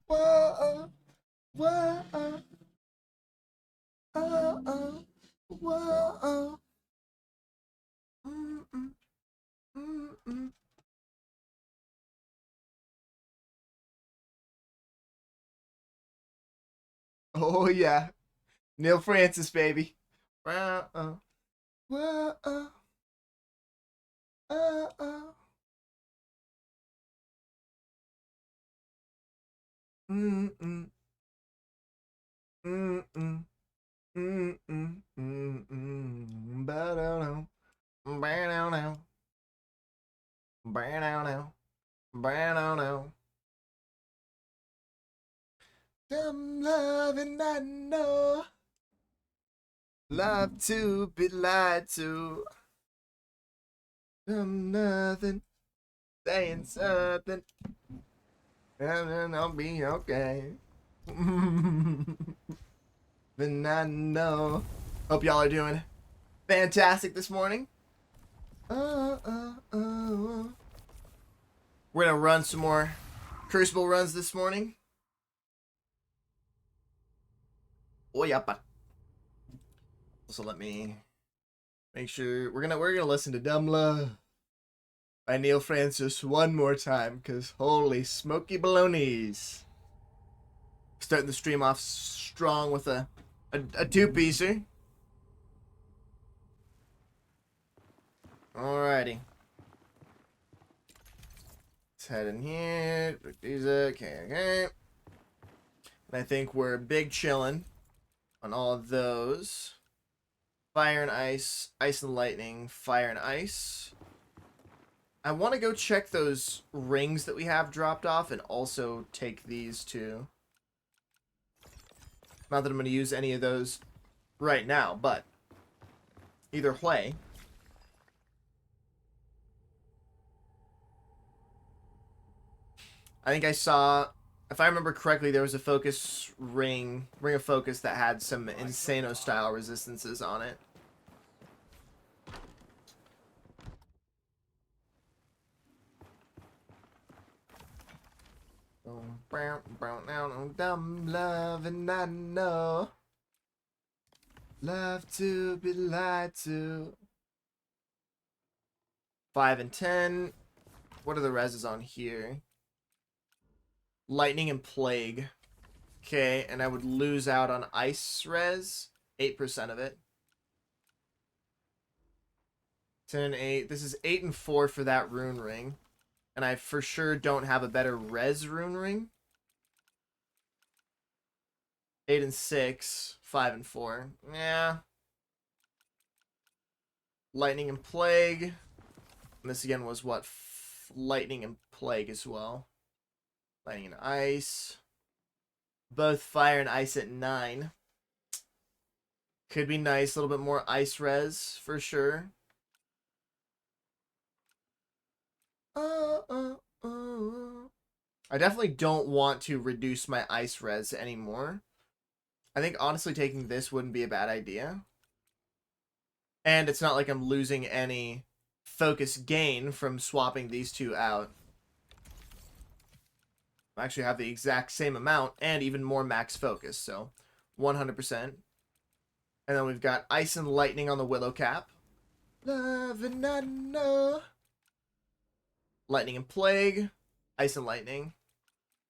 Whoa, whoa, oh, whoa, mm, mm, mm, mm. Oh yeah, Neil Francis, baby. Whoa, whoa, oh, mm, mm, mm, mm, mm, mm, mm, mm. Ba-da-dum, ba-da-dum, ba-da-dum, ba-da-dum. I'm loving, I know. Love to be lied to. I'm nothing, saying something, and then I'll be okay. But I know. Hope y'all are doing fantastic this morning. Oh. We're gonna run some more Crucible runs this morning. Oh yapa. So let me make sure we're gonna listen to Dumb Love by Neil Francis one more time, because holy smoky balonies. Starting the stream off strong with a two-piecer. Alrighty. Let's head in here. Okay. And I think we're big chilling on all of those. Fire and ice, ice and lightning, fire and ice. I want to go check those rings that we have dropped off and also take these too. Not that I'm going to use any of those right now, but either way. I think I saw, if I remember correctly, there was a focus ring of focus that had some Insano style resistances on it. Dumb love and I know. Love to be lied to. 5 and 10. What are the reses on here? Lightning and Plague. Okay, and I would lose out on Ice res. 8% of it. 10 and 8. This is 8 and 4 for that rune ring. And I for sure don't have a better res rune ring. 8 and 6. 5 and 4. Yeah. Lightning and Plague. And this again was what? Lightning and Plague as well. Lightning and Ice. Both Fire and Ice at 9. Could be nice. A little bit more Ice res for sure. I definitely don't want to reduce my Ice res anymore. I think honestly taking this wouldn't be a bad idea. And it's not like I'm losing any focus gain from swapping these two out. I actually have the exact same amount and even more max focus, so 100%. And then we've got Ice and Lightning on the Willow Cap. Love and I know. Lightning and Plague. Ice and Lightning.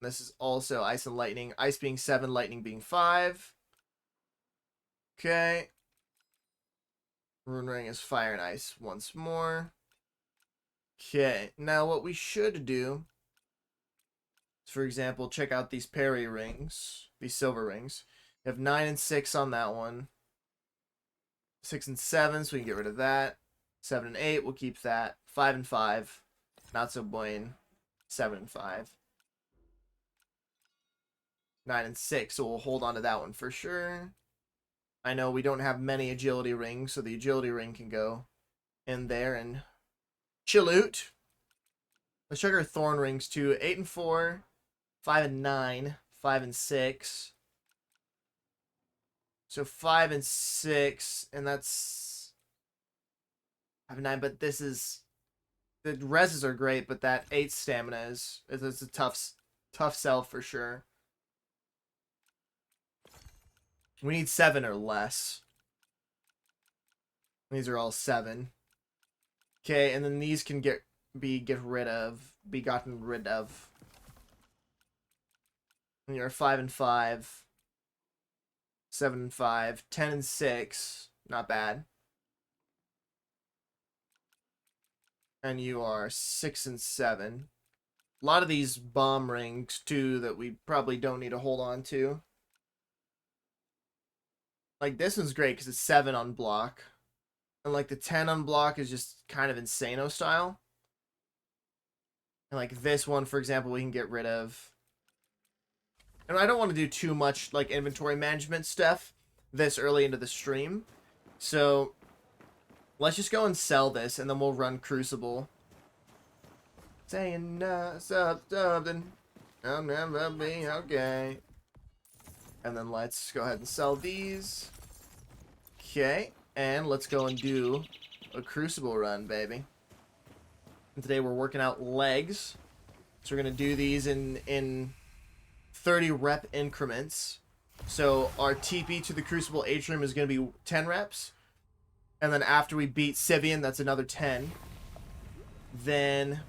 This is also Ice and Lightning. Ice being 7, Lightning being 5. Okay. Rune Ring is Fire and Ice once more. Okay. Now what we should do is, for example, check out these parry rings. These silver rings. We have 9 and 6 on that one. 6 and 7, so we can get rid of that. 7 and 8, we'll keep that. 5 and 5. Not so buoyant. 7 and 5. 9 and 6, so we'll hold on to that one for sure. I know we don't have many agility rings, so the agility ring can go in there and chill out. Let's check our thorn rings too. 8 and 4, 5 and 9, 5 and 6. So 5 and 6, and that's 5 and 9, but this is, the reses are great, but that 8 stamina is a tough sell for sure. We need 7 or less. These are all 7. Okay, and then these can be gotten rid of. And you're 5 and 5. 7 and 5. 10 and 6. Not bad. And you are 6 and 7. A lot of these bomb rings, too, that we probably don't need to hold on to. Like, this one's great because it's 7 on block. And, like, the 10 on block is just kind of Insano style. And, like, this one, for example, we can get rid of. And I don't want to do too much, like, inventory management stuff this early into the stream. So, let's just go and sell this, and then we'll run Crucible. Saying something, I'll never be okay. And then let's go ahead and sell these. Okay, and let's go and do a Crucible run, baby. And today we're working out legs. So we're going to do these in 30 rep increments. So our TP to the Crucible Atrium is going to be 10 reps. And then after we beat Sivian, that's another 10. Then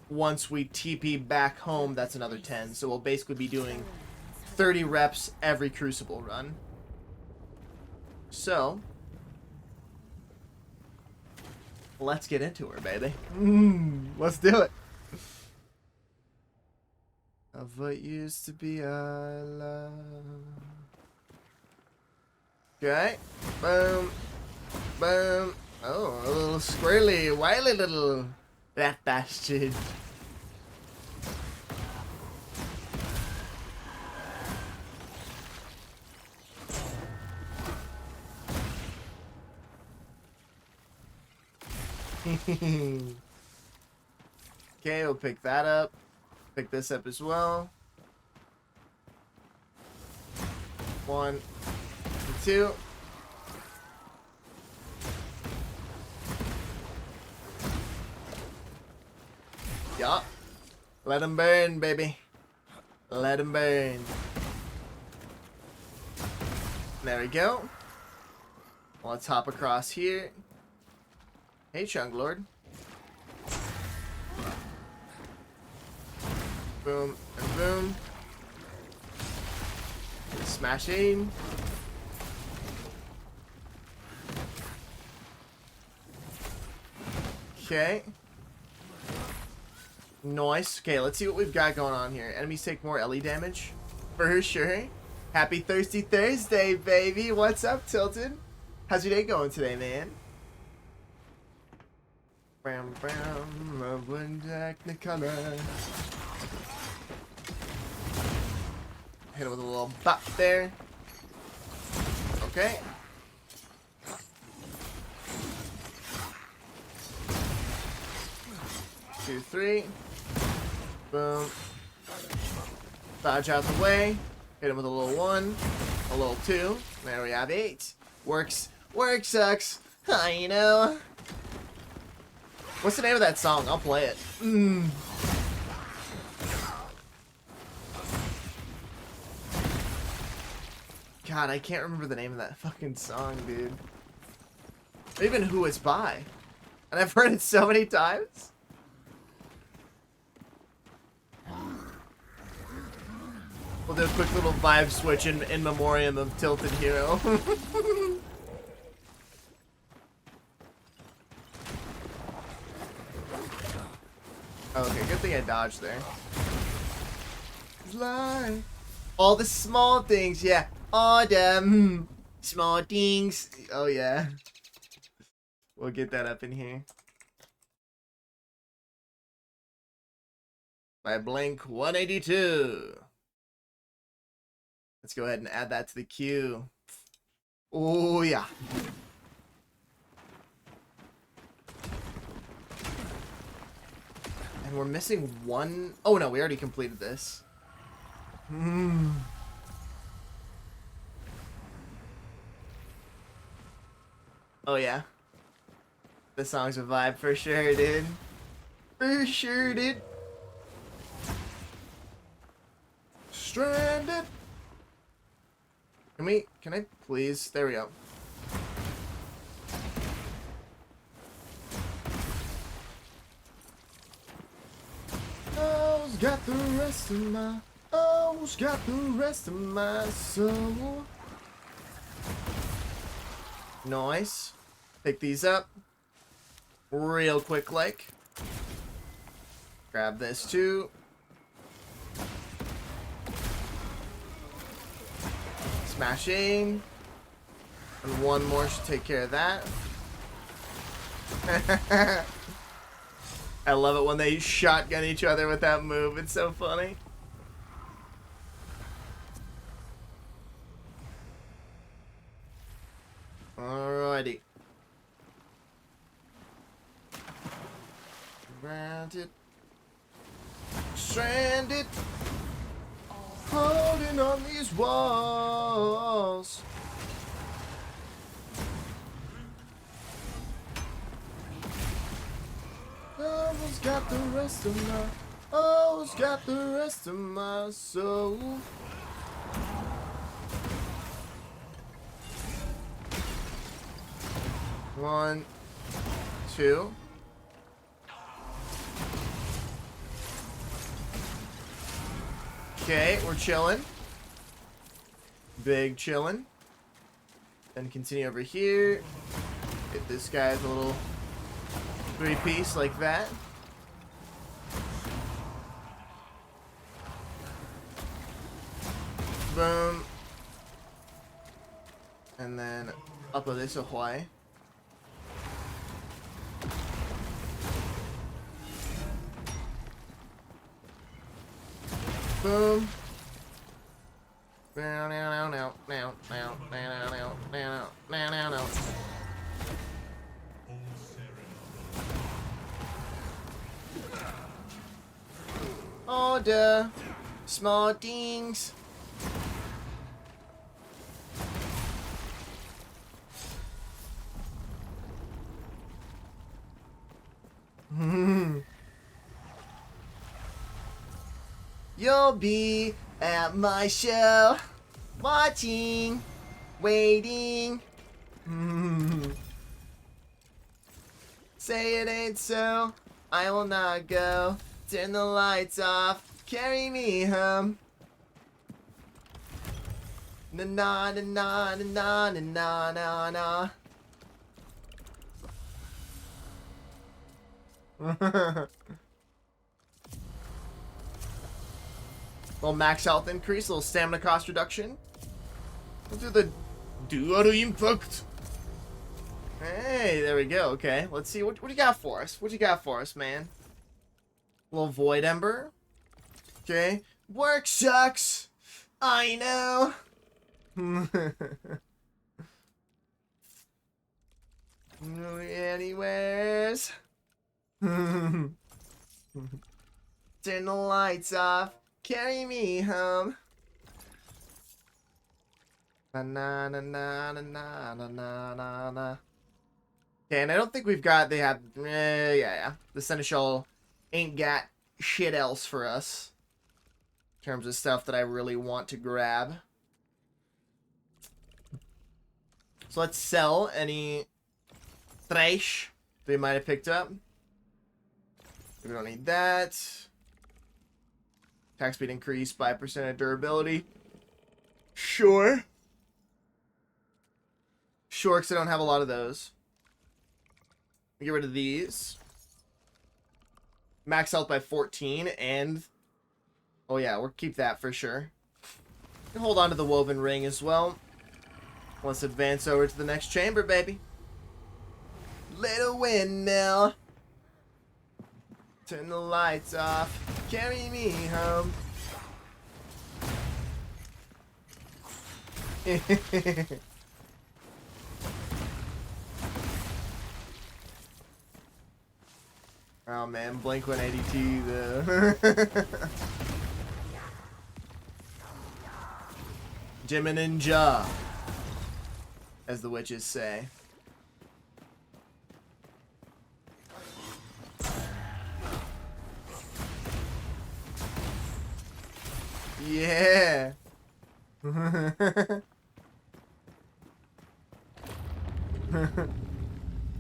once we TP back home, that's another 10. So we'll basically be doing 30 reps every Crucible run. So let's get into her, baby. Let's do it. Of what used to be our love. Okay. Boom. Boom. Oh, a little squirrely, wily little rat bastard. Okay, we'll pick that up. Pick this up as well. 1, 2. Yup. Let him burn, baby. Let him burn. There we go. Let's hop across here. Hey, Chunk Lord. Boom and boom. Smashing. Okay. Nice. Okay, let's see what we've got going on here. Enemies take more LE damage. For sure. Happy Thirsty Thursday, baby. What's up, Tilted? How's your day going today, man? Bam, bam, love when Technicolor. Hit him with a little bop there. Okay. Two, 3. Boom. Dodge out the way. Hit him with a little 1. A little 2. There we have 8. Works. Work sucks. You know. What's the name of that song? I'll play it. God, I can't remember the name of that fucking song, dude. Or even who it's by. And I've heard it so many times. We'll do a quick little vibe switch in memoriam of Tilted Hero. Okay, good thing I dodged there. Fly. All the small things, yeah. All the small things. Oh, yeah. We'll get that up in here. By Blink 182. Let's go ahead and add that to the queue. Oh, yeah. And we're missing 1. Oh, no, we already completed this. Oh, yeah. This song's a vibe for sure, dude. For sure, dude. Stranded. Can I please? There we go. Oh's got the rest of my, oh's got the rest of my soul. Nice. Pick these up. Real quick like. Grab this too. Smashing. And one more should take care of that. I love it when they shotgun each other with that move. It's so funny. Alrighty. Grounded. Stranded. Holding on these walls. Oh's got the rest of my, oh's got the rest of my soul. One, two. Okay, we're chilling. Big chilling. Then continue over here. Get this guy's a little 3-piece like that. Boom. And then up of this ahoy. Boom. Now, now, now, now, now, now, now, now, now, now, now, now. Order. Small things. You'll be at my show, watching, waiting. Say it ain't so, I will not go. Turn the lights off, carry me home. Na na na na na na na na na. Little max health increase, little stamina cost reduction. We'll do the dual impact. Hey, there we go. Okay, let's see what you got for us. What you got for us, man? Little void ember. Okay, work sucks. I know. Anyways. Turn the lights off. Carry me home. Na na na na na na na na na. Okay, and I don't think we've got. They have. Yeah. The Seneschal ain't got shit else for us in terms of stuff that I really want to grab. So let's sell any trash we might have picked up. We don't need that. Attack speed increased by percent durability. Sure. Sure, because I don't have a lot of those. Get rid of these. Max health by 14 and... Oh yeah, we'll keep that for sure. And hold on to the woven ring as well. Let's advance over to the next chamber, baby. Little windmill. Turn the lights off. Carry me home. Oh man, Blink 182 the Jim and Ninja, as the witches say. Yeah.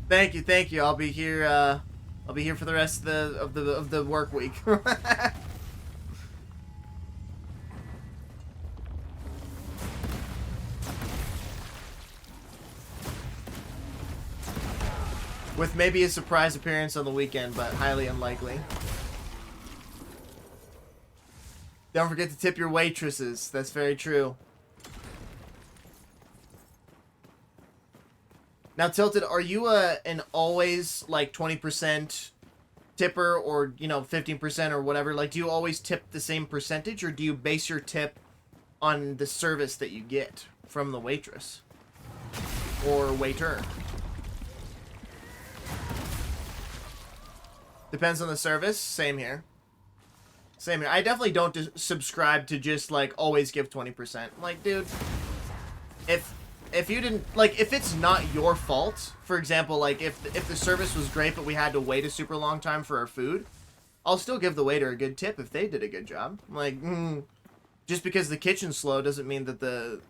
Thank you, thank you. I'll be here. I'll be here for the rest of the work week. With maybe a surprise appearance on the weekend, but highly unlikely. Don't forget to tip your waitresses. That's very true. Now, Tilted, are you an always, like, 20% tipper or, you know, 15% or whatever? Like, do you always tip the same percentage, or do you base your tip on the service that you get from the waitress? Or waiter? Depends on the service. Same here. Same here. I definitely don't subscribe to just, like, always give 20%. Like, dude, if you didn't, like, if it's not your fault, for example, like, if the service was great but we had to wait a super long time for our food, I'll still give the waiter a good tip if they did a good job. Like, just because the kitchen's slow doesn't mean that the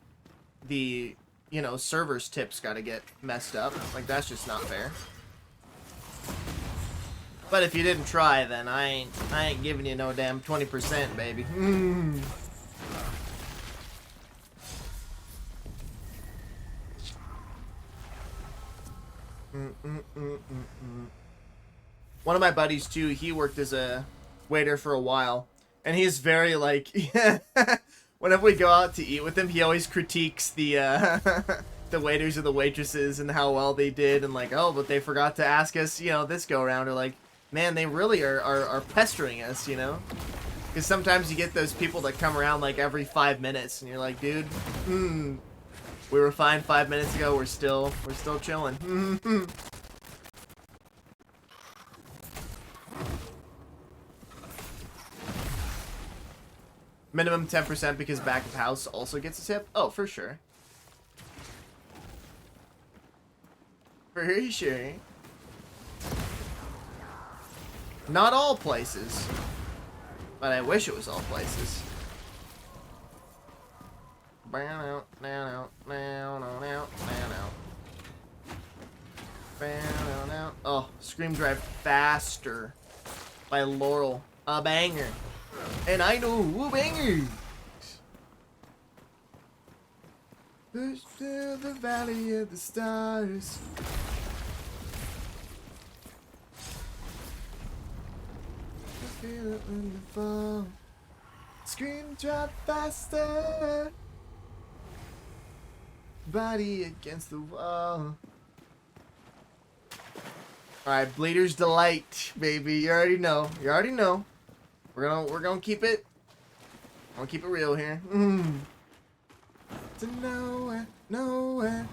you know, server's tips gotta get messed up. Like, that's just not fair. But if you didn't try, then I ain't giving you no damn 20%, baby. One of my buddies too, he worked as a waiter for a while, and he's very like, whenever we go out to eat with him, he always critiques the the waiters or the waitresses and how well they did, and like, oh, but they forgot to ask us, you know, this go around, or like, man, they really are pestering us, you know, because sometimes you get those people that come around like every 5 minutes, and you're like, dude, we were fine 5 minutes ago. We're still chilling. Minimum 10% because back of house also gets a tip. Oh, for sure. For sure. Not all places, but I wish it was all places. Oh, Scream Drive Faster by Laurel. A banger. And I know who bangers. Push to the valley of the stars. I feel it when you fall. Scream Drive Faster. Body against the wall. Alright, Bleeder's Delight, baby. You already know. You already know. We're gonna keep it. I'm gonna keep it real here. To nowhere, nowhere.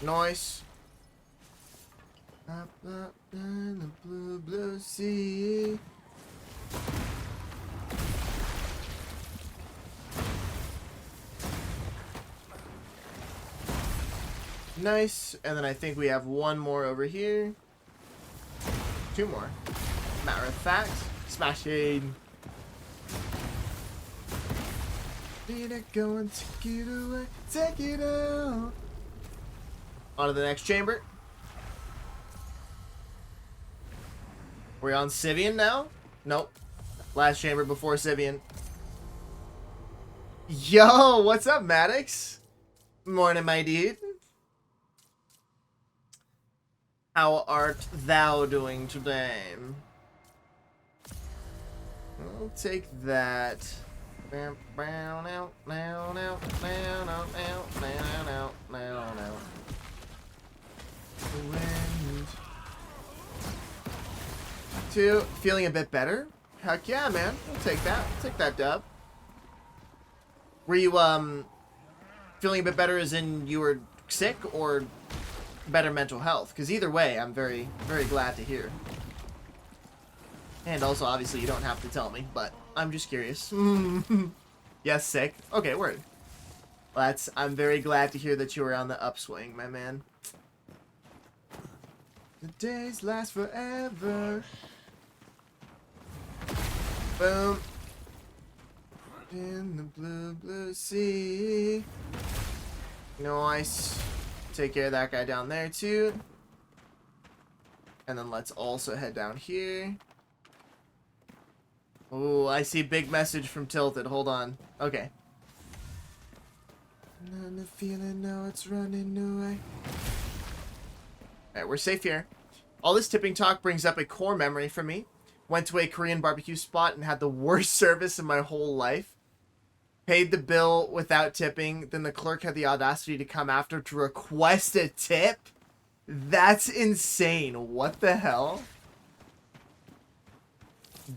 Nice. Up, up in the blue, blue sea. Nice, and then I think we have one more over here. Two more. Matter of fact, smashing. Need it go and take it away, take it out. On to the next chamber. We're on Sivian now? Nope. Last chamber before Sivian. Yo, what's up, Maddox? Morning, my dude. How art thou doing today? I'll take that. Two, feeling a bit better? Heck yeah, man. I'll take that. I'll take that dub. Were you, feeling a bit better as in you were sick, or better mental health? Because either way, I'm very, very glad to hear. And also, obviously, you don't have to tell me, but I'm just curious. Yes, sick. Okay, word. Well, I'm very glad to hear that you were on the upswing, my man. The days last forever. Boom. in the blue, blue sea. Nice. Take care of that guy down there, too. And then let's also head down here. Oh, I see big message from Tilted. Hold on. Okay. And the feeling now it's running away. Alright, we're safe here. All this tipping talk brings up a core memory for me. Went to a Korean barbecue spot and had the worst service in my whole life. Paid the bill without tipping. Then the clerk had the audacity to come after to request a tip. That's insane. What the hell?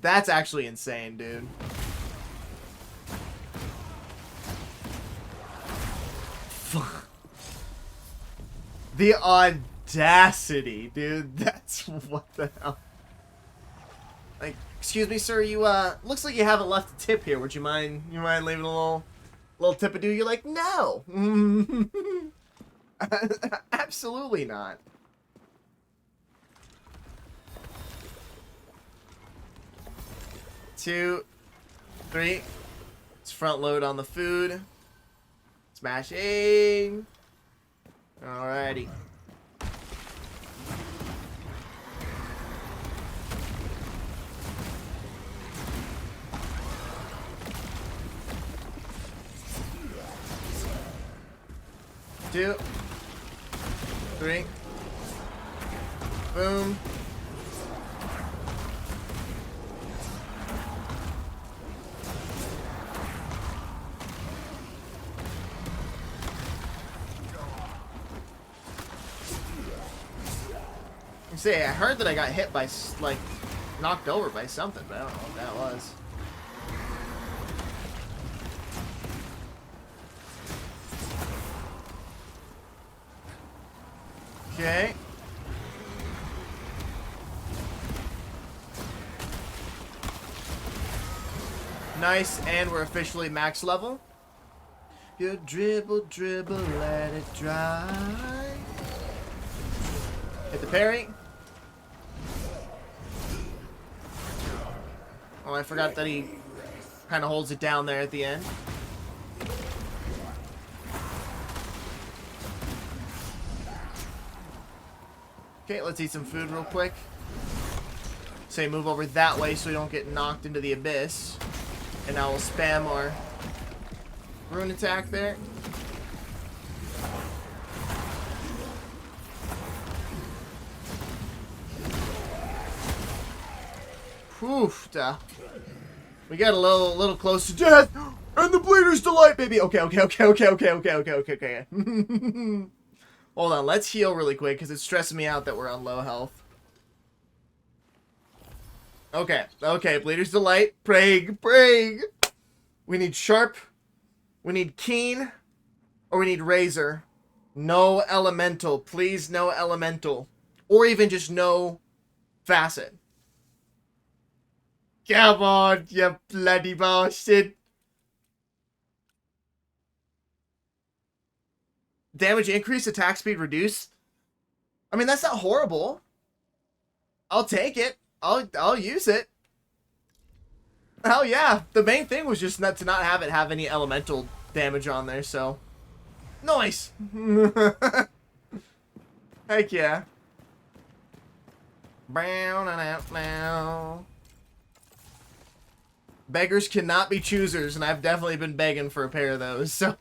That's actually insane, dude. The audacity, dude. That's what the hell. Like, excuse me, sir. You looks like you haven't left a tip here. Would you mind? You mind leaving a little tip-a-doo? You're like, no. Absolutely not. Two, three. Let's front load on the food. Smashing. Alrighty. Two, three. Boom. See, I heard that I got hit by, like, knocked over by something, but I don't know what that was. Okay. Nice, and we're officially max level. You dribble, dribble, let it dry. Hit the parry. Oh, I forgot that he kind of holds it down there at the end. Okay, let's eat some food real quick. Say move over that way so we don't get knocked into the abyss. And now we'll spam our rune attack there. Whew, we got a little close to death, and the bleeder's delight, baby. Okay. Hold on, let's heal really quick because it's stressing me out that we're on low health. Okay, bleeder's delight, Prague. We need sharp, we need keen, or we need razor. No elemental, please, no elemental, or even just no facet. Come on, you bloody bastard. Damage increase, attack speed reduce. I mean, that's not horrible. I'll take it. I'll use it. Hell yeah. The main thing was just not to not have it have any elemental damage on there, so. Nice. Heck yeah. Brown and out now. Beggars cannot be choosers, and I've definitely been begging for a pair of those, so.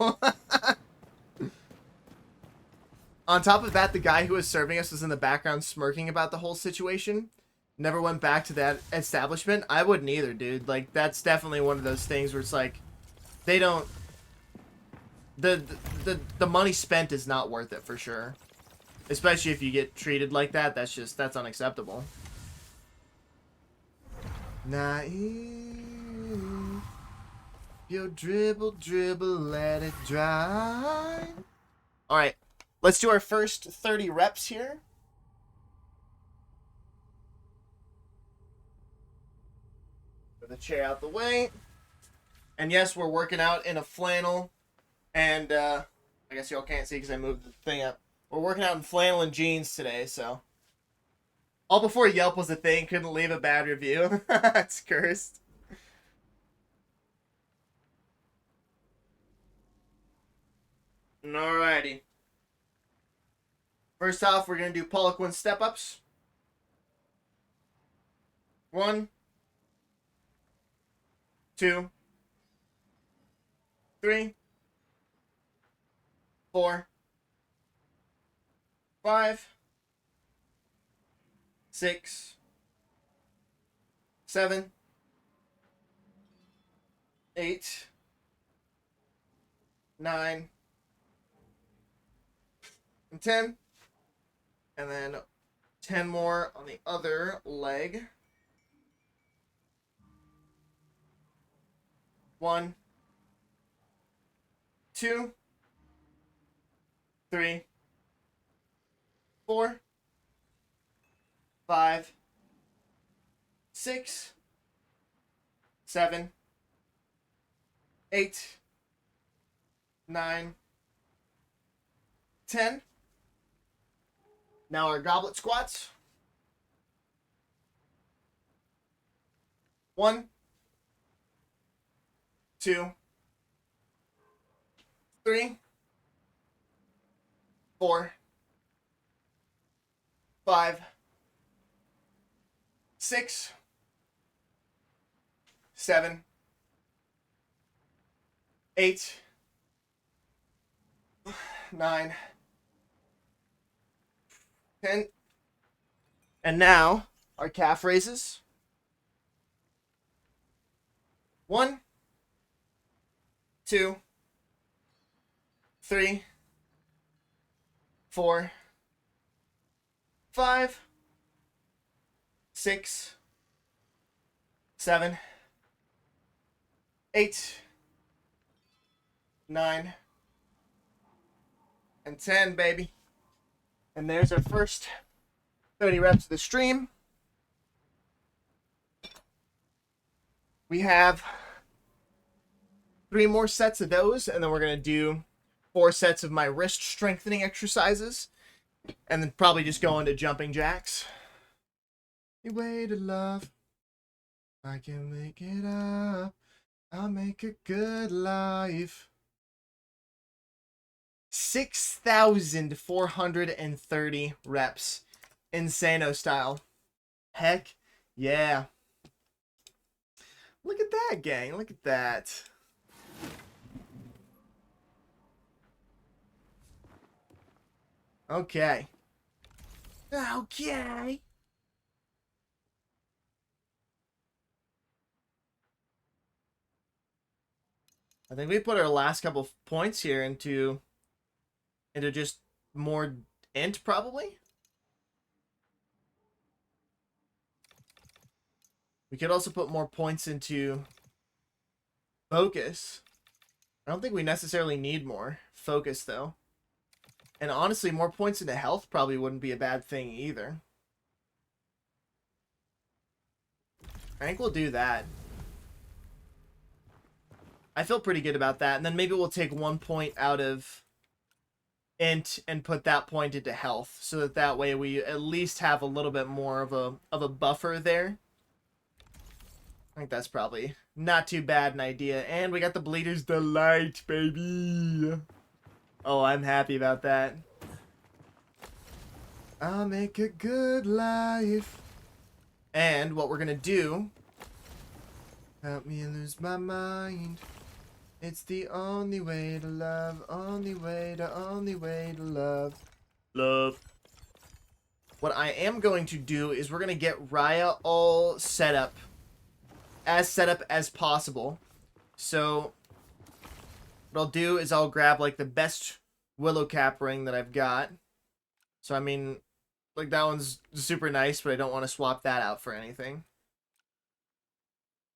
On top of that, the guy who was serving us was in the background smirking about the whole situation. Never went back to that establishment. I wouldn't either, dude. Like, that's definitely one of those things where it's like, they don't... The money spent is not worth it, for sure. Especially if you get treated like that, that's unacceptable. Naive. You dribble, let it dry. Alright, let's do our first 30 reps here. Put the chair out the way. And yes, we're working out in a flannel. And, I guess y'all can't see because I moved the thing up. We're working out in flannel and jeans today, so. All before Yelp was a thing, couldn't leave a bad review. It's cursed. Alrighty. First off, we're going to do Poliquin step-ups. 1, 2, 3, 4, 5, 6, 7, 8, 9, and 10. And then 10 more on the other leg. 1, 2, 3, 4, 5, 6, 7, 8, 9, 10. Now our goblet squats. 1, 2, 3, 4, 5, 6, 7, 8, 9, 10. And now our calf raises. 1, 2, 3, 4, 5, 6, 7, 8, 9, and 10, baby. And there's our first 30 reps of the stream. We have 3 more sets of those, and then we're going to do 4 sets of my wrist strengthening exercises, and then probably just go into jumping jacks. The way to love, I can make it up, I'll make a good life. 6,430 reps. Insano style. Heck yeah. Look at that, gang. Look at that. Okay. Okay. I think we put our last couple of points here into just more int, probably. We could also put more points into focus. I don't think we necessarily need more focus, though. And honestly, more points into health probably wouldn't be a bad thing either. I think we'll do that. I feel pretty good about that. And then maybe we'll take 1 point out of int and put that point into health, so that way we at least have a little bit more of a buffer there. I think that's probably not too bad an idea. And we got the Bleeder's Delight, baby. Oh, I'm happy about that. I'll make a good life. And what we're gonna do, help me lose my mind. It's the only way to love, only way to love. Love. What I am going to do is we're going to get Raya all set up as possible. So what I'll do is I'll grab like the best willow cap ring that I've got. So I mean, like that one's super nice, but I don't want to swap that out for anything.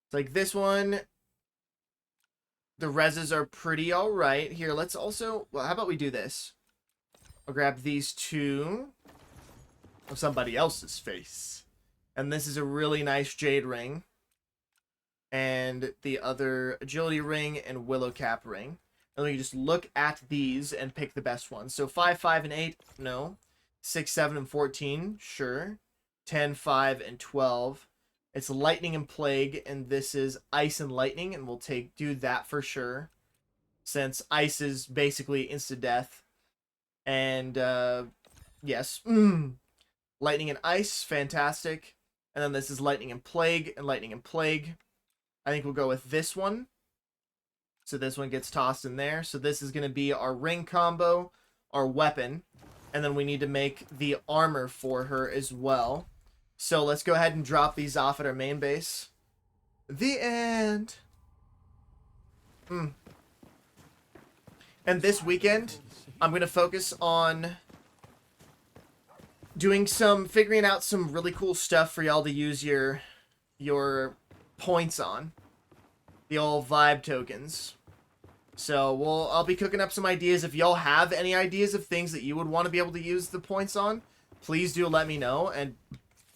It's like this one. The reses are pretty alright. Here, let's also... Well, how about we do this? I'll grab these 2 of somebody else's face. And this is a really nice jade ring. And the other agility ring and willow cap ring. And we can just look at these and pick the best ones. So 5, 5, and 8, no. 6, 7, and 14, sure. 10, 5, and 12. It's lightning and plague, and this is ice and lightning, and we'll do that for sure. since ice is basically insta-death. And, yes. Lightning and ice, fantastic. And then this is lightning and plague, and lightning and plague. I think we'll go with this one. So this one gets tossed in there. So this is going to be our ring combo, our weapon. And then we need to make the armor for her as well. So let's go ahead and drop these off at our main base. The end. And this weekend, I'm going to focus on figuring out some really cool stuff for y'all to use your points on. The old vibe tokens. So I'll be cooking up some ideas. If y'all have any ideas of things that you would want to be able to use the points on, please do let me know, and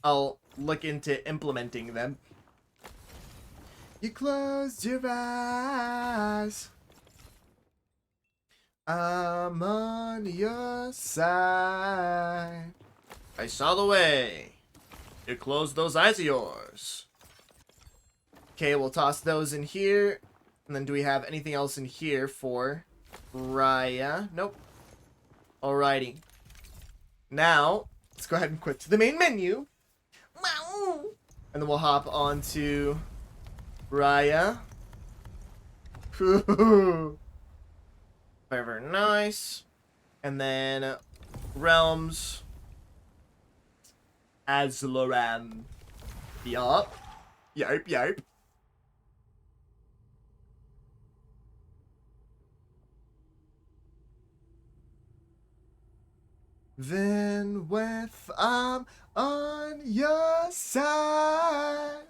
I'll look into implementing them. You closed your eyes. I'm on your side. I saw the way. You closed those eyes of yours. Okay, we'll toss those in here. And then do we have anything else in here for Raya? Nope. Alrighty. Now, let's go ahead and quit to the main menu. And then we'll hop on to Raya. Very, very nice. And then Realms. Azloran. Yup. Yarp, yarp. Then with I'm on your side,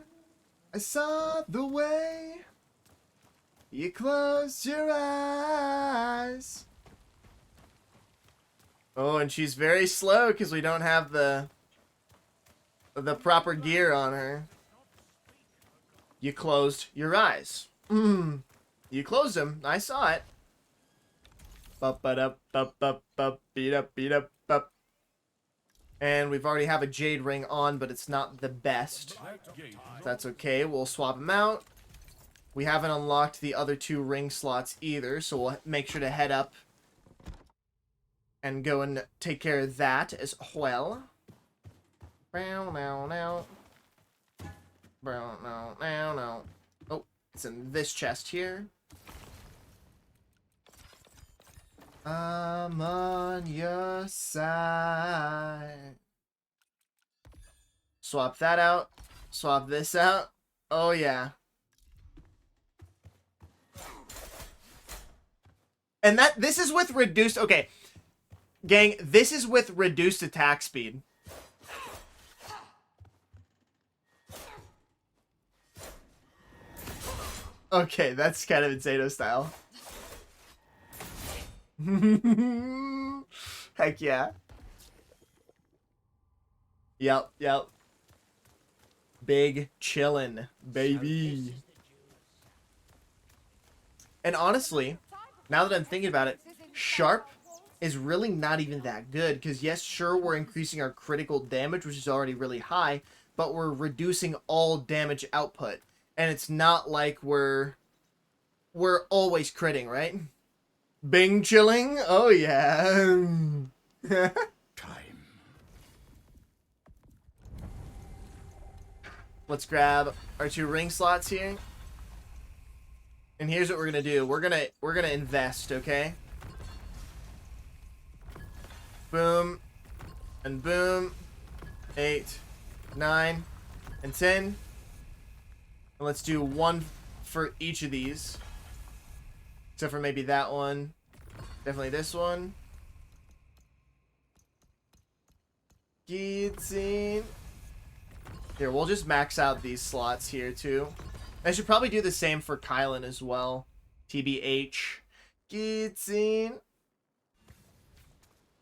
I saw the way you closed your eyes. Oh, and she's very slow because we don't have the proper gear on her. You closed your eyes. You closed them. I saw it. Beat up. And we've already have a jade ring on, but it's not the best. That's okay. We'll swap them out. We haven't unlocked the other 2 ring slots either, so we'll make sure to head up and go and take care of that as well. Oh, it's in this chest here. I'm on your side. Swap that out. Swap this out. Oh, yeah. And this is with reduced... Okay. Gang, this is with reduced attack speed. Okay, that's kind of Insano style. Heck yeah. Yep. Big chillin', baby. And honestly, now that I'm thinking about it, Sharp is really not even that good. Because yes, sure, we're increasing our critical damage, which is already really high, but we're reducing all damage output. And it's not like we're always critting, right? Bing chilling? Oh, yeah. Time. Let's grab our 2 ring slots here. And here's what we're gonna do. We're gonna invest, okay? Boom. And boom. 8, 9, and 10. And let's do 1 for each of these. Except for maybe that one. Definitely this one. Guillotine. Here, we'll just max out these slots here, too. I should probably do the same for Kylan as well. TBH. Guillotine.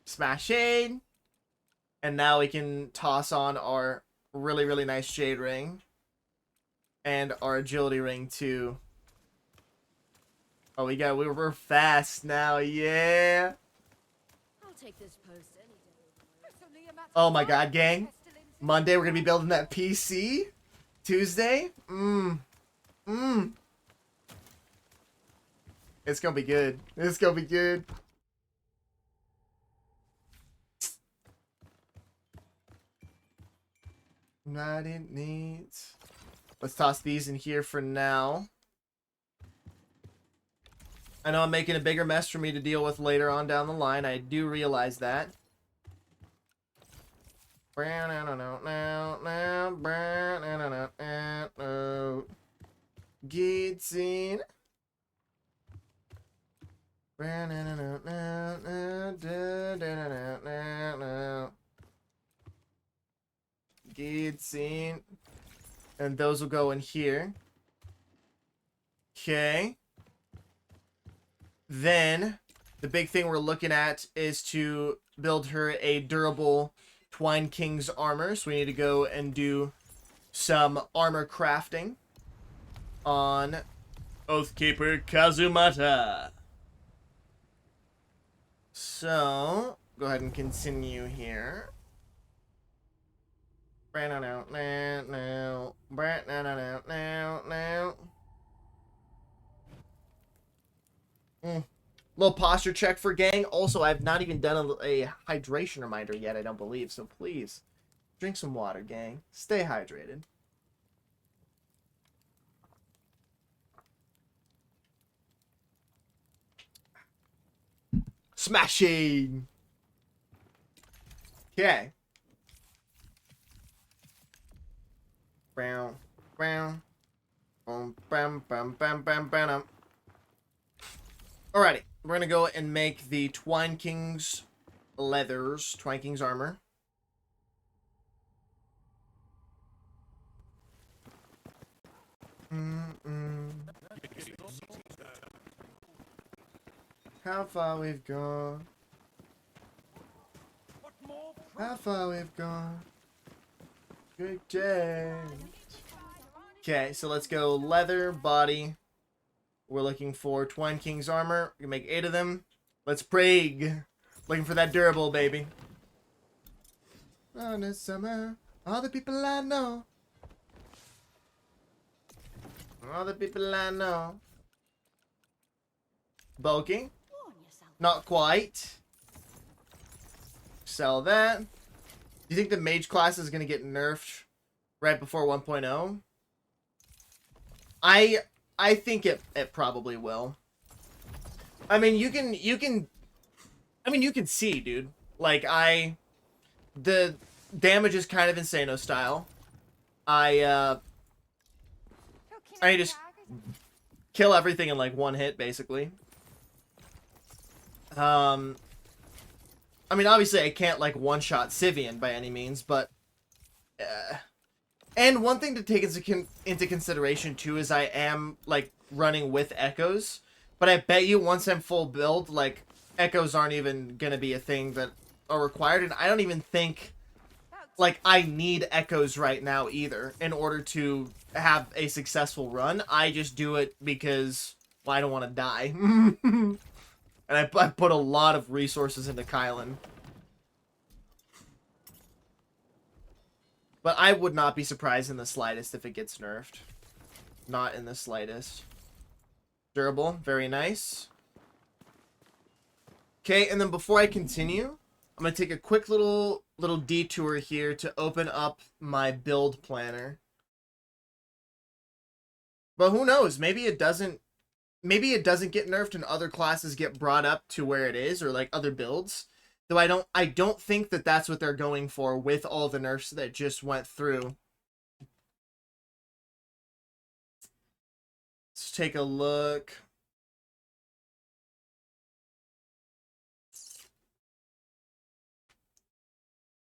Smash Shade. And now we can toss on our really, really nice Jade Ring. And our Agility Ring, too. Oh, we're fast now, yeah. I'll take this post any day. Oh my god, gang. Monday we're gonna be building that PC. Tuesday? It's gonna be good. It's gonna be good. Not in needs. Let's toss these in here for now. I know I'm making a bigger mess for me to deal with later on down the line. I do realize that. Gets in. Gets in. And those will go in here. Okay. Then, the big thing we're looking at is to build her a durable Twine King's armor. So we need to go and do some armor crafting on Oathkeeper Kazumata. So, go ahead and continue here. Little posture check for gang. Also, I've not even done a hydration reminder yet, I don't believe. So please, drink some water, gang. Stay hydrated. Smashing! Okay. Brown, brown. Bam, bam, bam, bam, bam, bam. Alrighty. We're gonna go and make the Twine King's leathers, Twine King's armor. How far we've gone. How far we've gone. Good day. Okay, so let's go leather, body. We're looking for Twine King's armor. We can make 8 of them. Let's prig. Looking for that durable, baby. On the summer, all the people I know. All the people I know. Bulky. Not quite. Sell that. Do you think the mage class is going to get nerfed right before 1.0? I think it probably will. I mean, you can see, dude. Like, the damage is kind of Insano style. I just kill everything in like one hit, basically. I mean, obviously I can't like one-shot Sivian by any means, but and one thing to take into consideration too is I am like running with echoes, but I bet you once I'm full build, like echoes aren't even gonna be a thing that are required, and I don't even think like I need echoes right now either in order to have a successful run. I just do it because, well, I don't want to die. And I put a lot of resources into Kylan. But I would not be surprised in the slightest if it gets nerfed. Not in the slightest. Durable. Very nice. Okay, and then before I continue, I'm going to take a quick little detour here to open up my build planner. But who knows? Maybe it doesn't get nerfed and other classes get brought up to where it is, or like other builds. Though I don't think that that's what they're going for with all the nerfs that just went through. Let's take a look.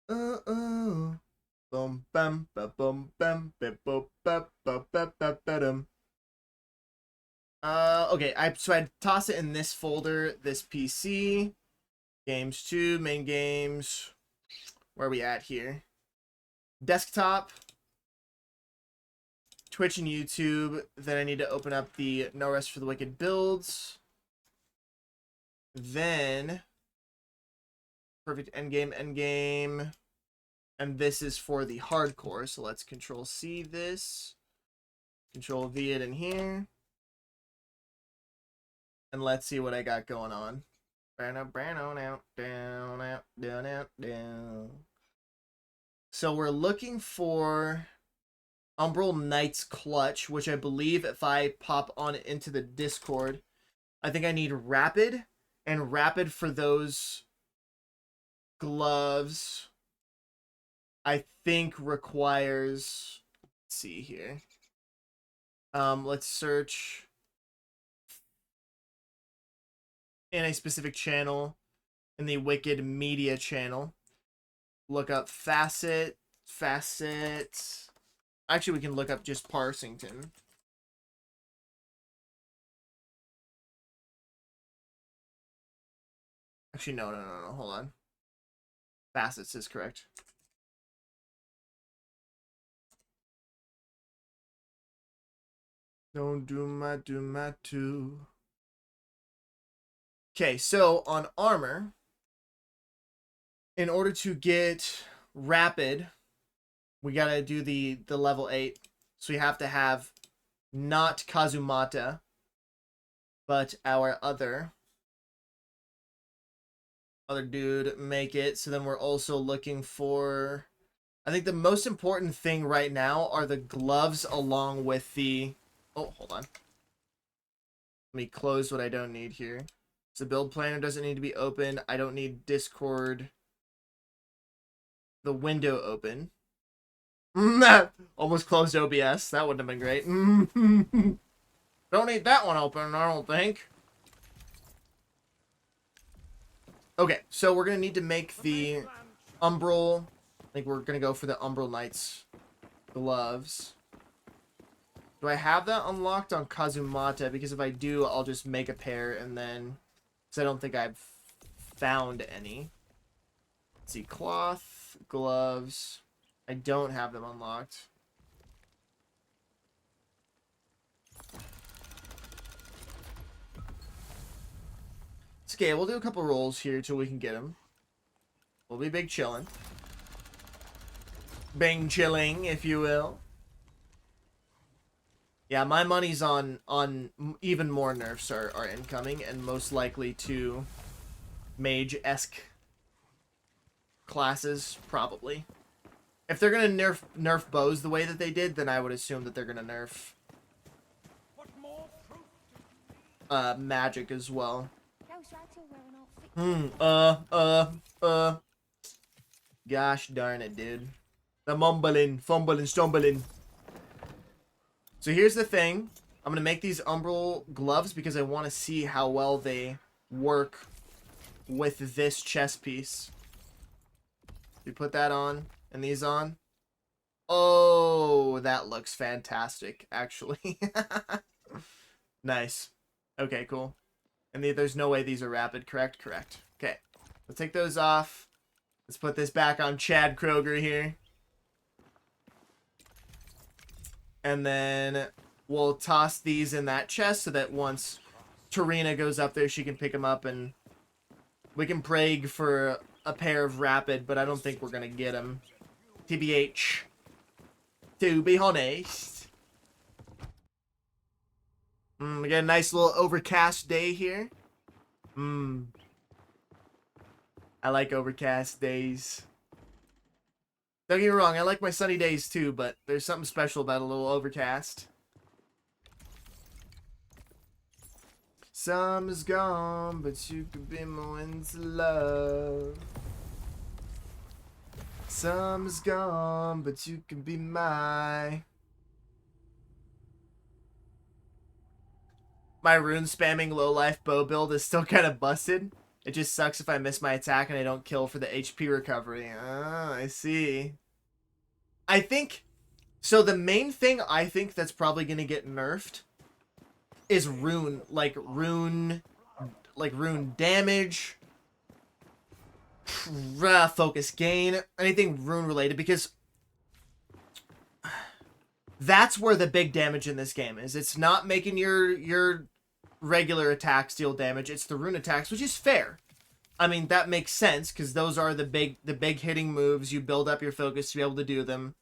Bum bum ba bum bum ba bum ba ba ba ba ba dum. Okay, so I'd toss it in this folder, this PC. Games 2, main games. Where are we at here? Desktop. Twitch and YouTube. Then I need to open up the No Rest for the Wicked builds. Then Perfect Endgame. And this is for the hardcore. So let's Control C this. Control V it in here. And let's see what I got going on. Down. So we're looking for Umbral Knight's Clutch, which I believe if I pop on into the Discord, I think I need Rapid, and Rapid for those gloves, I think requires, let's see here. Let's search in a specific channel, in the Wicked Media channel. Look up Facet. Actually, we can look up just Parsington. Actually, no. Hold on. Facets is correct. Don't do my too. Okay, so on armor, in order to get rapid, we gotta do the level 8. So we have to have not Kazumata, but our other dude make it. So then we're also looking for, I think the most important thing right now are the gloves along with the, oh, hold on. Let me close what I don't need here. So build planner doesn't need to be open. I don't need Discord, the window open. Almost closed OBS. That wouldn't have been great. Don't need that one open, I don't think. Okay, so we're going to need to make the Umbral. I think we're going to go for the Umbral Knight's gloves. Do I have that unlocked on Kazumata? Because if I do, I'll just make a pair and then... Because I don't think I've found any. Let's see, cloth, gloves. I don't have them unlocked. It's okay, we'll do a couple rolls here till we can get them. We'll be big chillin'. Bang chilling, if you will. Yeah, my money's on even more nerfs are incoming, and most likely to mage-esque classes, probably. If they're gonna nerf bows the way that they did, then I would assume that they're gonna nerf magic as well. Gosh darn it, dude. The mumbling, fumbling, stumbling. So here's the thing. I'm gonna make these Umbral gloves because I want to see how well they work with this chest piece. We put that on and these on. Oh, that looks fantastic, actually. Nice. Okay, cool. And there's no way these are rapid, correct? Correct. Okay. Let's take those off. Let's put this back on Chad Kroger here. And then we'll toss these in that chest so that once Tarina goes up there, she can pick them up and we can preg for a pair of rapid, but I don't think we're going to get them. TBH. To be honest. We got a nice little overcast day here. I like overcast days. Don't get me wrong, I like my sunny days too, but there's something special about a little overcast. Summer's gone, but you could be my winter love. Summer's gone, but you can be my rune spamming low-life bow build is still kind of busted. It just sucks if I miss my attack and I don't kill for the HP recovery. Ah, I see. I think... So the main thing I think that's probably going to get nerfed is rune. Like rune damage. Focus gain. Anything rune related. Because that's where the big damage in this game is. It's not making your regular attacks deal damage. It's the rune attacks, which is fair. I mean, that makes sense because those are the big hitting moves. You build up your focus to be able to do them.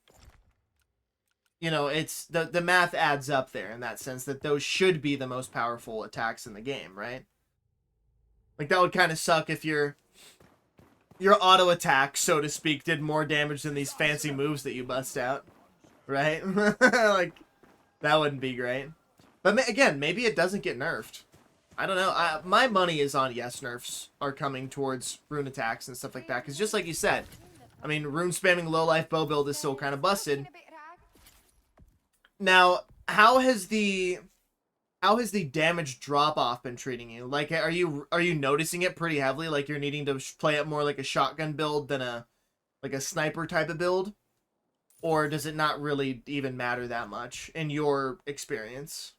you know, it's the math adds up there in that sense that those should be the most powerful attacks in the game, right? Like that would kind of suck if your auto attack, so to speak, did more damage than these fancy moves that you bust out, right? Like that wouldn't be great. But again, maybe it doesn't get nerfed. I don't know. My money is on yes, nerfs are coming towards rune attacks and stuff like that. Because just like you said, I mean, rune spamming low life bow build is still kind of busted. Now, how has the damage drop off been treating you? Like, are you noticing it pretty heavily? Like you're needing to play it more like a shotgun build than a sniper type of build, or does it not really even matter that much in your experience?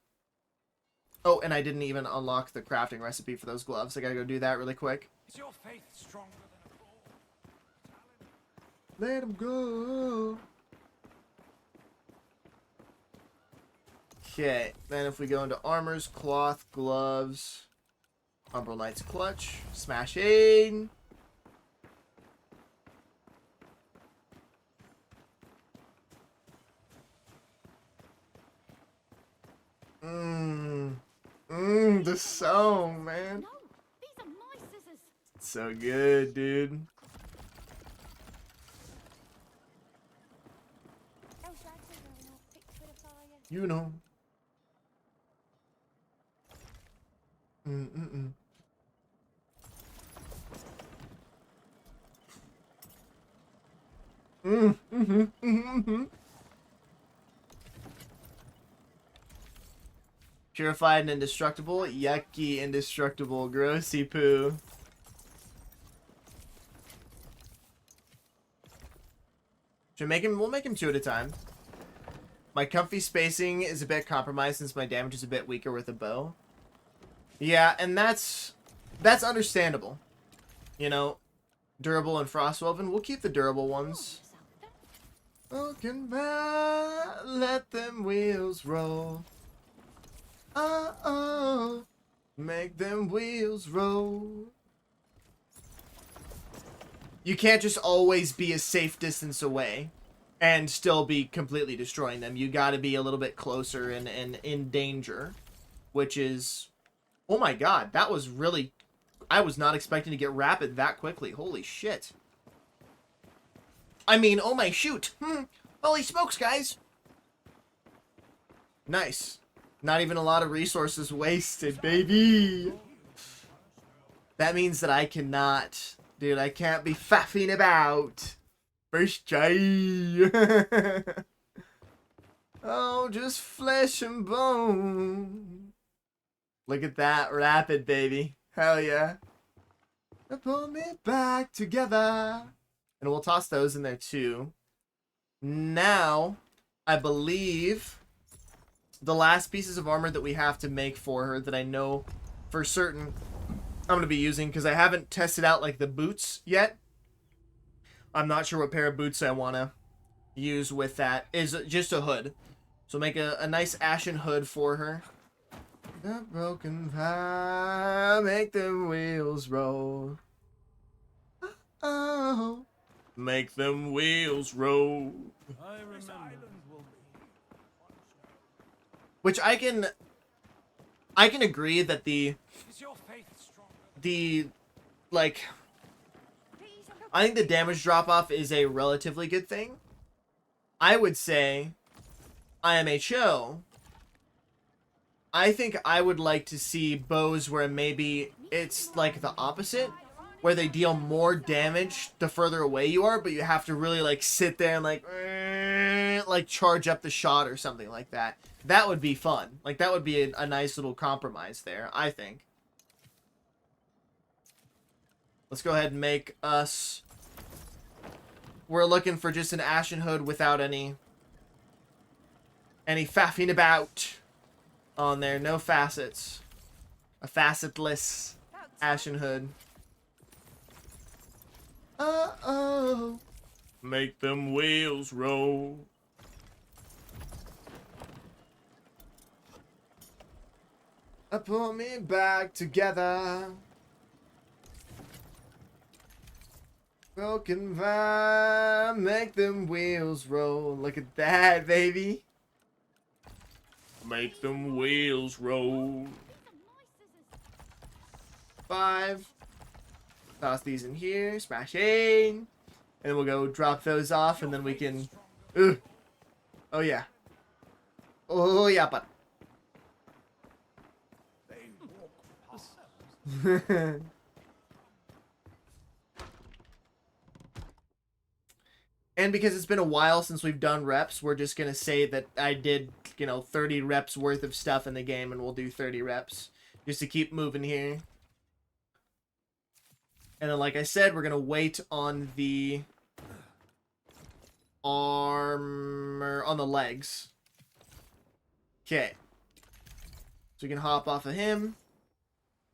Oh, and I didn't even unlock the crafting recipe for those gloves. I gotta go do that really quick. Is your faith stronger than a bull? Let him go. Okay, then if we go into armors, cloth, gloves, Umbral Knight's clutch, smashing. The song, man. No, these are my scissors. So good, dude. Those lads are going all fit for the fire. You know. Mm-mm-mm. Purified and indestructible. Yucky, indestructible. Grossy poo. Should make him? We'll make him 2 at a time. My comfy spacing is a bit compromised since my damage is a bit weaker with a bow. Yeah, and that's understandable. You know, durable and frostwoven. We'll keep the durable ones. Looking back, let them wheels roll. Oh, make them wheels roll. You can't just always be a safe distance away and still be completely destroying them. You gotta be a little bit closer and in danger, which is... Oh my god, that was really... I was not expecting to get rapid that quickly. Holy shit. I mean, oh my shoot. Holy smokes, guys. Nice. Not even a lot of resources wasted, baby. That means that I cannot... Dude, I can't be faffing about. First try. Oh, just flesh and bone. Look at that rapid, baby. Hell yeah. Pull me back together. And we'll toss those in there too. Now, I believe the last pieces of armor that we have to make for her that I know for certain I'm going to be using, because I haven't tested out like the boots yet. I'm not sure what pair of boots I want to use with that. Is just a hood. So make a nice ashen hood for her. The broken pie, make them wheels roll. Oh, make them wheels roll. I remember. Which I can agree that the like, I think the damage drop off is a relatively good thing. I would say IMHO. I think I would like to see bows where maybe it's like the opposite, where they deal more damage the further away you are, but you have to really like sit there and like charge up the shot or something like that. That would be fun. Like that would be a nice little compromise there, I think. Let's go ahead and make us... We're looking for just an ashen hood without any faffing about on there. No facets. A facetless ashen hood. Uh-oh. Make them wheels roll. Pull me back together. Broken vine, make them wheels roll. Look at that, baby. Make them wheels roll. 5. Toss these in here. Smash in. And then we'll go drop those off, and then we can... Ugh. Oh, yeah. Oh, yeah, but... They walk past. And because it's been a while since we've done reps, we're just going to say that I did, 30 reps worth of stuff in the game, and we'll do 30 reps. Just to keep moving here. And then, like I said, we're going to wait on the armor, on the legs. Okay. So we can hop off of him.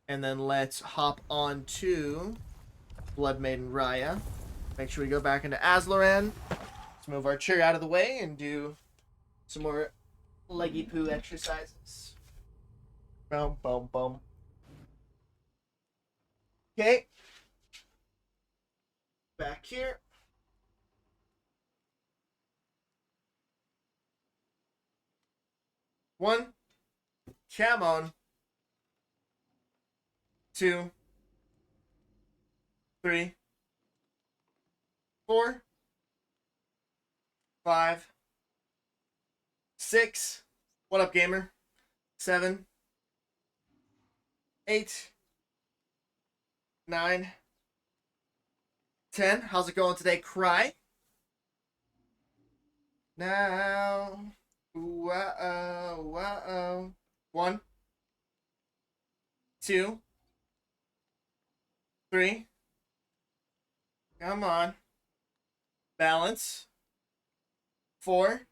And then let's hop on to Blood Maiden Raya. Make sure we go back into Azloran. Let's move our chair out of the way and do some more leggy poo exercises. Boom, boom, boom. Okay. Back here. One. Come on. 2. 3. 4. 5. 6. What up, gamer? 7. 8. 9. 10. How's it going today, Cry? Now. Whoa. 1. 2. 3. Come on. Balance. 4.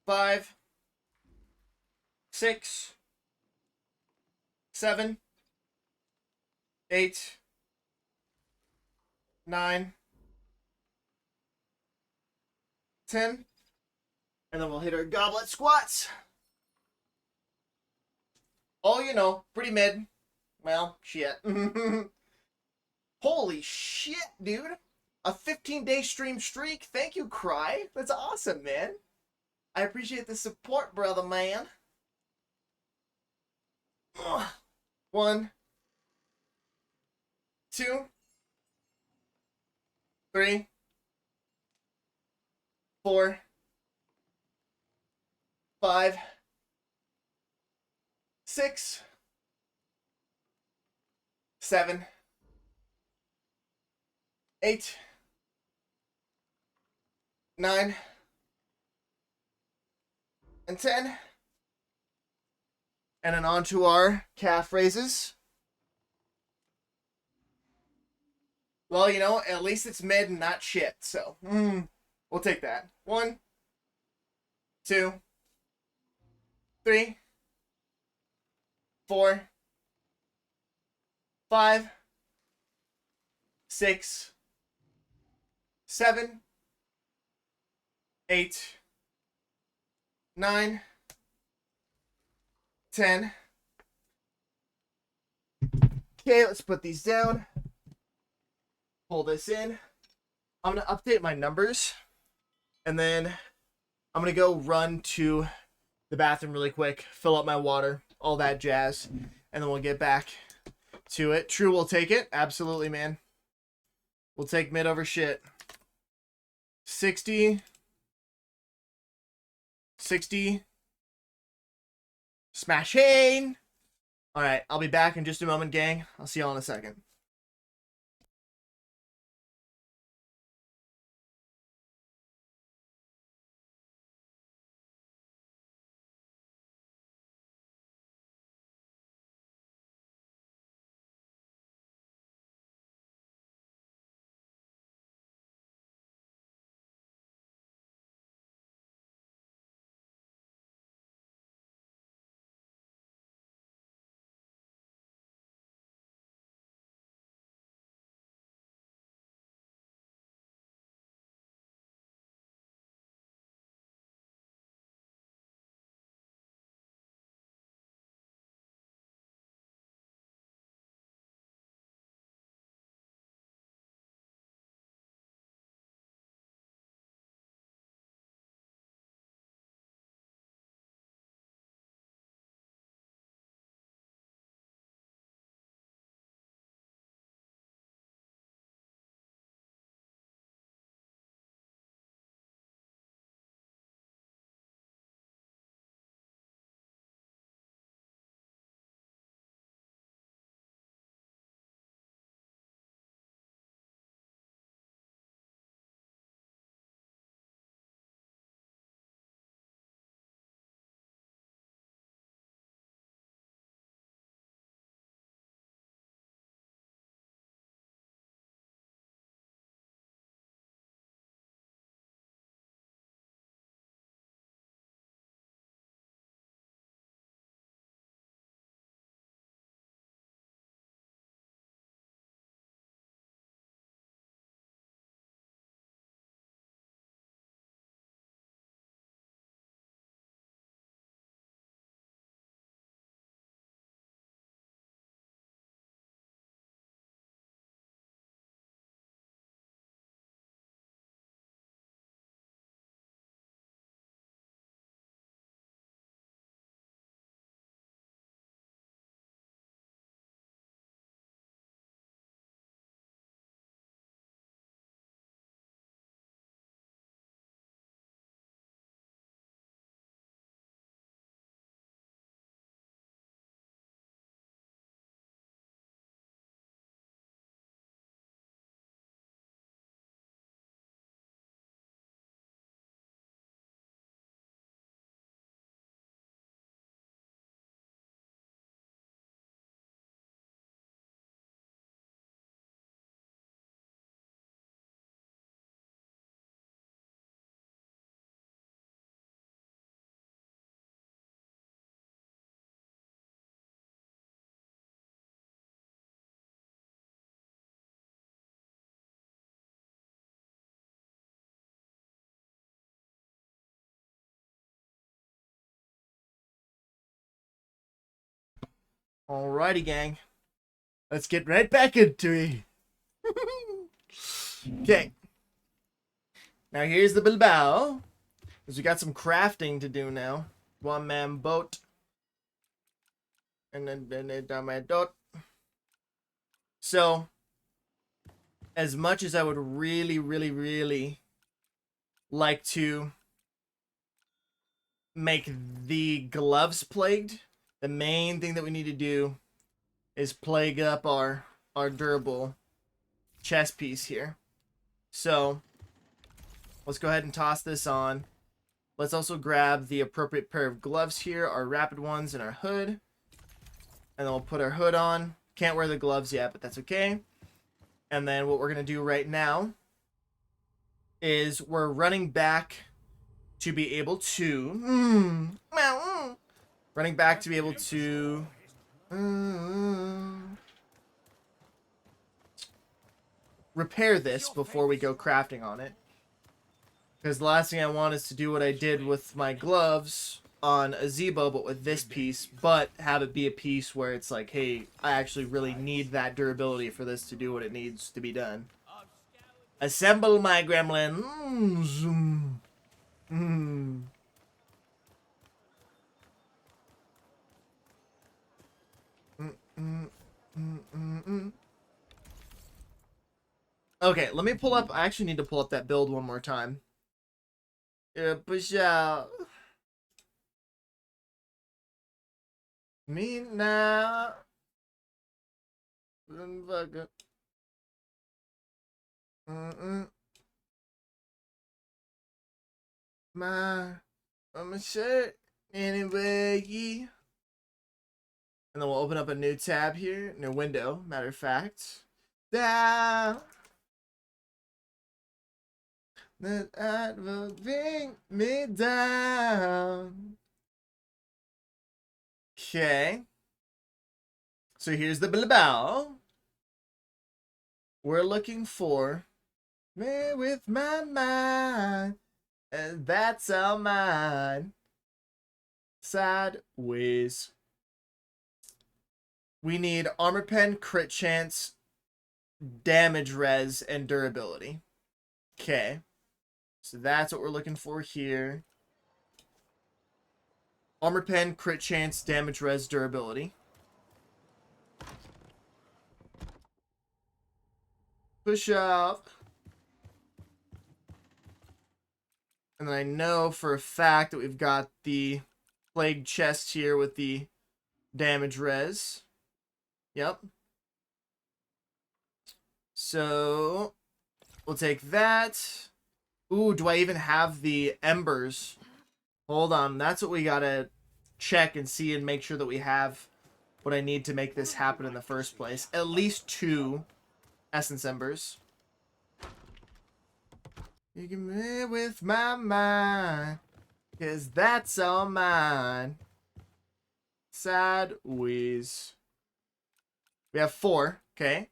5. 6. 7. 8. 9. 10. And then we'll hit our goblet squats. Oh, pretty mid. Well, shit. Holy shit, dude. A 15-day stream streak. Thank you, Cry. That's awesome, man. I appreciate the support, brother, man. 1. 2. 3. 4. 5. 6. 7. 8. 9. And 10. And then on to our calf raises. Well, at least it's mid and not shit, so we'll take that. 1. 2. 3. 4. 5. 6. 7. 8. 9. 10. Okay, let's put these down. Pull this in. I'm going to update my numbers. And then I'm going to go run to the bathroom really quick. Fill up my water. All that jazz. And then we'll get back to it. True will take it. Absolutely, man. We'll take mid over shit. 60. 60. Smashing. Alright, I'll be back in just a moment, gang. I'll see y'all in a second. Alrighty, gang. Let's get right back into it. Okay. Now here's the Bilbao. Because we got some crafting to do now. One man boat. And then down my dot. So, as much as I would really like to make the gloves plagued, the main thing that we need to do is plague up our durable chest piece here. So, let's go ahead and toss this on. Let's also grab the appropriate pair of gloves here, our rapid ones and our hood. And then we'll put our hood on. Can't wear the gloves yet, but that's okay. And then what we're going to do right now is we're running back to be able to... running back to be able to... repair this before we go crafting on it. Because the last thing I want is to do what I did with my gloves on a Zebo, but with this piece, but have it be a piece where it's like, hey, I actually really need that durability for this to do what it needs to be done. Assemble my gremlin. Okay, let me pull up. I actually need to pull up that build one more time. Push out. Me now. My shirt anyway. And then we'll open up a new tab here, new window, matter of fact. Down. That will bring me down. Okay. So here's the Bilbao. We're looking for me with my mind, and that's all mine. Sideways. We need armor pen, crit chance, damage res, and durability. Okay. So that's what we're looking for here. Armor pen, crit chance, damage res, durability. Push up. And then I know for a fact that we've got the plague chest here with the damage res. Yep. So we'll take that. Ooh, do I even have the embers? Hold on, that's what we gotta check and see and make sure that we have what I need to make this happen in the first place. At least 2 essence embers. You can play with my mind, 'cause that's all mine. Sideways. We have 4, okay.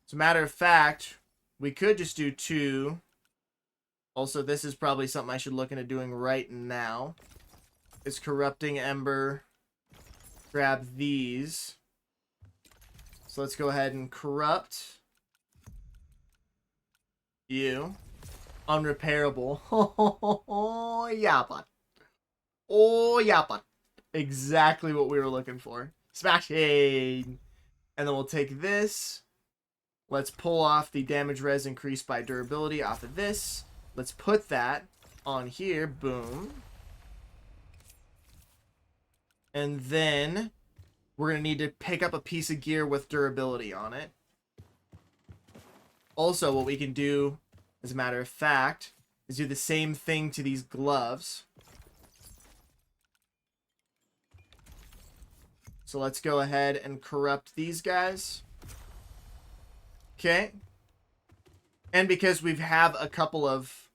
As a matter of fact, we could just do 2. Also, this is probably something I should look into doing right now. Is corrupting ember. Grab these. So let's go ahead and corrupt you. Unrepairable. Oh, yeah, bud. Oh, yeah, bud. Exactly what we were looking for. Smashing. And then we'll take this. Let's pull off the damage res increased by durability off of this. Let's put that on here. Boom. And then we're going to need to pick up a piece of gear with durability on it. Also, what we can do, as a matter of fact, is do the same thing to these gloves. So let's go ahead and corrupt these guys. Okay. And because we have a couple of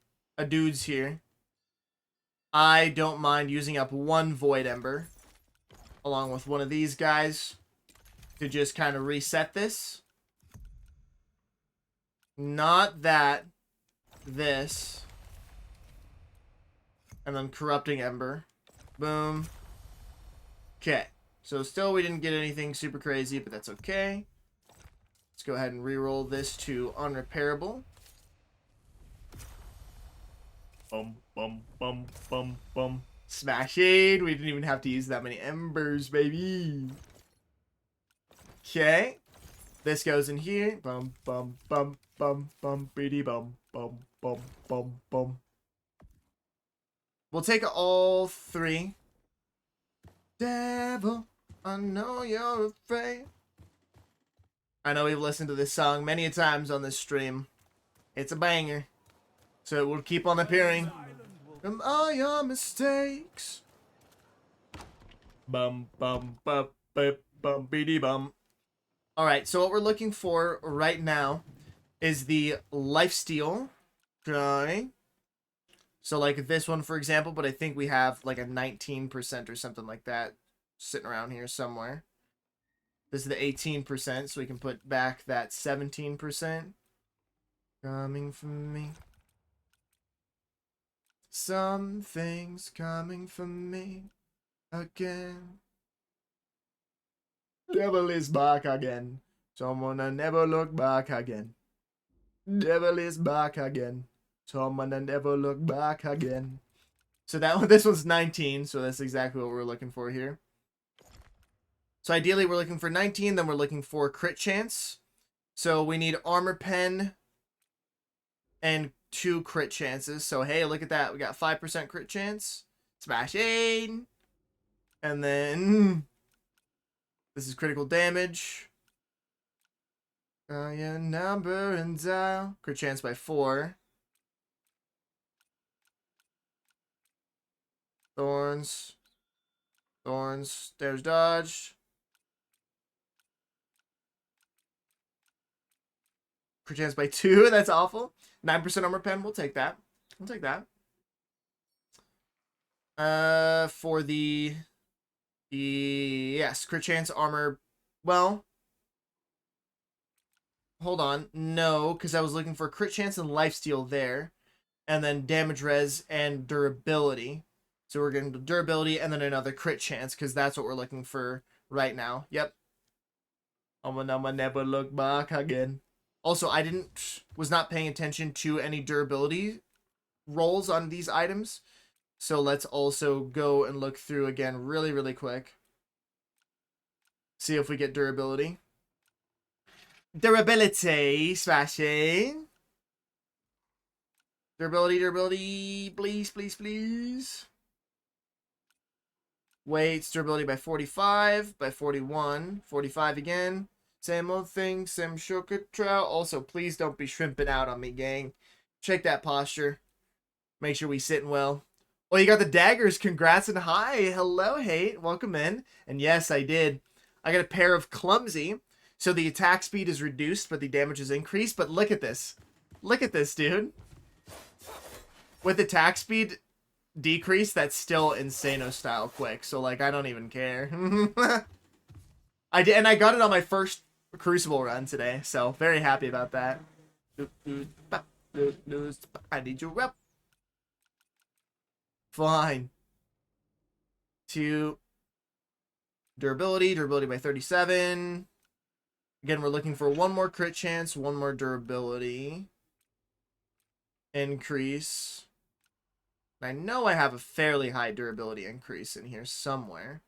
dudes here, I don't mind using up 1 void ember along with one of these guys to just kind of reset this. Not that. This. And then corrupting ember. Boom. Okay. So still we didn't get anything super crazy, but that's okay. Let's go ahead and re-roll this to unrepairable. Bum, bum, bum, bum, bum. Smashing! We didn't even have to use that many embers, baby. Okay. This goes in here. Bum, bum, bum, bum, bum, bitty bum, bum, bum, bum, bum. We'll take all three. Devil, I know you're afraid. I know we've listened to this song many a times on this stream. It's a banger. So it will keep on appearing. From all your mistakes. Bum, bum, bum, bum, bum, bitty bum. Alright, so what we're looking for right now is the lifesteal. Okay. So like this one, for example, but I think we have like a 19% or something like that sitting around here somewhere. This is the 18%, so we can put back that 17%. Coming from me. Something's coming from me again. Devil is back again. Someone I never look back again. Devil is back again. Someone I never look back again. So that one, this one's 19, so that's exactly what we're looking for here. So ideally we're looking for 19, then we're looking for crit chance. So we need armor pen and 2 crit chances. So hey, look at that. We got 5% crit chance. Smashing. And then this is critical damage. Your number and dial. Crit chance by 4. Thorns. Thorns. There's dodge. Crit chance by 2. That's awful. 9% armor pen. We'll take that. We'll take that. For the yes, crit chance armor. Well, hold on. No, because I was looking for crit chance and lifesteal there, and then damage res and durability. So we're getting durability and then another crit chance because that's what we're looking for right now. Yep. I'ma never look back again. Also, I was not paying attention to any durability rolls on these items. So let's also go and look through again really, really quick. See if we get durability. Durability, smashing. Durability, durability, please, please, please. Weights, durability by 45, by 41, 45 again. Same old thing, same sugar trout. Also, please don't be shrimping out on me, gang. Check that posture. Make sure we sitting well. Oh, you got the daggers. Congrats and hi. Hello, Hate. Welcome in. And yes, I did. I got a pair of clumsy. So the attack speed is reduced, but the damage is increased. But look at this. Look at this, dude. With attack speed decrease, that's still Insano style quick. So, like, I don't even care. I did, and I got it on my first Crucible run today. So, very happy about that. I need your rep. Fine. 2. Durability. Durability by 37. Again, we're looking for 1 more crit chance, 1 more durability. Increase. I know I have a fairly high durability increase in here somewhere.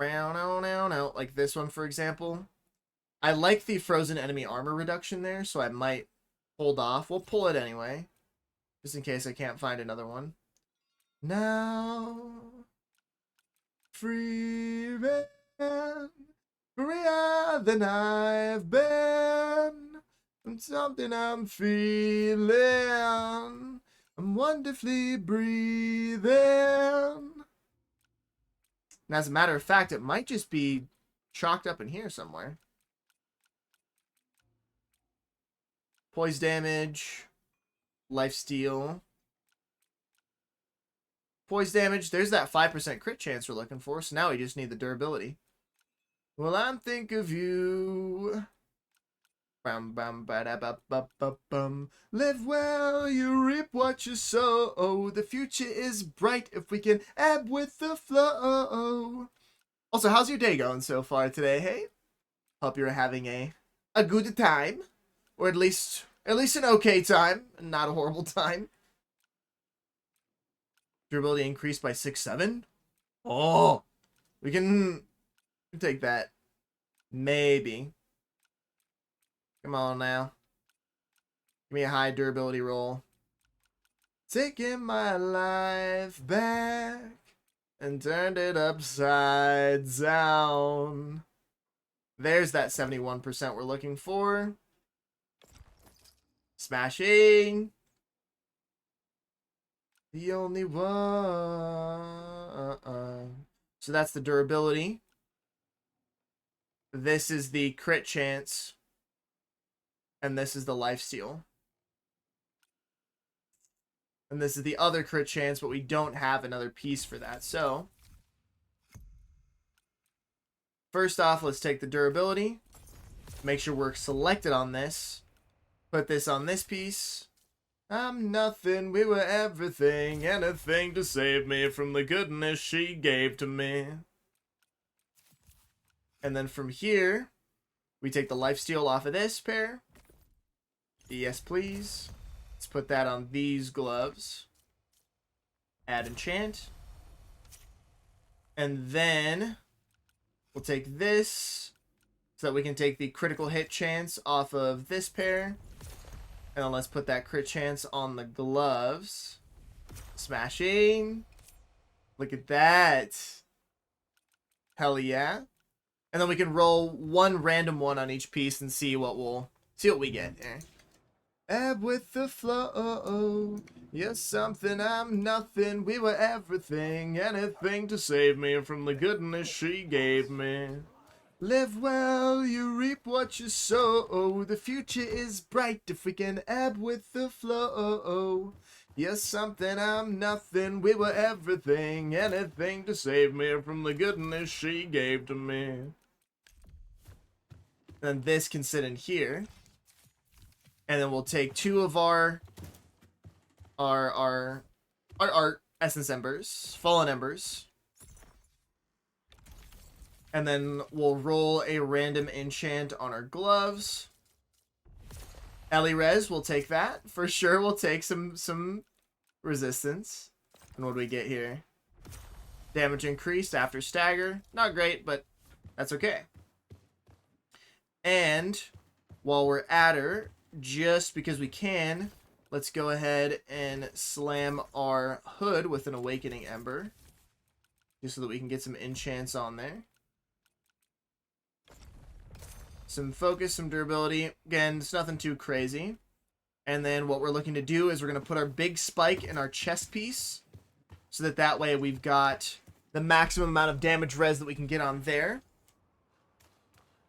Like this one, for example. I like the frozen enemy armor reduction there, so I might hold off. We'll pull it anyway, just in case I can't find another one. Now, free man, freer than I've been. From something I'm feeling. I'm wonderfully breathing. And as a matter of fact, it might just be chalked up in here somewhere. Poise damage. Lifesteal. Poise damage. There's that 5% crit chance we're looking for. So now we just need the durability. Well, I'm think of you. Bum bum ba da ba ba ba bum. Live well, you reap what you sow. The future is bright if we can ebb with the flow. Also, how's your day going so far today? Hey, hope you're having a good time, or at least an okay time, not a horrible time. Durability increased by 6-7. Oh, we can take that. Maybe. Come on now. Give me a high durability roll. Taking my life back and turned it upside down. There's that 71% we're looking for. Smashing. The only one. So that's the durability. This is the crit chance. And this is the lifesteal. And this is the other crit chance, but we don't have another piece for that. So, first off, let's take the durability. Make sure we're selected on this. Put this on this piece. I'm nothing, we were everything. Anything to save me from the goodness she gave to me. And then from here, we take the lifesteal off of this pair. Yes, please. Let's put that on these gloves. Add enchant. And then we'll take this so that we can take the critical hit chance off of this pair. And then let's put that crit chance on the gloves. Smashing. Look at that. Hell yeah. And then we can roll one random one on each piece and see what we get. Ebb with the flow. You're something, I'm nothing. We were everything. Anything to save me from the goodness she gave me. Live well, you reap what you sow. The future is bright if we can ebb with the flow. You're something, I'm nothing. We were everything. Anything to save me from the goodness she gave to me. And this can sit in here. And then we'll take two of our essence embers, fallen embers. And then we'll roll a random enchant on our gloves. Ellie Res, we'll take that. For sure, we'll take some resistance. And what do we get here? Damage increased after stagger. Not great, but that's okay. And while we're at her, just because we can, let's go ahead and slam our hood with an Awakening Ember. Just so that we can get some enchants on there. Some focus, some durability. Again, it's nothing too crazy. And then what we're looking to do is we're going to put our big spike in our chest piece. So that way we've got the maximum amount of damage res that we can get on there.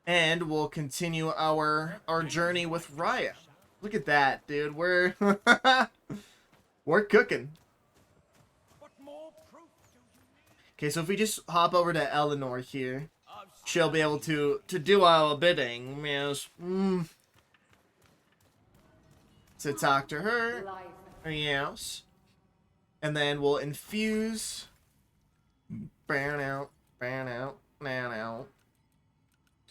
And we'll continue our journey with Raya. Look at that, dude. We're cooking. Okay, so if we just hop over to Eleanor here, she'll be able to do our bidding. Yes. To talk to her. Yes. And then we'll infuse. Burn out.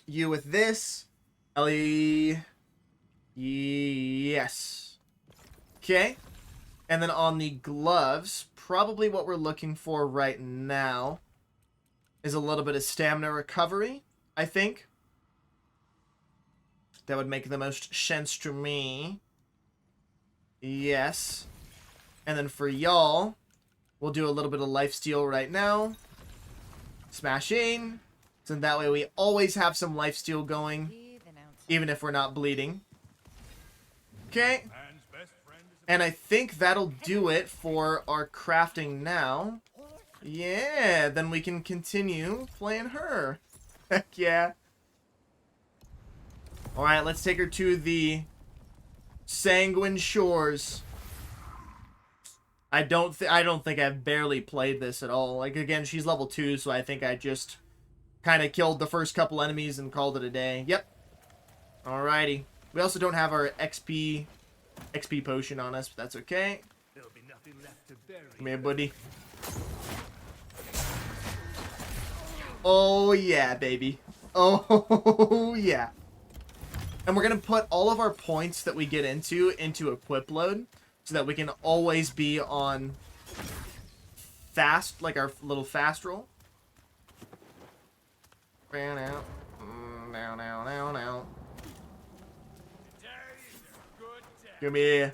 You with this. Ellie. Yes. Okay. And then on the gloves, probably what we're looking for right now is a little bit of stamina recovery, I think. That would make the most sense to me. Yes. And then for y'all, we'll do a little bit of lifesteal right now. Smashing. So that way we always have some lifesteal going, even if we're not bleeding. Okay. And I think that'll do it for our crafting now. Yeah, then we can continue playing her. Heck yeah. Alright, let's take her to the Sanguine Shores. I don't think I've barely played this at all. Like, again, she's level 2, so I think I just kind of killed the first couple enemies and called it a day. Yep. Alrighty. We also don't have our XP potion on us, but that's okay. There'll be nothing left to bury. Come here, buddy. Oh yeah, baby. Oh yeah. And we're gonna put all of our points that we get into equip load, so that we can always be on fast, like our little fast roll. Now. Come here,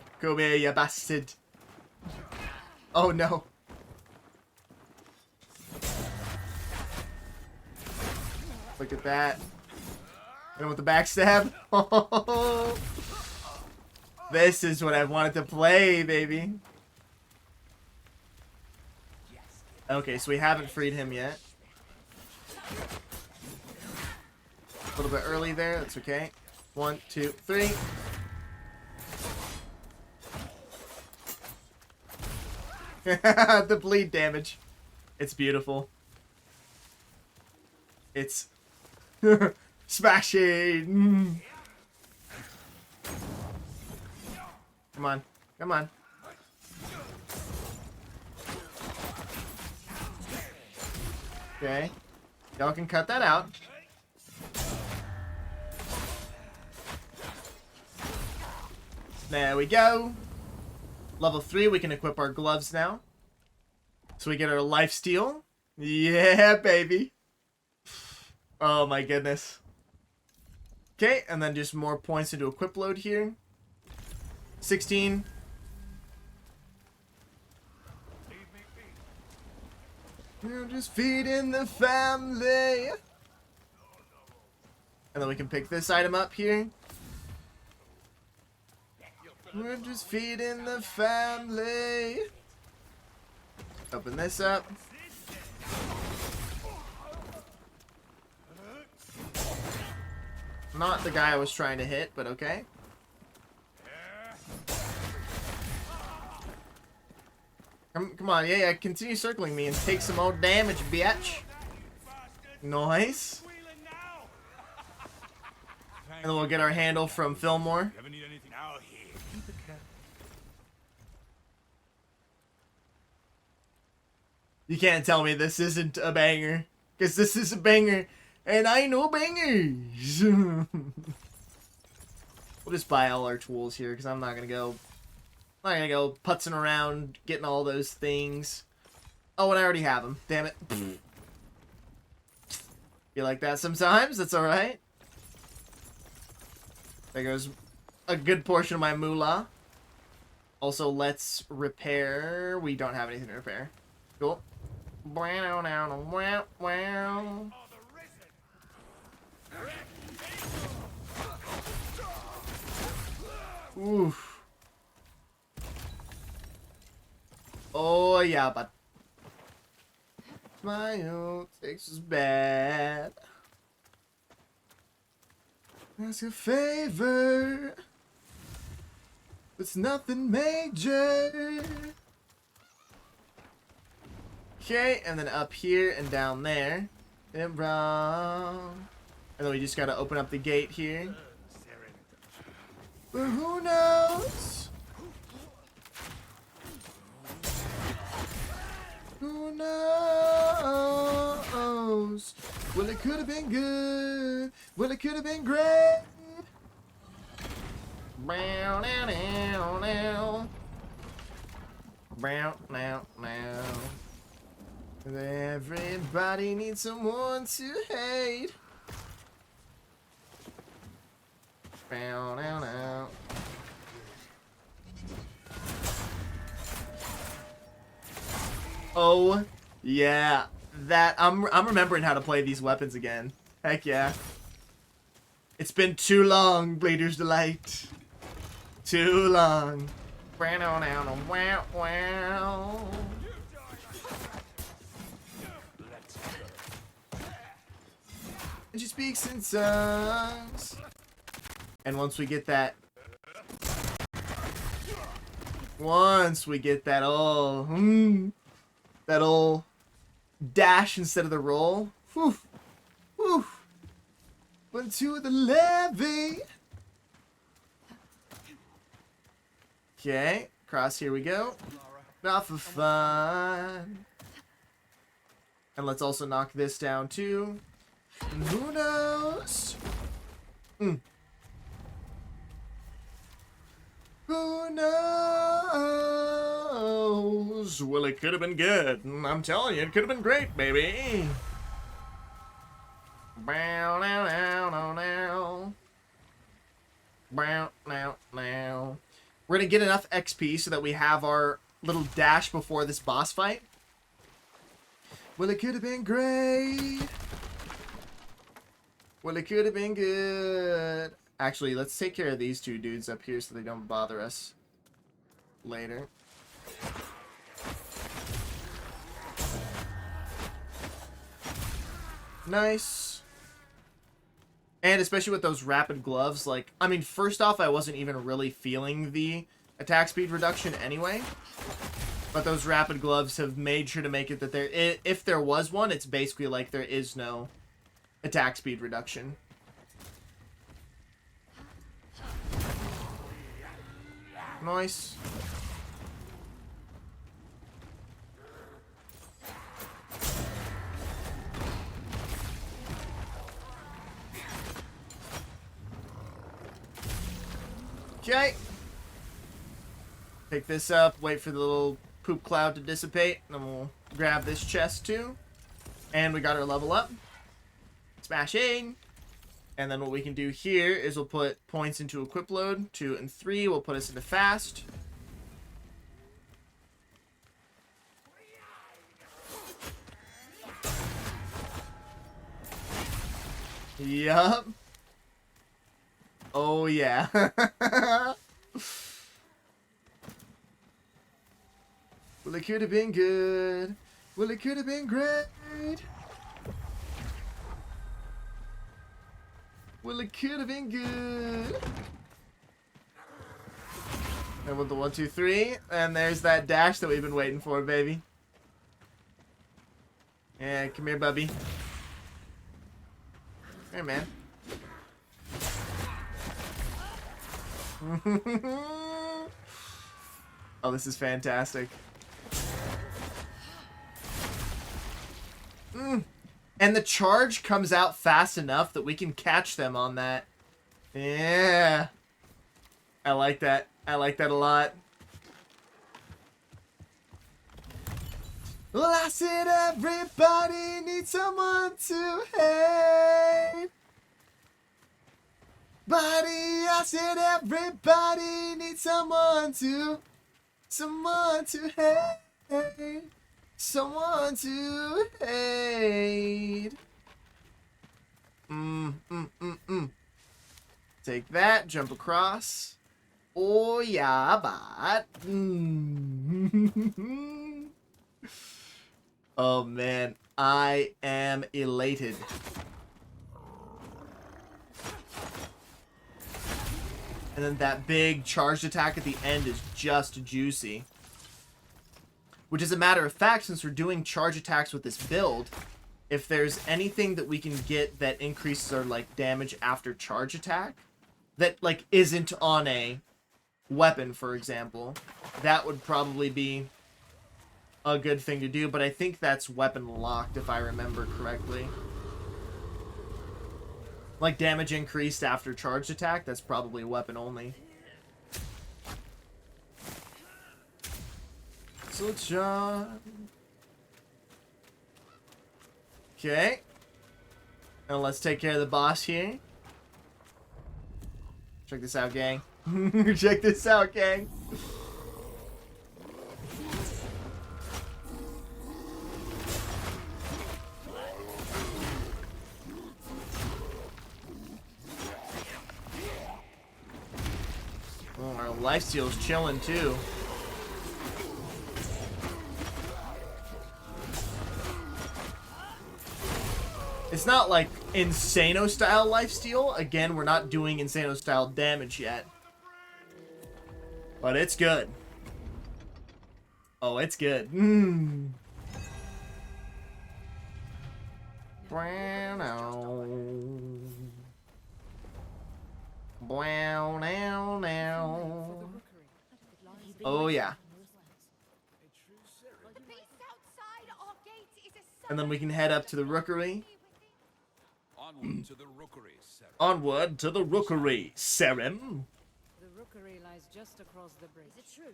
you bastard. Oh no. Look at that. And with the backstab. This is what I wanted to play, baby. Okay, so we haven't freed him yet. A little bit early there, that's okay. 1, 2, 3. The bleed damage. It's beautiful. It's smashing. Come on. Come on. Okay. Y'all can cut that out. There we go. Level 3, we can equip our gloves now. So we get our lifesteal. Yeah, baby. Oh my goodness. Okay, and then just more points into equip load here. 16. We're just feeding the family. And then we can pick this item up here. We're just feeding the family. Open this up. Not the guy I was trying to hit, but okay. Come on, yeah, continue circling me and take some more damage, bitch. Nice. And then we'll get our handle from Fillmore. Ever need anything out here? Keep it careful. You can't tell me this isn't a banger. Because this is a banger. And I know bangers. We'll just buy all our tools here because I'm not going to go... I'm not going to go putzing around getting all those things. Oh, and I already have them. Damn it. You like that sometimes? That's alright. There goes a good portion of my moolah. Also, let's repair. We don't have anything to repair. Cool. Oof. Oh yeah, but smile takes us bad. Ask a favor. It's nothing major. Okay, and then up here and down there. And wrong. And then we just gotta open up the gate here. But who knows? Who knows? Well, it could have been good. Well, it could have been great. Brown now, now, now. Brown now, now. Everybody needs someone to hate. Brown now, now. Oh yeah, that I'm remembering how to play these weapons again. Heck yeah. It's been too long, Bleeder's Delight. Too long. Wow. And she speaks in songs. And once we get that all that old dash instead of the roll. Whew. Whew. Went to the levee. Okay, cross here we go. Not for fun. And let's also knock this down too. And who knows? Who knows? Well, it could have been good. I'm telling you, it could have been great, baby. Bow now now now now. Bow now now. We're gonna get enough XP so that we have our little dash before this boss fight. Well, it could have been great. Well, it could have been good. Actually, let's take care of these two dudes up here so they don't bother us later. Nice. And especially with those rapid gloves, like, I mean, first off, I wasn't even really feeling the attack speed reduction anyway. But those rapid gloves have made sure to make it that there, if there was one, it's basically like there is no attack speed reduction. Nice. Okay. Pick this up, wait for the little poop cloud to dissipate, and then we'll grab this chest too. And we got our level up. Smashing. And then what we can do here is we'll put points into equip load. 2 and 3 will put us into fast. Yup. Oh yeah. Well, it could have been good. Well, it could have been great. Well, it could have been good. And with the 1, 2, 3, and there's that dash that we've been waiting for, baby. Yeah, come here, Bubby. Hey, man. Oh, this is fantastic. And the charge comes out fast enough that we can catch them on that. Yeah. I like that. I like that a lot. Well, I said everybody needs someone to hate. I said everybody needs someone to hate. Someone to hate. Take that, jump across. Oh yeah, but. Oh man, I am elated. And then that big charged attack at the end is just juicy. Which is a matter of fact, since we're doing charge attacks with this build, if there's anything that we can get that increases our like damage after charge attack, that like isn't on a weapon, for example, that would probably be a good thing to do. But I think that's weapon locked, if I remember correctly. Like damage increased after charge attack, that's probably weapon only. So John. Okay. Now let's take care of the boss here. Check this out, gang. Check this out, gang. Oh, our lifesteal's chilling too. It's not like Insano style lifesteal. Again, we're not doing Insano style damage yet. But it's good. Oh, it's good. Wow, now. Oh, yeah. The beast outside our gates is a And then we can head up to the rookery. Onward to the rookery, sir. Onward to the rookery, Serim. The rookery lies just across the bridge. Is it true?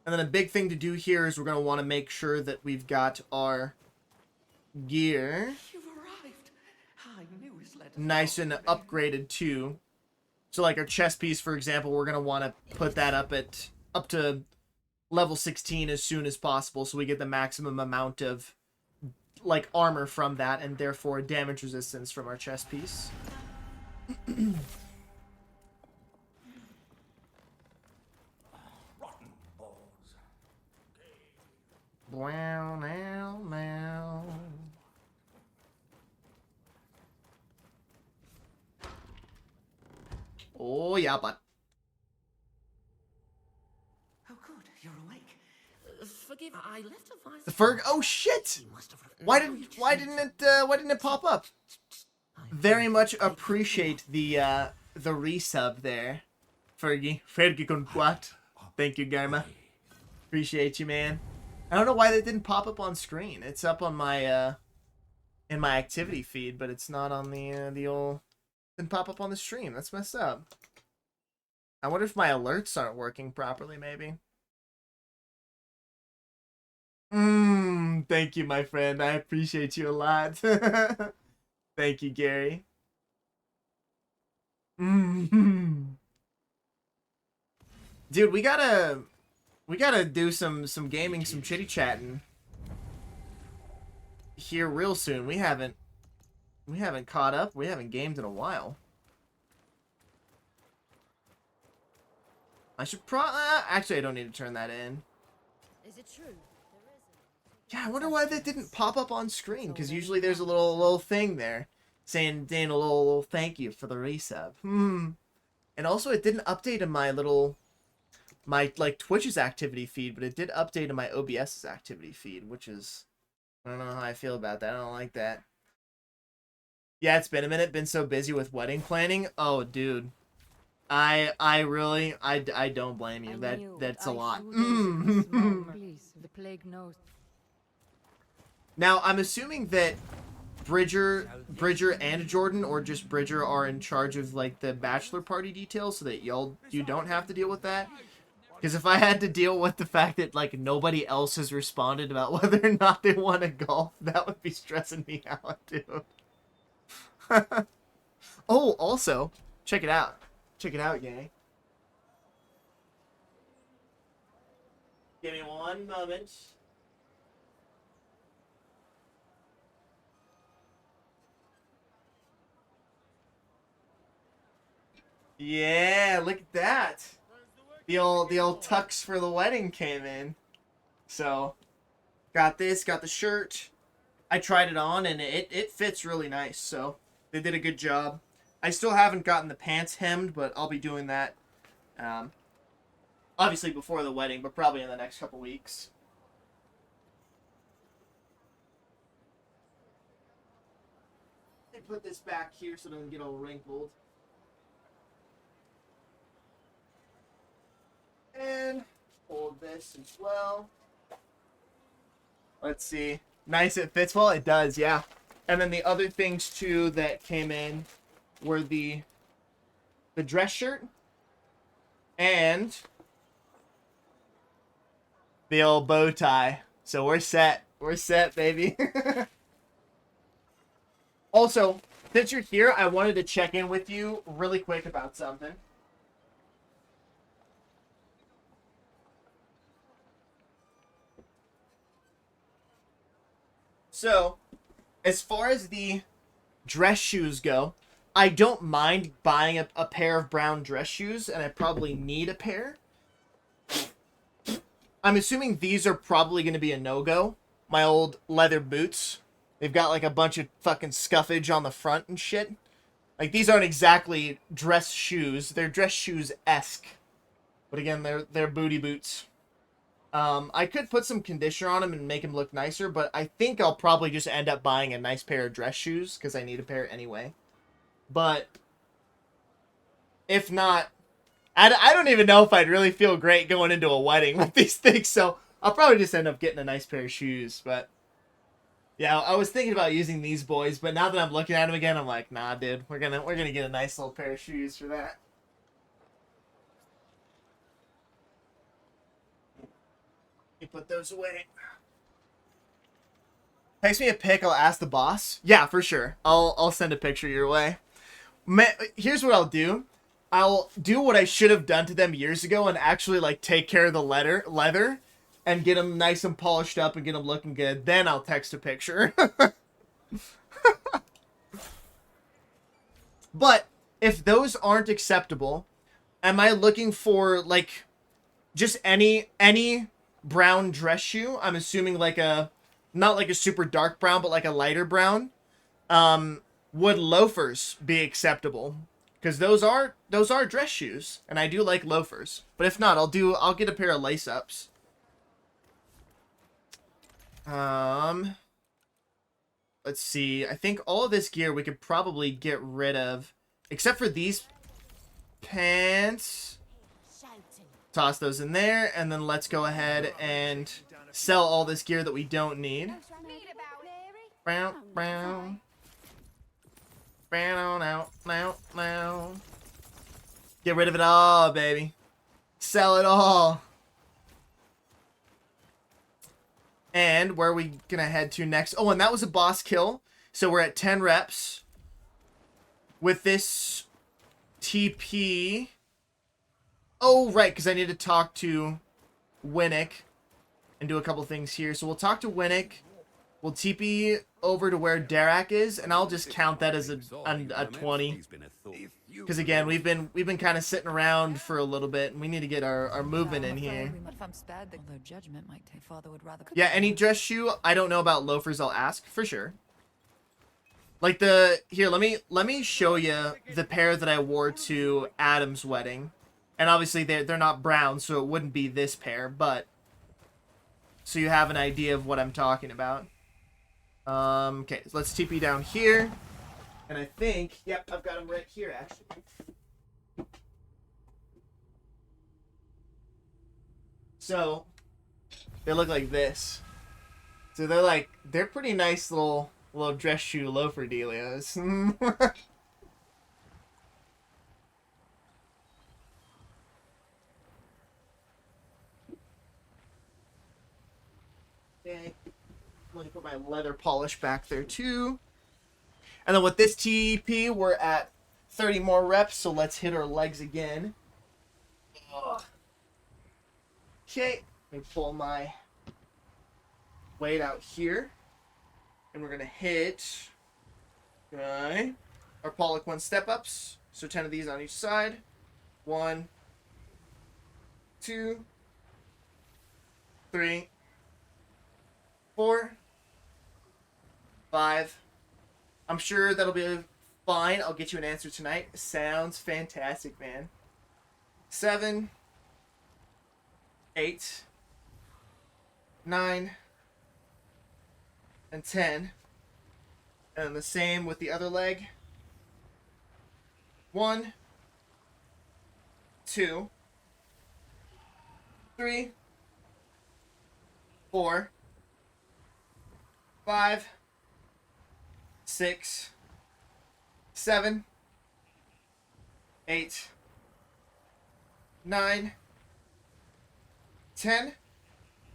And then a big thing to do here is we're going to want to make sure that we've got our gear You've arrived. I knew his letter. nice and upgraded too. So like our chest piece, for example, we're going to want to put that up to level 16 as soon as possible so we get the maximum amount of like armor from that and therefore damage resistance from our chest piece. Rotten balls. Wow, now, now. Oh, yeah, but Oh, good. You're awake. Forgive. I left a vice. the Ferg. Oh shit! You must have. Why didn't it pop up? Very much appreciate the resub there, Fergie. Fergie Conquat. Thank you, Garma. Appreciate you, man. I don't know why that didn't pop up on screen. It's up on my in my activity feed, but it's not on the old. Didn't pop up on the stream. That's messed up. I wonder if my alerts aren't working properly. Maybe. Thank you, my friend. I appreciate you a lot. Thank you, Gary. Dude, we gotta do some gaming, some chitty chatting here real soon. We haven't caught up. We haven't gamed in a while. I should actually I don't need to turn that in. Is it true? Yeah, I wonder why that didn't pop up on screen, because usually there's a little thing there saying a little thank you for the resub. And also it didn't update in my like Twitch's activity feed, but it did update in my OBS's activity feed, which is, I don't know how I feel about that. I don't like that. Yeah, it's been a minute. Been so busy with wedding planning. Oh, dude. I really don't blame you. That's a lot. Please, the plague knows. Now, I'm assuming that Bridger and Jordan, or just Bridger, are in charge of like the bachelor party details, so that you don't have to deal with that. Because if I had to deal with the fact that like nobody else has responded about whether or not they want to golf, that would be stressing me out, dude. Oh, also, check it out. Check it out, gang. Give me one moment. Yeah, look at that. The old tux for the wedding came in. So, got this, got the shirt. I tried it on and it fits really nice. So, they did a good job. I still haven't gotten the pants hemmed, but I'll be doing that. Obviously before the wedding, but probably in the next couple weeks. They put this back here so it doesn't get all wrinkled. And hold this as well. Let's see. Nice, it fits well. It does, yeah. And then the other things too that came in were the dress shirt and the old bow tie. So we're set. We're set, baby. Also, since you're here, I wanted to check in with you really quick about something. So, as far as the dress shoes go, I don't mind buying a pair of brown dress shoes, and I probably need a pair. I'm assuming these are probably going to be a no-go. My old leather boots. They've got like a bunch of fucking scuffage on the front and shit. Like, these aren't exactly dress shoes. They're dress shoes-esque. But again, they're booty boots. I could put some conditioner on them and make them look nicer, but I think I'll probably just end up buying a nice pair of dress shoes, because I need a pair anyway. But if not, I don't even know if I'd really feel great going into a wedding with these things, so I'll probably just end up getting a nice pair of shoes. But yeah, I was thinking about using these boys, but now that I'm looking at them again, I'm like, nah, dude, we're gonna get a nice little pair of shoes for that. Let me put those away. Text me a pic. I'll ask the boss. Yeah, for sure. I'll send a picture your way. Here's what I'll do. I'll do what I should have done to them years ago and actually like take care of the leather and get them nice and polished up and get them looking good. Then I'll text a picture. But if those aren't acceptable, am I looking for like just any brown dress shoe? I'm assuming like a not like a super dark brown, but like a lighter brown. Would loafers be acceptable? Because those are dress shoes, and I do like loafers. But if not, I'll get a pair of lace ups. Let's see. I think all of this gear we could probably get rid of, except for these pants. Toss those in there, and then let's go ahead and sell all this gear that we don't need. Brown, brown. Brown out, now. Get rid of it all, baby. Sell it all. And where are we gonna head to next? Oh, and that was a boss kill. So we're at 10 reps. With this TP. Oh, right, because I need to talk to Winnick and do a couple things here. So we'll talk to Winnick. We'll TP over to where Darak is, and I'll just count that as a 20. Because again, we've been kind of sitting around for a little bit, and we need to get our movement in here. Yeah, any dress shoe. I don't know about loafers. I'll ask for sure. Like here, let me show you the pair that I wore to Adam's wedding, and obviously they're not brown, so it wouldn't be this pair, but so you have an idea of what I'm talking about. Okay, so let's TP down here. And I think, yep, I've got them right here, actually. So, they look like this. So they're pretty nice little dress shoe loafer dealios. Okay. Let me put my leather polish back there too. And then with this TP, we're at 30 more reps, so let's hit our legs again. Okay, let me pull my weight out here. And we're going to hit our Pollock 1 step-ups. So 10 of these on each side. 1, 2, 3, 4, 5. I'm sure that'll be fine. I'll get you an answer tonight. Sounds fantastic, man. 7, 8, 9, and 10. And the same with the other leg. 1, 2, 3, 4, 5, 6, 7, 8, 9, 10.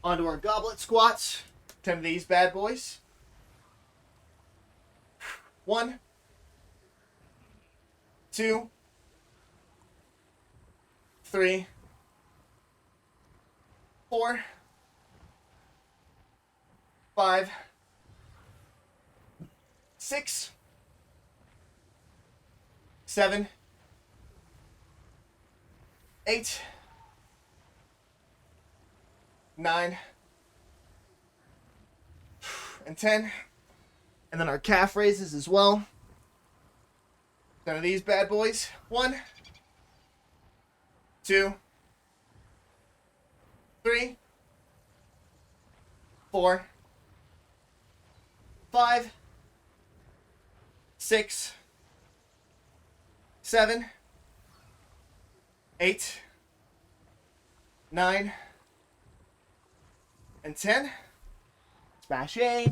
Onto our goblet squats. 10 of these bad boys. 1, 2, 3, 4, 5, 6, 7, 8, 9, and 10. And then our calf raises as well. 10 of these bad boys. 1, 2, 3, 4, 5, 6, 7, 8, 9, and 10. Smash 8.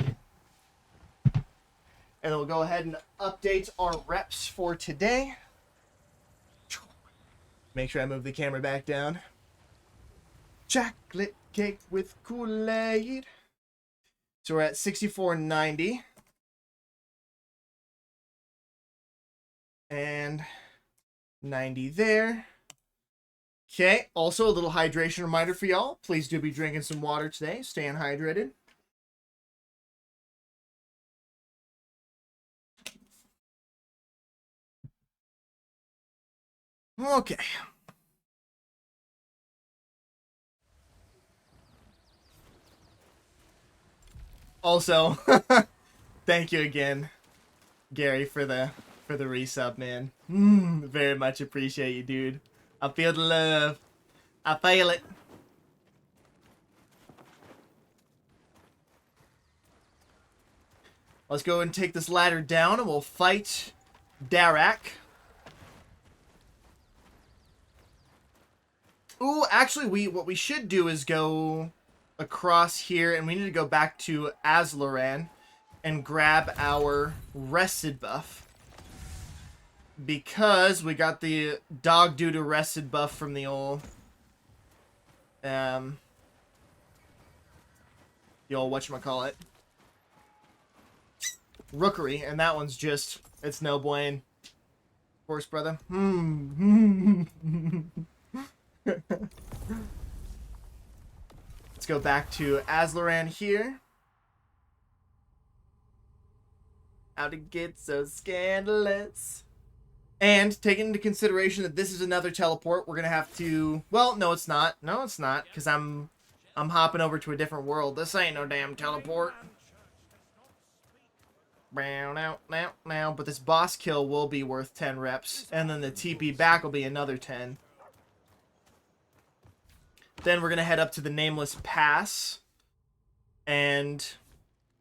And then we'll go ahead and update our reps for today. Make sure I move the camera back down. Chocolate cake with Kool-Aid. So we're at 6490. And 90 there. Okay, also a little hydration reminder for y'all. Please do be drinking some water today. Staying hydrated. Okay. Also, thank you again, Gary, for the resub, man. Very much appreciate you, dude. I feel the love. I feel it. Let's go and take this ladder down, and we'll fight Darak. Ooh, actually, what we should do is go across here, and we need to go back to Azloran and grab our rested buff. Because we got the dog doo to rested buff from the old the old whatchamacallit, Rookery, and that one's just, it's no bueno. Of course, brother. Let's go back to Azloran here. How to get so scandalous. And taking into consideration that this is another teleport, we're gonna have to. Well, no, it's not. No, it's not, because I'm hopping over to a different world. This ain't no damn teleport. Now, but this boss kill will be worth 10 reps, and then the TP back will be another 10. Then we're gonna head up to the Nameless Pass, and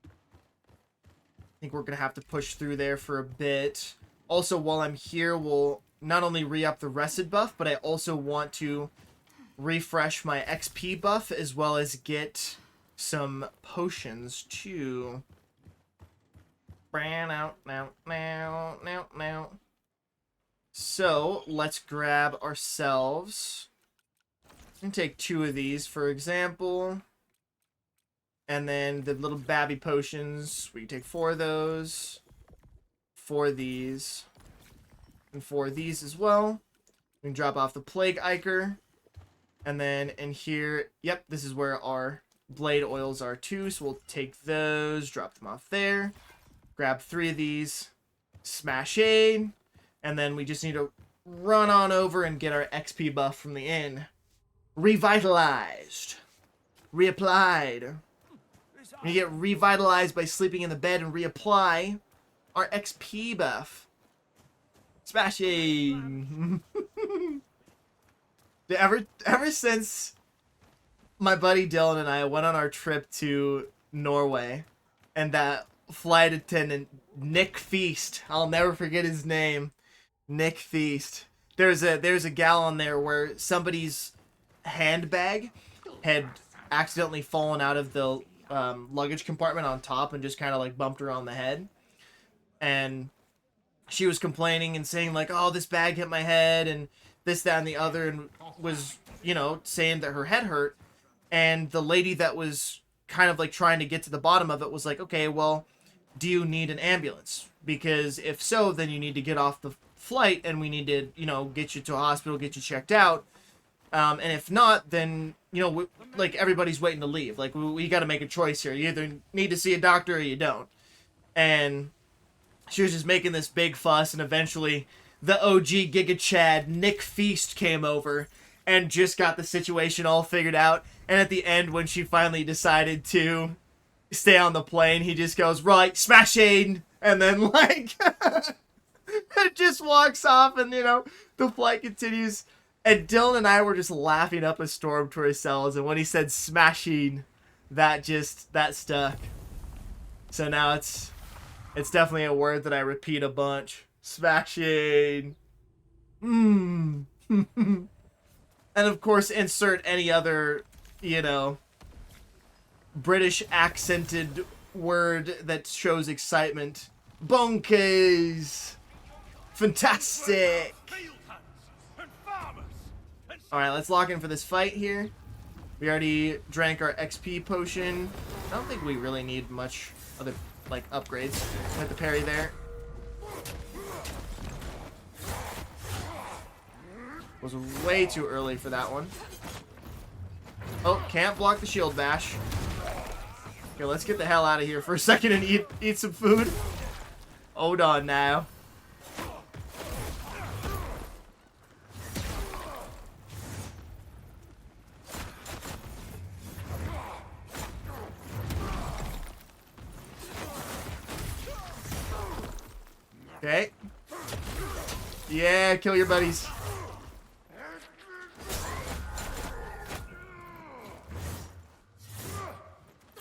I think we're gonna have to push through there for a bit. Also, while I'm here, we'll not only re-up the rested buff, but I also want to refresh my XP buff as well as get some potions too. Now. So, let's grab ourselves and take 2 of these, for example. And then the little babby potions, we can take 4 of those. 4 of these, and 4 of these as well. We can drop off the Plague Ichor, and then in here, yep, this is where our blade oils are too, so we'll take those, drop them off there, grab 3 of these, smash aid, and then we just need to run on over and get our XP buff from the inn revitalized, reapplied. You get revitalized by sleeping in the bed and reapply our XP buff. Smashing. ever since my buddy Dylan and I went on our trip to Norway, and that flight attendant Nick Feast, I'll never forget his name, Nick Feast. There's a gal on there where somebody's handbag had accidentally fallen out of the luggage compartment on top and just kind of like bumped her on the head. And she was complaining and saying like, oh, this bag hit my head and this, that, and the other, and was, you know, saying that her head hurt. And the lady that was kind of like trying to get to the bottom of it was like, okay, well, do you need an ambulance? Because if so, then you need to get off the flight and we need to, you know, get you to a hospital, get you checked out. And if not, then, you know, like everybody's waiting to leave. Like we got to make a choice here. You either need to see a doctor or you don't. And she was just making this big fuss, and eventually the OG Giga Chad, Nick Feast, came over and just got the situation all figured out. And at the end, when she finally decided to stay on the plane, he just goes, right, smash Aiden, and then like it just walks off, and you know, the flight continues. And Dylan and I were just laughing up a storm to ourselves, and when he said smashing, that stuck. So now it's definitely a word that I repeat a bunch. Smashing. And of course, insert any other, you know, British accented word that shows excitement. Bonkers! Fantastic! Field hands and farmers and Alright, let's lock in for this fight here. We already drank our XP potion. I don't think we really need much other, like, upgrades. Hit the parry there. Was way too early for that one. Oh, can't block the shield bash. Okay, let's get the hell out of here for a second and eat some food. Hold on now. Okay. Yeah, kill your buddies.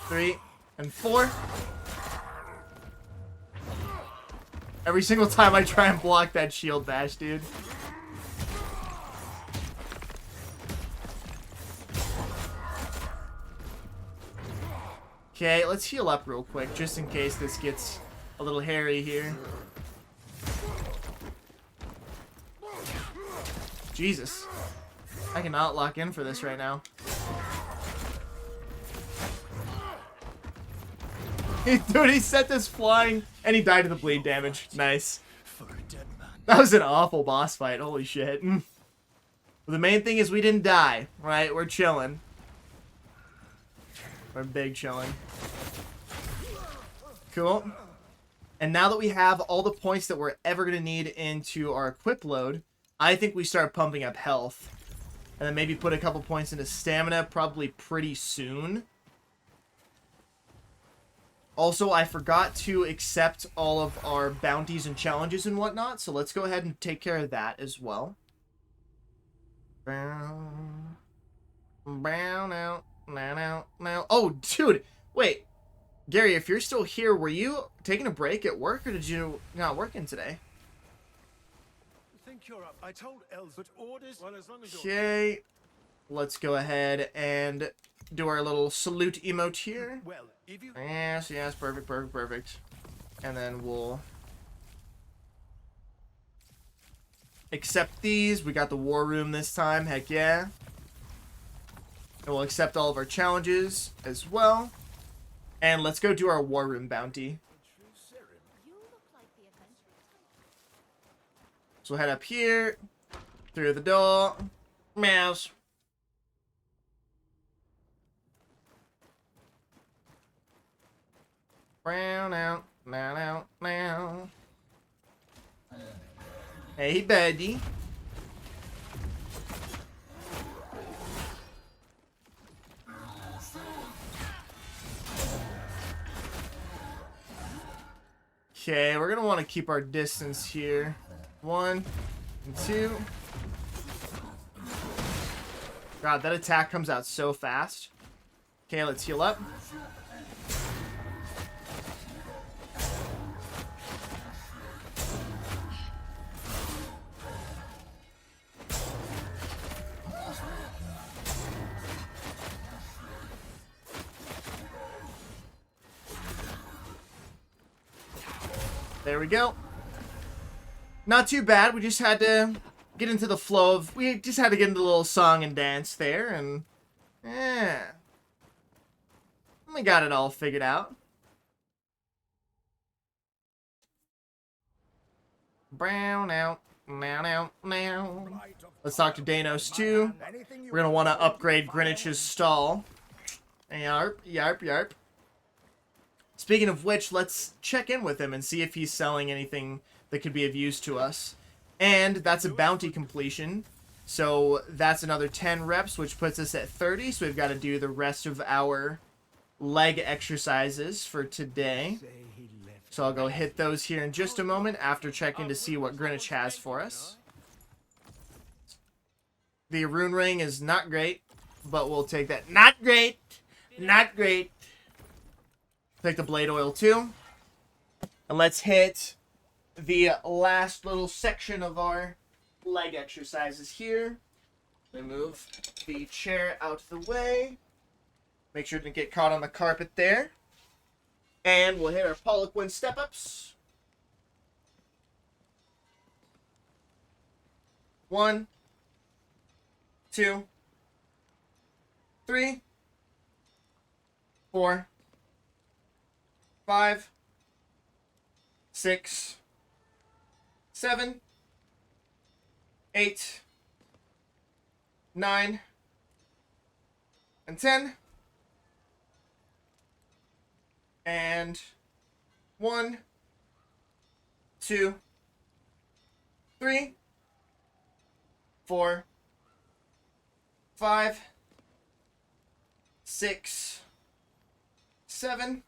Three and four. Every single time I try and block that shield bash, dude. Okay, let's heal up real quick, just in case this gets a little hairy here. Jesus. I cannot lock in for this right now. Dude, he set this flying, and he died to the bleed damage. Nice. for a dead man. That was an awful boss fight. Holy shit. Well, the main thing is we didn't die, right? We're chilling. We're big chilling. Cool. And now that we have all the points that we're ever going to need into our equip load, I think we start pumping up health. And then maybe put a couple points into stamina probably pretty soon. Also, I forgot to accept all of our bounties and challenges and whatnot, so let's go ahead and take care of that as well. Brown out, now. Oh, dude, wait. Gary, if you're still here, were you taking a break at work, or did you not work in today? I think you're up. I told Els, but orders. Well, as long as you're. Okay, let's go ahead and do our little salute emote here. Well, if you. Yes, perfect. And then we'll accept these. We got the war room this time, heck yeah. And we'll accept all of our challenges as well. And let's go do our war room bounty. You look like the adventurous. So we'll head up here, through the door, mouse. Brown out, now. Hey, buddy. Okay, we're gonna want to keep our distance here. 1 and 2. God, that attack comes out so fast. Okay, let's heal up. There we go. Not too bad. We just had to get into the flow of... We just had to get into a little song and dance there, and... Yeah. We got it all figured out. Brown out. Now. Let's talk to Danos, too. We're gonna want to upgrade Greenwich's stall. Yarp. Speaking of which, let's check in with him and see if he's selling anything that could be of use to us. And that's a bounty completion. So that's another 10 reps, which puts us at 30. So we've got to do the rest of our leg exercises for today. So I'll go hit those here in just a moment after checking to see what Greenwich has for us. The rune ring is not great, but we'll take that. Not great! Take the blade oil too. And let's hit the last little section of our leg exercises here. Let me move the chair out of the way. Make sure it didn't get caught on the carpet there. And we'll hit our Poliquin step-ups. 1, 2, 3, 4, 5, 6, 7, 8, 9, and 10. And 1, 2, 3, 4, 5, 6, 7,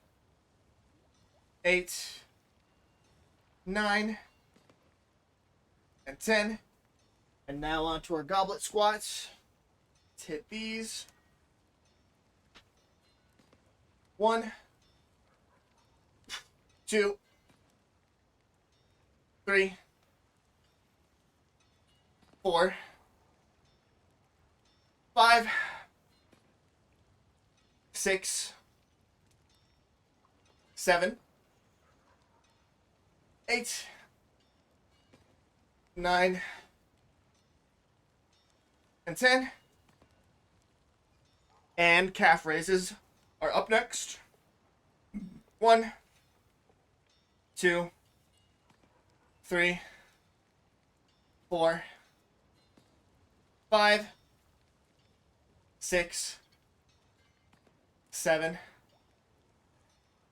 8, 9, and 10. And now on to our goblet squats. Let's hit these. 1, 2, 3, 4, 5, 6, 7, 8, 9, and 10. And calf raises are up next. 1, 2, 3, 4, 5, 6, 7,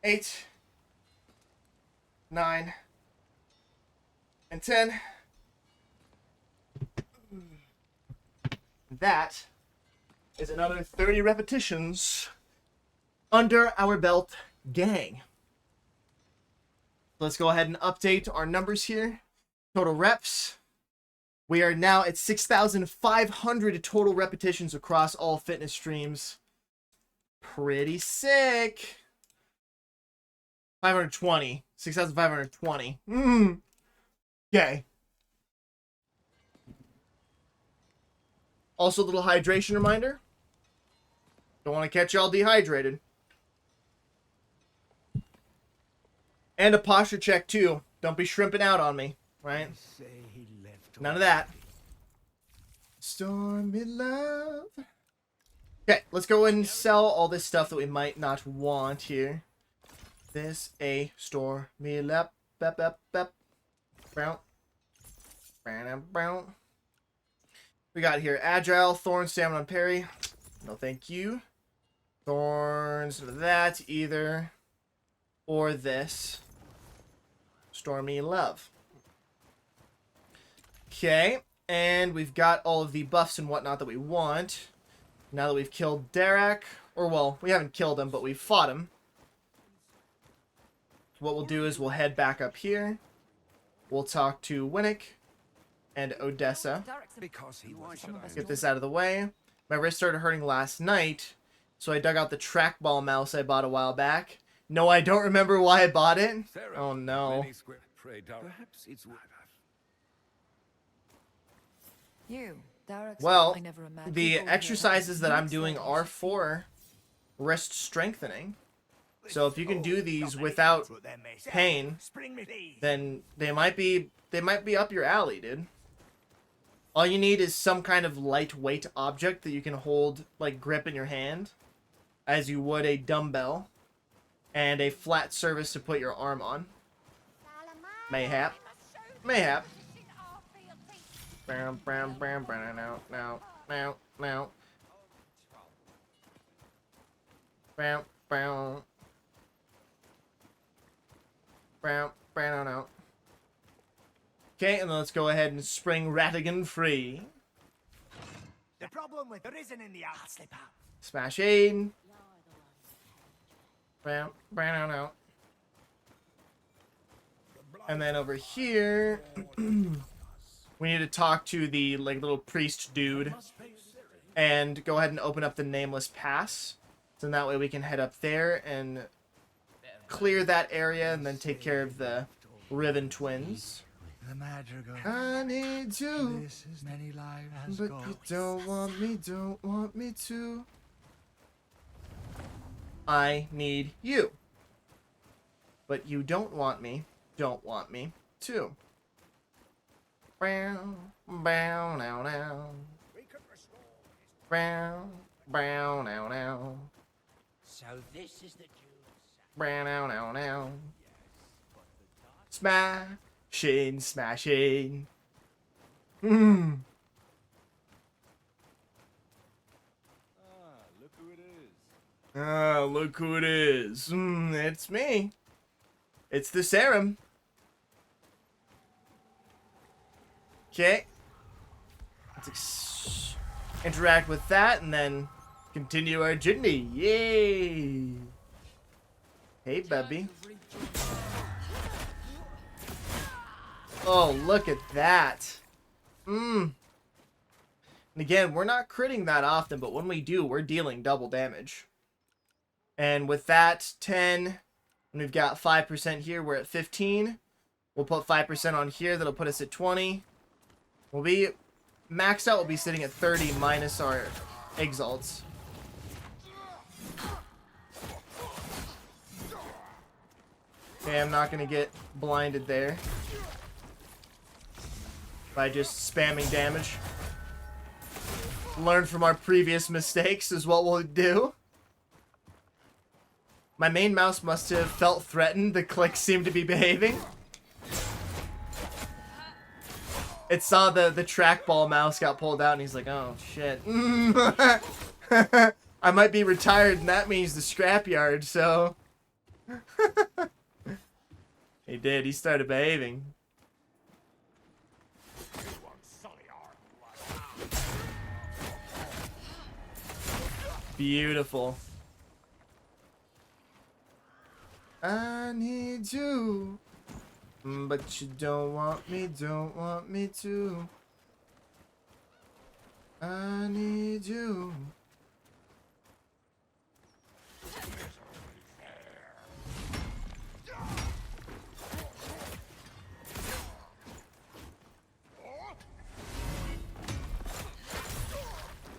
8, 9, and 10. That is another 30 repetitions under our belt, gang. Let's go ahead and update our numbers here. Total reps. We are now at 6,500 total repetitions across all fitness streams. Pretty sick. 520. 6,520. Okay. Also, a little hydration reminder. Don't want to catch y'all dehydrated. And a posture check, too. Don't be shrimping out on me, right? None of that. Stormy love. Okay, let's go and sell all this stuff that we might not want here. This a stormy love. Brown. Brown. We got here Agile, Thorn, Stamina, and Parry. No thank you. Thorns, that either. Or this. Stormy Love. Okay, and we've got all of the buffs and whatnot that we want. Now that we've killed Derek, or well, we haven't killed him, but we've fought him. What we'll do is we'll head back up here. We'll talk to Winnick and Odessa. Get this out of the way. My wrist started hurting last night, so I dug out the trackball mouse I bought a while back. No, I don't remember why I bought it. Oh no. Perhaps it's Well, the exercises that I'm doing are for wrist strengthening. So if you can do these without pain, then they might be up your alley, dude. All you need is some kind of lightweight object that you can hold, like, grip in your hand, as you would a dumbbell, and a flat surface to put your arm on. Mayhap. Mayhap. Now. Okay, and then let's go ahead and spring Ratigan free. The problem with there isn't in the slip out. Smash aid. And then over here, we need to talk to the little priest dude and go ahead and open up the nameless pass. So that way we can head up there and clear that area and then take care of the Riven twins. the madrigal. I need you, This is many lives has but gone. you don't want me to. I need you, but you don't want me to. Bow, bow, now, now. Bow, bow, now, now. So this is the Jews. Bow, now, now, now. Smashing, smashing. Mm. Look who it is. Ah, look who it is. It's me. It's the serum. Okay. Let's interact with that and then continue our journey. Yay! Hey, Bubby. Oh, look at that. And again, we're not critting that often, but when we do, we're dealing double damage. And with that, 10, and we've got 5% here, we're at 15. We'll put 5% on here, that'll put us at 20. We'll be, maxed out, we'll be sitting at 30 minus our exalts. Okay, I'm not going to get blinded there by just spamming damage. Learn from our previous mistakes is what we'll do. My main mouse must have felt threatened. The clicks seemed to be behaving. It saw the trackball mouse got pulled out and he's like, oh shit. I might be retired and that means the scrapyard, so. He did, he started behaving. Beautiful. I need you, but you don't want me to. I need you.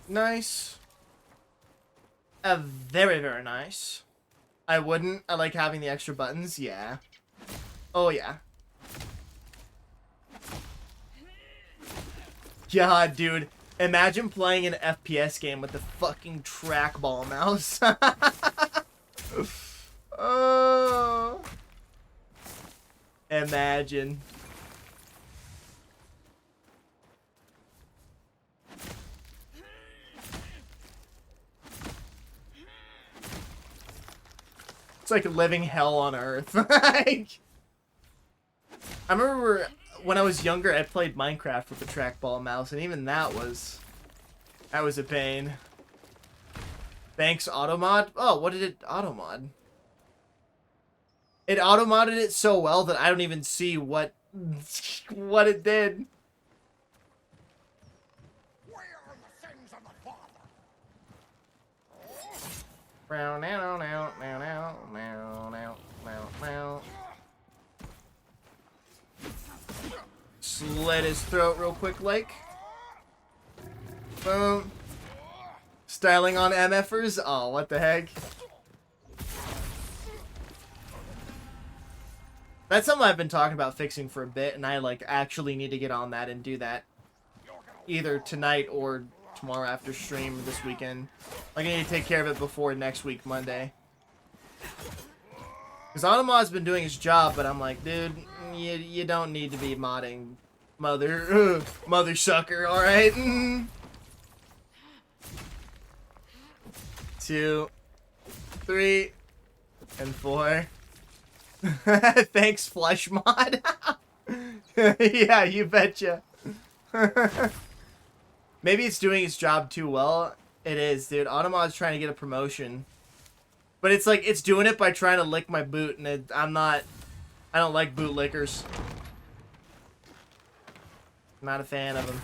Nice. Very, very nice. I wouldn't. I like having the extra buttons. Yeah. Oh, yeah. God, dude. Imagine playing an FPS game with the fucking trackball mouse. Oh. Imagine. It's like living hell on earth. I remember when I was younger, I played Minecraft with the trackball mouse, and even that was a pain. Thanks, Automod. Oh, what did it automod? It automodded it so well that I don't even see what it did. Now, now, now, now, now, now, now, now, now. Slit his throat real quick, like. Boom. Styling on MFers? Oh, what the heck? That's something I've been talking about fixing for a bit, and I, like, actually need to get on that and do that. Either tonight or tomorrow after stream this weekend. Like, I need to take care of it before next week, Monday. Because Automod's been doing his job, but I'm like, dude, you don't need to be modding mother sucker, alright? 2, 3, and 4. Thanks, Flesh Mod. Yeah, you betcha. Maybe it's doing its job too well. It is, dude. Automod's trying to get a promotion. But it's like, it's doing it by trying to lick my boot, and I don't like boot lickers. I'm not a fan of them.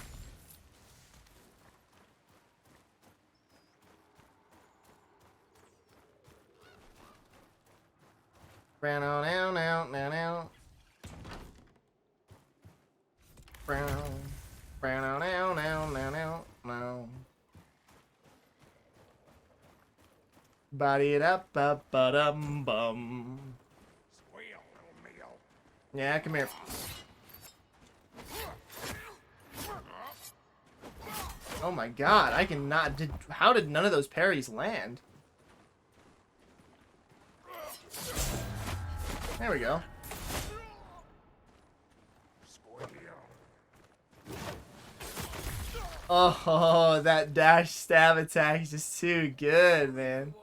Now, now, now, now, now. Body it up, bum. Yeah, come here. Oh my god, I cannot. How did none of those parries land? There we go. Oh, that dash stab attack is just too good, man.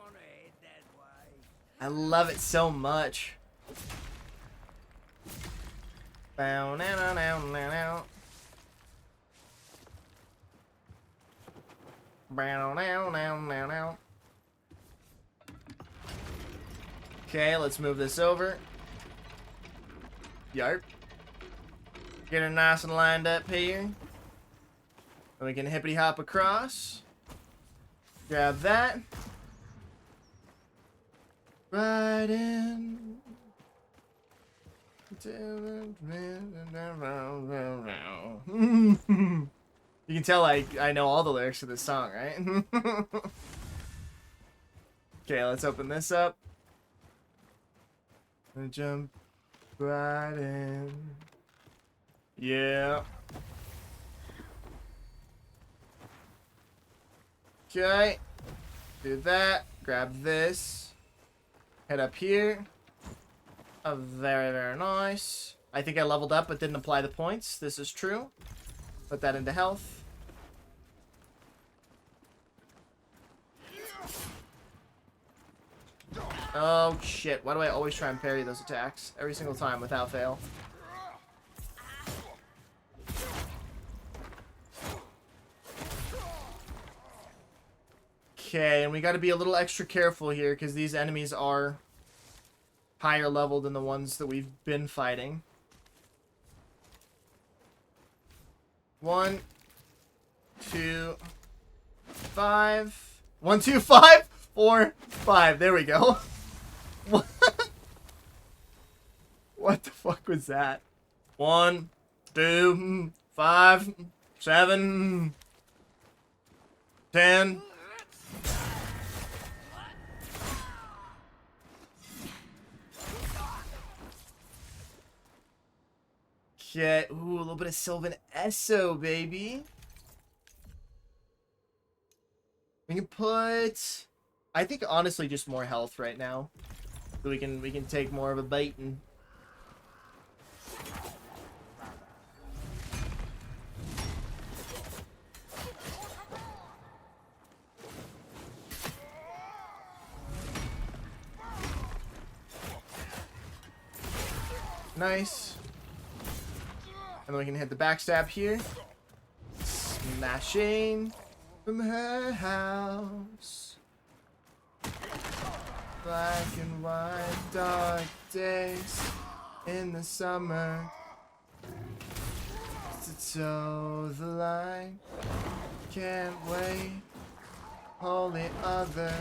I love it so much. Bow, now, now, now, now, now. Bow, now, now, now, now. Okay, let's move this over. Yarp. Get her nice and lined up here. And we can hippity hop across. Grab that. Right in. You can tell I know all the lyrics to this song, right? Okay, let's open this up. And jump right in. Yeah. Okay. Do that. Grab this. Head up here. Oh, very, very nice. I think I leveled up but didn't apply the points. This is true. Put that into health. Oh, shit. Why do I always try and parry those attacks? Every single time without fail. Okay, and we got to be a little extra careful here because these enemies are higher level than the ones that we've been fighting. 1, 2, 5. 1, 2, 5, 4, 5. There we go. What? What the fuck was that? 1, 2, 5, 7, 10. Okay, ooh, a little bit of Sylvan Esso, baby. We can put, I think honestly just more health right now. So we can take more of a beating. Nice. And then we can hit the backstab here. Smashing from her house. Black and white, dark days in the summer. To toe the line. Can't wait. Holy other.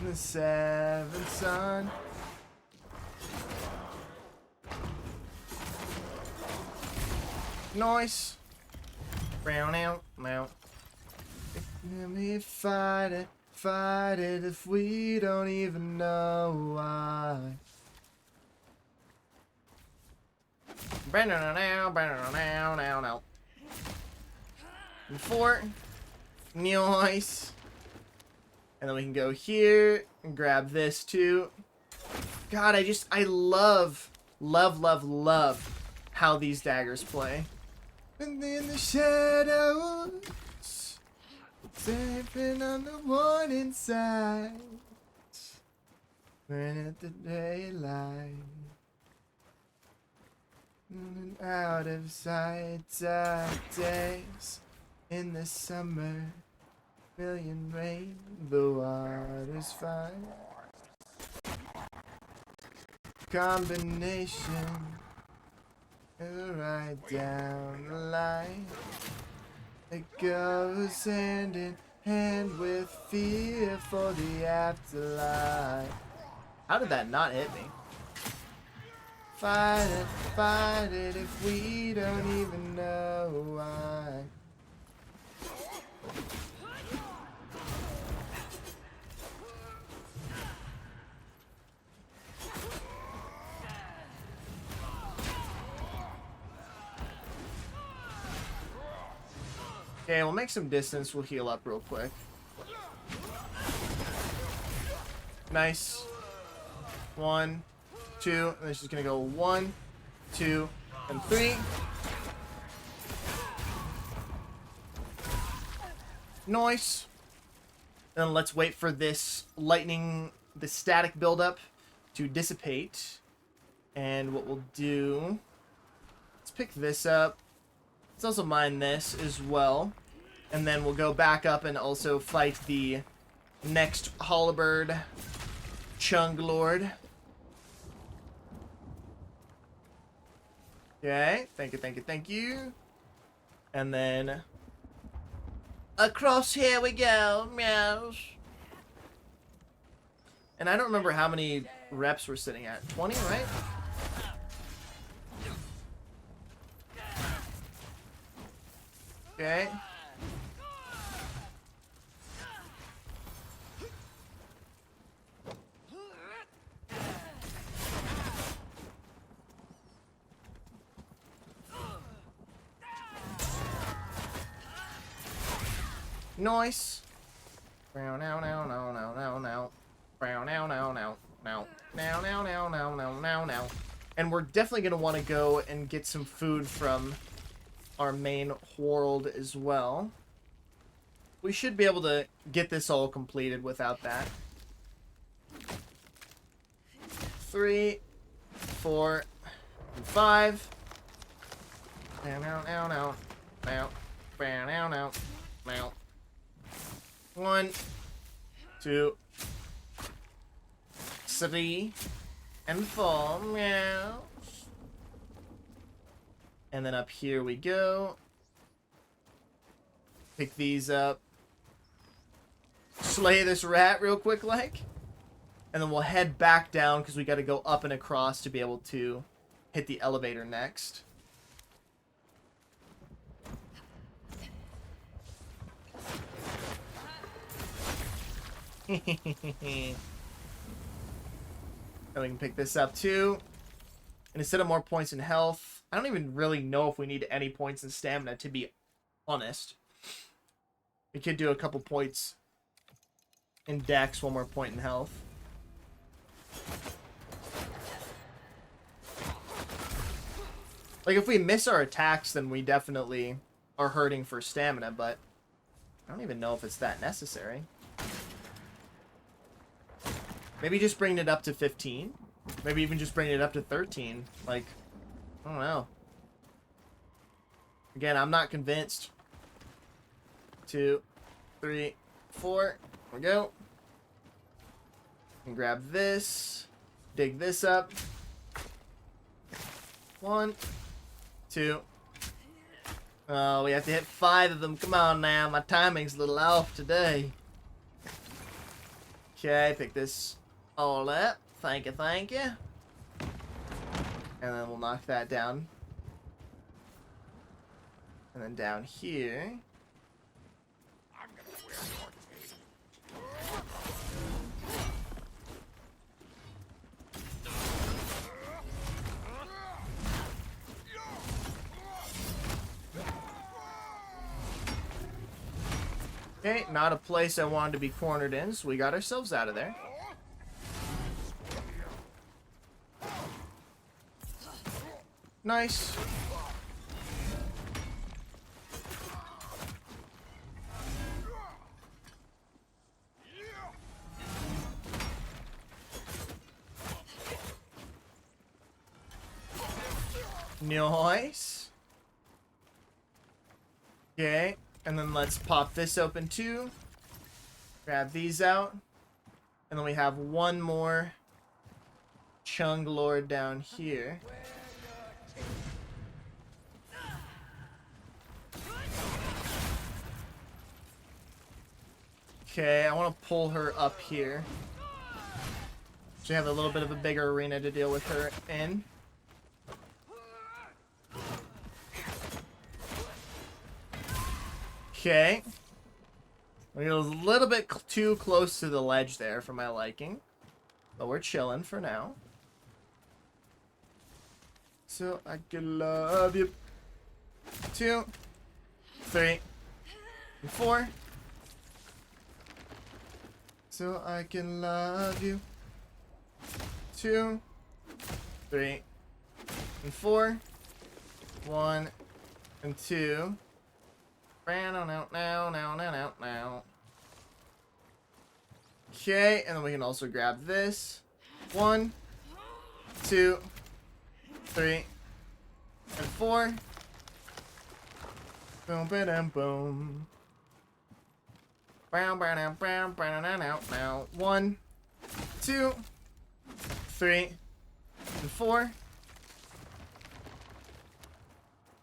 The seventh son. Nice. Brown out, out. Let me fight it if we don't even know why. Now. 4. Nice. And then we can go here and grab this too. God, I love how these daggers play. And in the shadows, sleeping on the warning side, burn at the daylight, and out of sight, dark days in the summer, million rain, the water's fine. Combination. Right down the line, it goes hand in hand with fear for the afterlife. How did that not hit me? fight it if we don't even know why. Okay, we'll make some distance. We'll heal up real quick. Nice. 1, 2, and this is gonna go 1, 2, and 3. Nice. Then let's wait for this lightning, the static buildup to dissipate. And what we'll do, let's pick this up. Let's also mine this as well. And then we'll go back up and also fight the next halberd Chung Lord. Okay, thank you, thank you, thank you. And then across here we go, meows. And I don't remember how many reps we're sitting at. 20, right? Okay. Nice. Now, now, now, now, now, now, now. Now, now, now, now, now, now, now, now, now, now, now, now. And we're definitely gonna want to go and get some food from our main world as well. We should be able to get this all completed without that. 3, 4, and 5. Now, now, now, now, now, now, now, now, now. 1, 2, 3, and 4. Meow. And then up here we go. Pick these up. Slay this rat real quick, like. And then we'll head back down because we got to go up and across to be able to hit the elevator next. And we can pick this up too. And instead of more points in health, I don't even really know if we need any points in stamina, to be honest. We could do a couple points in dex, 1 more point in health. Like, if we miss our attacks, then we definitely are hurting for stamina, but I don't even know if it's that necessary. Maybe just bring it up to 15. Maybe even just bring it up to 13. Like, I don't know. Again, I'm not convinced. 2, 3, 4. Here we go. And grab this. Dig this up. 1, 2. Oh, we have to hit 5 of them. Come on now. My timing's a little off today. Okay, pick this all up. Thank you, thank you. And then we'll knock that down. And then down here. Okay, not a place I wanted to be cornered in, so we got ourselves out of there. Nice. Nice. Okay, and then let's pop this open too. Grab these out. And then we have one more Chung Lord down here. Okay, I want to pull her up here. So we have a little bit of a bigger arena to deal with her in. Okay. We got a little bit too close to the ledge there for my liking. But we're chilling for now. So I can love you. 2, 3, and 4. So I can love you. 2, 3, and 4. 1 and 2. Now. Okay, and then we can also grab this. 1, 2, 3, and 4. Boom, ba-dum, boom. Now. 1, 2, 3, and 4.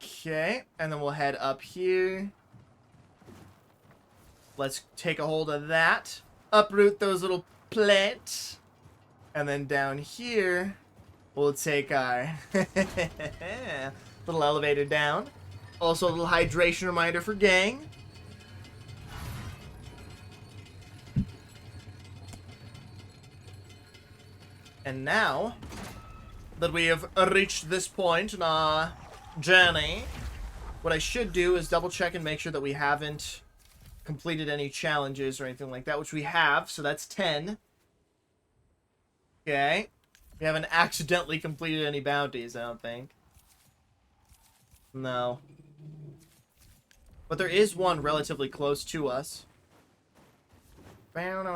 Okay, and then we'll head up here. Let's take a hold of that. Uproot those little plants. And then down here, we'll take our little elevator down. Also a little hydration reminder for gang. And now that we have reached this point in our journey, what I should do is double check and make sure that we haven't completed any challenges or anything like that, which we have, so that's 10. Okay. We haven't accidentally completed any bounties, I don't think. No. But there is one relatively close to us. And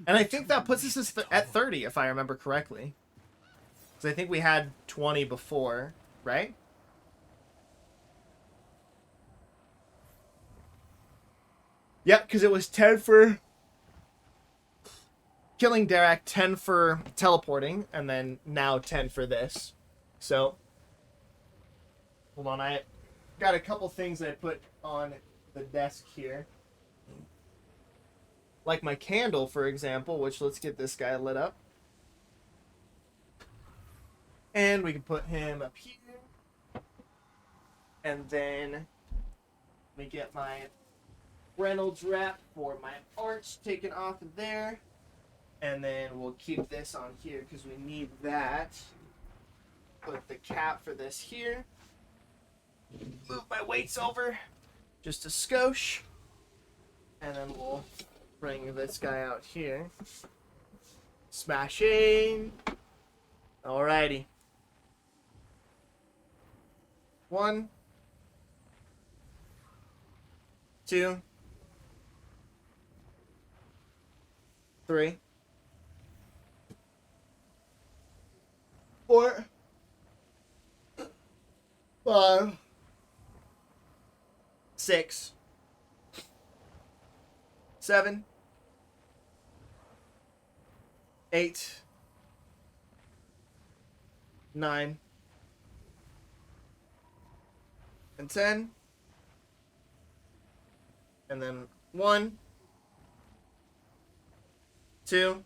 I think that puts us at 30, if I remember correctly. Because I think we had 20 before, right? Yep, because it was 10 for killing Derek, 10 for teleporting, and then now 10 for this. So, hold on, I got a couple things I put on the desk here. Like my candle, for example, which let's get this guy lit up. And we can put him up here. And then let me get my Reynolds wrap for my arch taken off of there. And then we'll keep this on here because we need that. Put the cap for this here. Move my weights over just a skosh. And then we'll bring this guy out here. Smashing. Alrighty. 1, 2, 3, 4, 5, 6, 7, 8, 9, and 10. And then 1, 2,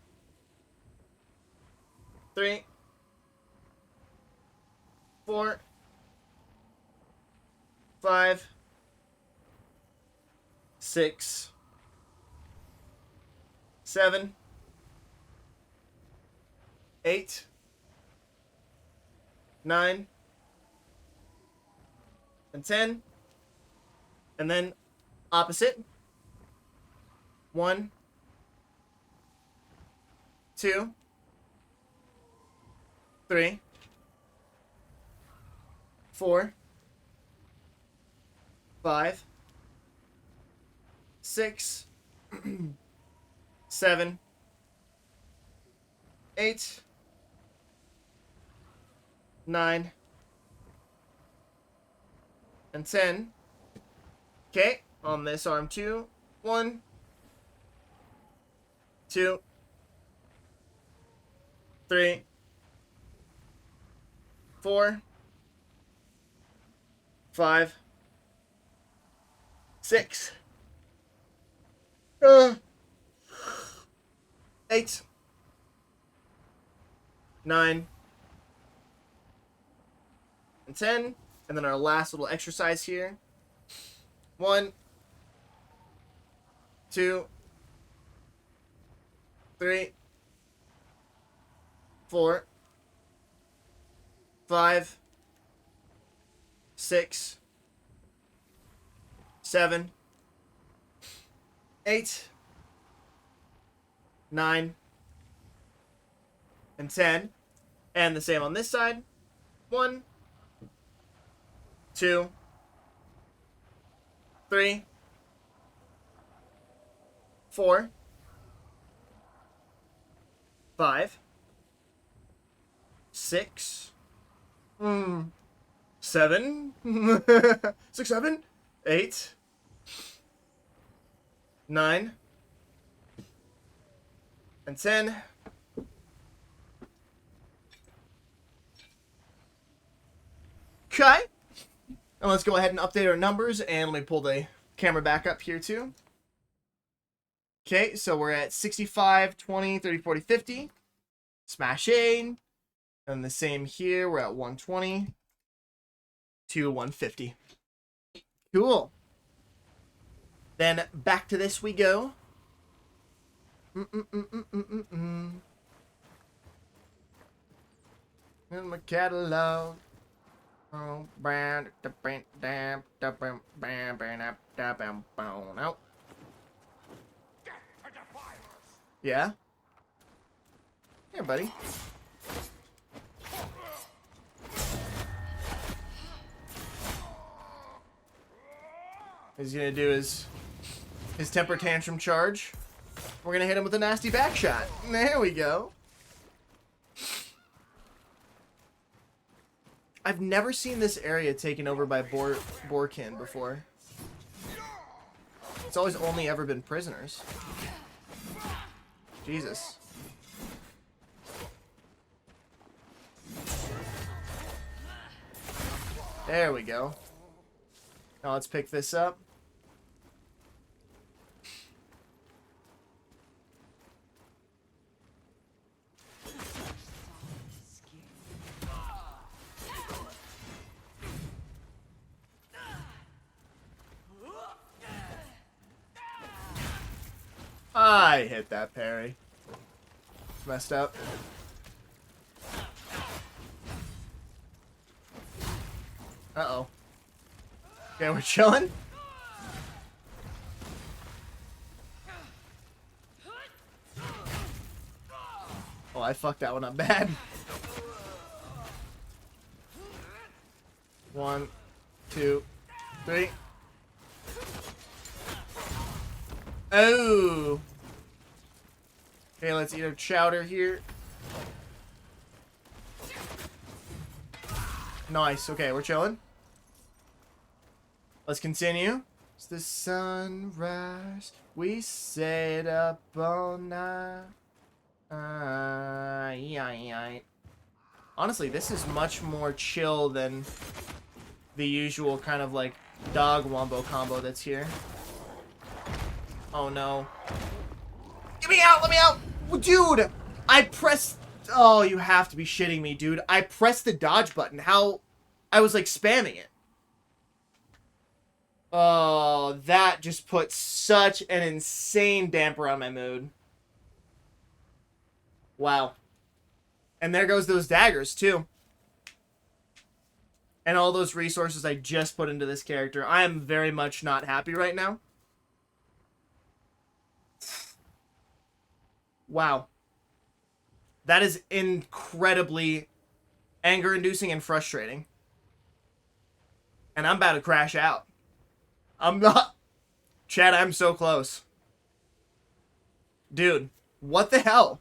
3, 4, 5, 6, 7, 8, 9, and 10. And then opposite. 1, 2, 3, 4, 5, 6, 7, 8, 9, and 10. Okay, on this arm too. 1, 2, 3, 4, 5, 6, 8, 9, and 10. And then our last little exercise here. 1, 2, 3, 4, 5, 6, 7, 8, 9, and 10. And the same on this side. 1, 2, 3, 4, 5, 6, 7, 6, 7, 8, 9, and 10. Okay. And let's go ahead and update our numbers, and let me pull the camera back up here too. Okay, so we're at 65, 20, 30, 40, 50. Smash A. And the same here, we're at 120 to 150. Cool. Then back to this we go. In my catalog. Oh, yeah? Here, buddy. What he's gonna do is his temper tantrum charge. We're gonna hit him with a nasty back shot. There we go. I've never seen this area taken over by Borkin before. It's always only ever been prisoners. Jesus. There we go. Now let's pick this up. I hit that parry. It's messed up. Uh-oh. Okay, we're chilling. Oh, I fucked that one up bad. 1, 2, 3. Oh. Okay, let's eat our chowder here. Nice. Okay, we're chilling. Let's continue. It's the sunrise. We stayed up all night. Honestly, this is much more chill than the usual kind of like dog wombo combo that's here. Oh no. Get me out! Let me out! Dude! I pressed... Oh, you have to be shitting me, dude. I pressed the dodge button. How... I was like spamming it. Oh, that just put such an insane damper on my mood. Wow. And there goes those daggers, too. And all those resources I just put into this character. I am very much not happy right now. Wow. That is incredibly anger-inducing and frustrating. And I'm about to crash out. I'm not... Chad, I'm so close. Dude, what the hell?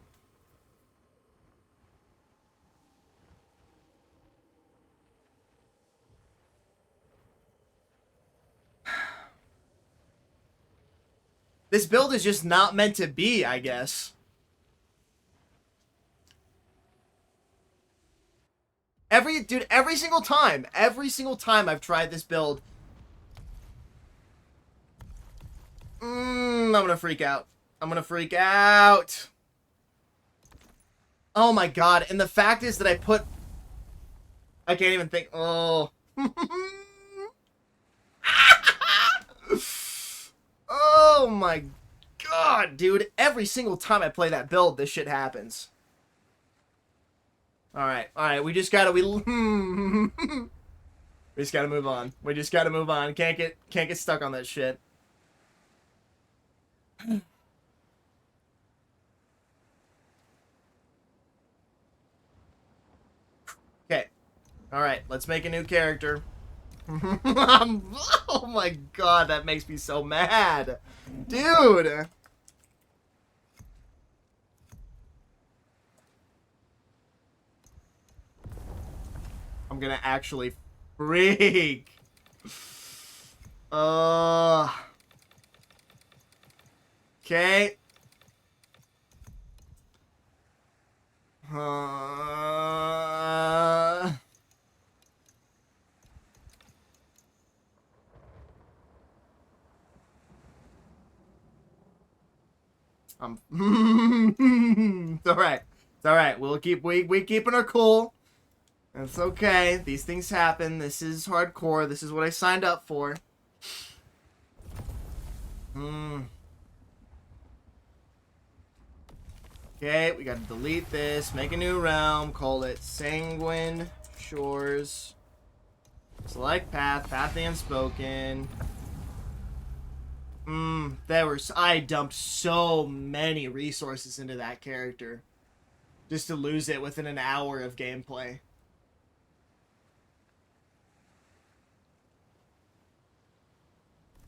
This build is just not meant to be, I guess. Every single time I've tried this build, I'm gonna freak out. I'm gonna freak out. Oh my god, and the fact is that I can't even think, oh. my god, dude. Every single time I play that build, this shit happens. Alright, we just gotta, we just gotta move on. We just gotta move on. Can't get stuck on that shit. Okay. Alright, let's make a new character. Oh my god, that makes me so mad. Dude! I'm gonna actually freak. Okay. It's alright. It's alright. We'll keep we keeping her cool. It's okay. These things happen. This is hardcore. This is what I signed up for. Okay, we gotta delete this. Make a new realm. Call it Sanguine Shores. Select path. Path the Unspoken. I dumped so many resources into that character. Just to lose it within an hour of gameplay.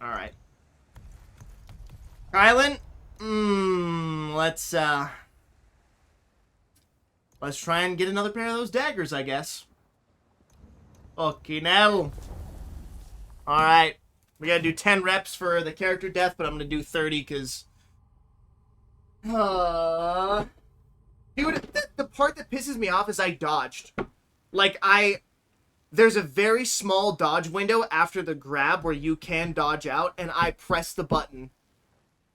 Alright. Kylan? Let's try and get another pair of those daggers, I guess. Okay, now. Alright. We gotta do 10 reps for the character death, but I'm gonna do 30 because... Dude, the part that pisses me off is I dodged. Like, there's a very small dodge window after the grab where you can dodge out, and I pressed the button.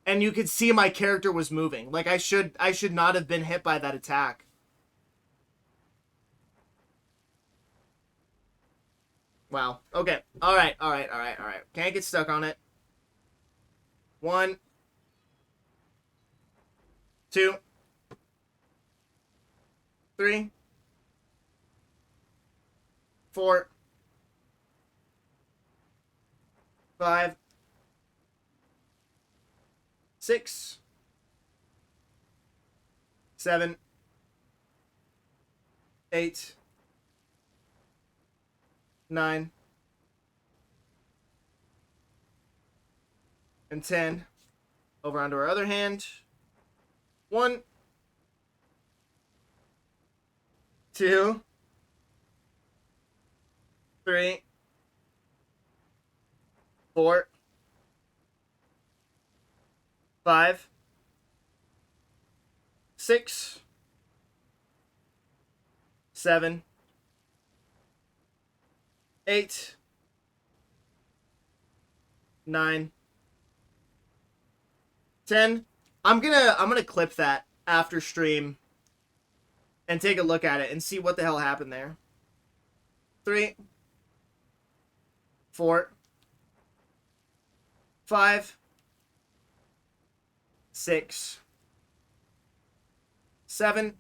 And you could see my character was moving. Like, I should not have been hit by that attack. Wow. Okay. Alright. Can't get stuck on it. 1, 2, 3, 4, 5, 6, 7, 8, 9, and 10. Over onto our other hand. 1, 2, 3, 4, 5, 6, 7, 8, 9, 10. I'm gonna clip that after stream and take a look at it and see what the hell happened there. 3, 4, 5, 6, 7,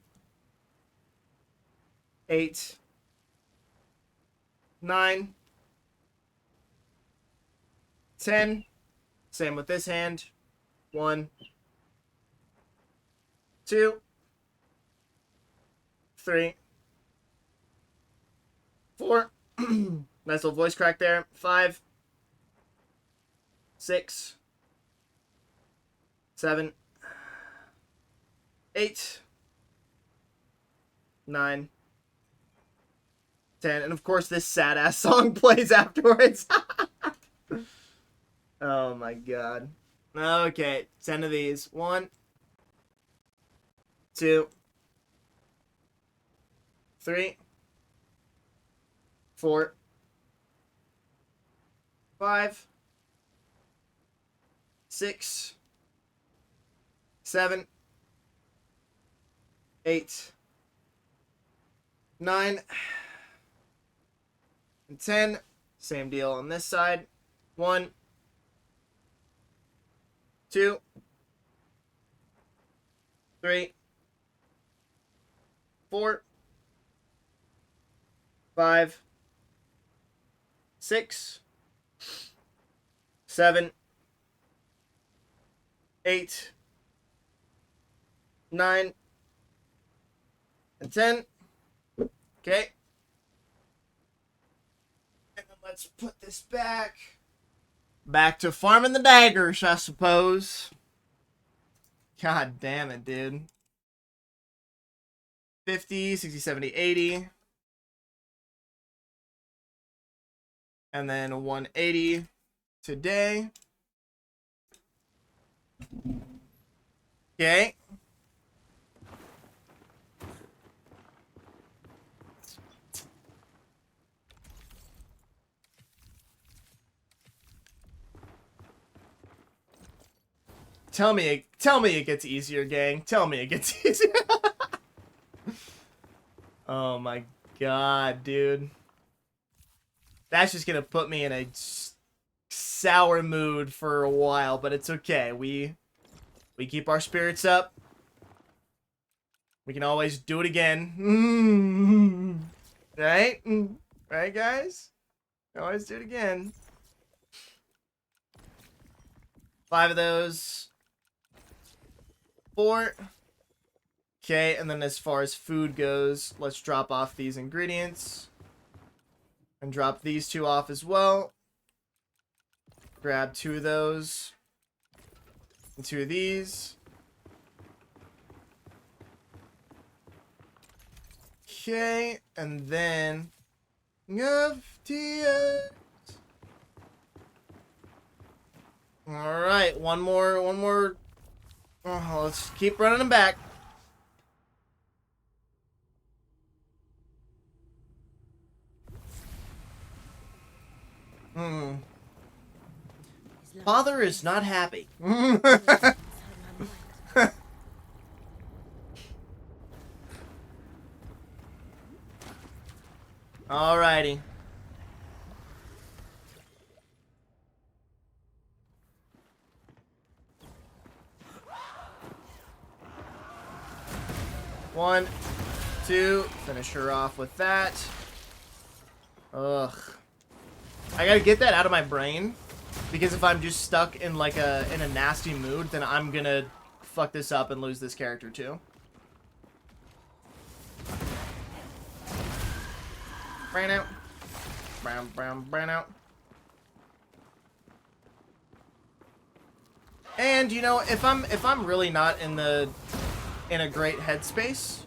8, 9, 10. Same with this hand. 1, 2, 3, 4. Nice little voice crack there. 5, 6, 7, 8, 9, 10. And of course this sad ass song plays afterwards. Oh my god. Okay, 10 of these. 1, 2, 3, 4, 5, 6, 7, 8, 9, and 10. Same deal on this side. 1, 2, 3, 4, 5, 6, 7, 8, 9, and 10. Okay. And then let's put this back. Back to farming the daggers, I suppose. God damn it, dude. 50, 60, 70, 80. And then 180 today. Okay. Tell me it gets easier, gang. Tell me it gets easier. Oh my god, dude. That's just gonna put me in a sour mood for a while, but it's okay. We keep our spirits up. We can always do it again. Right? Right, guys? We can always do it again. 5 of those. 4. Okay, and then as far as food goes, let's drop off these ingredients. And drop these 2 off as well. Grab 2 of those. And 2 of these. Okay, and then FTX. Alright, one more. Oh, let's keep running them back. Father is not happy. Alrighty. One, 2, finish her off with that. Ugh. I gotta get that out of my brain, because if I'm just stuck in like in a nasty mood, then I'm gonna fuck this up and lose this character too. Burn out. Burn out. And you know, if I'm really not in a great headspace,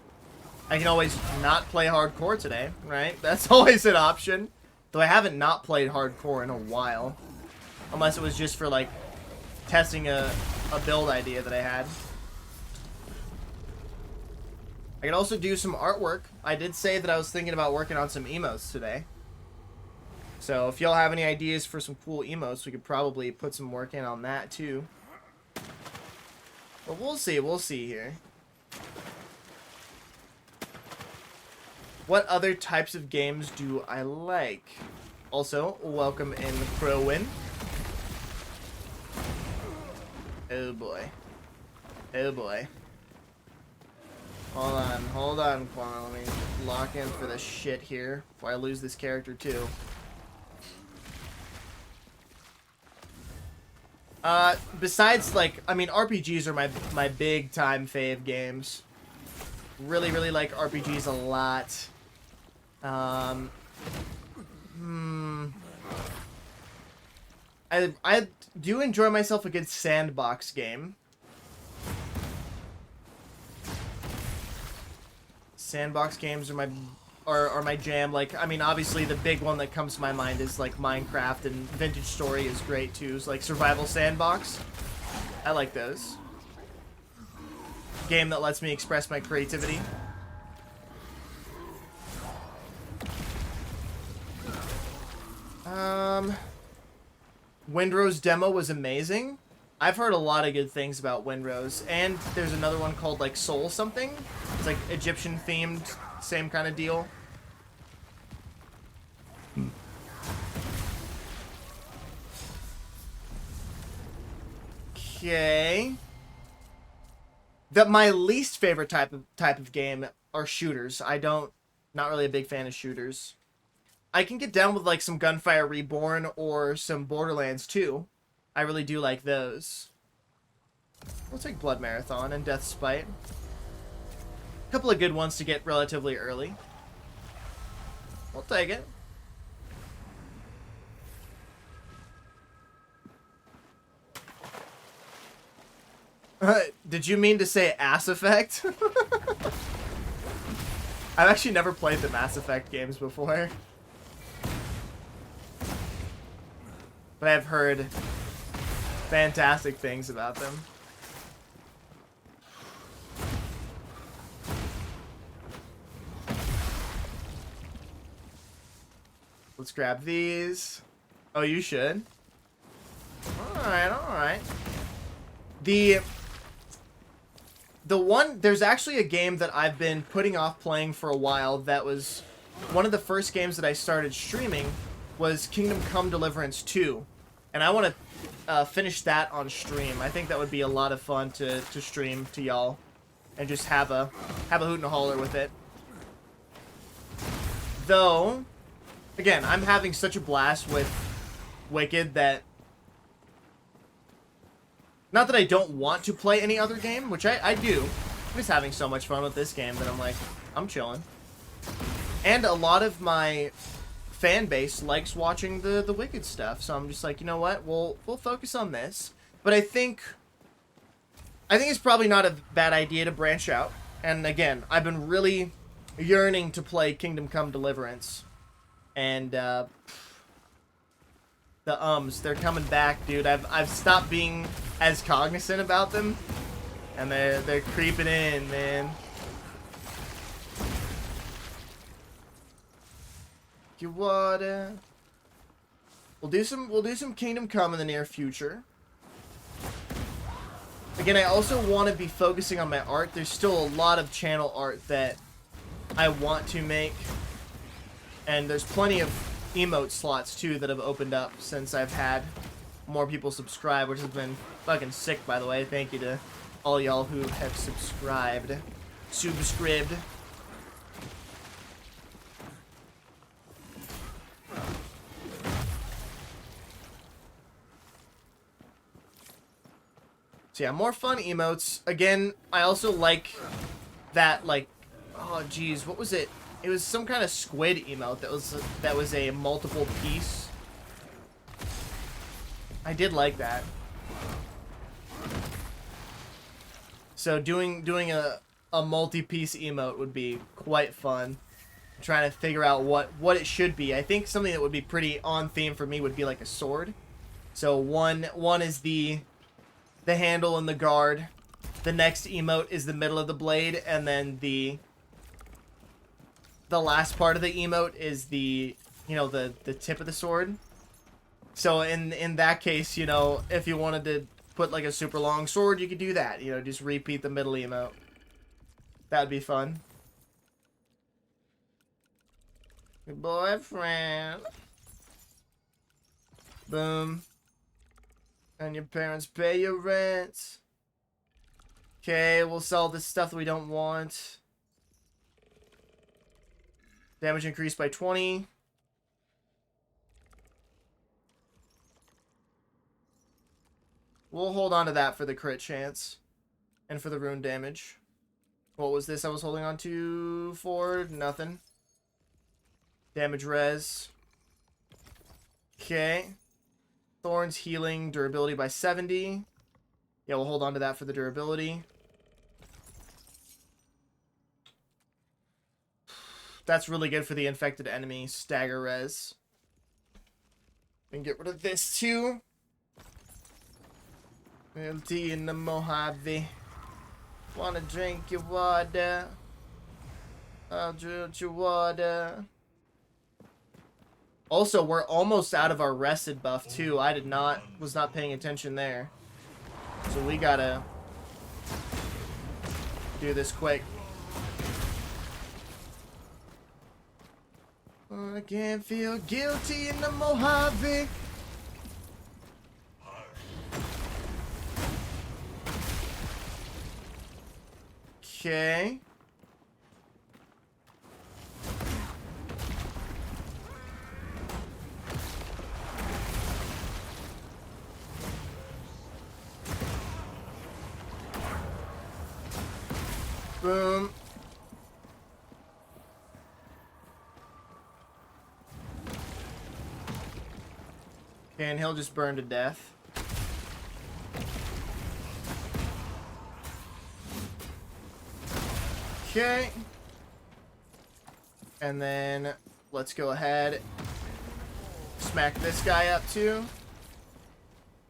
I can always not play hardcore today, right? That's always an option. Though I haven't not played hardcore in a while. Unless it was just for, like, testing a build idea that I had. I could also do some artwork. I did say that I was thinking about working on some emotes today. So if y'all have any ideas for some cool emotes, we could probably put some work in on that too. But we'll see here. What other types of games do I like? Also, welcome in Crowin. Oh boy. Oh boy. Hold on, Quan. Let me lock in for this shit here before I lose this character too. Besides, like, I mean, RPGs are my big time fave games. Really like RPGs a lot. I do enjoy myself a good sandbox game. Sandbox games are my jam. Like, I mean, obviously the big one that comes to my mind is like Minecraft, and Vintage Story is great too. It's like survival sandbox. I like those. Game that lets me express my creativity. Windrose demo was amazing. I've heard a lot of good things about Windrose, and there's another one called like Soul something. It's like Egyptian themed, same kind of deal. Okay. My least favorite type of game are shooters. Not really a big fan of shooters. I can get down with like some Gunfire Reborn or some Borderlands 2. I really do like those. We'll take Blood Marathon and Death Spite. A couple of good ones to get relatively early. We'll take it. Did you mean to say Ass Effect? I've actually never played the Mass Effect games before. But I've heard fantastic things about them. Let's grab these. Oh, you should. Alright, alright. There's actually a game that I've been putting off playing for a while that was one of the first games that I started streaming was Kingdom Come Deliverance 2. And I want to finish that on stream. I think that would be a lot of fun to stream to y'all and just have a hoot and a holler with it. Though, again, I'm having such a blast with Wicked that... Not that I don't want to play any other game, which I do. I'm just having so much fun with this game that I'm like, I'm chilling. And a lot of my fan base likes watching the Wicked stuff, so I'm just like, you know what? We'll focus on this. But I think it's probably not a bad idea to branch out. And again, I've been really yearning to play Kingdom Come Deliverance. And the they're coming back, dude. I've stopped being as cognizant about them, and they're creeping in, man. You water. We'll do some Kingdom Come in the near future. Again, I also want to be focusing on my art. There's still a lot of channel art that I want to make, and there's plenty of emote slots too that have opened up since I've had more people subscribe, which has been fucking sick, by the way. Thank you to all y'all who have subscribed. Subscribed. So yeah, more fun emotes. Again, I also like that, like, oh geez, what was it? It was some kind of squid emote that was a multiple piece. I did like that. So doing a multi-piece emote would be quite fun. I'm trying to figure out what it should be. I think something that would be pretty on theme for me would be like a sword. So one is the handle and the guard. The next emote is the middle of the blade, and then the last part of the emote is the tip of the sword. So in that case, you know, if you wanted to put like a super long sword, you could do that. You know, just repeat the middle emote. That'd be fun. Your boyfriend. Boom. And your parents pay your rent. Okay, we'll sell this stuff that we don't want. Damage increased by 20. We'll hold on to that for the crit chance. And for the rune damage. What was this I was holding on to for? Nothing. Damage res. Okay. Thorns healing durability by 70. Yeah, we'll hold on to that for the durability. That's really good for the infected enemy. Stagger res. And get rid of this too. LT in the Mojave. Wanna drink your water? I'll drink your water. Also, we're almost out of our rested buff too. Was not paying attention there. So we gotta do this quick. I can't feel guilty in the Mojave. Okay. Boom. Okay, and he'll just burn to death. Okay. And then let's go ahead. Smack this guy up too.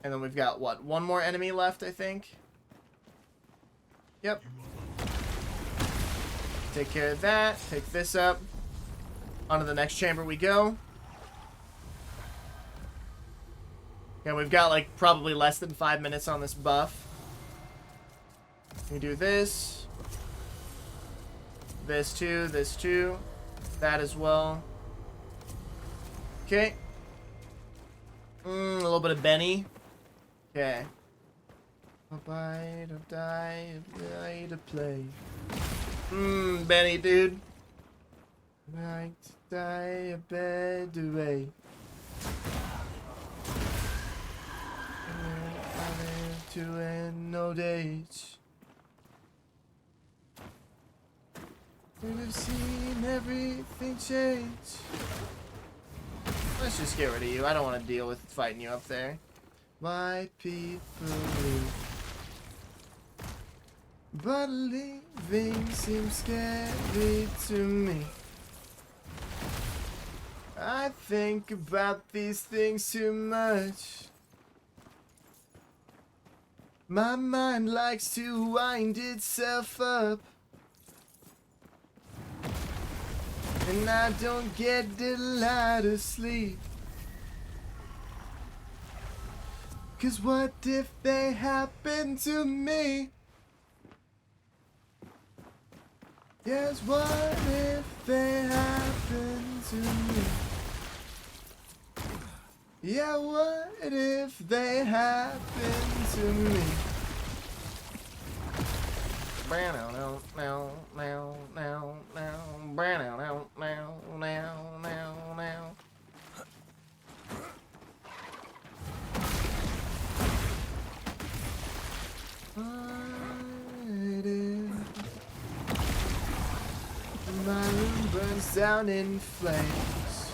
And then we've got, what, one more enemy left, I think? Yep. Take care of that. Take this up. On to the next chamber we go. And we've got, like, probably less than 5 minutes on this buff. We do this. This too, that as well. Okay. A little bit of Benny. Okay. A bite of die, a night of play. Benny, dude. Night to die, a bed away. I live to end no days. Could have seen everything change. Let's just get rid of you. I don't want to deal with fighting you up there. Why people live, but living seems scary to me. I think about these things too much. My mind likes to wind itself up, and I don't get a lot of sleep. 'Cause what if they happen to me? Yes, what if they happen to me? Yeah, what if they happen to me? My room burns down in flames,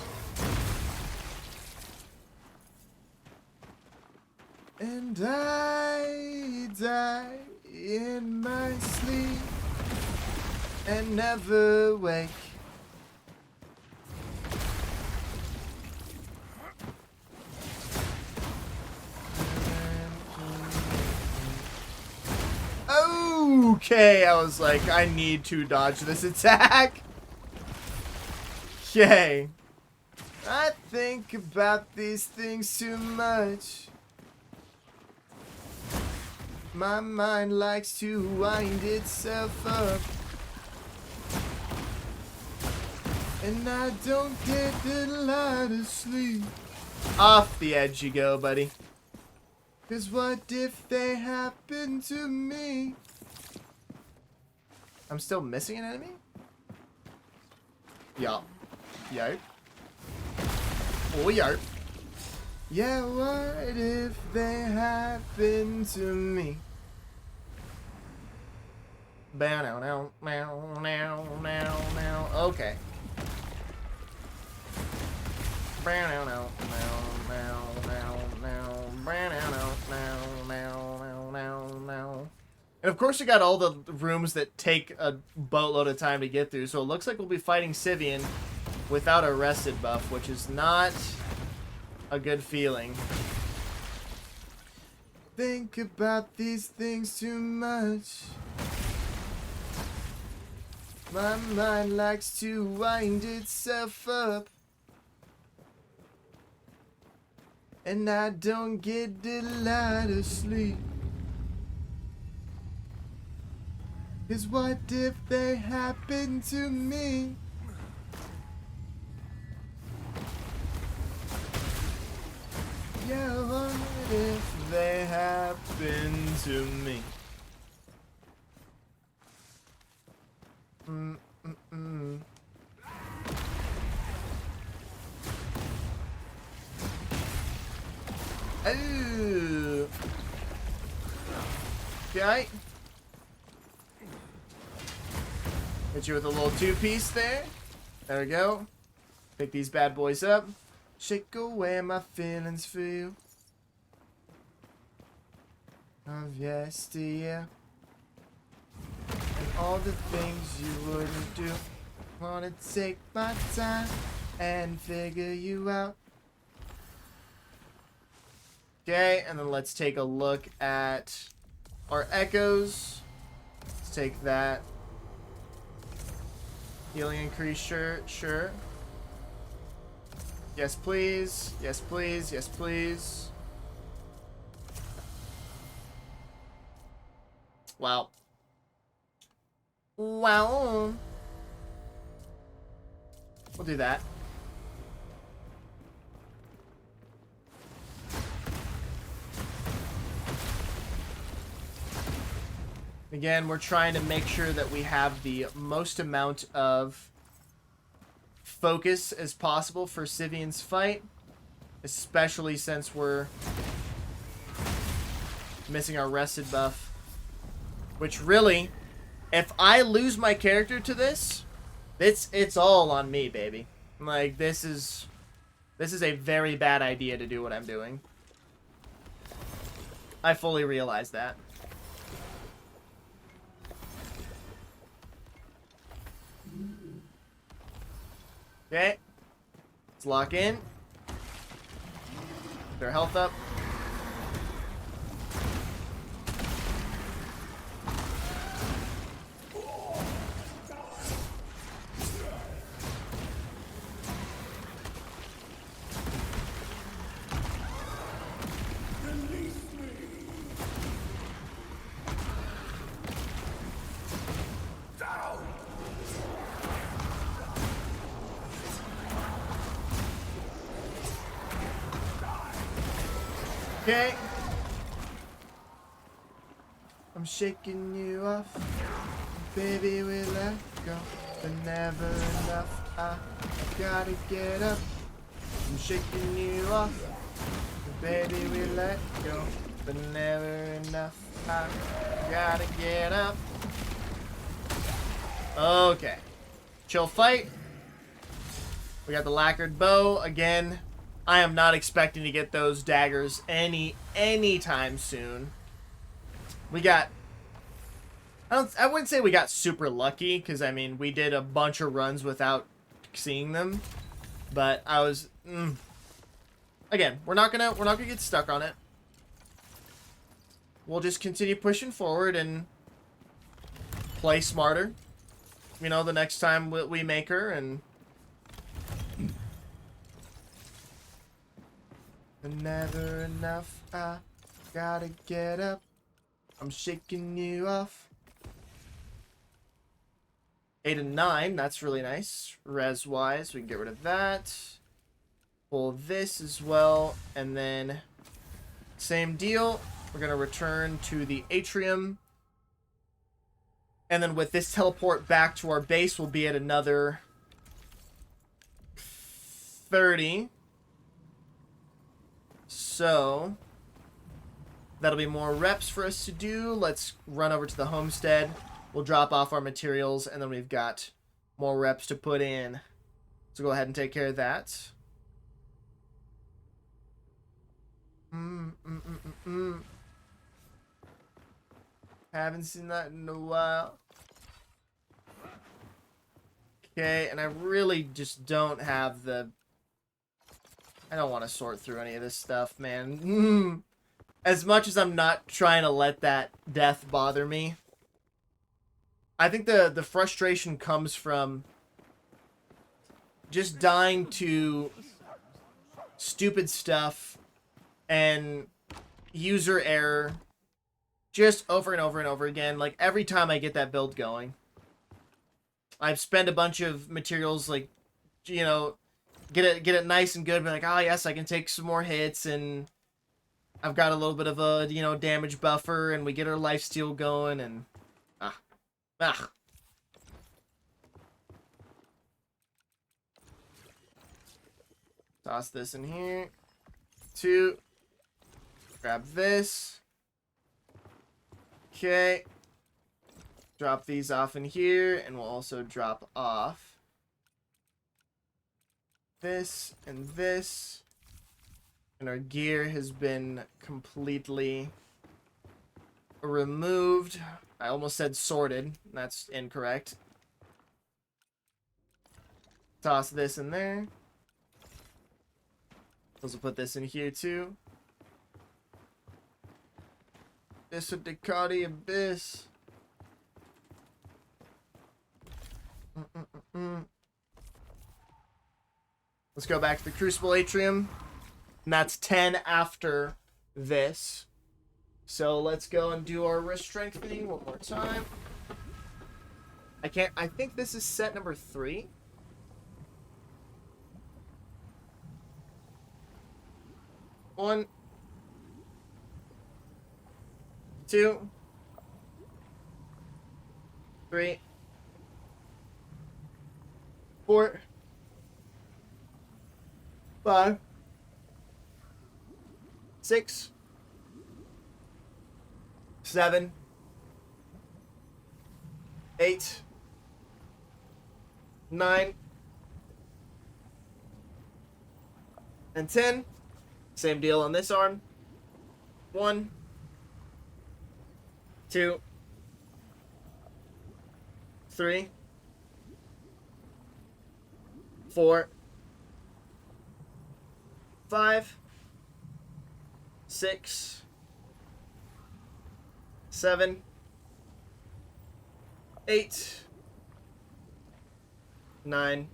and I die in my sleep and never wake. Okay, I was like, I need to dodge this attack. Okay. I think about these things too much. My mind likes to wind itself up, and I don't get a lot of sleep. Off the edge you go, buddy. 'Cause what if they happen to me? I'm still missing an enemy? Yup. Yarp. Oh, yarp. Yeah, what if they happen to me? Bow now, now, now, now, now, now. Okay. Bow now, now, now, now, now, now. Bow now, now, now, now, now, now, now. And of course, we got all the rooms that take a boatload of time to get through. So it looks like we'll be fighting Sivian without a rested buff, which is not a good feeling. Think about these things too much. My mind likes to wind itself up, and I don't get a lot of sleep. 'Cause what if they happen to me? Yeah, what if they happen to me? Ooh. Okay. Hit you with a little two-piece there. There we go. Pick these bad boys up. Shake away my feelings for you. Of yesteryear. And all the things you wouldn't do. Wanna take my time and figure you out. Okay, and then let's take a look at our echoes. Let's take that. Healing increase, sure. Yes, please. Yes, please. Yes, please. Wow. Wow. We'll do that. Again, we're trying to make sure that we have the most amount of focus as possible for Sivian's fight, especially since we're missing our rested buff. Which really, if I lose my character to this, it's all on me, baby. Like, this is a very bad idea to do what I'm doing. I fully realize that. Okay. Let's lock in. Get their health up. Okay. I'm shaking you off. Baby, we let go. But never enough. I gotta get up. I'm shaking you off. Baby, we let go. But never enough. I gotta get up. Okay. Chill fight. We got the lacquered bow again. I am not expecting to get those daggers anytime soon. We got... I wouldn't say we got super lucky, because, I mean, we did a bunch of runs without seeing them. But I was... Again, we're not gonna get stuck on it. We'll just continue pushing forward and play smarter. You know, the next time we make her, and... Never enough, I gotta get up. I'm shaking you off. 8 and 9, that's really nice. Res-wise, we can get rid of that. Pull this as well, and then same deal. We're gonna return to the atrium. And then with this teleport back to our base, we'll be at another 30. So, that'll be more reps for us to do. Let's run over to the homestead. We'll drop off our materials, and then we've got more reps to put in. So go ahead and take care of that. Haven't seen that in a while. Okay, and I really just don't have the... I don't want to sort through any of this stuff, man. As much as I'm not trying to let that death bother me, I think the frustration comes from just dying to stupid stuff and user error just over and over and over again. Like, every time I get that build going, I've spent a bunch of materials, like, you know, get it nice and good, be like, oh yes, I can take some more hits, and I've got a little bit of a, you know, damage buffer, and we get our lifesteal going, and toss this in here. 2. Grab this. Okay. Drop these off in here, and we'll also drop off this and this. And our gear has been completely removed. I almost said sorted. That's incorrect. Toss this in there. Also put this in here too. This a Ducati Abyss. Let's go back to the Crucible Atrium. And that's 10 after this. So let's go and do our wrist strengthening one more time. I think this is set number 3. One, 2, 3, 4, 5, 6, 7, 8, 9, and 10. Same deal on this arm. 1, 2, 3, 4, 5, 6, 7, 8, 9,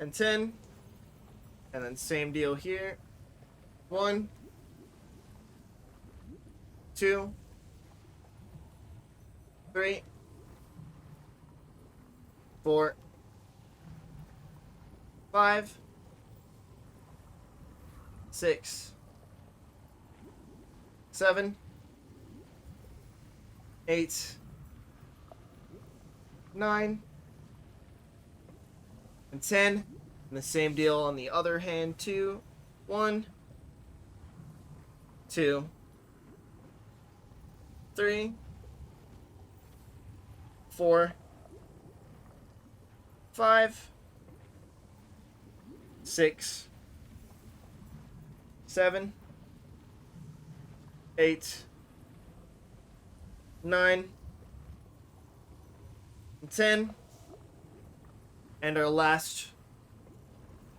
and 10. And then same deal here. 1, 2, 3, 4, 5, 6, 7, 8, 9, and 10. And the same deal on the other hand too. 1, 2, 3, 4, 5, 6, 7, 8, 9, and 10. And our last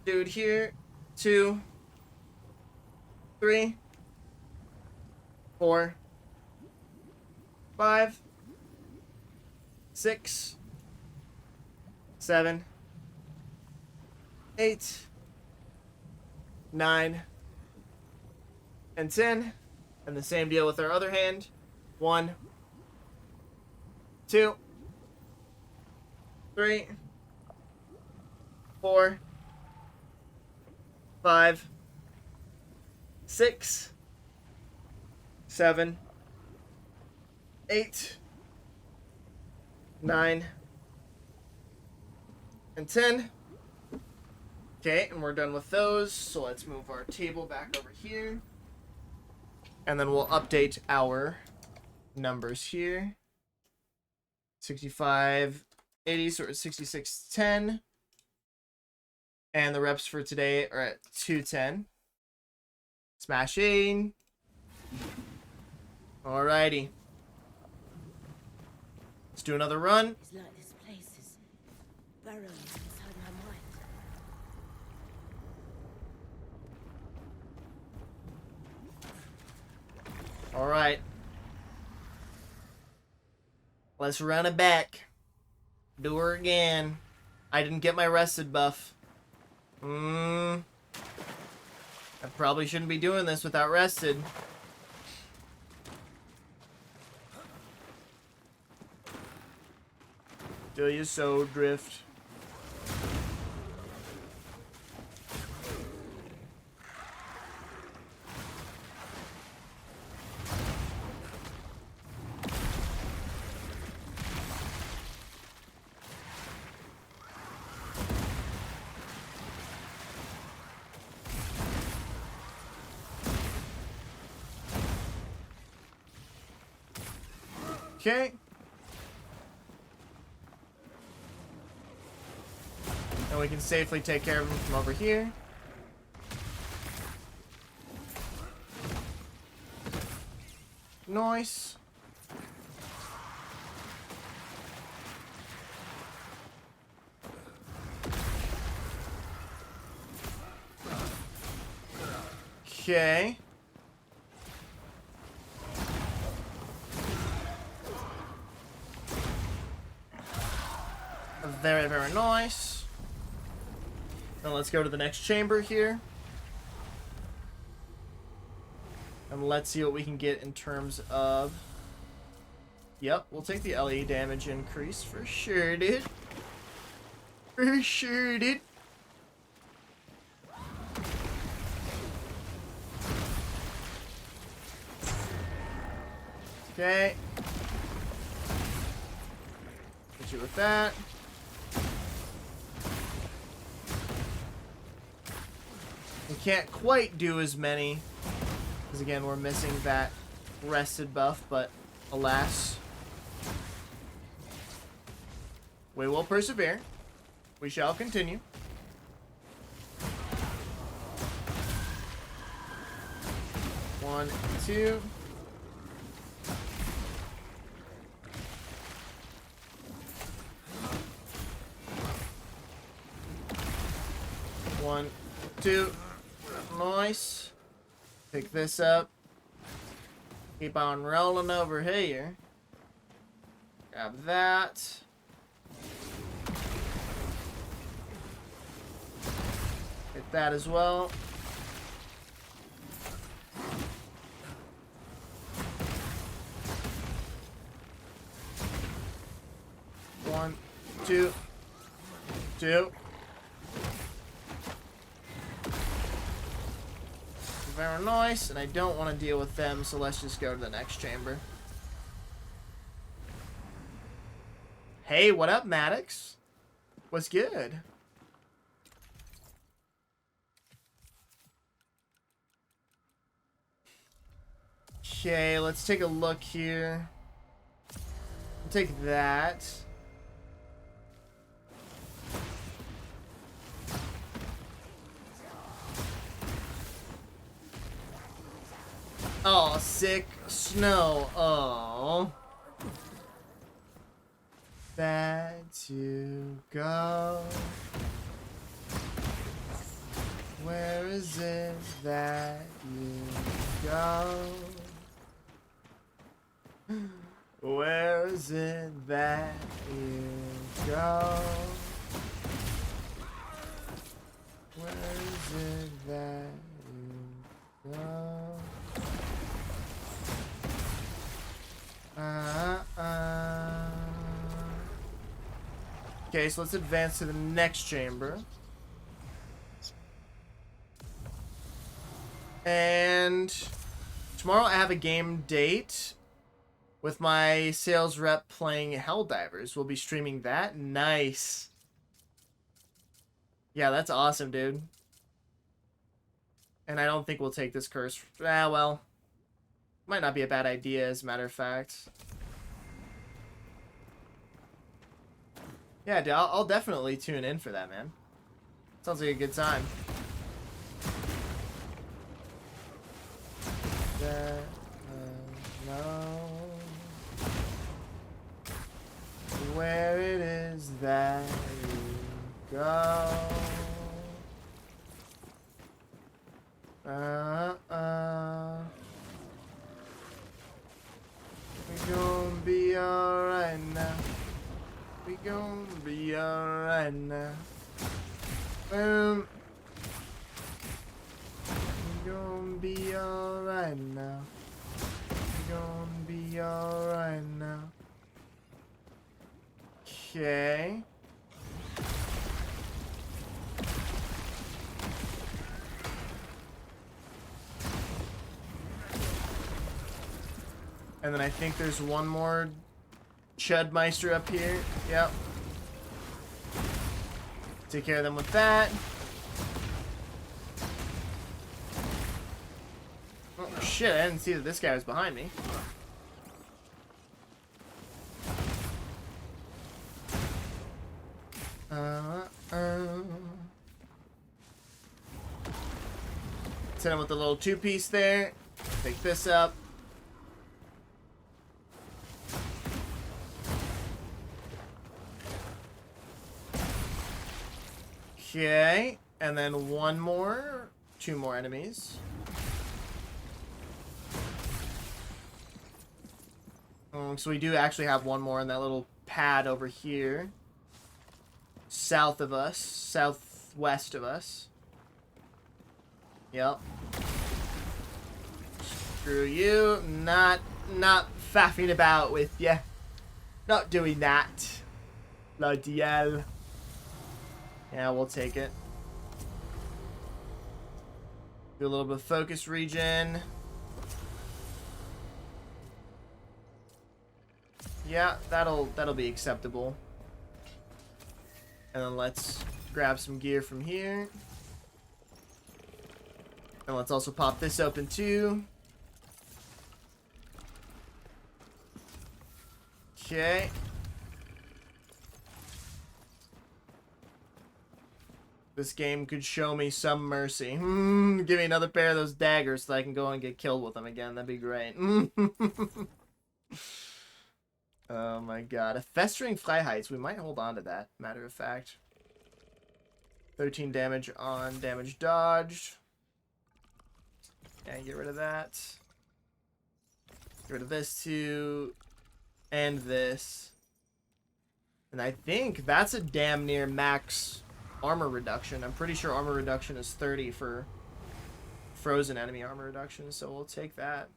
dude here. 2, 3, 4, 5, 6, 7, 8, 9, and 10. And the same deal with our other hand. 1, 2, 3, 4, 5, 6, 7, 8, 9, and 10. Okay, and we're done with those. So let's move our table back over here. And then we'll update our numbers here. 65, 80, so we're at 6610. And the reps for today are at 210. Smashing. Alrighty. Let's do another run. It's like this place is burrowing inside my mind. Alright. Let's run it back. Do her again. I didn't get my rested buff. I probably shouldn't be doing this without rested. Feel you so, Drift. Okay. And we can safely take care of him from over here. Nice. Okay. Very, very nice. Now let's go to the next chamber here. And let's see what we can get in terms of... Yep, we'll take the LE damage increase for sure, dude. For sure, dude. Okay. Hit you with that. We can't quite do as many, because again, we're missing that rested buff, but alas. We will persevere. We shall continue. One, two. One, two. Nice. Pick this up. Keep on rolling over here. Grab that. Hit that as well. One, two, two. Very nice, and I don't want to deal with them, so let's just go to the next chamber. Hey, what up, Maddox? What's good? Okay, let's take a look here. I'll take that. Oh, sick snow. Oh. Bad to go. Where is it that you go? Where is it that you go? Where is it that you go? Okay, so let's advance to the next chamber. And tomorrow I have a game date with my sales rep playing Helldivers. We'll be streaming that. Nice. Yeah, that's awesome, dude. And I don't think we'll take this curse. Ah, well. Might not be a bad idea, as a matter of fact. Yeah, dude, I'll definitely tune in for that, man. Sounds like a good time. No. Where it is that you go. We gon' be alright now. We gon' be alright now. We gon' be alright now. We gon' be alright now. Okay. And then I think there's one more Chudmeister up here. Yep. Take care of them with that. Oh shit, I didn't see that this guy was behind me. Hit him with a little two-piece there. Pick this up. Okay, and then one more, two more enemies. So we do actually have one more in that little pad over here. South of us, southwest of us. Yep. Screw you. Not faffing about with ya. Not doing that. Bloody hell. Yeah, we'll take it. Do a little bit of focus region. Yeah, that'll be acceptable. And then let's grab some gear from here. And let's also pop this open too. Okay. This game could show me some mercy. Give me another pair of those daggers so I can go and get killed with them again. That'd be great. Oh my god. A Festering Freiheits. We might hold on to that, matter of fact. 13 damage on damage dodged. Yeah, get rid of that. Get rid of this too. And this. And I think that's a damn near max armor reduction. I'm pretty sure armor reduction is 30 for frozen enemy armor reduction, so we'll take that.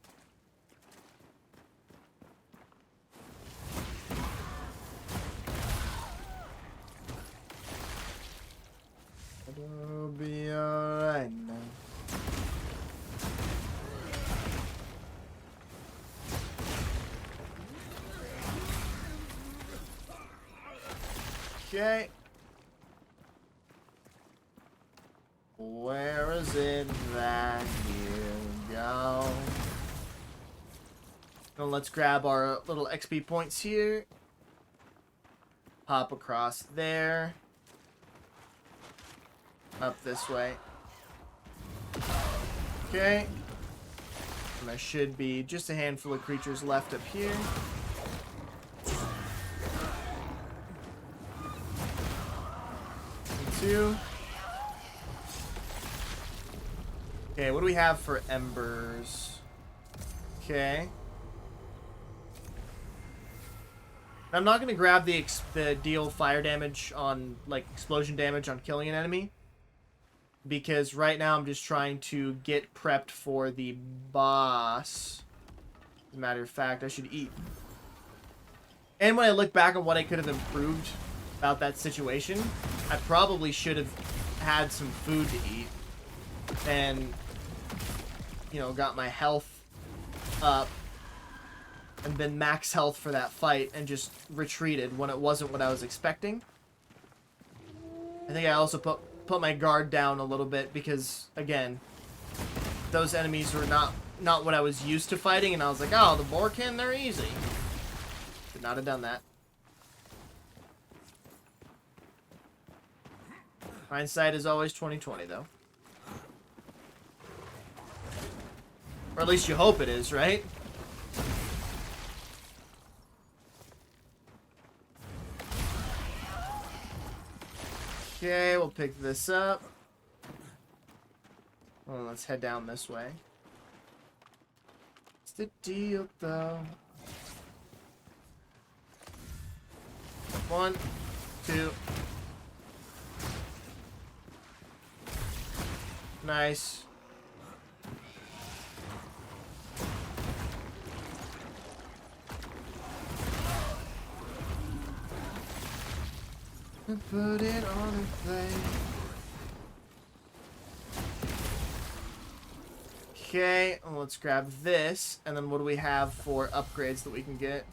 It'll be alright now. Okay. Where is it that you go? Now let's grab our little XP points here. Hop across there. Up this way. Okay. And there should be just a handful of creatures left up here. Two. Okay, what do we have for embers? Okay. I'm not going to grab the deal fire damage on, like, explosion damage on killing an enemy. Because right now I'm just trying to get prepped for the boss. As a matter of fact, I should eat. And when I look back on what I could have improved about that situation, I probably should have had some food to eat. And, you know, got my health up. And been max health for that fight and just retreated when it wasn't what I was expecting. I think I also put my guard down a little bit because, again, those enemies were not what I was used to fighting, and I was like, oh, the Borkin, they're easy. Should not have done that. Hindsight is always 20/20, though. Or at least you hope it is, right? Okay, we'll pick this up. Well, let's head down this way. What's the deal, though? 1, 2. Nice. And put it on a plate. Okay, well, let's grab this, and then what do we have for upgrades that we can get?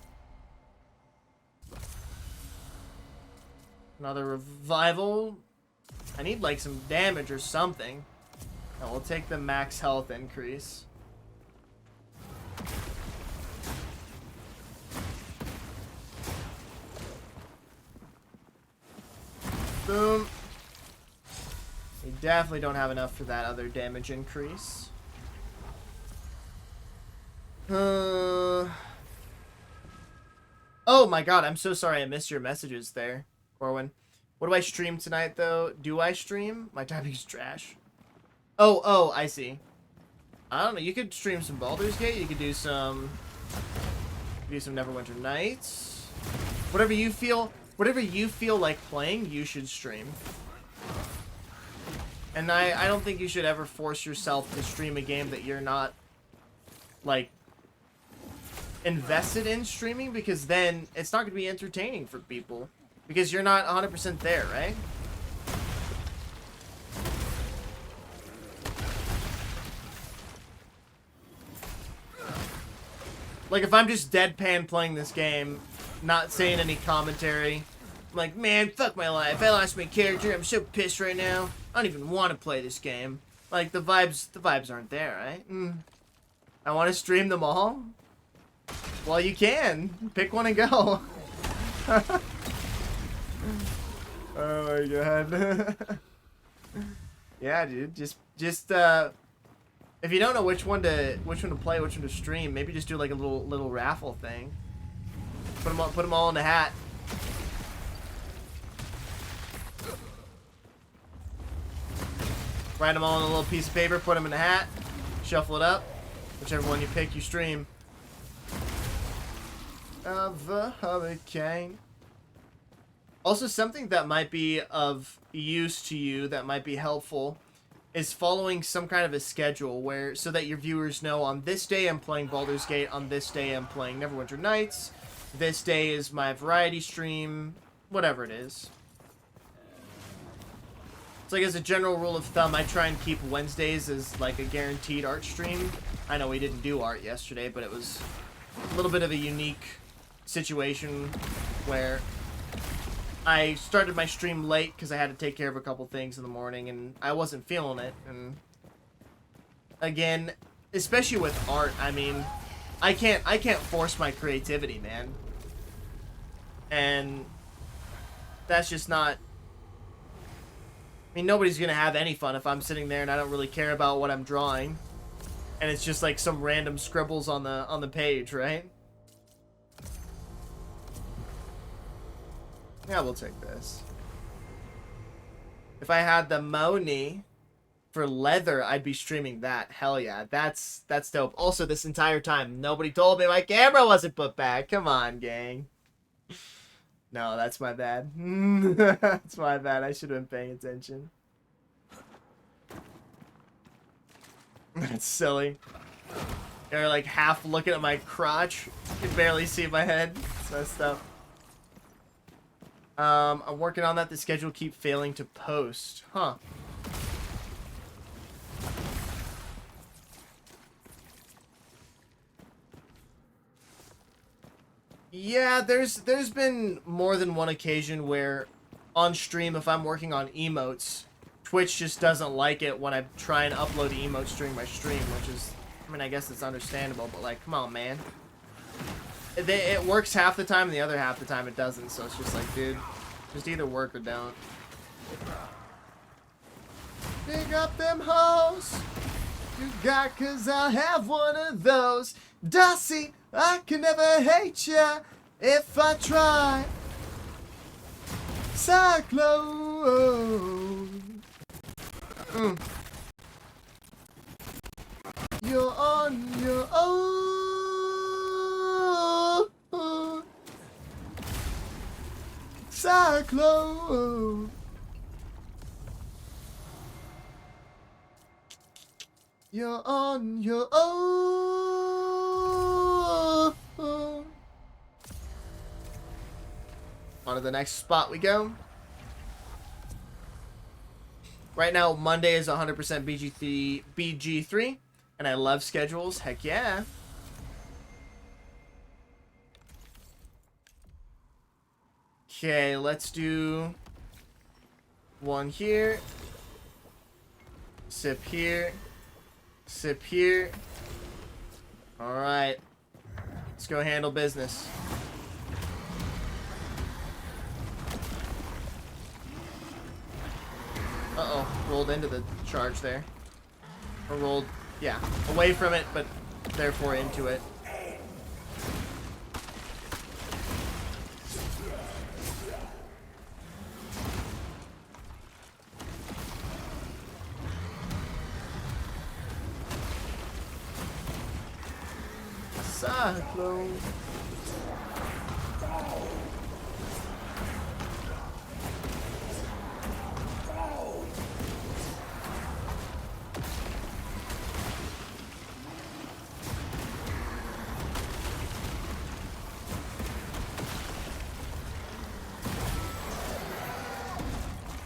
Another revival. I need like some damage or something. And we'll take the max health increase. Boom. We definitely don't have enough for that other damage increase. Oh my god, I'm so sorry I missed your messages there, Corwin. What do I stream tonight, though? Do I stream? My typing's trash. Oh, I see. I don't know. You could stream some Baldur's Gate. You could do some Neverwinter Nights. Whatever you feel like playing, you should stream. And I don't think you should ever force yourself to stream a game that you're not, like, invested in streaming, because then it's not going to be entertaining for people. Because you're not 100% there, right? Like, if I'm just deadpan playing this game, not saying any commentary, I'm like, man, fuck my life. I lost my character. I'm so pissed right now. I don't even want to play this game. Like, the vibes aren't there, right? I want to stream them all. Well, you can. Pick one and go. Oh my god. Yeah, dude. Just if you don't know which one to play, which one to stream, maybe just do like a little raffle thing. Put them all in the hat. Write them all on a little piece of paper, put them in a hat, shuffle it up. Whichever one you pick, you stream. Of a hurricane. Also, something that might be of use to you, that might be helpful, is following some kind of a schedule where, so that your viewers know, on this day I'm playing Baldur's Gate, on this day I'm playing Neverwinter Nights, this day is my variety stream, whatever it is. It's like, as a general rule of thumb, I try and keep Wednesdays as like a guaranteed art stream. I know we didn't do art yesterday, but it was a little bit of a unique situation where I started my stream late because I had to take care of a couple things in the morning and I wasn't feeling it. And again, especially with art, I mean, I can't force my creativity, man. And that's just not, I mean, nobody's gonna have any fun if I'm sitting there and I don't really care about what I'm drawing and it's just like some random scribbles on the page, right? Yeah, we'll take this. If I had the money for leather, I'd be streaming that. Hell yeah, that's dope. Also, this entire time, nobody told me my camera wasn't put back. Come on, gang. No, that's my bad. That's my bad. I should have been paying attention. That's silly. They're like half looking at my crotch. You can barely see my head. It's messed up. I'm working on that. The schedule keep failing to post. Huh. Yeah, there's been more than one occasion where on stream, if I'm working on emotes, Twitch just doesn't like it when I try and upload emotes during my stream, which is, I mean, I guess it's understandable, but like, come on, man. It works half the time, and the other half the time it doesn't, so it's just like, dude, just either work or don't. Pick up them hoes you got, 'cause I'll have one of those. Darcy, I can never hate ya if I try. Cyclone. You're on your own. Cyclone. You're on your own. On to the next spot we go. Right now, Monday is 100% BG3, and I love schedules. Heck yeah. Okay, let's do one here. Sip here. Sip here. Alright. Let's go handle business. rolled into the charge there. Or rolled, yeah, away from it, but therefore into it. Cyclone.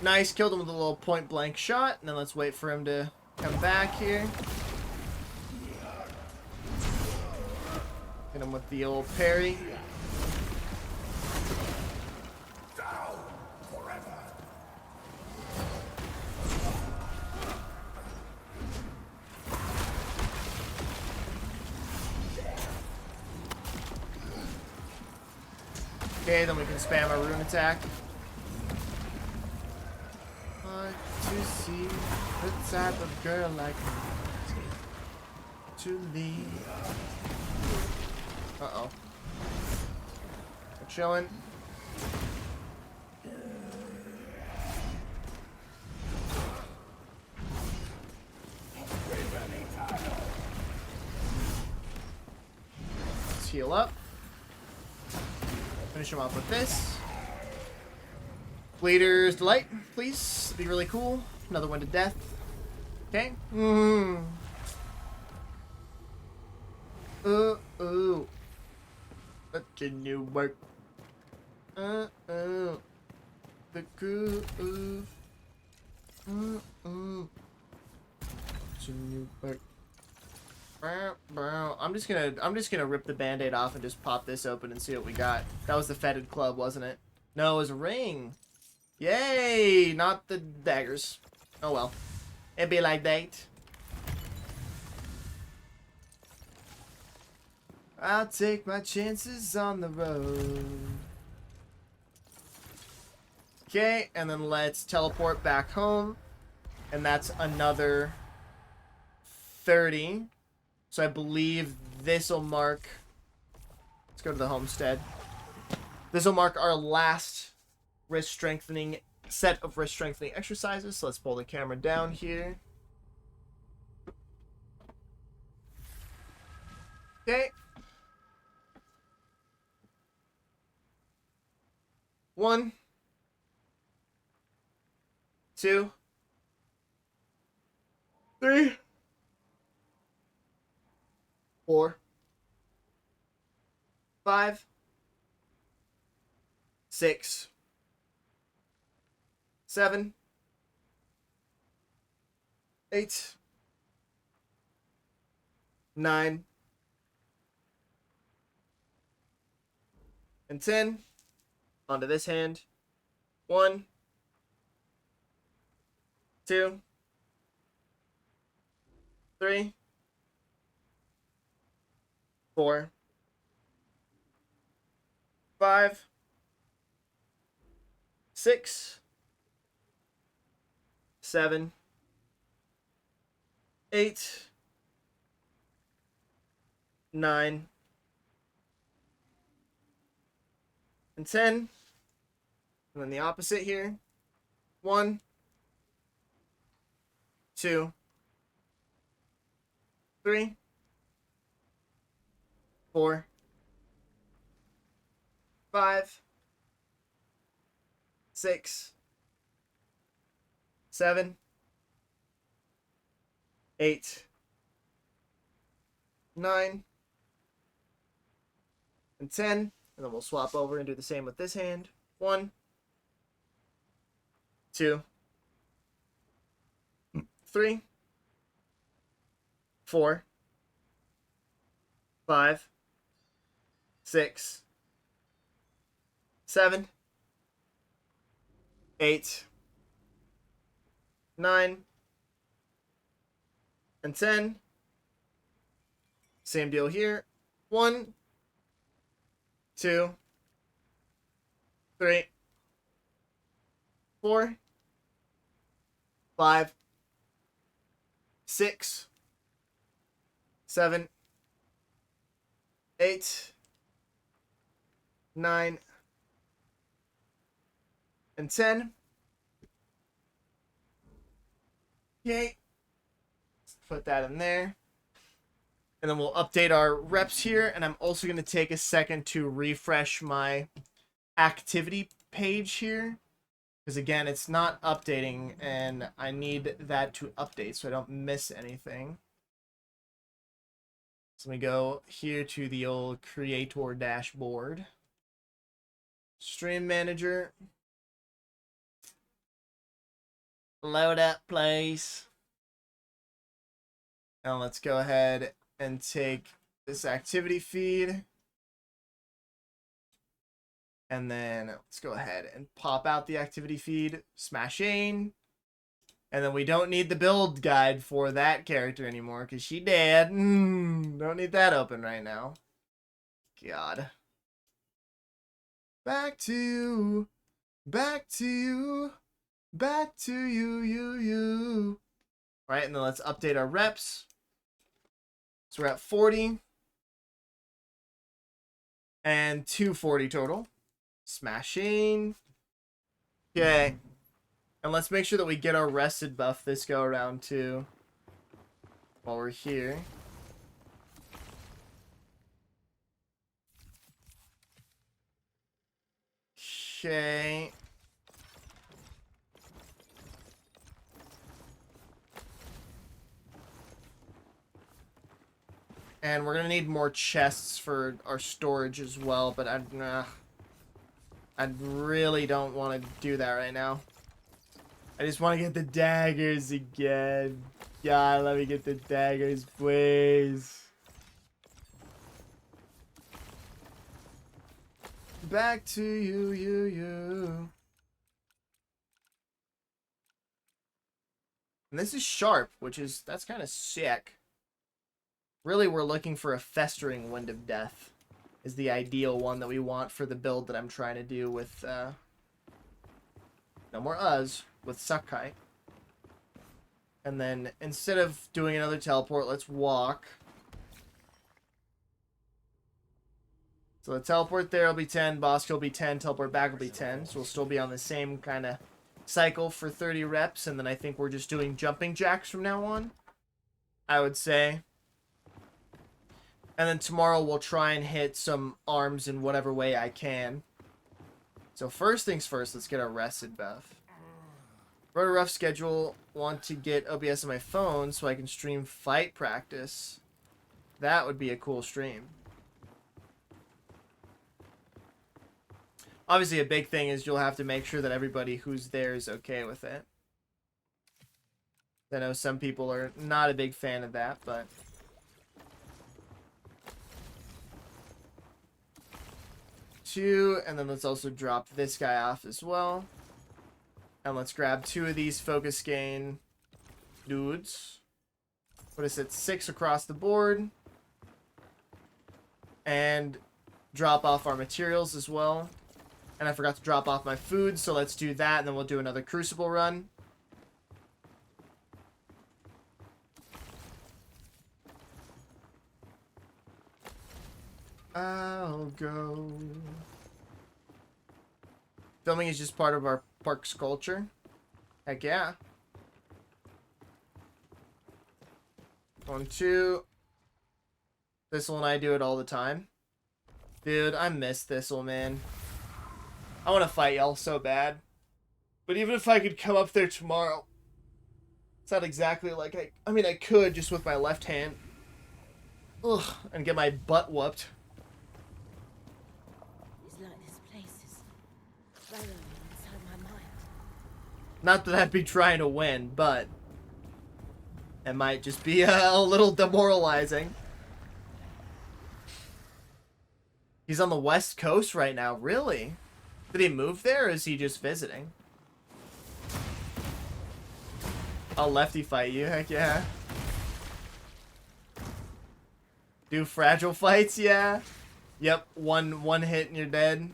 Nice, killed him with a little point blank shot, and then let's wait for him to come back here. Hit him with the old parry. Okay, then we can spam a rune attack. To see the type of girl like me to leave. Uh-oh. We're chilling. Let's heal up. Finish him off with this. Bleeder's Delight, please. Be really cool. Another one to death. Okay. Ooh. That didn't work. The groove. Didn't work. I'm just gonna rip the band-aid off and just pop this open and see what we got. That was the fetid club, wasn't it? No, it was a ring. Yay! Not the daggers. Oh well. It'd be like that. I'll take my chances on the road. Okay, and then let's teleport back home. And that's another 30. So I believe this'll mark... Let's go to the homestead. This'll mark our last wrist strengthening set of wrist strengthening exercises. So let's pull the camera down here. Okay. 1, 2, 3, 4, 5, 6, 7, 8, 9, and 10. Onto this hand. 1, 2, 3, 4, 5, 6, 7, 8, 9, and 10. And then the opposite here. 1, 2, 3, 4, 5, 6, 7, 8, 9, and 10. And then we'll swap over and do the same with this hand. 1, 2, 3, 4, 5, 6, 7, 8, 9, and 10. Same deal here. 1, 2, 3, 4, 5, 6, 7, 8, 9, and 10. Okay. Let's put that in there. And then we'll update our reps here. And I'm also going to take a second to refresh my activity page here. Because again, it's not updating and I need that to update so I don't miss anything. So we go here to the old creator dashboard. Stream manager. Load up, please. Now let's go ahead and take this activity feed. And then let's go ahead and pop out the activity feed. Smash in. And then we don't need the build guide for that character anymore because she dead. Don't need that open right now. God. Back to you. Back to you. Back to you, you. Right, and then let's update our reps. So we're at 40. And 240 total. Smashing. Okay. And let's make sure that we get our rested buff this go around too. While we're here. Okay. And we're gonna need more chests for our storage as well, but I really don't want to do that right now. I just want to get the daggers again. God, let me get the daggers, please. Back to you, you. And this is sharp, that's kind of sick. Really, we're looking for a festering Wind of Death. Is the ideal one that we want for the build that I'm trying to do with, no more Uz, with Sakai. And then, instead of doing another teleport, let's walk. So the teleport there will be 10, boss kill will be 10, teleport back will be 10. So we'll still be on the same kind of cycle for 30 reps. And then I think we're just doing jumping jacks from now on, I would say. And then tomorrow we'll try and hit some arms in whatever way I can. So first things first, let's get our rested buff. Wrote a rough schedule. Want to get OBS on my phone so I can stream fight practice. That would be a cool stream. Obviously, a big thing is you'll have to make sure that everybody who's there is okay with it. I know some people are not a big fan of that, but... And then let's also drop this guy off as well. And let's grab 2 of these focus gain dudes. Put us at 6 across the board. And drop off our materials as well. And I forgot to drop off my food, so let's do that, and then we'll do another Crucible run. I'll go. Filming is just part of our park's culture. Heck yeah. 1, 2. Thistle and I do it all the time. Dude, I miss Thistle, man. I want to fight y'all so bad. But even if I could come up there tomorrow, it's not exactly like I mean, I could just with my left hand. Ugh, and get my butt whooped. It's like this place is burrowing inside my mind. Not that I'd be trying to win, but it might just be a little demoralizing. He's on the West Coast right now, really? Did he move there, or is he just visiting? I'll lefty fight you, heck yeah. Do fragile fights, yeah. Yep, one hit and you're dead.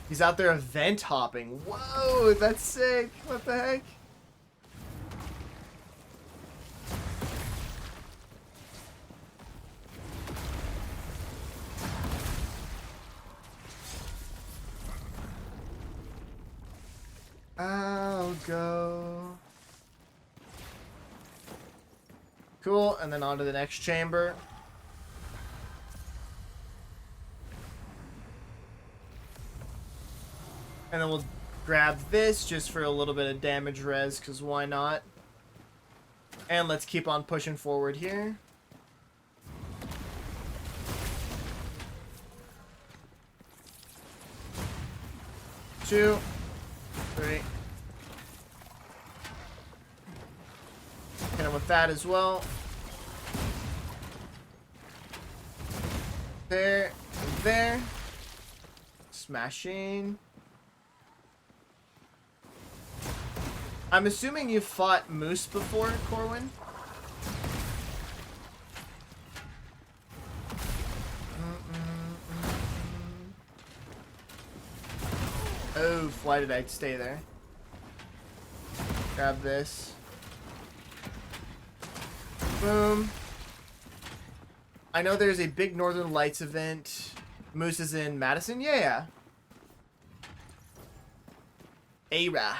He's out there event hopping. Whoa, that's sick. What the heck? I'll go. Cool, and then on to the next chamber. And then we'll grab this just for a little bit of damage res, because why not? And let's keep on pushing forward here. Two, three. Hit him with that as well. There, there. Smashing. I'm assuming you've fought Moose before, Corwin? Oh, why did I stay there? Grab this. Boom. I know there's a big Northern Lights event. Moose is in Madison? Yeah. Ara.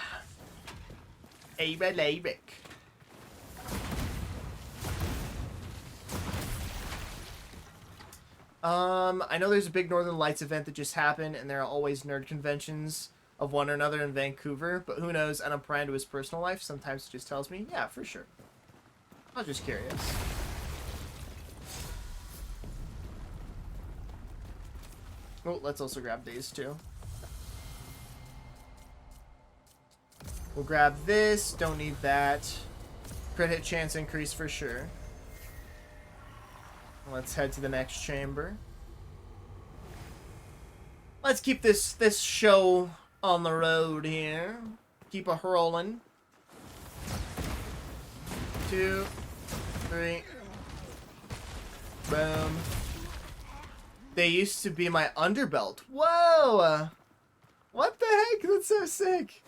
Ara Lyric. I know there's a big Northern Lights event that just happened, and there are always nerd conventions of one or another in Vancouver, but who knows, and I'm prying to his personal life, sometimes it just tells me, yeah, for sure. I was just curious. Oh, let's also grab these too. We'll grab this, don't need that. Crit hit chance increase for sure. Let's head to the next chamber. Let's keep this show on the road here. Keep a hurling. 2, 3. Boom. They used to be my underbelt. Whoa! What the heck? That's so sick.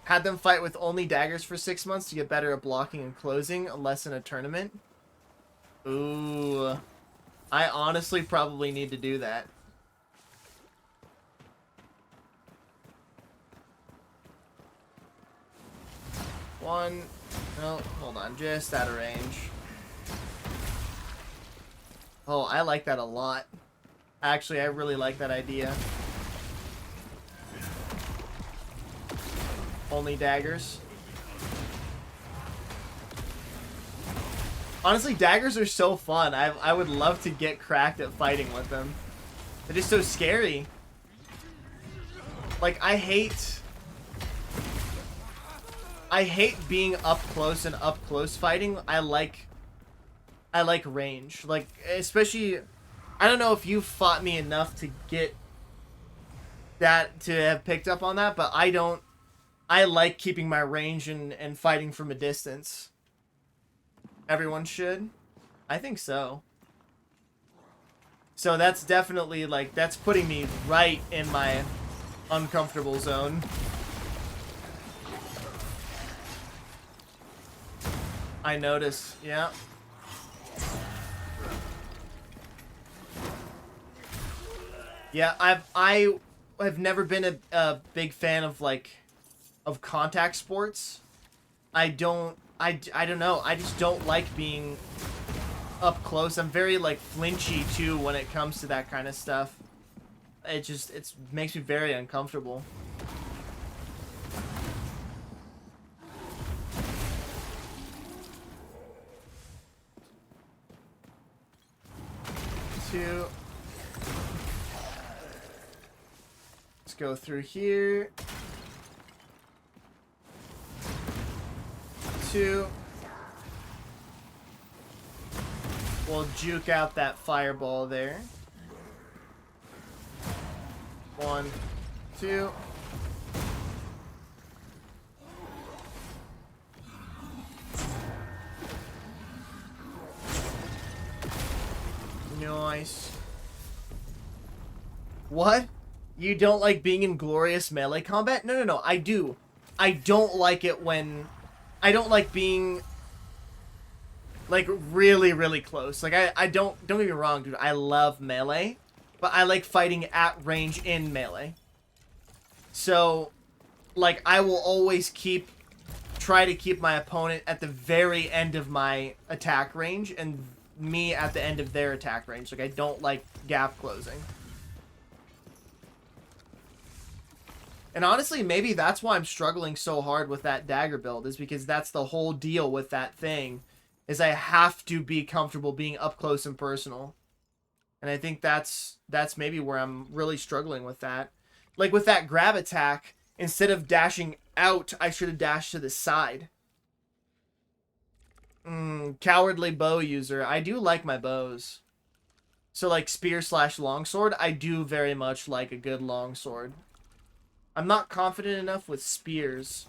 Had them fight with only daggers for 6 months to get better at blocking and closing, less in a tournament. Ooh. I honestly probably need to do that. One. No, hold on. Just out of range. Oh, I like that a lot. Actually, I really like that idea. Only daggers. Honestly, daggers are so fun. I would love to get cracked at fighting with them. They're just so scary. Like, I hate being up close and up close fighting. I like range. Like, especially, I don't know if you fought me enough to get that, to have picked up on that, but I don't. I like keeping my range and fighting from a distance. Everyone should. I think so. So that's definitely, like, that's putting me right in my uncomfortable zone. I notice, yeah. Yeah, I have never been a big fan of, like, of contact sports. I don't know. I just don't like being up close. I'm very, like, flinchy too when it comes to that kind of stuff. It makes me very uncomfortable. Two. Let's go through here. 2. We'll juke out that fireball there. 1, 2. Nice. What? You don't like being in glorious melee combat? No, no, no. I do. I don't like it when... I don't like being... like, really, really close. Like, I don't... Don't get me wrong, dude. I love melee. But I like fighting at range in melee. So, like, I will always try to keep my opponent at the very end of my attack range and me at the end of their attack range. Like, I don't like gap closing. And honestly, maybe that's why I'm struggling so hard with that dagger build, is because that's the whole deal with that thing, is I have to be comfortable being up close and personal. And I think that's maybe where I'm really struggling with that. Like with that grab attack, instead of dashing out, I should have dashed to the side. Cowardly bow user. I do like my bows. So like spear / longsword, I do very much like a good longsword. I'm not confident enough with spears,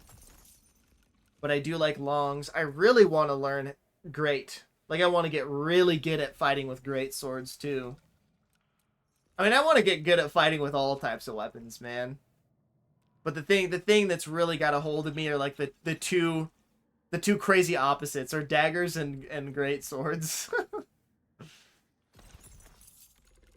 but I do like longs. I really want to learn great. Like, I want to get really good at fighting with great swords, too. I mean, I want to get good at fighting with all types of weapons, man. But the thing that's really got a hold of me are, like, the two crazy opposites, are daggers and great swords.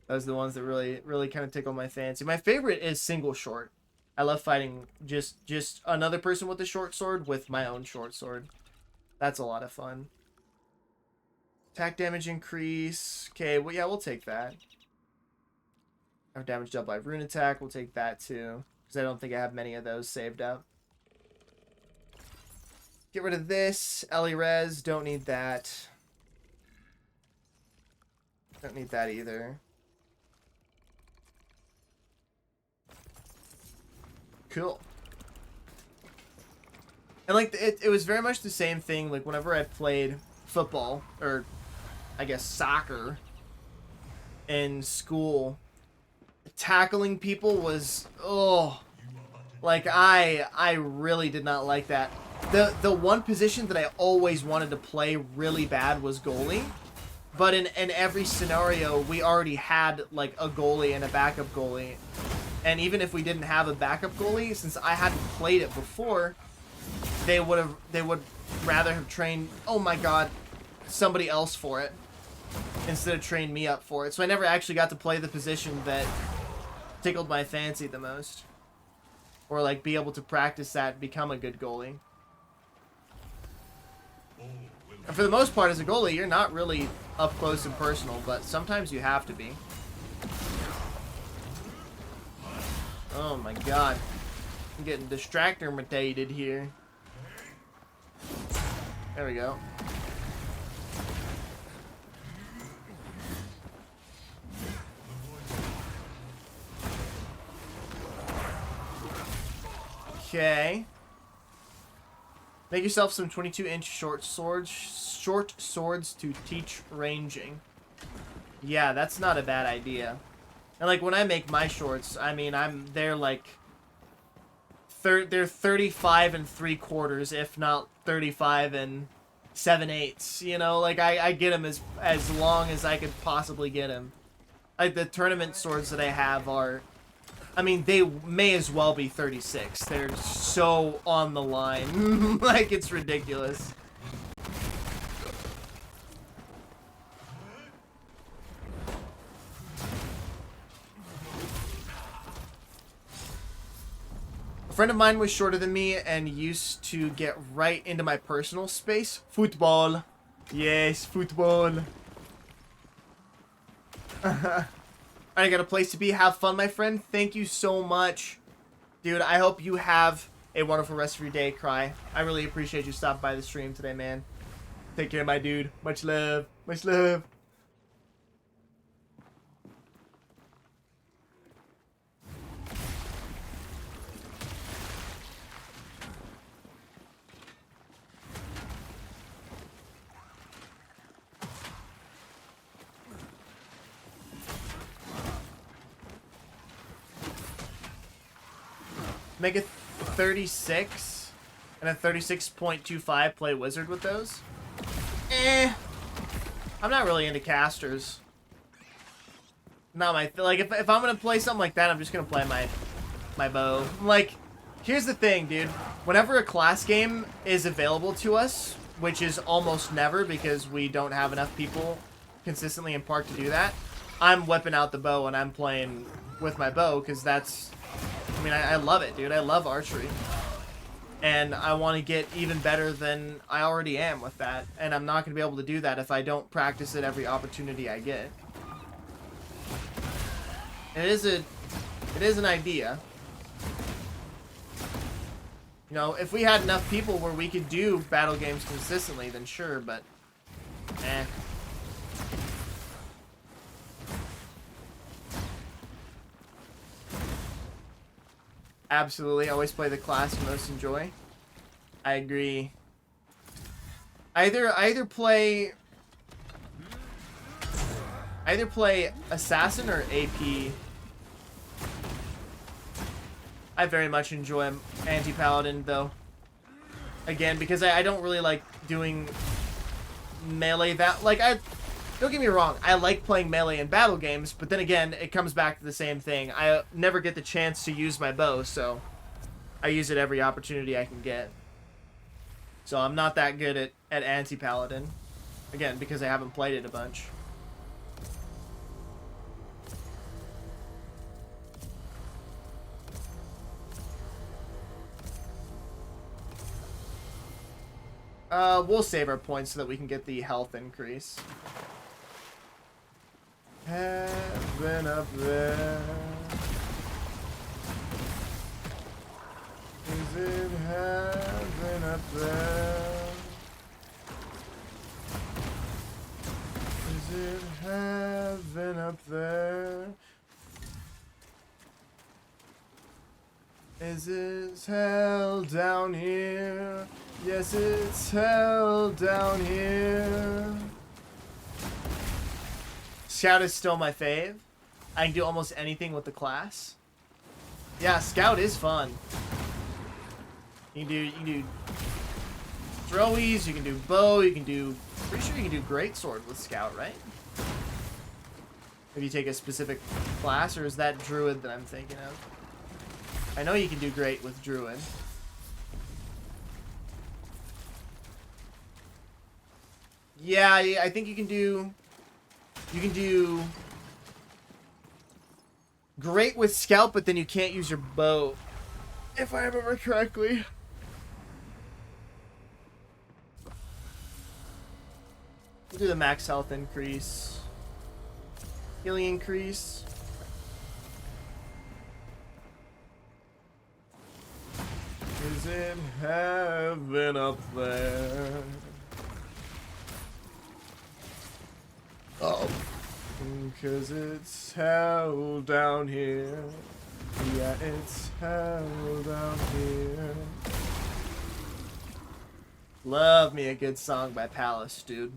Those are the ones that really kind of tickle my fancy. My favorite is single short. I love fighting just another person with a short sword with my own short sword. That's a lot of fun. Attack damage increase. Okay, well, yeah, we'll take that. Have damage double by rune attack. We'll take that too, because I don't think I have many of those saved up. Get rid of this. Ellie res. Don't need that. Don't need that either. Cool. And like it was very much the same thing. Like whenever I played football, or I guess soccer, in school, tackling people was like I really did not like that. The one position that I always wanted to play really bad was goalie, but in every scenario we already had like a goalie and a backup goalie. And even if we didn't have a backup goalie, since I hadn't played it before, they would rather have trained, oh my god, somebody else for it instead of train me up for it. So I never actually got to play the position that tickled my fancy the most, or like be able to practice that and become a good goalie. And for the most part, as a goalie, you're not really up close and personal, but sometimes you have to be. Oh my god. I'm getting distractor-mutated here. There we go. Okay. Make yourself some 22-inch short swords to teach ranging. Yeah, that's not a bad idea. And like when I make my shorts, I mean, they're like they're 35 3/4, if not 35 7/8. You know, like I get them as long as I could possibly get them. Like the tournament swords that I have are, I mean, they may as well be 36. They're so on the line, like it's ridiculous. A friend of mine was shorter than me and used to get right into my personal space. Football. Yes, football. I got a place to be. Have fun, my friend. Thank you so much. Dude, I hope you have a wonderful rest of your day, Cry. I really appreciate you stopping by the stream today, man. Take care, my dude. Much love. Much love. Make a 36 and a 36.25 play wizard with those. I'm not really into casters. not my like if I'm gonna play something like that, I'm just gonna play my bow. Like, here's the thing, dude. Whenever a class game is available to us, which is almost never because we don't have enough people consistently in park to do that, I'm whipping out the bow and I'm playing with my bow because that's, I mean, I love it, dude. I love archery. And I want to get even better than I already am with that. And I'm not going to be able to do that if I don't practice it every opportunity I get. It is an idea. You know, if we had enough people where we could do battle games consistently, then sure, but eh. Absolutely, always play the class you most enjoy. I agree. Either play assassin or AP. I very much enjoy anti-paladin though. Again, because I don't really like doing melee that like don't get me wrong, I like playing melee in battle games, but then again, it comes back to the same thing. I never get the chance to use my bow, so I use it every opportunity I can get. So I'm not that good at anti-paladin. Again, because I haven't played it a bunch. We'll save our points so that we can get the health increase. Heaven up there. Is it heaven up there? Is it heaven up there? Is it hell down here? Yes, it's hell down here. Scout is still my fave. I can do almost anything with the class. Yeah, Scout is fun. You can do throwies, you can do bow, you can do, pretty sure you can do greatsword with Scout, right? If you take a specific class, or is that Druid that I'm thinking of? I know you can do great with Druid. Yeah, I think you can do great with Scout, but then you can't use your bow, if I remember correctly. We'll do the max health increase. Healing increase. Is it heaven up there? Oh. Cause it's hell down here. Yeah, it's hell down here. Love me a good song by Palace, dude.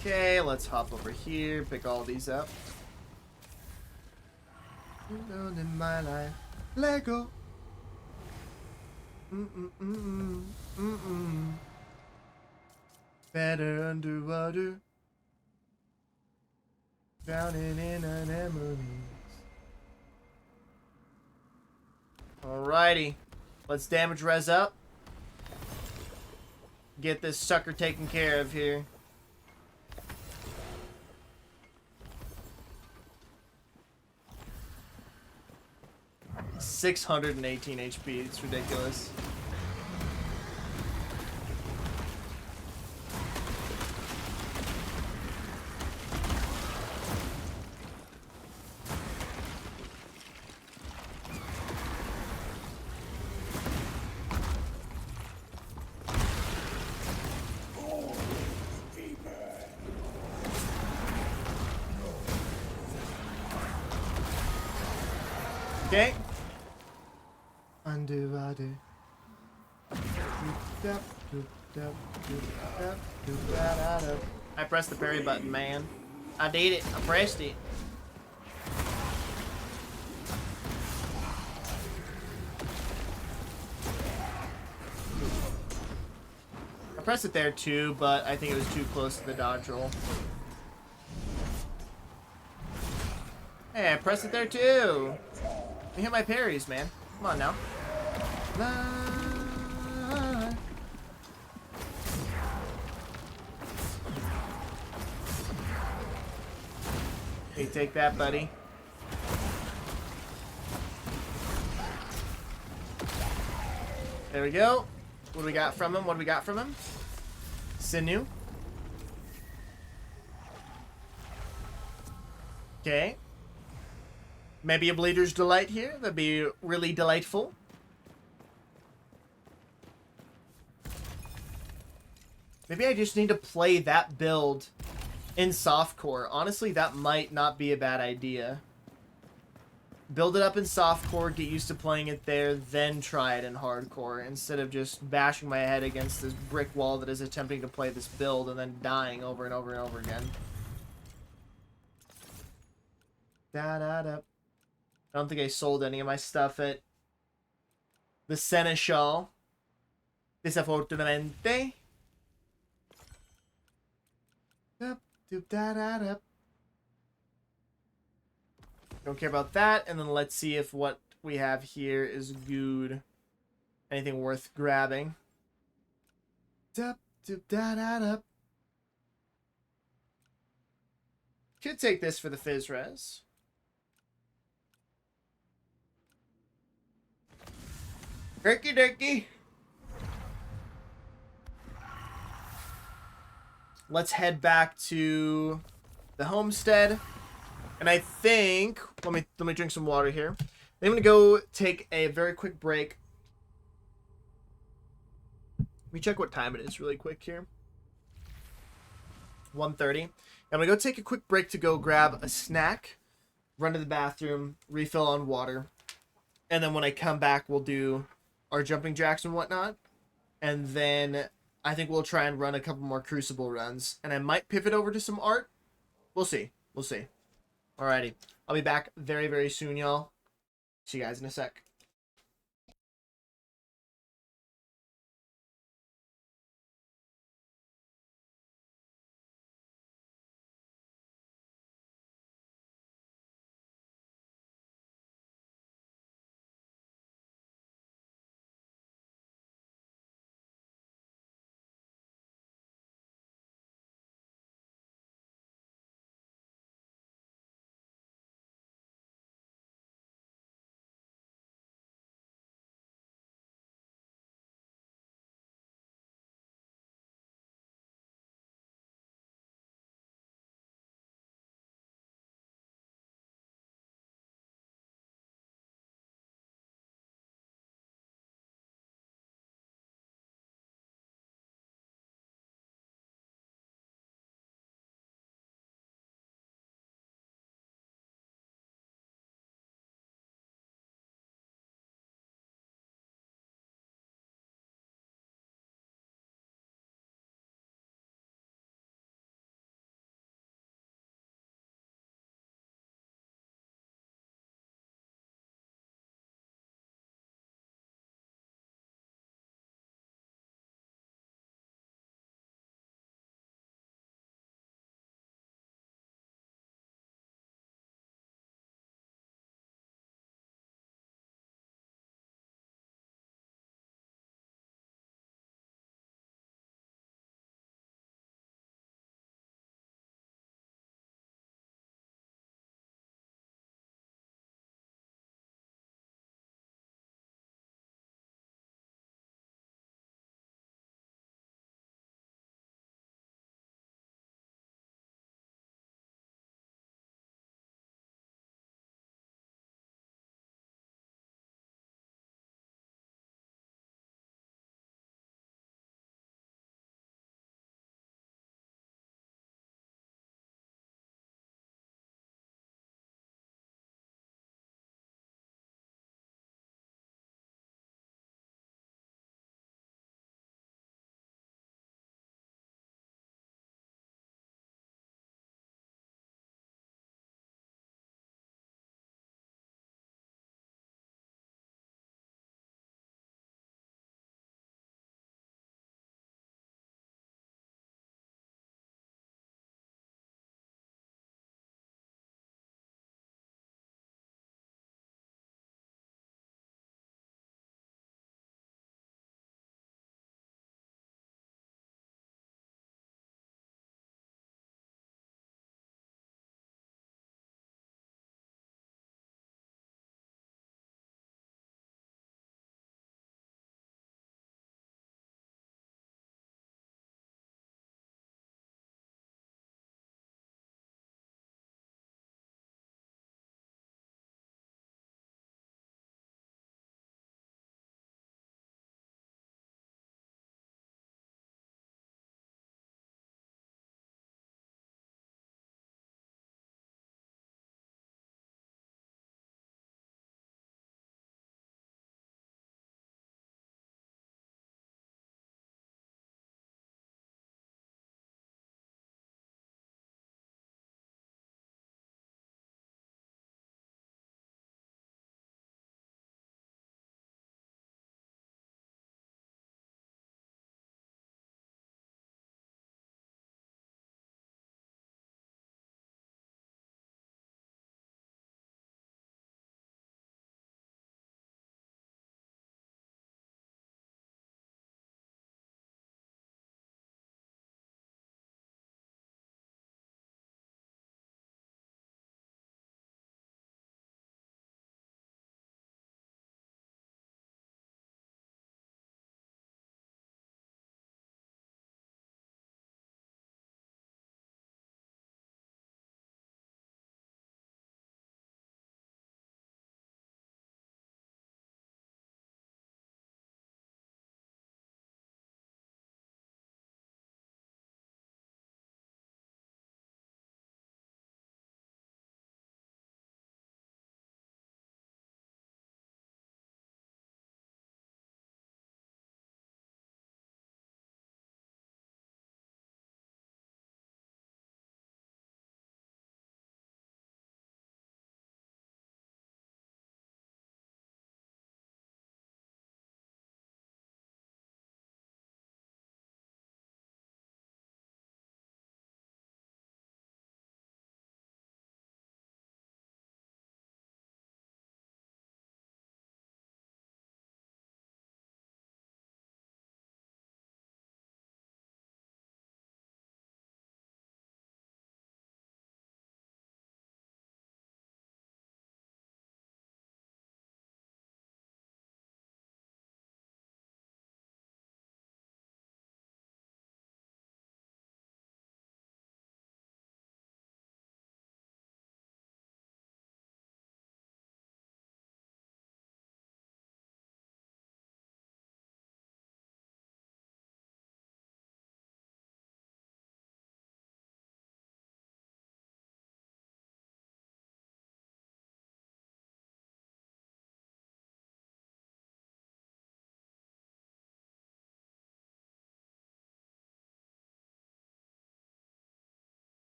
Okay, let's hop over here, pick all these up. In my life, Lego. Better underwater, drowning in anemones. Alrighty, let's damage res up. Get this sucker taken care of here. $618 HP, it's ridiculous. Okay. Underwater. I pressed the parry button, man. I did it. I pressed it. press it there too, but I think it was too close to the dodge roll. Hey, I pressed it there too. I hit my parries, man. Come on now. Hey, take that, buddy. There we go. What do we got from him? What do we got from him? Sinew. Okay. Maybe a Bleeder's Delight here. That'd be really delightful. Maybe I just need to play that build in softcore. Honestly, that might not be a bad idea. Build it up in softcore, get used to playing it there, then try it in hardcore, instead of just bashing my head against this brick wall that is attempting to play this build and then dying over and over and over again. Da-da-da. I don't think I sold any of my stuff at the Seneschal. Desafortunadamente. Da-da-da. Don't care about that. And then let's see if what we have here is good. Anything worth grabbing. Da-da-da. Could take this for the Fizz Res. Herky Durky. Let's head back to the homestead. And I think let me drink some water here. I'm gonna go take a very quick break. Let me check what time it is really quick here. 1:30. I'm gonna go take a quick break to go grab a snack, run to the bathroom, refill on water, and then when I come back, we'll do our jumping jacks and whatnot. And then I think we'll try and run a couple more Crucible runs. And I might pivot over to some art. We'll see. We'll see. Alrighty. I'll be back very, very soon, y'all. See you guys in a sec.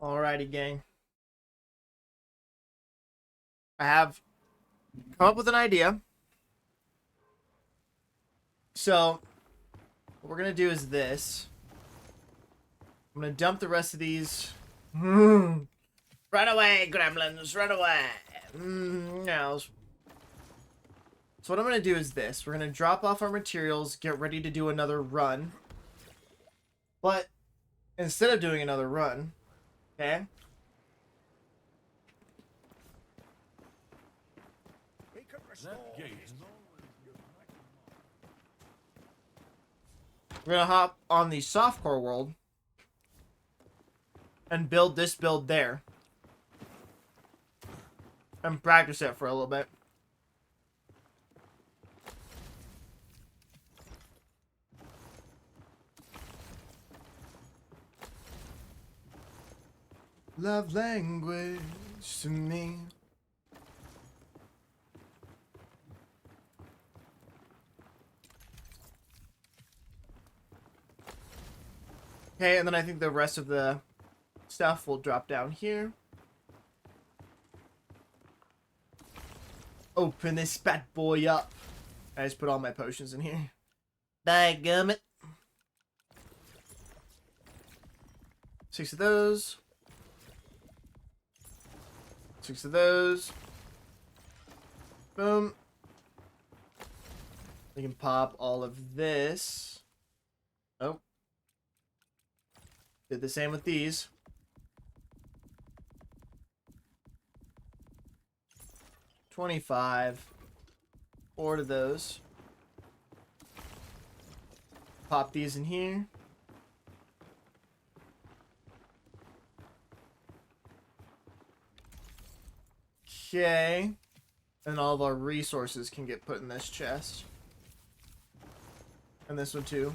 Alrighty, gang. I have come up with an idea. So, what we're going to do is this. I'm going to dump the rest of these. Run away, gremlins, run away. No. So what I'm going to do is this. We're going to drop off our materials, get ready to do another run. But instead of doing another run, okay? We're going to hop on the softcore world and build this build there. And practice it for a little bit. Love language to me. Okay, and then I think the rest of the stuff will drop down here. Open this bad boy up. I just put all my potions in here. Dadgummit. 6 of those. 6 of those. Boom. We can pop all of this. Oh. Did the same with these. $25. 4 of those. Pop these in here. Okay. And all of our resources can get put in this chest. And this one too.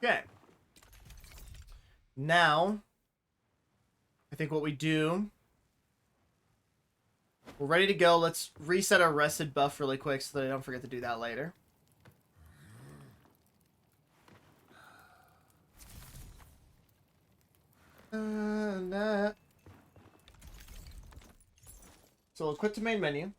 Okay. Now, I think what we do, we're ready to go. Let's reset our rested buff really quick so that I don't forget to do that later. So we'll quit the main menu.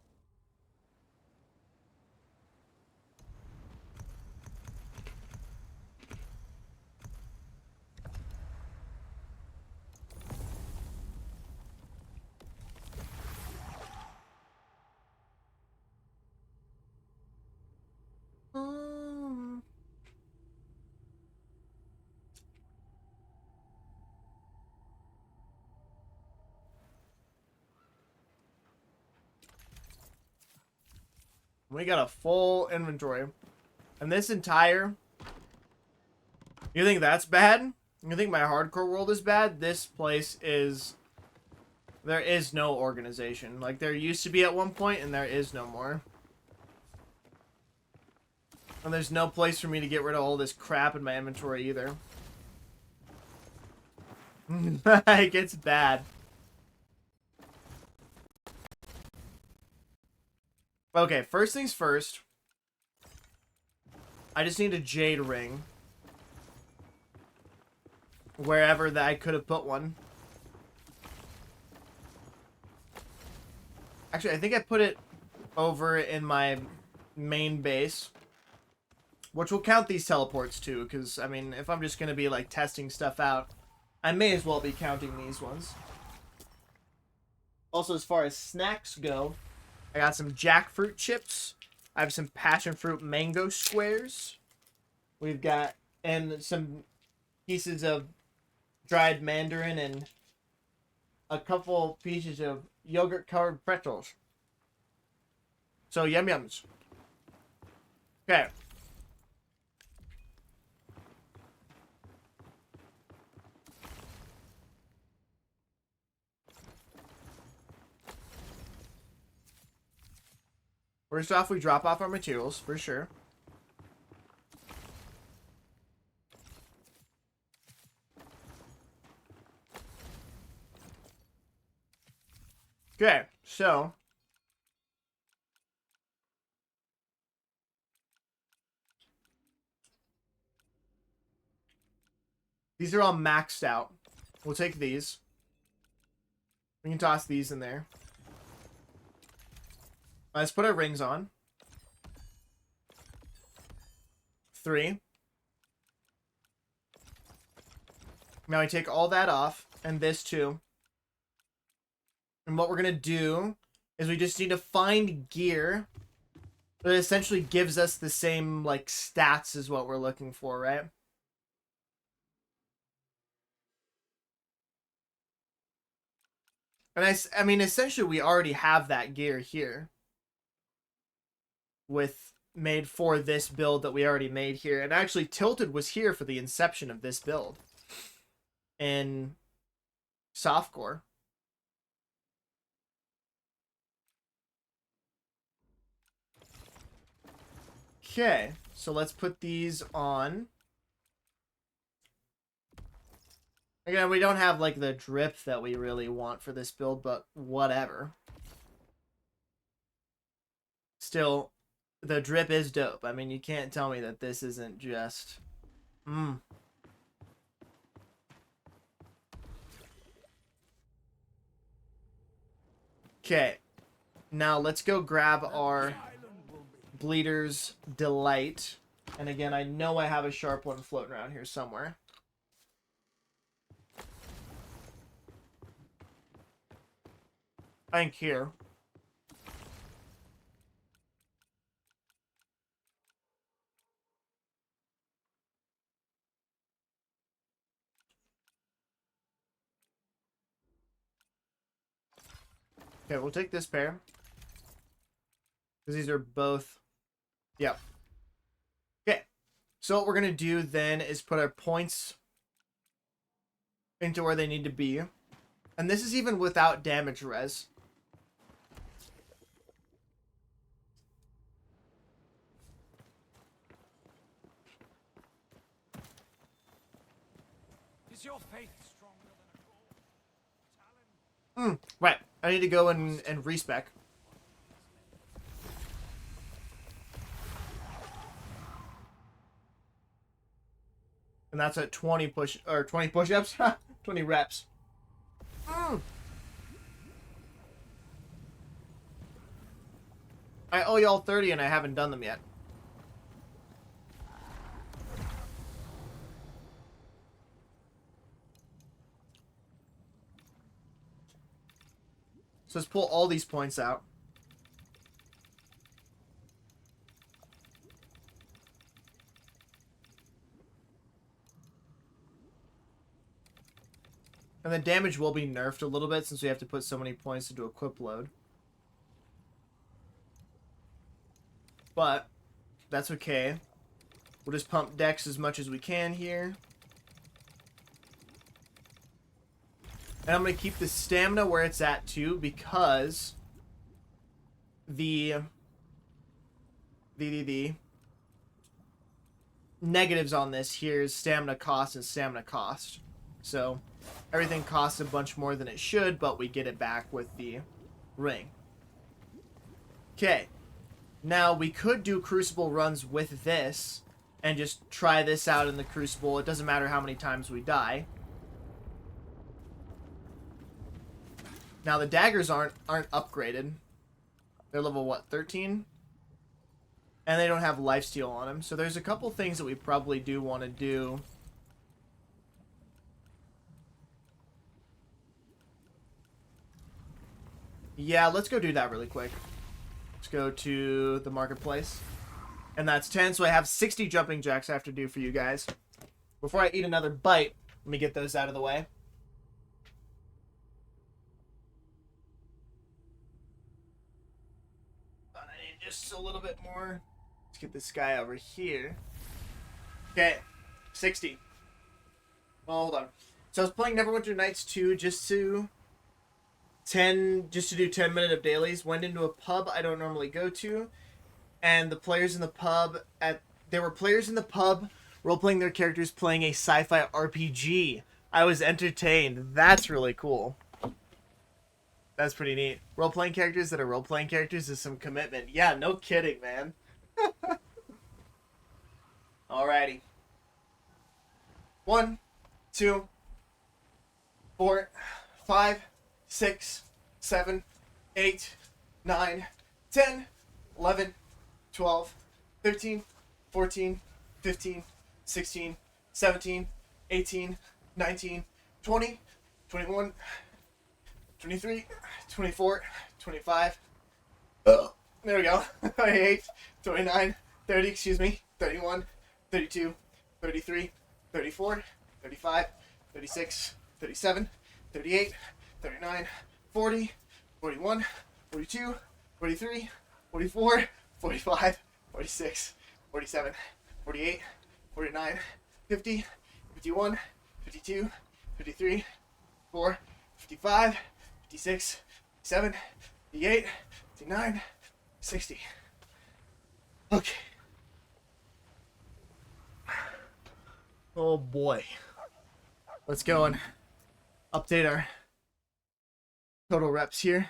We got a full inventory. And this entire... You think that's bad? You think my hardcore world is bad? This place is... There is no organization. Like, there used to be at one point, and there is no more. And there's no place for me to get rid of all this crap in my inventory either. Like, it's bad. Okay, first things first. I just need a jade ring. Wherever that I could have put one. Actually, I think I put it over in my main base. Which will count these teleports too, because, I mean, if I'm just going to be, like, testing stuff out, I may as well be counting these ones. Also, as far as snacks go, I got some jackfruit chips. I have some passion fruit mango squares. We've got, and some pieces of dried mandarin and a couple pieces of yogurt covered pretzels. So yum yums. Okay. First off, we drop off our materials, for sure. Okay, so... These are all maxed out. We'll take these. We can toss these in there. Let's put our rings on. 3. Now we take all that off, and this too. And what we're going to do is we just need to find gear that essentially gives us the same, like, stats as what we're looking for, right? And I mean, essentially, we already have that gear here. Made for this build that we already made here. And actually, Tilted was here for the inception of this build. In softcore. Okay, so let's put these on. Again, we don't have like the drip that we really want for this build, but whatever. Still, the drip is dope. I mean, you can't tell me that this isn't just... Okay, now let's go grab our Bleeder's Delight. And again, I know I have a sharp one floating around here somewhere. I think here. Okay, we'll take this pair. Because these are both... Yep. Okay. So what we're going to do then is put our points into where they need to be. And this is even without damage res. Is your faith stronger than a Talon? Right. I need to go and respec. And that's at 20 push-ups, 20 reps. I owe y'all 30 and I haven't done them yet. So let's pull all these points out. And the damage will be nerfed a little bit since we have to put so many points into equip load. But that's okay. We'll just pump dex as much as we can here. And I'm going to keep the stamina where it's at too, because the negatives on this here is stamina cost and stamina cost. So everything costs a bunch more than it should, but we get it back with the ring. Okay. Now we could do Crucible runs with this and just try this out in the Crucible. It doesn't matter how many times we die. Now the daggers aren't upgraded. They're level what, 13? And they don't have lifesteal on them. So there's a couple things that we probably do want to do. Yeah, let's go do that really quick. Let's go to the marketplace. And that's 10, so I have 60 jumping jacks I have to do for you guys. Before I eat another bite, let me get those out of the way. Just a little bit more. Let's get this guy over here. Okay, 60. Well, hold on. So I was playing Neverwinter Nights 2 just to do 10 minutes of dailies. Went into a pub I don't normally go to, and the players in the pub there were players in the pub role-playing their characters playing a sci-fi RPG. I was entertained. That's really cool. That's pretty neat. Role-playing characters that are role-playing characters is some commitment. Yeah, no kidding, man. Alrighty. 1, 2, 4, 5, 6, 7, 8, 9, 10, 11, 12, 13, 14, 15, 16, 17, 18, 19, 20, 21, 23, 24, 25. There we go. 28, 29, 30, excuse me. 31, 32, 33, 34, 35, 36, 37, 38, 39, 40, 41, 42, 43, 44, 45, 46, 47, 48, 49, 50, 51, 52, 53, 54, 55, 56, 57, 58, 59, 60. Okay. Oh boy. Let's go and update our total reps here.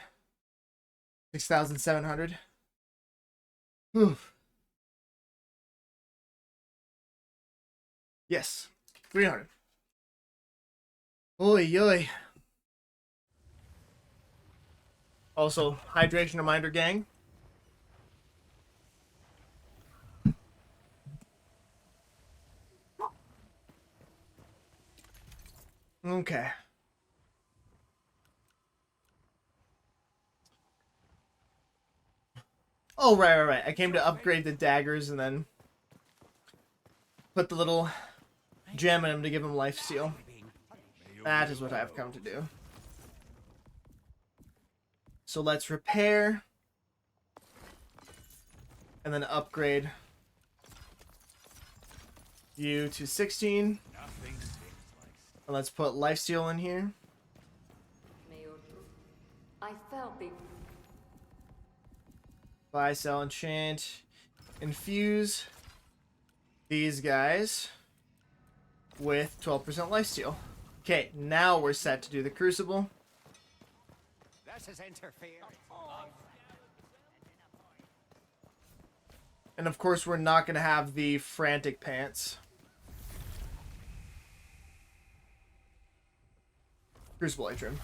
6,700. Yes. 300. Oy, oy. Also, hydration reminder, gang. Okay. Oh, right. I came to upgrade the daggers and then put the little gem in them to give them lifesteal. That is what I have come to do. So let's repair. And then upgrade you to 16. And let's put lifesteal in here. I felt the Buy, sell, enchant, infuse these guys with 12% lifesteal. Okay, now we're set to do the crucible. This is interference. And of course, we're not going to have the frantic pants. Crucible atrium.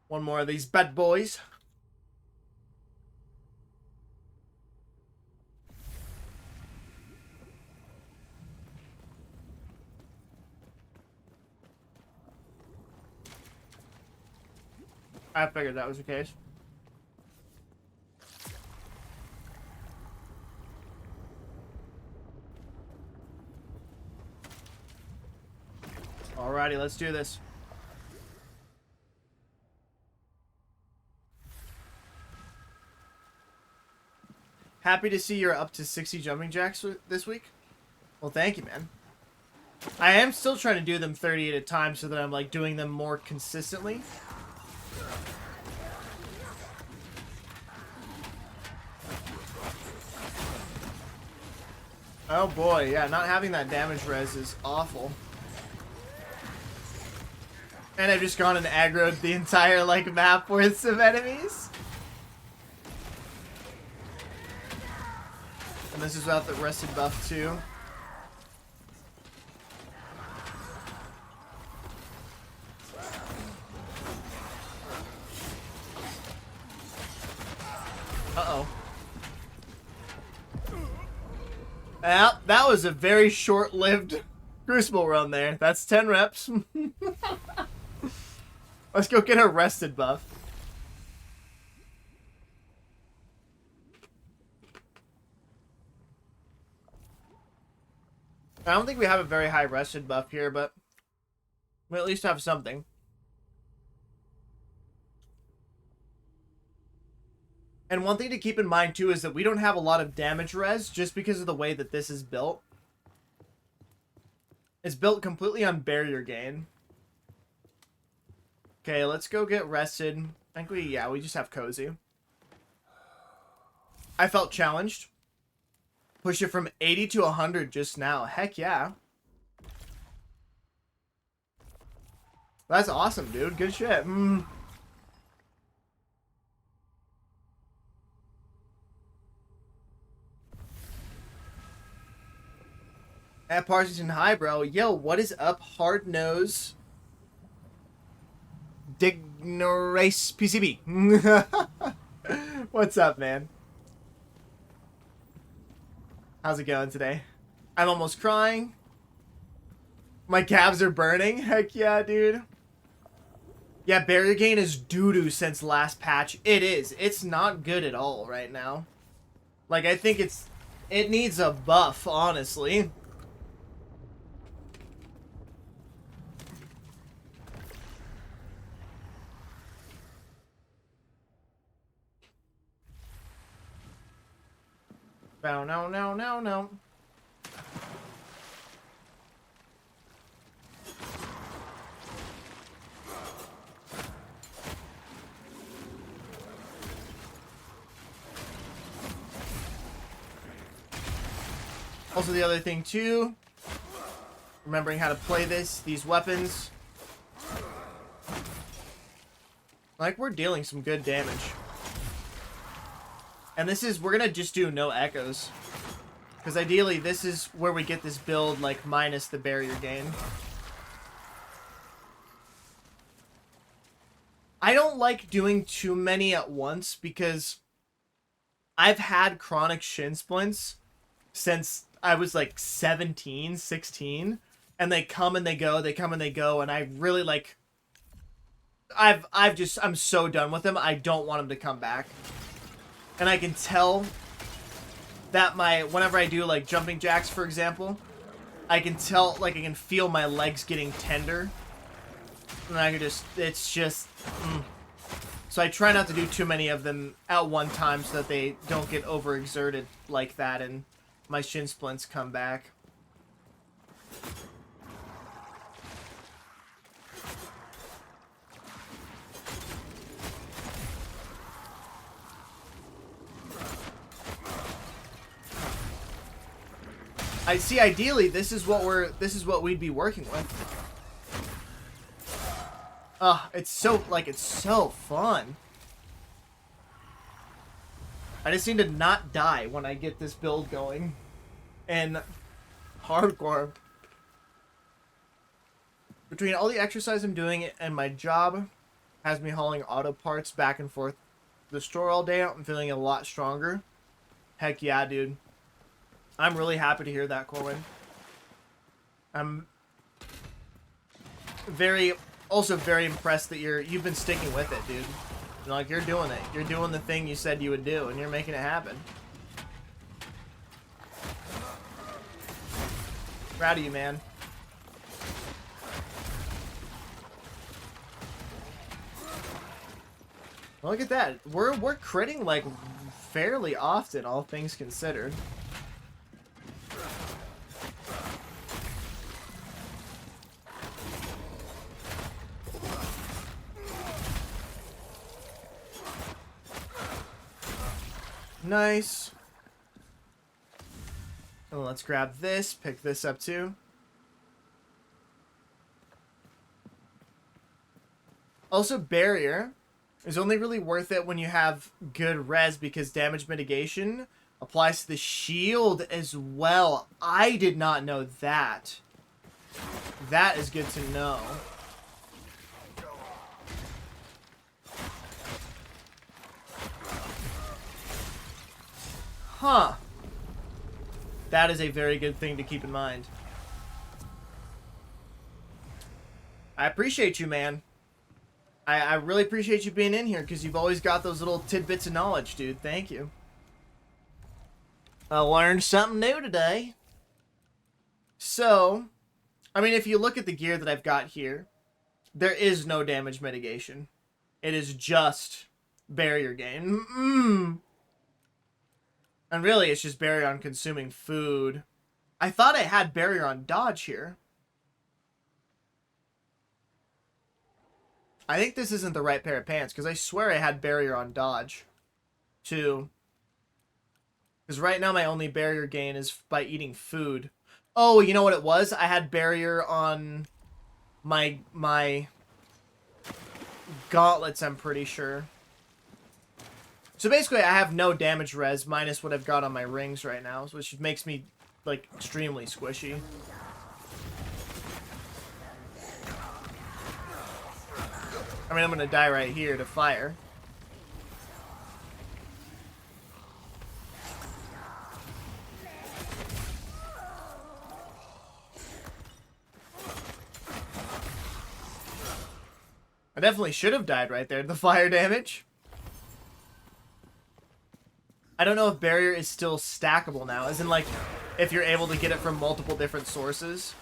One more of these bad boys. I figured that was the case. Alrighty, let's do this. Happy to see you're up to 60 jumping jacks this week. Well, thank you, man. I am still trying to do them 30 at a time so that I'm like doing them more consistently. Oh boy, yeah, not having that damage res is awful. And I've just gone and aggroed the entire like map worth of enemies. And this is without the rested buff too. Uh-oh. Well, that was a very short-lived crucible run there. That's 10 reps. Let's go get a rested buff. I don't think we have a very high rested buff here, but we at least have something. And one thing to keep in mind too is that we don't have a lot of damage res just because of the way that this is built. It's built completely on barrier gain. Okay, let's go get rested. I think we just have cozy. I felt challenged. Push it from 80 to 100 just now. Heck yeah. That's awesome, dude. Good shit. At Parsington High, bro. Yo, what is up, Hard Nose? Dignorace PCB. What's up, man? How's it going today? I'm almost crying. My calves are burning. Heck yeah, dude. Yeah, barrier gain is doo-doo since last patch. It is. It's not good at all right now. Like, I think it needs a buff, honestly. No, no, no, no, no. Also, the other thing too, remembering how to play these weapons. Like, we're dealing some good damage. And we're gonna just do no echoes. Because ideally, this is where we get this build, like, minus the barrier gain. I don't like doing too many at once because I've had chronic shin splints since I was like 17, 16, and they come and they go, and I really like, I'm so done with them. I don't want them to come back. And I can tell that whenever I do like jumping jacks, for example, I can tell, like, I can feel my legs getting tender. And I can it's just, So I try not to do too many of them at one time so that they don't get overexerted like that and my shin splints come back. I see. Ideally, this is what we'd be working with. It's so fun. I just need to not die when I get this build going. And hardcore. Between all the exercise I'm doing and my job has me hauling auto parts back and forth to the store all day, I'm feeling a lot stronger. Heck yeah, dude. I'm really happy to hear that, Corwin. I'm also very impressed that you've been sticking with it, dude. Like, you're doing it. You're doing the thing you said you would do, and you're making it happen. Proud of you, man. Look at that. We're critting, like, fairly often, all things considered. Nice. Oh, let's grab this, pick this up too. Also, barrier is only really worth it when you have good res because damage mitigation applies to the shield as well. I did not know that. That is good to know. Huh. That is a very good thing to keep in mind. I appreciate you, man. I really appreciate you being in here because you've always got those little tidbits of knowledge, dude. Thank you. I learned something new today. So, I mean, if you look at the gear that I've got here, there is no damage mitigation. It is just barrier gain. And really, it's just barrier on consuming food. I thought I had barrier on dodge here. I think this isn't the right pair of pants, because I swear I had barrier on dodge, too. Because right now my only barrier gain is by eating food. Oh, you know what it was? I had barrier on my gauntlets, I'm pretty sure. So basically, I have no damage res minus what I've got on my rings right now, which makes me like extremely squishy. I mean, I'm gonna die right here to fire. I definitely should have died right there to the fire damage. I don't know if barrier is still stackable now, as in like if you're able to get it from multiple different sources.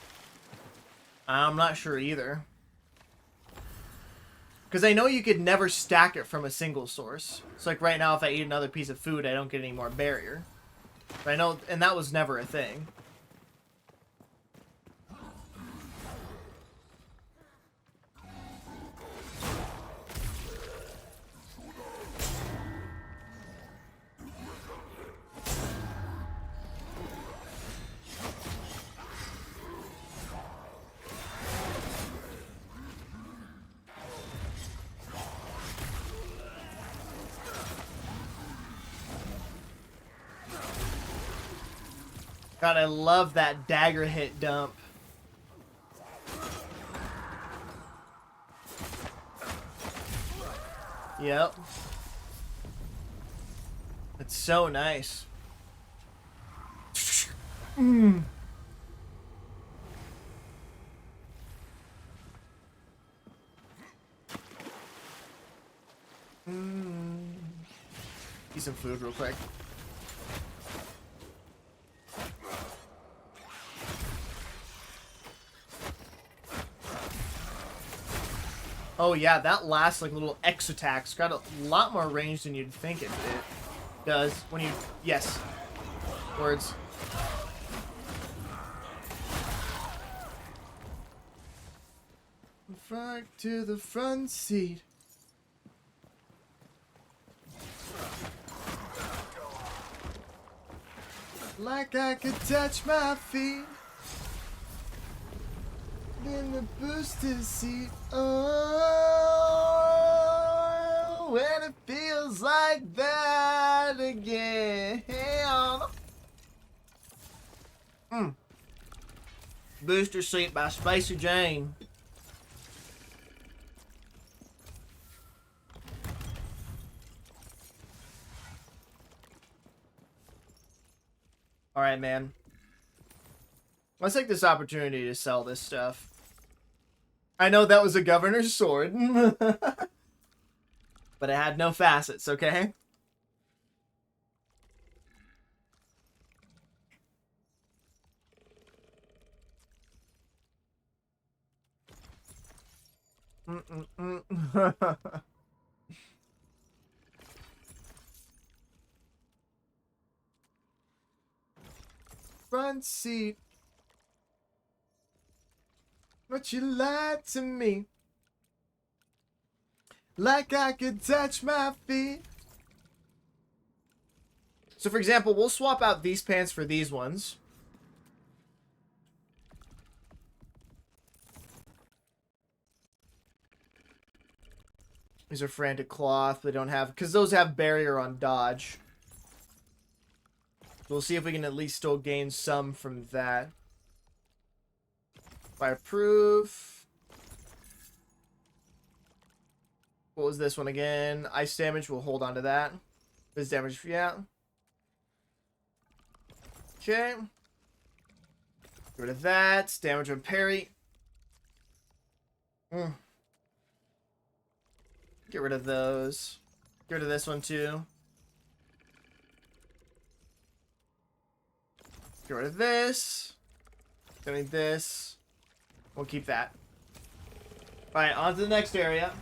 I'm not sure either. Because I know you could never stack it from a single source. So like right now if I eat another piece of food, I don't get any more barrier. But I know, and that was never a thing. God, I love that dagger hit dump. Yep. It's so nice. Mm. Eat some food real quick. Oh yeah, that last like little X attack's got a lot more range than you'd think it does when you, yes, words. Front to the front seat. Like I could touch my feet in the booster seat. Oh, when it feels like that again. Booster seat by Spacey Jane. Alright, man. Let's take this opportunity to sell this stuff. I know that was a governor's sword. But it had no facets, okay? Front seat. But you lied to me. Like I could touch my feet. So for example, we'll swap out these pants for these ones. These are frantic cloth. They don't have, because those have barrier on dodge. We'll see if we can at least still gain some from that. Fireproof. What was this one again? Ice damage. We'll hold on to that. This damage, yeah. Okay. Get rid of that. Damage on parry. Get rid of those. Get rid of this one too. Get rid of this. Don't need this. We'll keep that. Alright, on to the next area.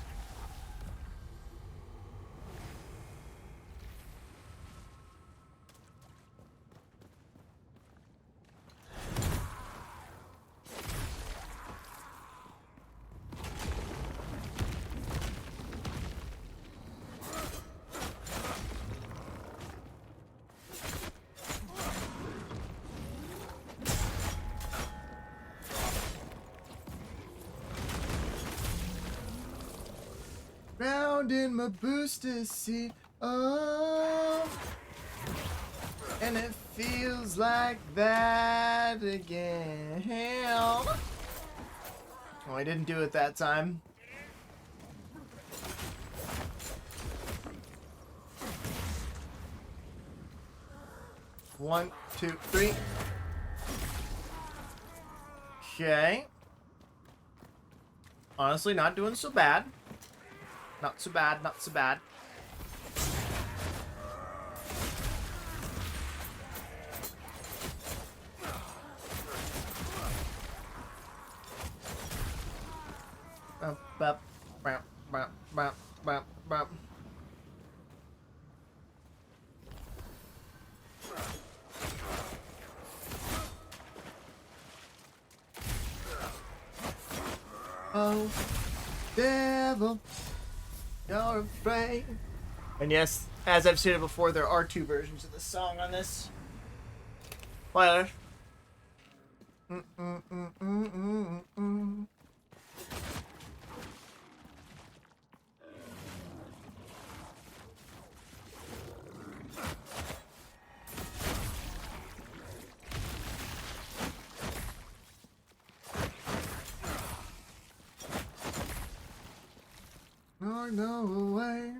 Round in my booster seat. Oh. And it feels like that again. Oh, I didn't do it that time. One, two, three. Okay. Honestly, not doing so bad. Not so bad, not so bad. Bop, bop, bop, bop, bop, bop. Oh, devil, you're afraid. And yes, as I've stated before, there are 2 versions of this song on this. Spoiler. No way.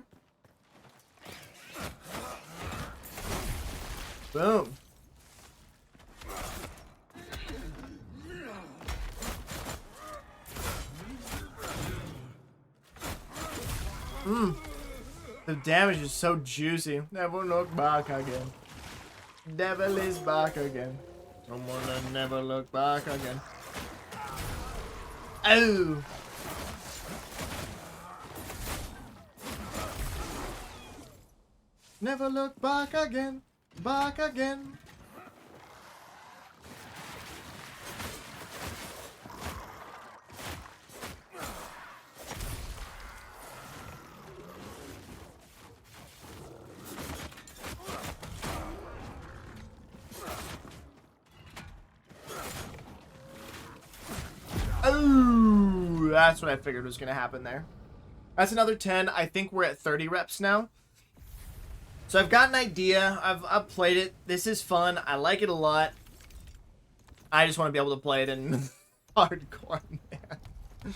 Boom. The damage is so juicy. Never look back again. Devil is back again. Someone that never look back again. Oh. Never look back again. Back again. Oh, that's what I figured was going to happen there. That's another 10. I think we're at 30 reps now. So I've got an idea. I've played it. This is fun. I like it a lot. I just want to be able to play it in hardcore, man.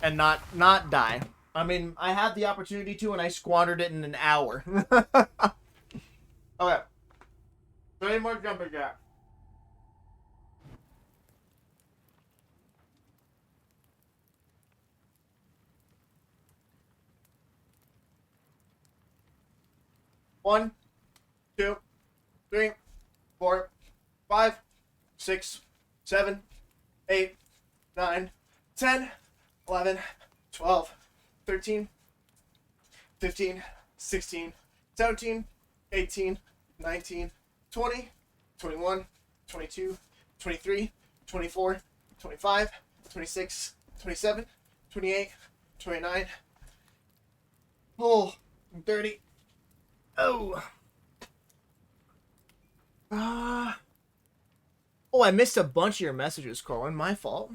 And not die. I mean, I had the opportunity to, and I squandered it in an hour. Okay. 30 more jumping jacks. One, 2, 3, 4, 5, 6, 7, 8, 9, 10, 11, 12, 13, 15, 16, 17, 18, 19, 20, 21, 22, 23, 24, 25, 26, 27, 28, 29, oh, 30. Oh. Oh, I missed a bunch of your messages, Corwin. My fault.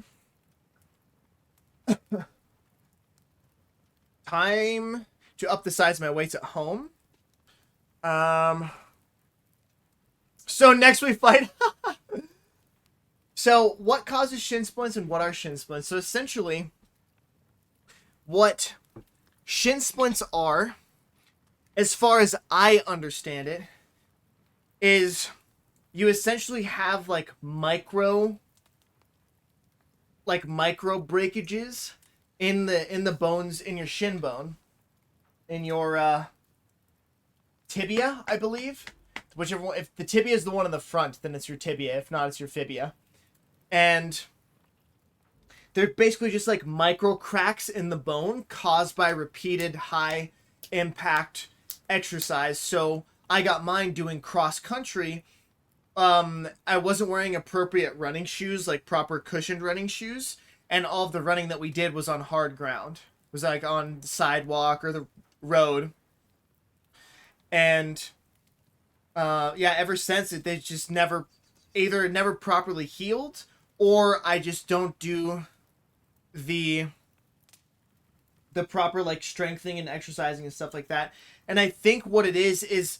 Time to up the size of my weights at home. So next we fight. So what causes shin splints and what are shin splints? So essentially, what shin splints are, as far as I understand it, is you essentially have like micro breakages in the bones in your shin bone, in your tibia, I believe. Whichever one, if the tibia is the one in the front, then it's your tibia. If not, it's your fibia. And they're basically just like micro cracks in the bone caused by repeated high impact exercise. So I got mine doing cross country. I wasn't wearing appropriate running shoes, like proper cushioned running shoes, and all of the running that we did was on hard ground. It was like on the sidewalk or the road. And yeah, ever since they just never properly healed, or I just don't do the proper like strengthening and exercising and stuff like that. And I think what it is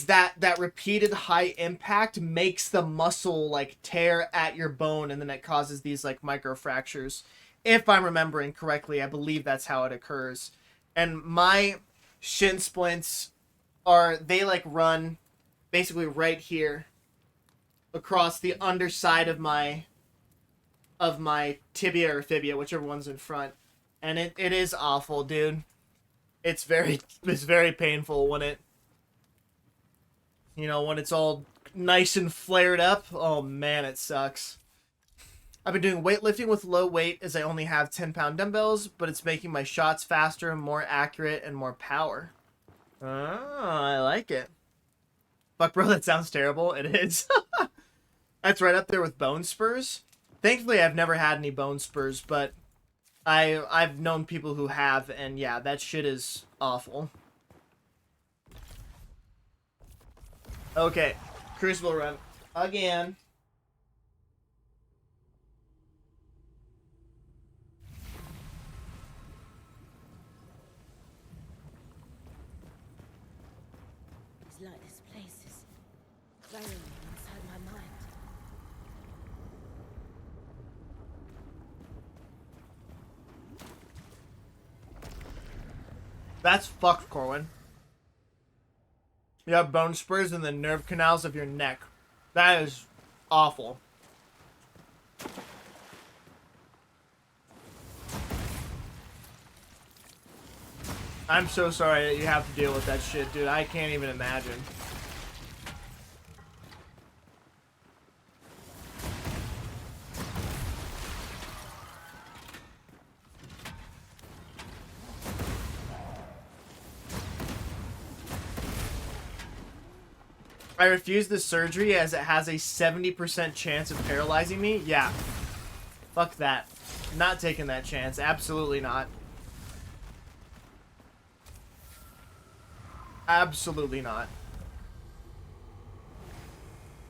that repeated high impact makes the muscle like tear at your bone, and then it causes these like micro fractures. If I'm remembering correctly, I believe that's how it occurs. And my shin splints they like run basically right here across the underside of my tibia or fibia, whichever one's in front. And it is awful, dude. It's very painful when when it's all nice and flared up. Oh man, it sucks. I've been doing weightlifting with low weight as I only have 10-pound dumbbells, but it's making my shots faster, more accurate, and more power. Oh, I like it. Fuck, bro, that sounds terrible. It is. That's right up there with bone spurs. Thankfully, I've never had any bone spurs, but I've known people who have, and yeah, that shit is awful. Okay, Crucible run again. It's like this place is growing inside my mind. That's fucked, Corwin. You have bone spurs in the nerve canals of your neck. That is awful. I'm so sorry that you have to deal with that shit, dude. I can't even imagine. I refuse the surgery as it has a 70% chance of paralyzing me. Yeah. Fuck that. Not taking that chance. Absolutely not. Absolutely not.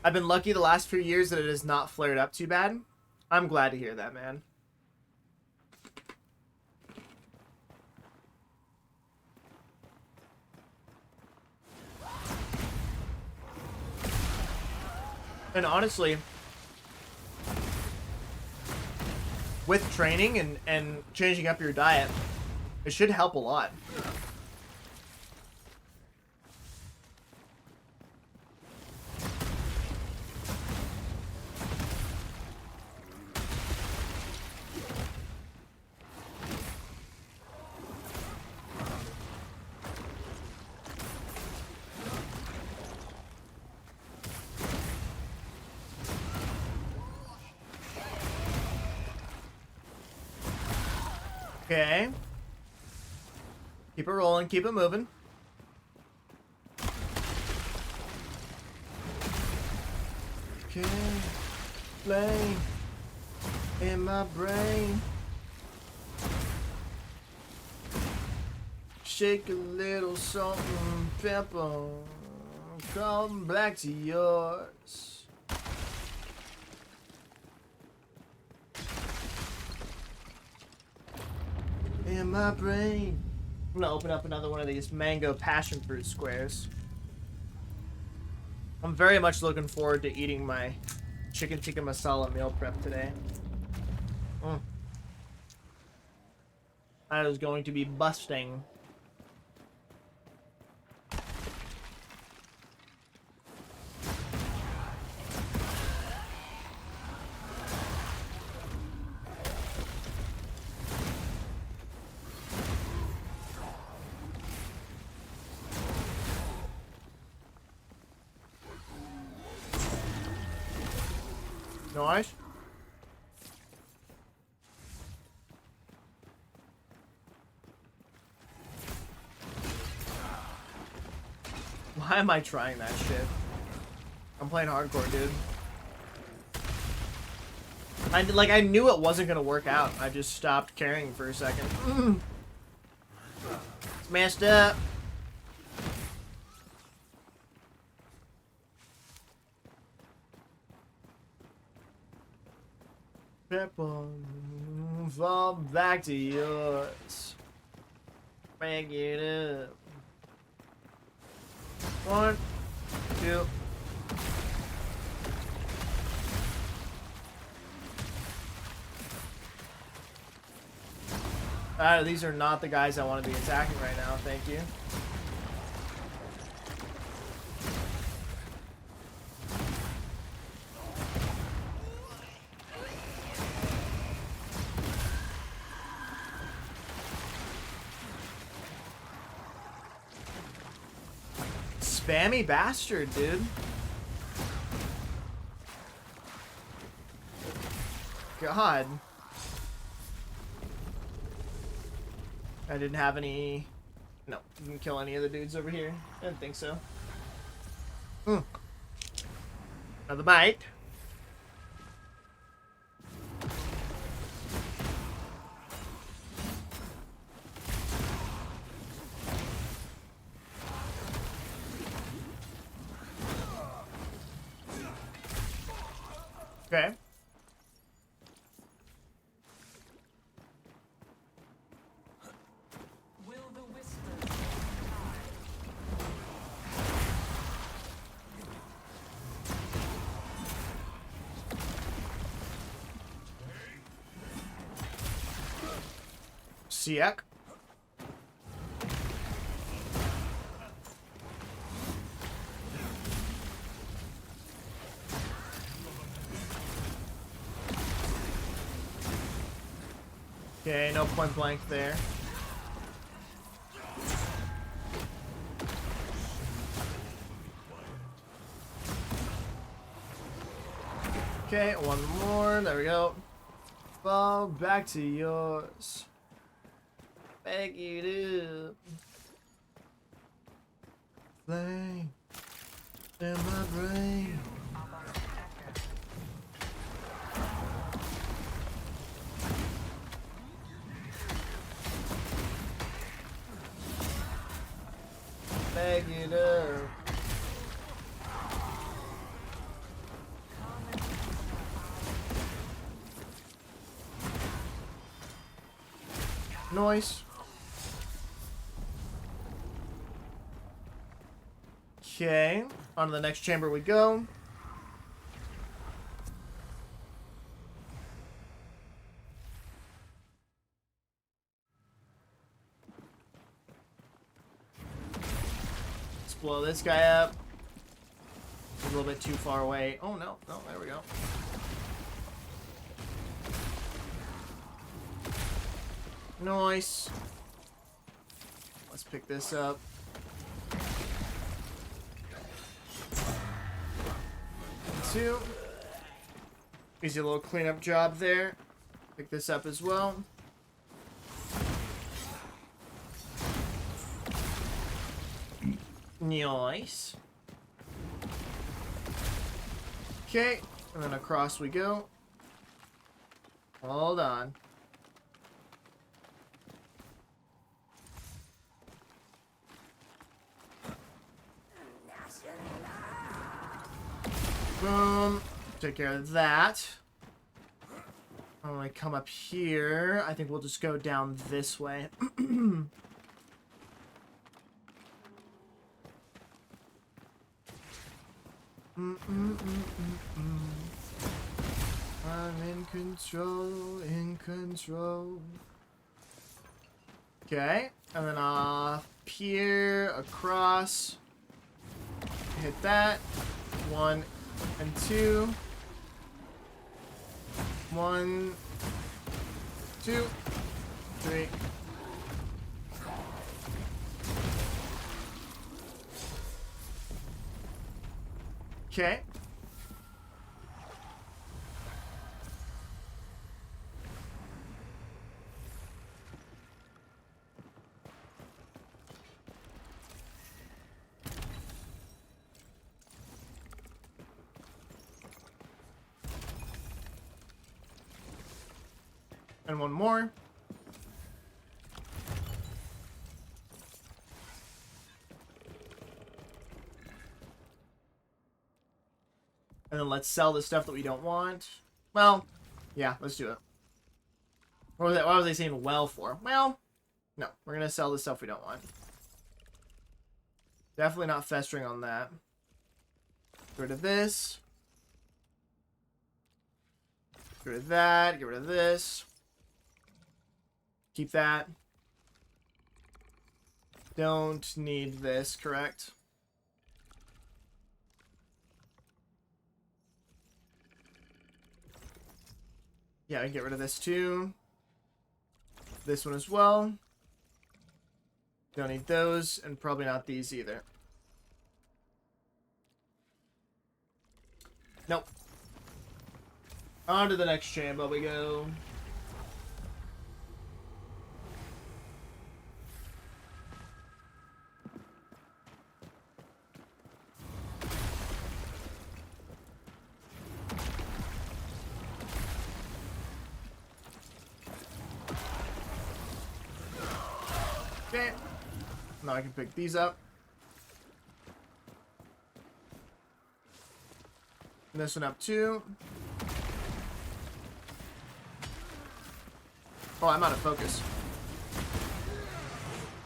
I've been lucky the last few years that it has not flared up too bad. I'm glad to hear that, man. And honestly, with training and changing up your diet, it should help a lot. Okay. Keep it rolling, keep it moving. Okay. Flame in my brain. Shake a little salt and pepper. Come back to yours. In my brain. I'm gonna open up another one of these mango passion fruit squares. I'm very much looking forward to eating my chicken tikka masala meal prep today. That is going to be busting. Nice. Why am I trying that shit? I'm playing hardcore, dude. I knew it wasn't gonna work out. I just stopped caring for a second. It's messed up. Pepper, fall back to yours. Back it up. 1, 2. These are not the guys I want to be attacking right now. Thank you. Spammy bastard, dude. God. I didn't have any... No, didn't kill any of the dudes over here. I didn't think so. Another bite. Okay. Will the whispers Siak. Okay, no point blank there. Okay, one more. There we go. Well, back to yours. Back it up. Flame in my brain. Bag it up. Noise. Okay, on to the next chamber we go. Let's blow this guy up. A little bit too far away. Oh no, no, there we go. Nice. Let's pick this up. Two. Easy little cleanup job there. Pick this up as well. Nice. Okay, and then across we go. Hold on. Boom. Take care of that. When I come up here, I think we'll just go down this way. I'm in control, in control. Okay, and then off here, across. Hit that. 1 and 2. 1, 2, 3. Okay. And one more. And then let's sell the stuff that we don't want. Well, yeah, let's do it. What was I saying well for? Well, no, we're gonna sell the stuff we don't want. Definitely not festering on that. Get rid of this. Get rid of that. Get rid of this. Keep that. Don't need this, correct? Yeah, I can get rid of this too. This one as well. Don't need those, and probably not these either. Nope. On to the next chamber we go. Okay. Now I can pick these up. And this one up too. Oh, I'm out of focus.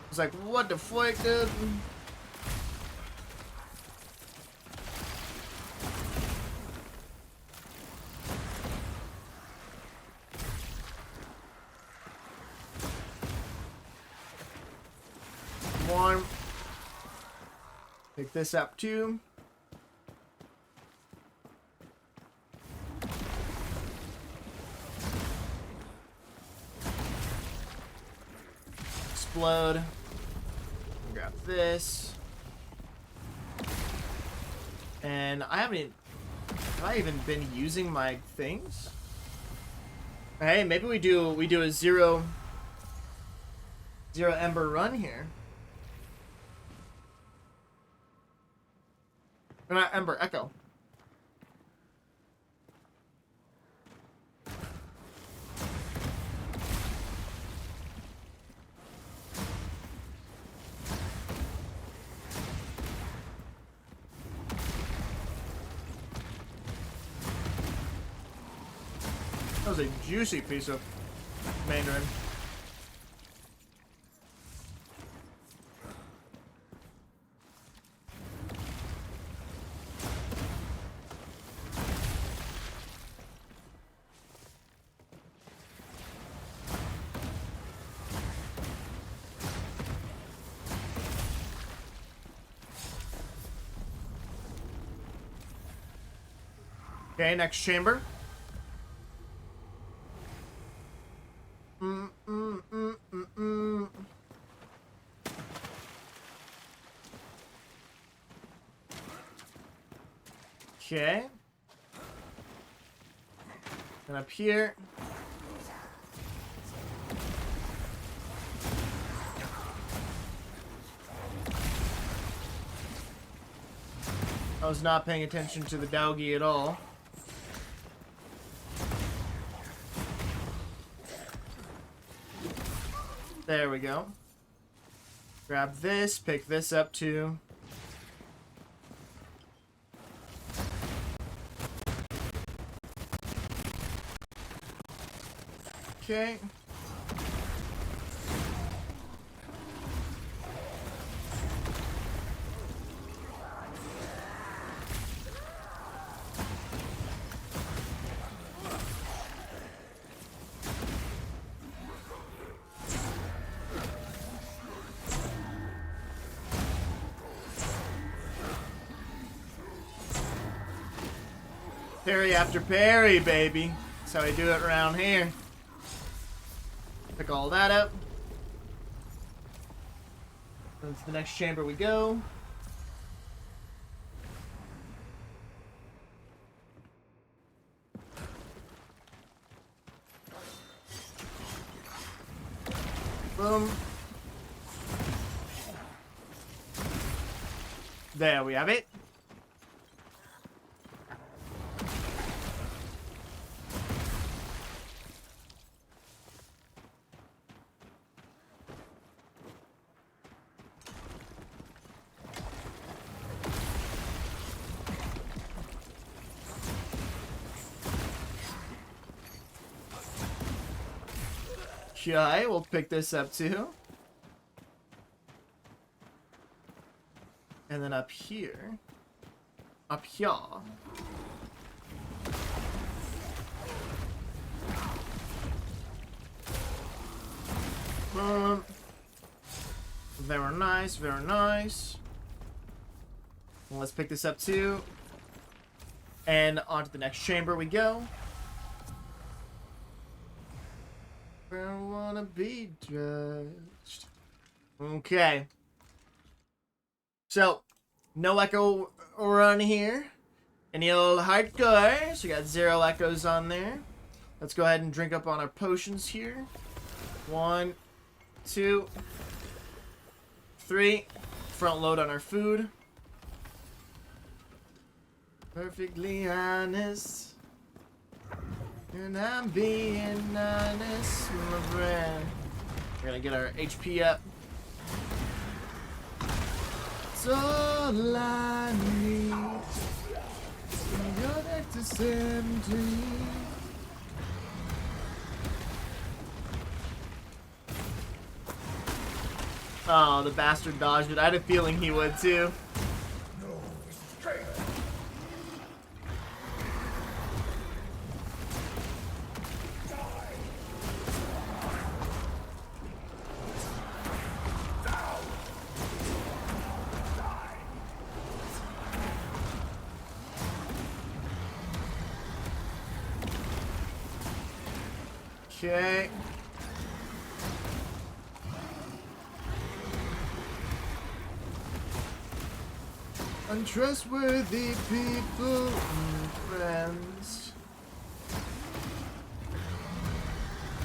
It's like, what the fuck, dude? One. Pick this up too. Explode. Grab this. And I haven't... Have I even been using my things? Hey, maybe we do a zero ember run here. Or not ember, echo. That was a juicy piece of mandarin. Okay, next chamber. Okay. And up here. I was not paying attention to the doggy at all. There we go. Grab this, pick this up too. Okay. Parry after parry, baby. That's how we do it around here. Pick all that up. That's the next chamber we go. Boom. There we have it. Okay, we'll pick this up too. And then up here. Up here. Very nice, very nice. Well, let's pick this up too. And on to the next chamber we go. Where I wanna be judged. Okay. So, no echo run here. Any old hardcore. So we got 0 echoes on there. Let's go ahead and drink up on our potions here. 1, 2, 3. Front load on our food. Perfectly honest. And I'm being honest, my friend. We're gonna get our HP up. It's all I need. You're back to 17. Oh, the bastard dodged it. I had a feeling he would too. Okay. Untrustworthy people and friends.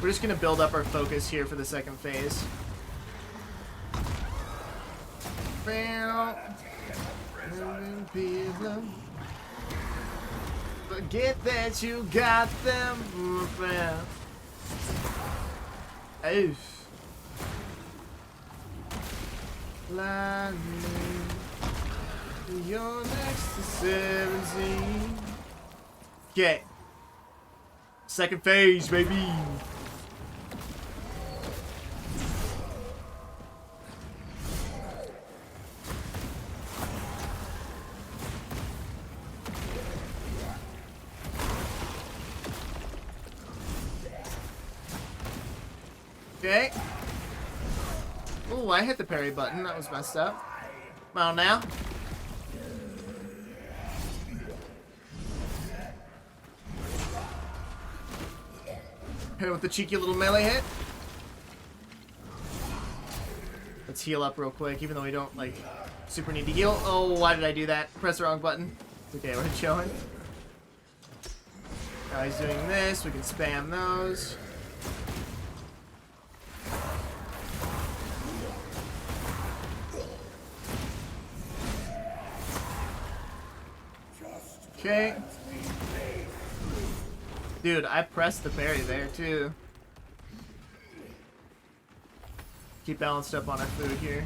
We're just gonna build up our focus here for the second phase. Forget that you got them, friend. Oof. Lightning. You're next to 17. Okay. Second phase, baby. Okay. Oh, I hit the parry button. That was messed up. Well, now. Hit with the cheeky little melee hit. Let's heal up real quick, even though we don't, like, super need to heal. Oh, why did I do that? Press the wrong button. It's okay, we're chilling. Now he's doing this. We can spam those. Okay. Dude, I pressed the parry there too. Keep balanced up on our food here.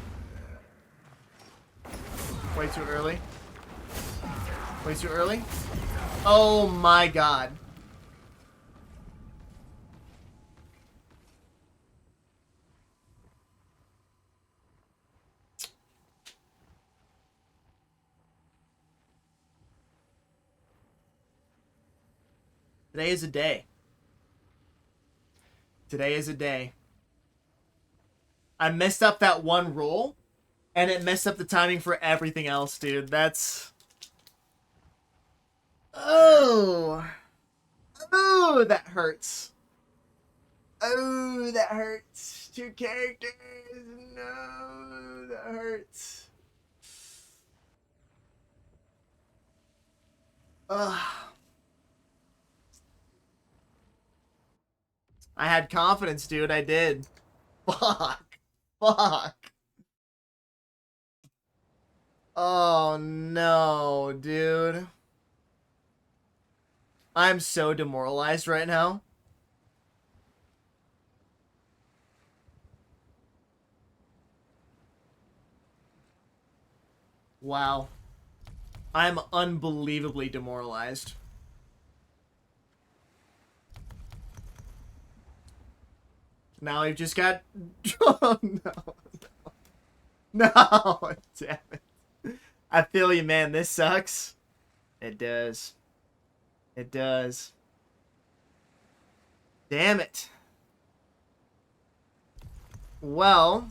Way too early. Way too early. Oh my god. Today is a day. Today is a day. I messed up that one roll, and it messed up the timing for everything else, dude. That's... Oh! Oh, that hurts. Oh, that hurts. 2 characters. No, that hurts. Ugh. I had confidence, dude. I did. Fuck. Fuck. Oh, no, dude. I'm so demoralized right now. Wow. I'm unbelievably demoralized. Now we've just got... Oh, no. No. Damn it. I feel you, man. This sucks. It does. It does. Damn it. Well.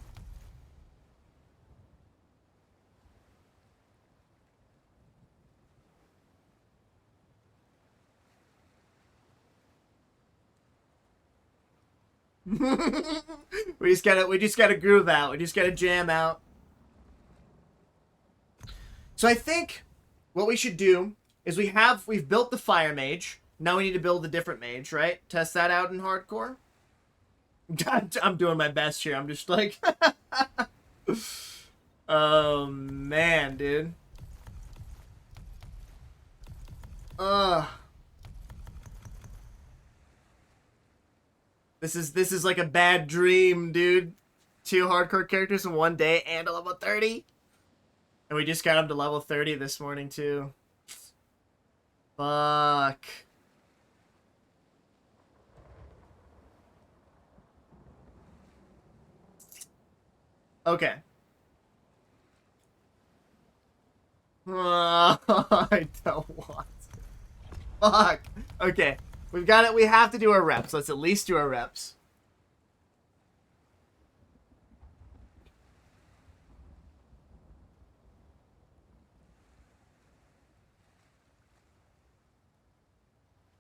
we just gotta groove out. We just gotta jam out. So I think what we should do is we've built the fire mage. Now we need to build a different mage, right? Test that out in hardcore. I'm doing my best here. I'm just like oh man, dude. Ugh. This is like a bad dream, dude. 2 hardcore characters in one day and a level 30. And we just got him to level 30 this morning, too. Fuck. Okay. I don't want to. Fuck. Okay. We've got it. We have to do our reps. Let's at least do our reps.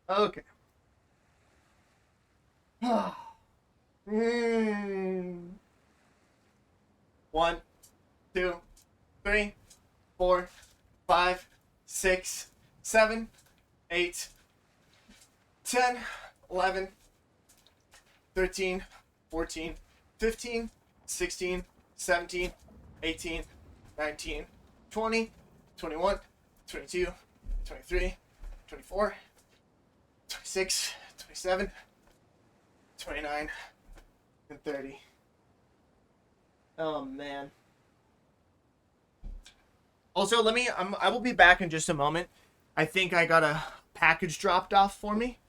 Okay. Mm. 1, 2, 3, 4, 5, 6, 7, 8, 10, 11, 13, 14, 15, 16, 17, 18, 19, 20, 21, 22, 23, 24, 26, 27, 29, and 30. Oh, man. Also, I will be back in just a moment. I think I got a package dropped off for me.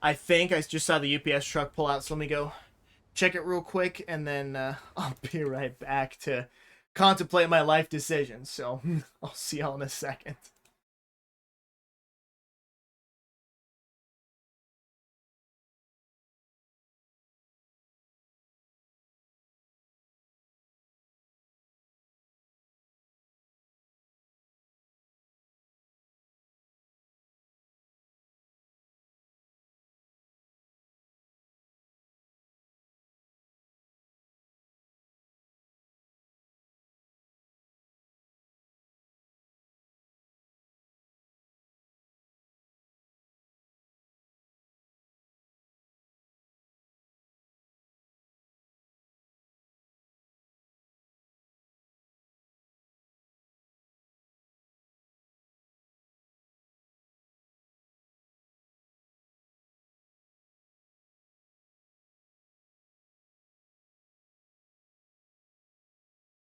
I just saw the UPS truck pull out, so let me go check it real quick, and then I'll be right back to contemplate my life decisions. So I'll see y'all in a second.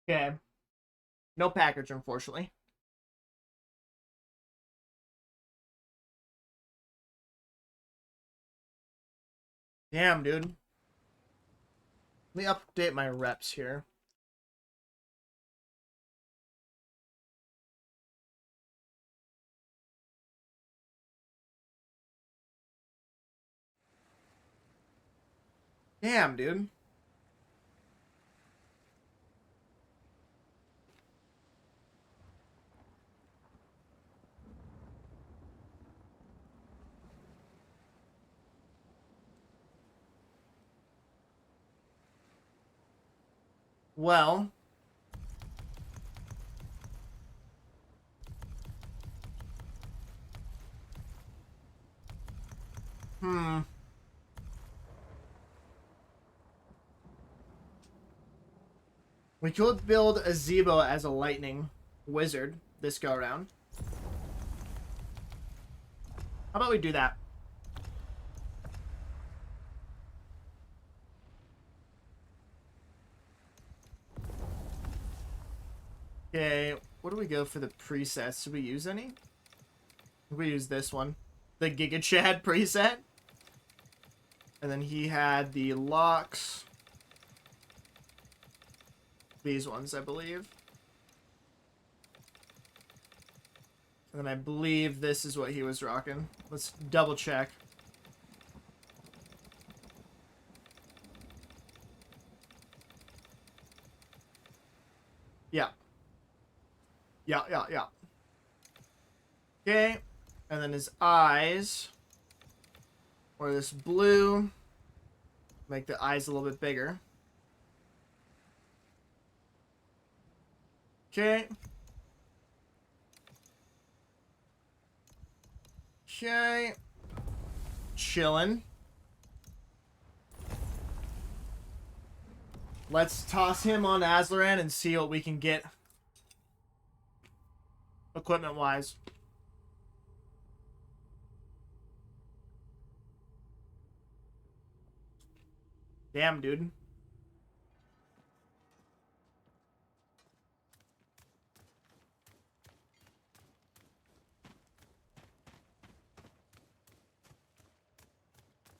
Okay. No package, unfortunately. Damn, dude. Let me update my reps here. Damn, dude. Well, we could build a Zebo as a lightning wizard this go around. How about we do that? Okay, what do we go for the presets? Should we use any? We use this one. The Giga Chad preset. And then he had the locks. These ones, I believe. And I believe this is what he was rocking. Let's double check. Yeah. Yeah. Okay. And then his eyes. Or this blue. Make the eyes a little bit bigger. Okay. Okay. Chillin'. Let's toss him on Azlaran and see what we can get equipment-wise. Damn, dude.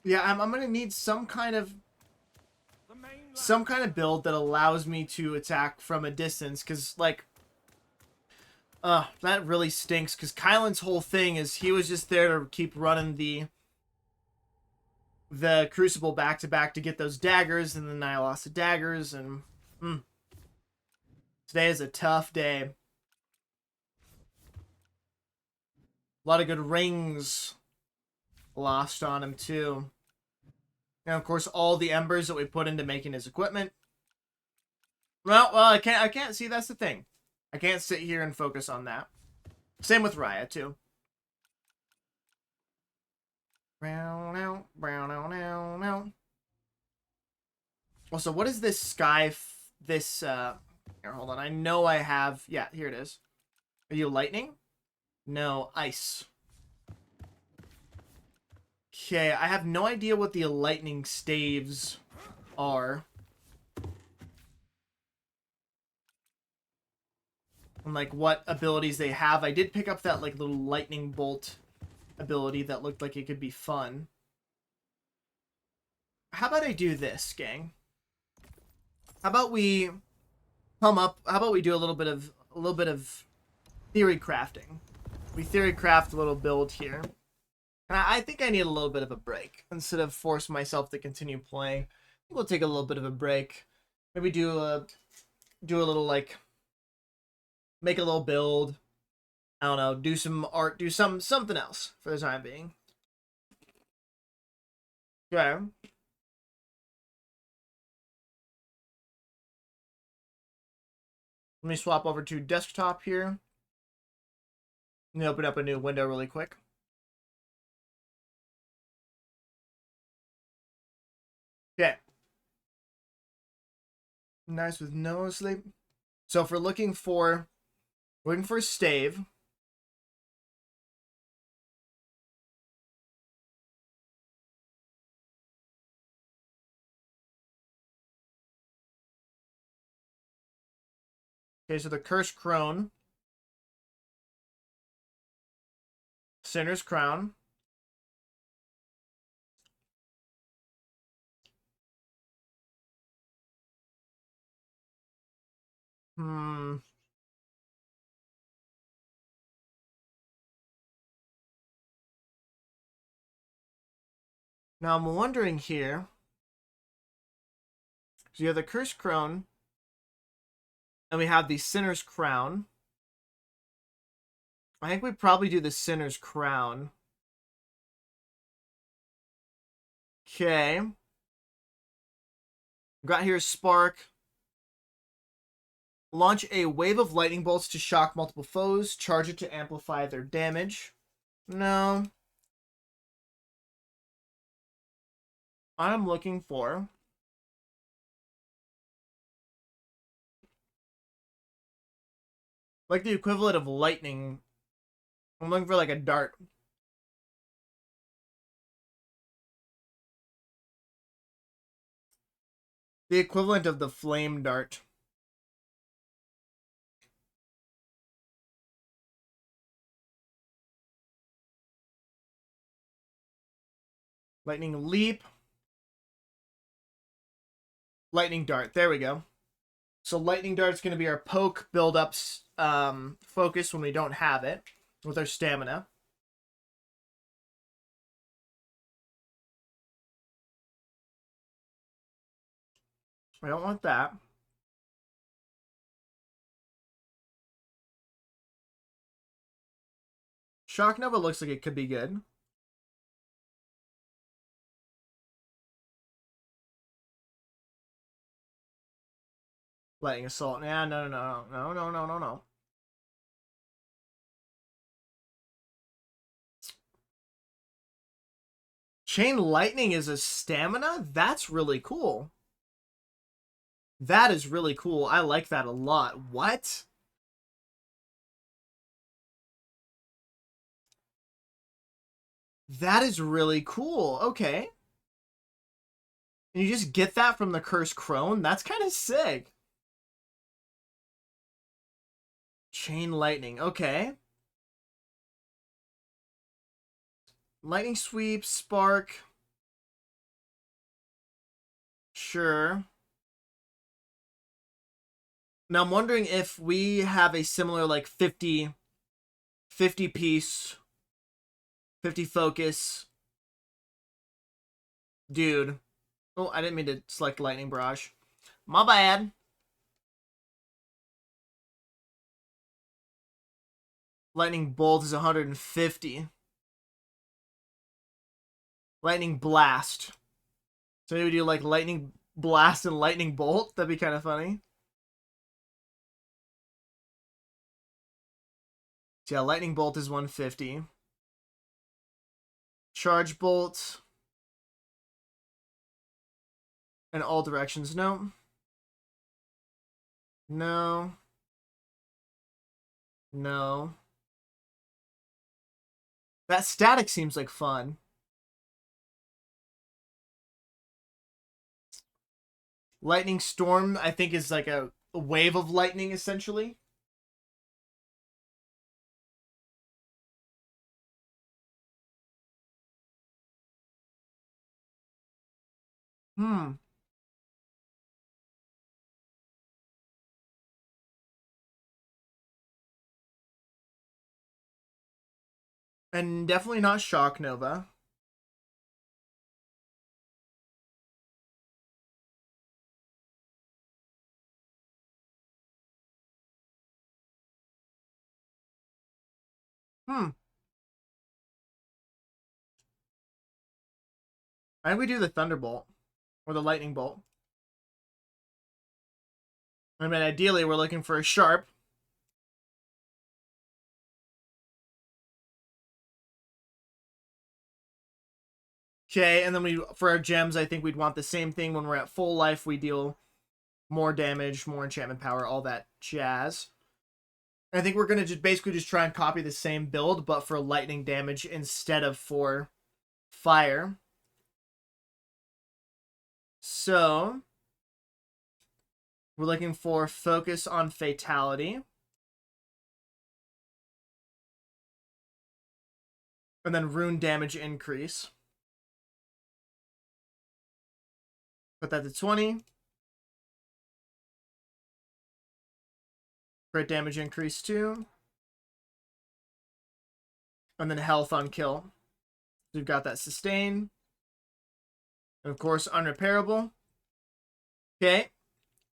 Yeah, I'm gonna need some kind of build that allows me to attack from a distance, because, like, that really stinks, because Kylan's whole thing is he was just there to keep running the Crucible back-to-back to get those daggers, and then I lost the daggers, and today is a tough day. A lot of good rings lost on him, too. And, of course, all the embers that we put into making his equipment. Well, I can't see, that's the thing. I can't sit here and focus on that. Same with Raya, too. Also, what is this sky, here, hold on, I know I have, yeah, here it is. Are you lightning? No, ice. Okay, I have no idea what the lightning staves are. And, like, what abilities they have. I did pick up that, like, little lightning bolt ability that looked like it could be fun. How about I do this, gang? How about we come up? How about we do a little bit of theory crafting? We theory craft a little build here. And I think I need a little bit of a break instead of force myself to continue playing. I think we'll take a little bit of a break. Maybe do a little, like, make a little build. I don't know, do some art, do something else for the time being. Okay. Let me swap over to desktop here. Let me open up a new window really quick. Okay. Nice with no sleep. So if we're looking for stave. Okay, so the Cursed Crone. Sinner's Crown. Now I'm wondering here. So you have the Cursed Crone. And we have the Sinner's Crown. I think we probably do the Sinner's Crown. Okay. Got here Spark. Launch a wave of lightning bolts to shock multiple foes. Charge it to amplify their damage. No. I'm looking for... like the equivalent of lightning. I'm looking for like a dart. The equivalent of the flame dart. Lightning leap. Lightning dart. There we go. So lightning dart's going to be our poke build-ups focus when we don't have it. with our stamina. I don't want that. Shock Nova looks like it could be good. Lightning Assault. Yeah, no. Chain Lightning is a stamina? That's really cool. That is really cool. I like that a lot. What? That is really cool. Okay. And you just get that from the Cursed Crone? That's kind of sick. Chain Lightning. Okay. Lightning Sweep, Spark. Sure. Now I'm wondering if we have a similar like 50 piece, 50 focus. Dude. Oh, I didn't mean to select Lightning Barrage. My bad. Lightning Bolt is 150. Lightning Blast. So maybe we do like Lightning Blast and Lightning Bolt. That'd be kind of funny. So yeah, Lightning Bolt is 150. Charge Bolt. In all directions. No. No. No. That static seems like fun. Lightning Storm, I think, is like a wave of lightning, essentially. Hmm. And definitely not Shock Nova. Hmm. I think we do the Thunderbolt. Or the Lightning Bolt. I mean, ideally, we're looking for a Sharp. Okay, and then we, for our gems, I think we'd want the same thing when we're at full life. We deal more damage, more enchantment power, all that jazz. I think we're going to just basically just try and copy the same build, but for lightning damage instead of for fire. So, we're looking for focus on fatality. And then rune damage increase. Put that to 20. Crit damage increase too. And then health on kill. We've got that sustain. And of course, unrepairable. Okay.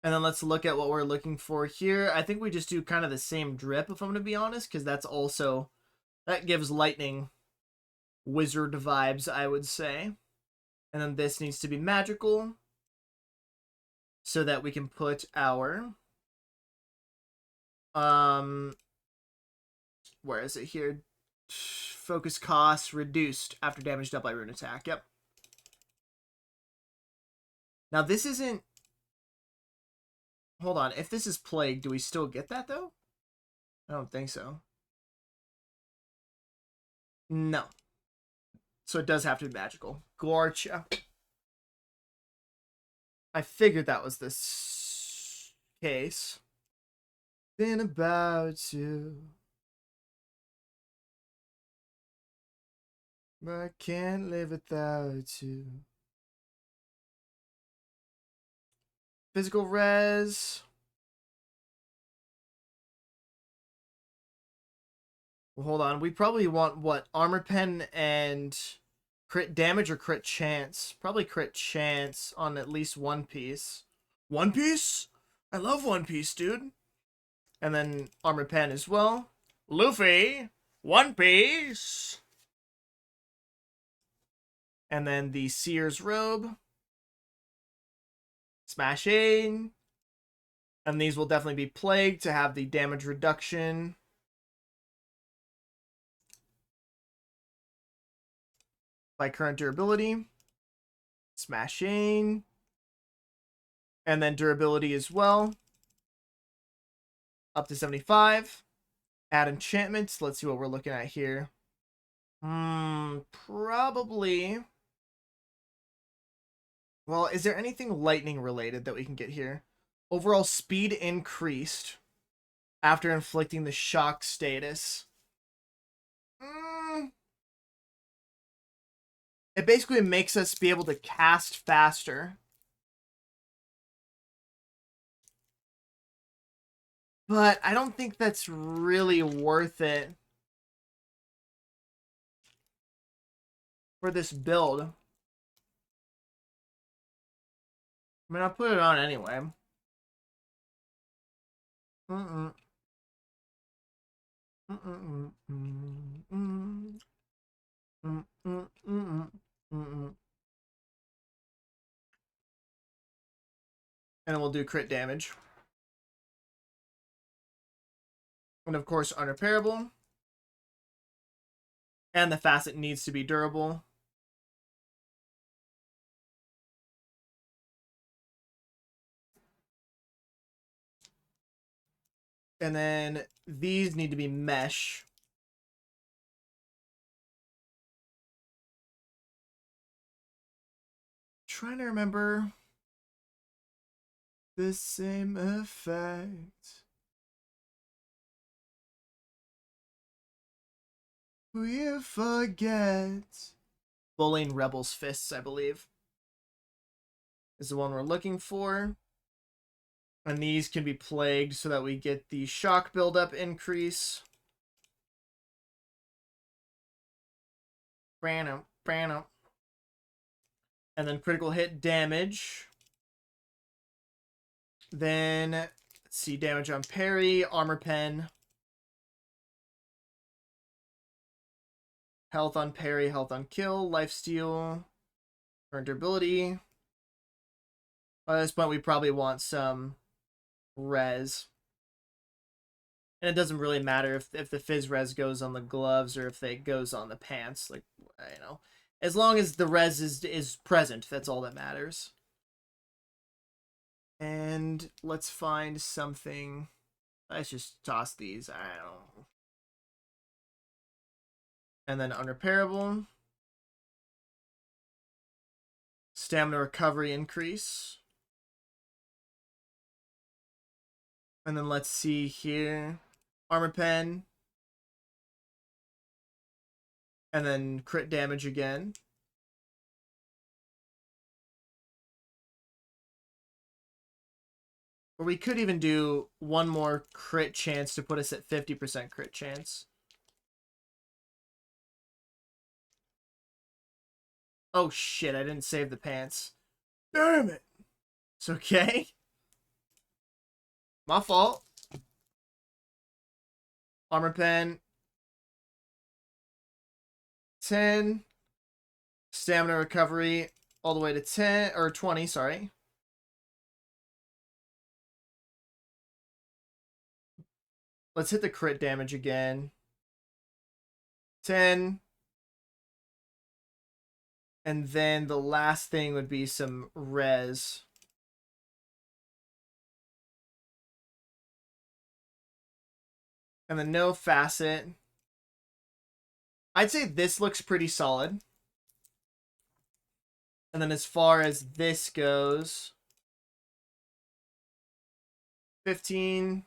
And then let's look at what we're looking for here. I think we just do kind of the same drip, if I'm going to be honest, because that's also, that gives lightning wizard vibes, I would say. And then this needs to be magical so that we can put our, where is it here? Focus cost reduced after damage dealt by rune attack. Yep. Now this isn't, hold on, if this is plague, do we still get that though? I don't think so. No. So it does have to be magical. Gotcha. I figured that was this case. Been about to, but I can't live without you. Physical res. Well, hold on. We probably want what? Armor pen and crit damage or crit chance? Probably crit chance on at least one piece. One Piece? I love One Piece, dude. And then armor pen as well. Luffy, One Piece. And then the Seer's robe. Smashing. And these will definitely be plagued to have the damage reduction. By current durability. Smashing. And then durability as well. Up to 75. Add enchantments. Let's see what we're looking at here. Probably. Well, is there anything lightning related that we can get here? Overall speed increased after inflicting the shock status. It basically makes us be able to cast faster. But I don't think that's really worth it for this build. I mean, I'll put it on anyway. And we'll do crit damage. And of course, unrepairable. And the facet needs to be durable. And then these need to be mesh. Trying to remember the same effect. We forget. Bullying Rebel's Fists, I believe, is the one we're looking for. And these can be plagued so that we get the shock buildup increase. And then critical hit damage. Then, let's see, damage on parry, armor pen. Health on parry, health on kill, lifesteal, current durability. By this point, we probably want some res. And it doesn't really matter if the fizz res goes on the gloves or if it goes on the pants. Like, you know, as long as the res is present, that's all that matters. And let's find something. Let's just toss these. I don't know. And then unrepairable. Stamina recovery increase. And then let's see here. Armor pen. And then crit damage again. Or we could even do one more crit chance to put us at 50% crit chance. Oh shit, I didn't save the pants. Damn it. It's okay. My fault. Armor pen. 10. Stamina recovery all the way to 10 or 20, sorry. Let's hit the crit damage again. 10. And then the last thing would be some res. And then no facet. I'd say this looks pretty solid. And then as far as this goes, 15,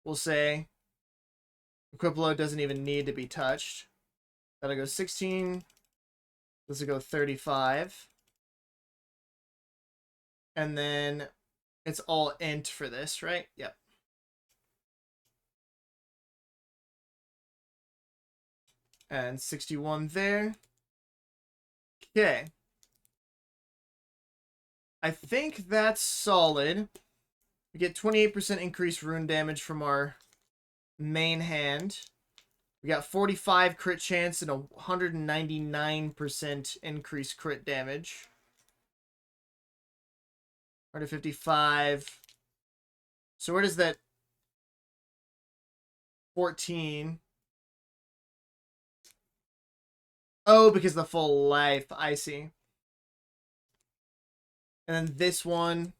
we'll say. Equip load doesn't even need to be touched. That'll go 16. This will go 35. And then it's all int for this, right? Yep. And 61 there. Okay. I think that's solid. We get 28% increased rune damage from our main hand. We got 45 crit chance and a 199% increased crit damage. 155. So where does that 14? Oh, because the full life. I see. And then this one,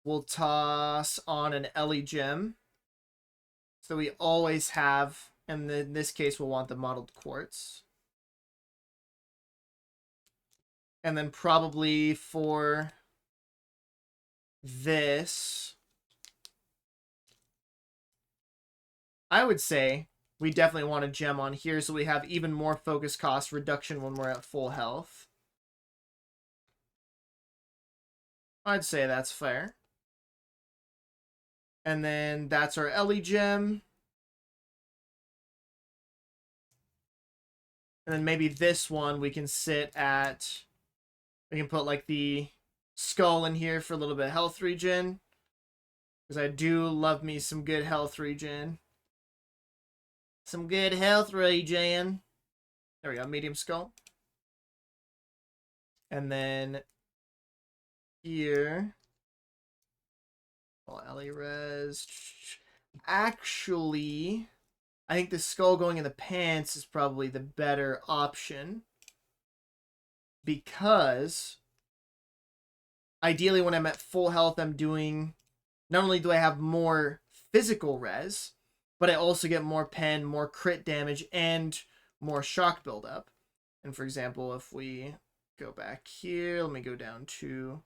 we'll toss on an Ellie gem. So we always have, and in this case, we'll want the mottled quartz. And then probably for this, I would say we definitely want a gem on here so we have even more focus cost reduction when we're at full health. I'd say that's fair. And then that's our Ellie gem. And then maybe this one we can sit at... We can put like the skull in here for a little bit of health regen. Because I do love me some good health regen. Some good health regen. There we go, medium skull. And then here... Ellie res. Actually, I think the skull going in the pants is probably the better option. Because ideally when I'm at full health, I'm doing... Not only do I have more physical res, but I also get more pen, more crit damage, and more shock buildup. And for example, if we go back here, let me go down to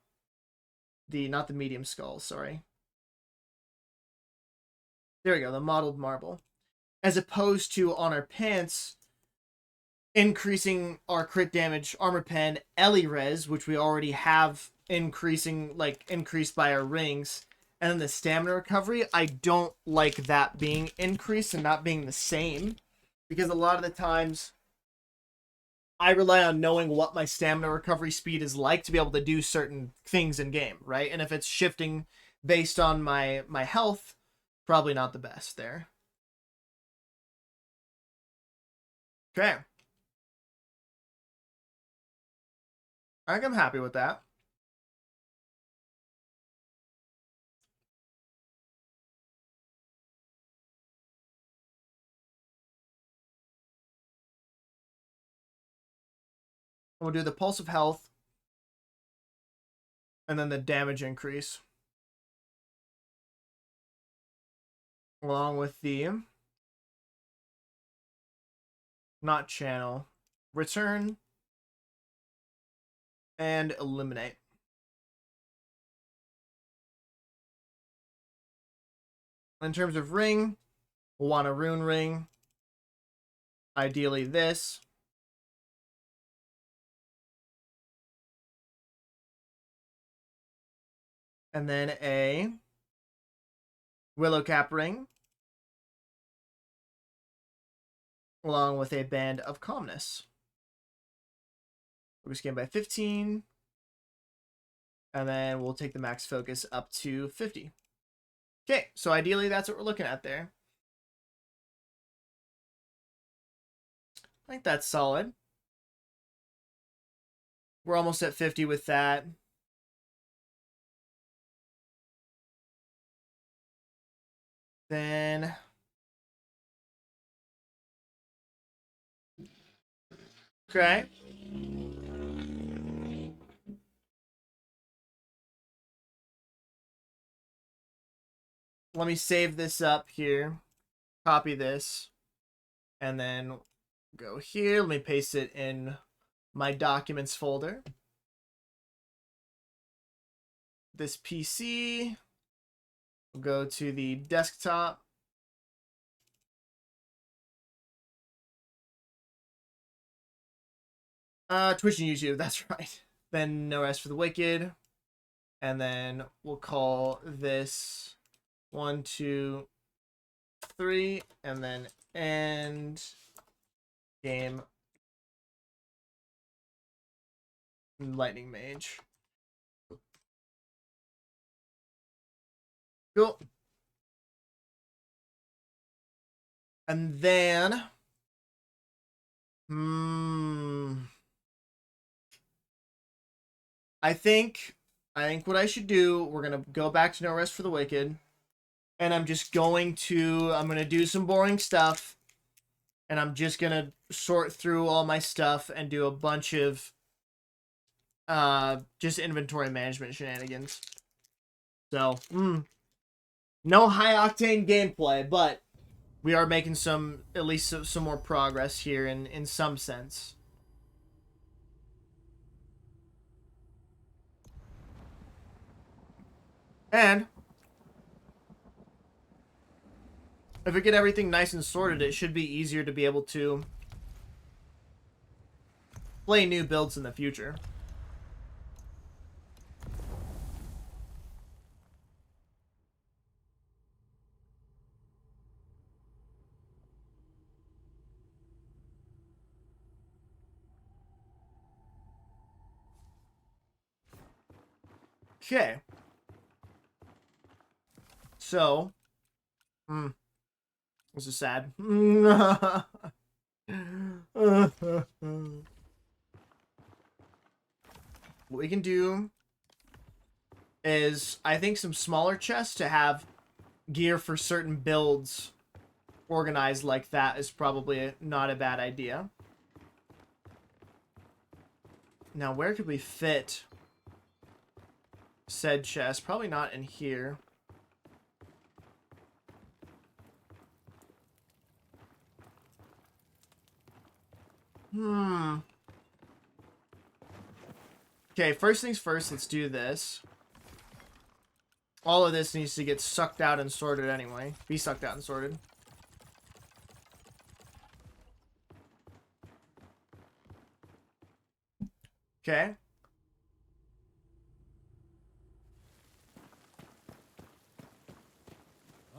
the... Not the medium skull, sorry. There we go, the mottled marble. As opposed to on our pants, increasing our crit damage, armor pen, Ellie res, which we already have increased by our rings, and then the stamina recovery, I don't like that being increased and not being the same. Because a lot of the times, I rely on knowing what my stamina recovery speed is like to be able to do certain things in game, right? And if it's shifting based on my health, probably not the best there. Okay. I think I'm happy with that. We'll do the pulse of health. And then the damage increase. Along with the... Not channel. Return. And eliminate. In terms of ring, we'll want a rune ring. Ideally this. And then a willow cap ring. Along with a band of calmness. Focus gain by 15. And then we'll take the max focus up to 50. Okay, so ideally that's what we're looking at there. I think that's solid. We're almost at 50 with that. Then... Okay. Let me save this up here. Copy this. And then go here. Let me paste it in my documents folder. This PC. We'll go to the desktop. Twitch and YouTube, that's right. Then no rest for the wicked. And then we'll call this 1, 2, 3, and then end game. Lightning Mage. Cool. And then... I think what I should do, we're gonna go back to No Rest for the Wicked. And I'm gonna do some boring stuff. And I'm just gonna sort through all my stuff and do a bunch of just inventory management shenanigans. So, no high octane gameplay, but we are making at least some more progress here in some sense. And if we get everything nice and sorted, it should be easier to be able to play new builds in the future. Okay. So, this is sad. What we can do is, I think, some smaller chests to have gear for certain builds organized like that is probably not a bad idea. Now, where could we fit said chest? Probably not in here. Okay, first things first, let's do this. All of this needs to get sucked out and sorted anyway. Be sucked out and sorted. Okay.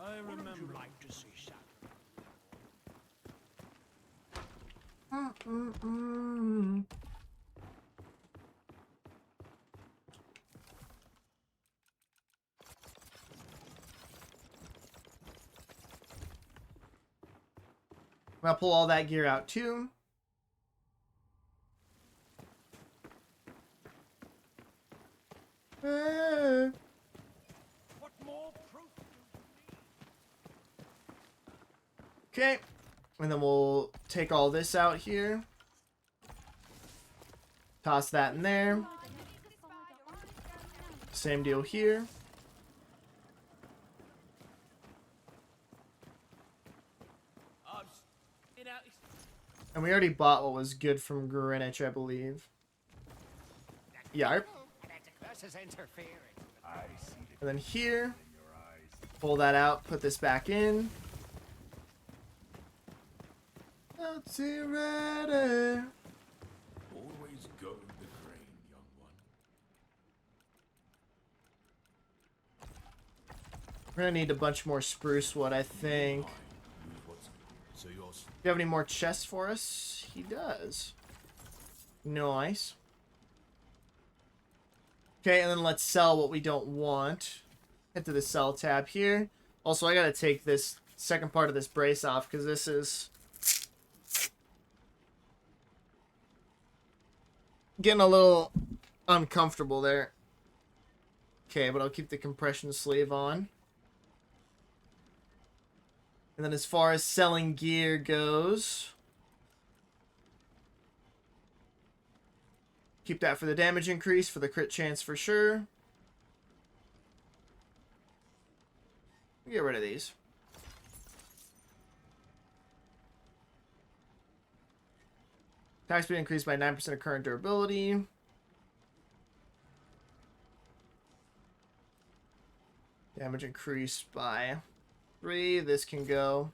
I remember. Would you like to see something? I'll pull all that gear out too. What more proof do you need? Okay. And then we'll take all this out here. Toss that in there. Same deal here. And we already bought what was good from Greenwich, I believe. Yarp. And then here, pull that out, put this back in. Let's see, ready. Always go with the grain, young one. We're gonna need a bunch more spruce wood, I think. So yours. Do you have any more chests for us? He does. Nice. Okay, and then let's sell what we don't want. Head to the sell tab here. Also, I gotta take this second part of this brace off because this is getting a little uncomfortable there. Okay, but I'll keep the compression sleeve on. And then as far as selling gear goes, keep that for the damage increase, for the crit chance for sure. Get rid of these. Attack speed increased by 9% of current durability. Damage increased by 3. This can go.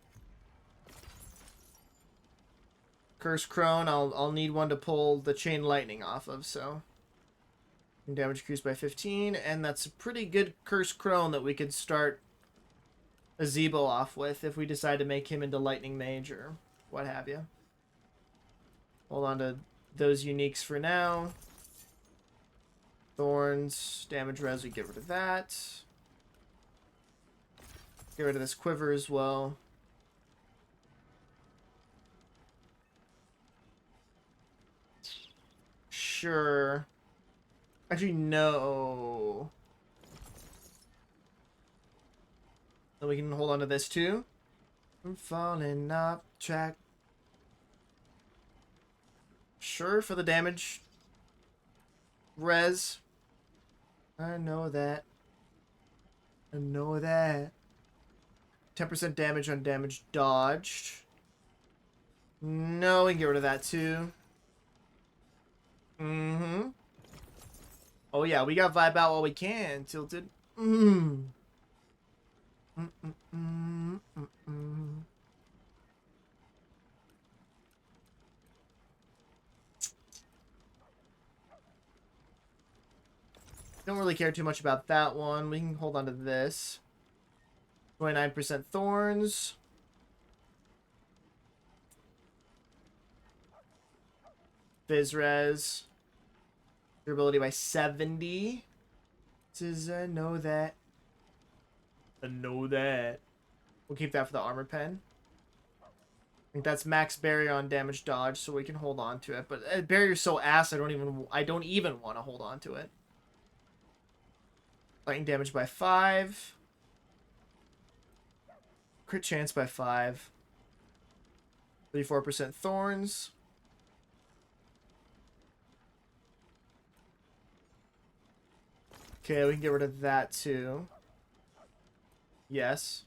Curse Crone, I'll need one to pull the chain lightning off of, so. And damage increased by 15, and that's a pretty good Curse Crone that we could start a Zebo off with if we decide to make him into Lightning Mage or what have you. Hold on to those uniques for now. Thorns, damage res, we get rid of that. Get rid of this quiver as well. Sure. Actually, no. Then we can hold on to this too. I'm falling off track. Sure, for the damage. Res. I know that. I know that. 10% damage on damage dodged. No, we can get rid of that too. Mm-hmm. Oh yeah, we got vibe out while we can. Tilted. Mm. Don't really care too much about that one. We can hold on to this. 29% thorns. Fizz res. Durability by 70. Says I know that. I know that. We'll keep that for the armor pen. I think that's max barrier on damage dodge, so we can hold on to it. But barrier's so ass, I don't even want to hold on to it. Lightning damage by 5. Crit chance by 5. 34% thorns. Okay, we can get rid of that too. Yes.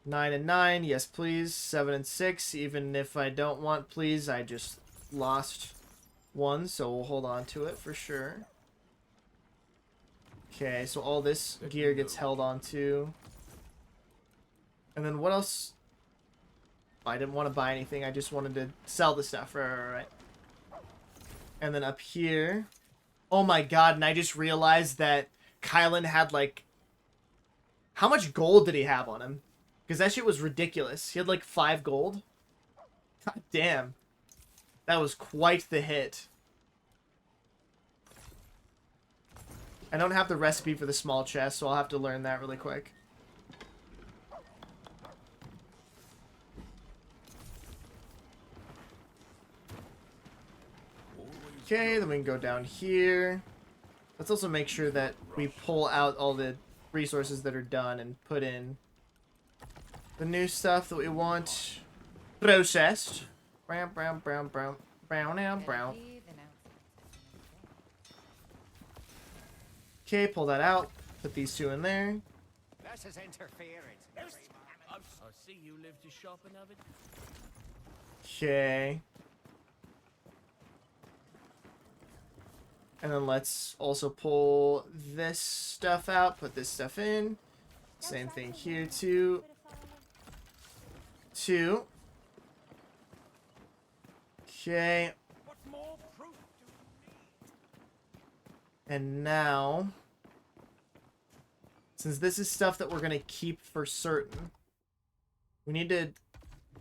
9 and 9, yes please. 7 and 6, even if I don't want please, I just lost one, so we'll hold on to it for sure. Okay, so all this gear gets held on to. And then what else? I didn't want to buy anything, I just wanted to sell the stuff, right. And then up here, oh my god, and I just realized that Kylan had like, how much gold did he have on him? Because that shit was ridiculous. He had like 5 gold. God damn. That was quite the hit. I don't have the recipe for the small chest, so I'll have to learn that really quick. Okay, then we can go down here. Let's also make sure that we pull out all the resources that are done and put in the new stuff that we want processed. Brown, brown, brown, brown, brown, now, brown. Okay, pull that out. Put these 2 in there. This is interference. I see you live to shop another. Okay. And then let's also pull this stuff out. Put this stuff in. Same thing here too. 2. Okay. What more proof do you need? And now, since this is stuff that we're going to keep for certain, we need to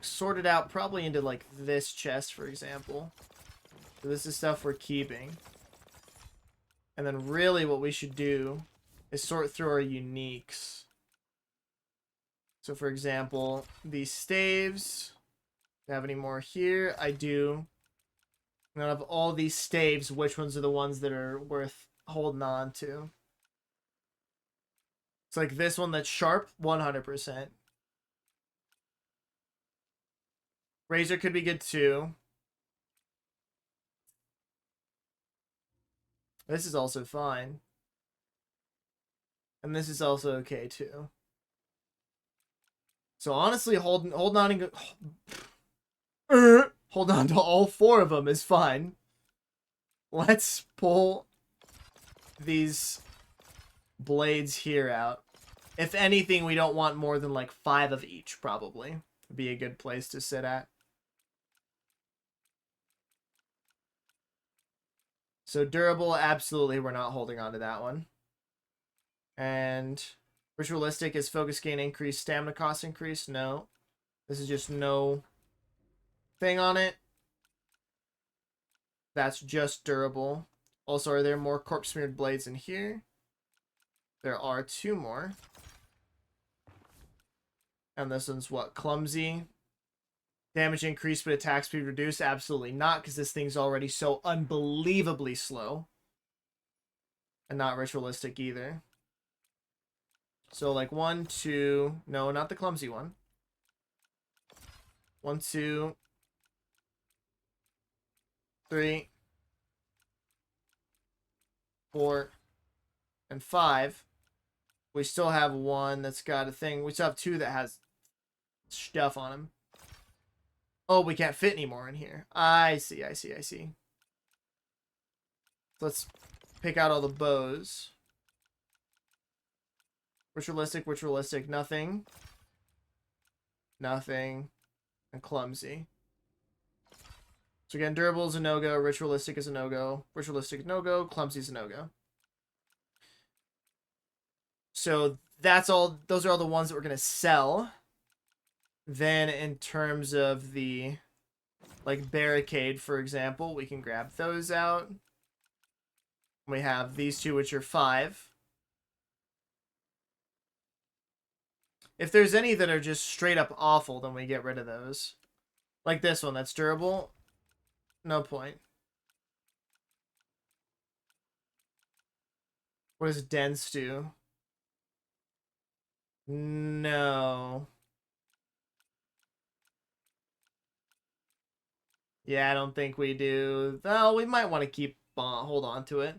sort it out probably into like this chest, for example. So this is stuff we're keeping. And then really what we should do is sort through our uniques. So for example, these staves. Do I have any more here? I do. And out of all these staves, which ones are the ones that are worth holding on to? It's like this one that's sharp, 100%. Razor could be good too. This is also fine. And this is also okay too. So honestly, hold on and hold on to all 4 of them is fine. Let's pull these blades here out. If anything, we don't want more than like 5 of each, probably. Would be a good place to sit at. So durable, absolutely, we're not holding on to that one. And ritualistic is focus gain increase, stamina cost increase. No. This is just no thing on it. That's just durable. Also, are there more corpse smeared blades in here? There are 2 more. And this one's what? Clumsy. Damage increased, but attack speed reduced? Absolutely not, because this thing's already so unbelievably slow. And not ritualistic either. So, like, 1, 2... No, not the clumsy one. 1, 2... 3... 4... and 5. We still have 1 that's got a thing. We still have 2 that has stuff on them. Oh, we can't fit anymore in here. I see. Let's pick out all the bows. Ritualistic, nothing. Nothing. And clumsy. So again, durable is a no-go, ritualistic is a no-go, ritualistic no-go, clumsy is a no-go. So that's all, those are all the ones that we're going to sell. Then in terms of the, like, barricade, for example, we can grab those out. We have these 2, which are 5. If there's any that are just straight up awful, then we get rid of those. Like this one, that's durable. No point. What does dense do? No. Yeah, I don't think we do. Well, we might want to keep hold on to it.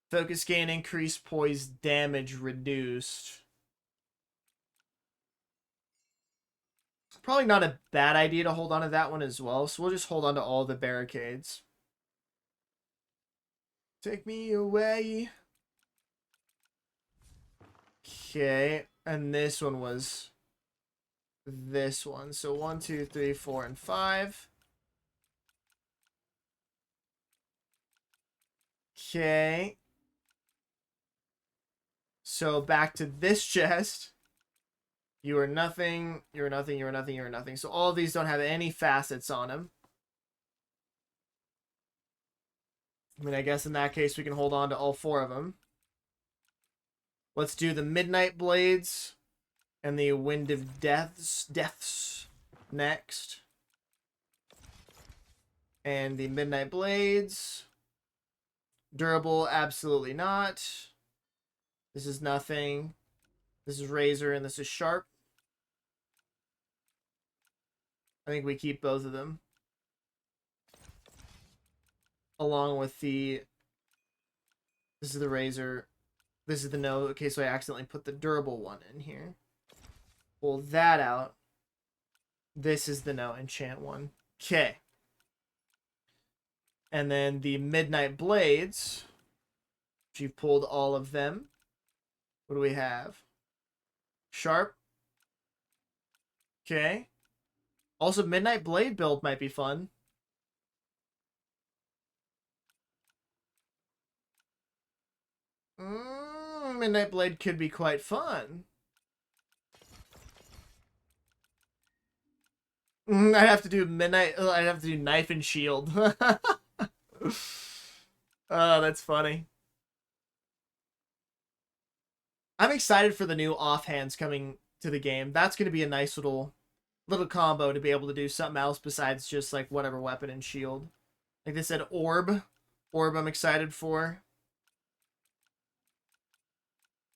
Focus gain increased, poise damage reduced. Probably not a bad idea to hold on to that one as well. So we'll just hold on to all the barricades. Take me away. Okay, and this one was this one. So 1, 2, 3, 4, and 5. Okay. So back to this chest. You are nothing, you're nothing, you're nothing, you're nothing. So all of these don't have any facets on them. I mean, I guess in that case we can hold on to all 4 of them. Let's do the Midnight Blades and the Wind of Deaths next. And the Midnight Blades. Durable, absolutely not. This is nothing. This is Razor and this is Sharp. I think we keep both of them. Along with the... This is the Razor. This is the no. Okay, so I accidentally put the durable one in here. Pull that out. This is the no enchant one. Okay. And then the Midnight Blades. You've pulled all of them. What do we have? Sharp. Okay. Also, Midnight Blade build might be fun. Midnight Blade could be quite fun. I'd have to do I'd have to do Knife and Shield. Oh, that's funny. I'm excited for the new offhands coming to the game. That's going to be a nice little combo to be able to do something else besides just like whatever weapon and shield. Like they said, Orb. Orb I'm excited for.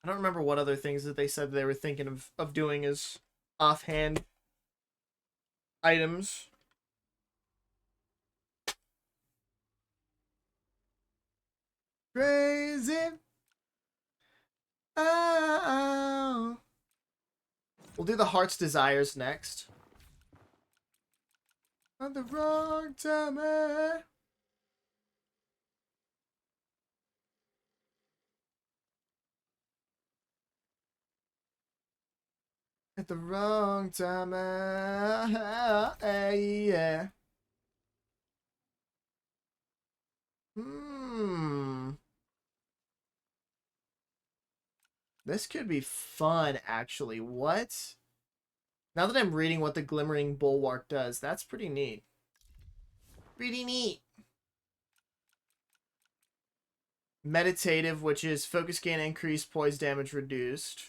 I don't remember what other things that they said they were thinking of doing as offhand items. Crazy. Oh. We'll do the Heart's Desires next. On the wrong time. At the wrong time. Yeah. This could be fun, actually. What? Now that I'm reading what the Glimmering Bulwark does, that's pretty neat. Pretty neat. Meditative, which is focus gain increased, poise damage reduced.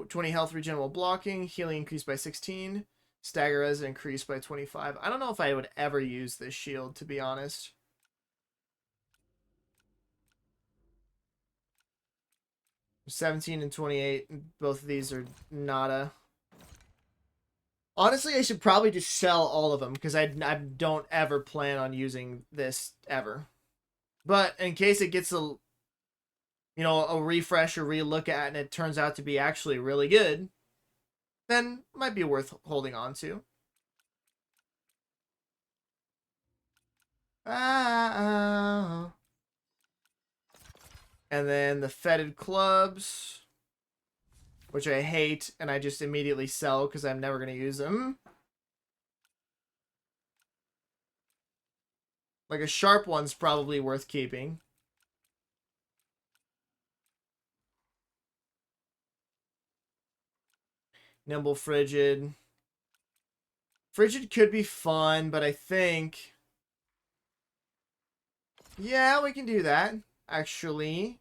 20 health regen while blocking, healing increased by 16, stagger res increased by 25. I don't know if I would ever use this shield, to be honest. $17 and $28, both of these are nada. Honestly, I should probably just sell all of them because I don't ever plan on using this ever. But in case it gets a refresh or relook at and it turns out to be actually really good, then it might be worth holding on to. And then the fetid clubs, which I hate, and I just immediately sell because I'm never going to use them. Like a sharp one's probably worth keeping. Nimble Frigid. Frigid could be fun, but I think... yeah, we can do that, actually.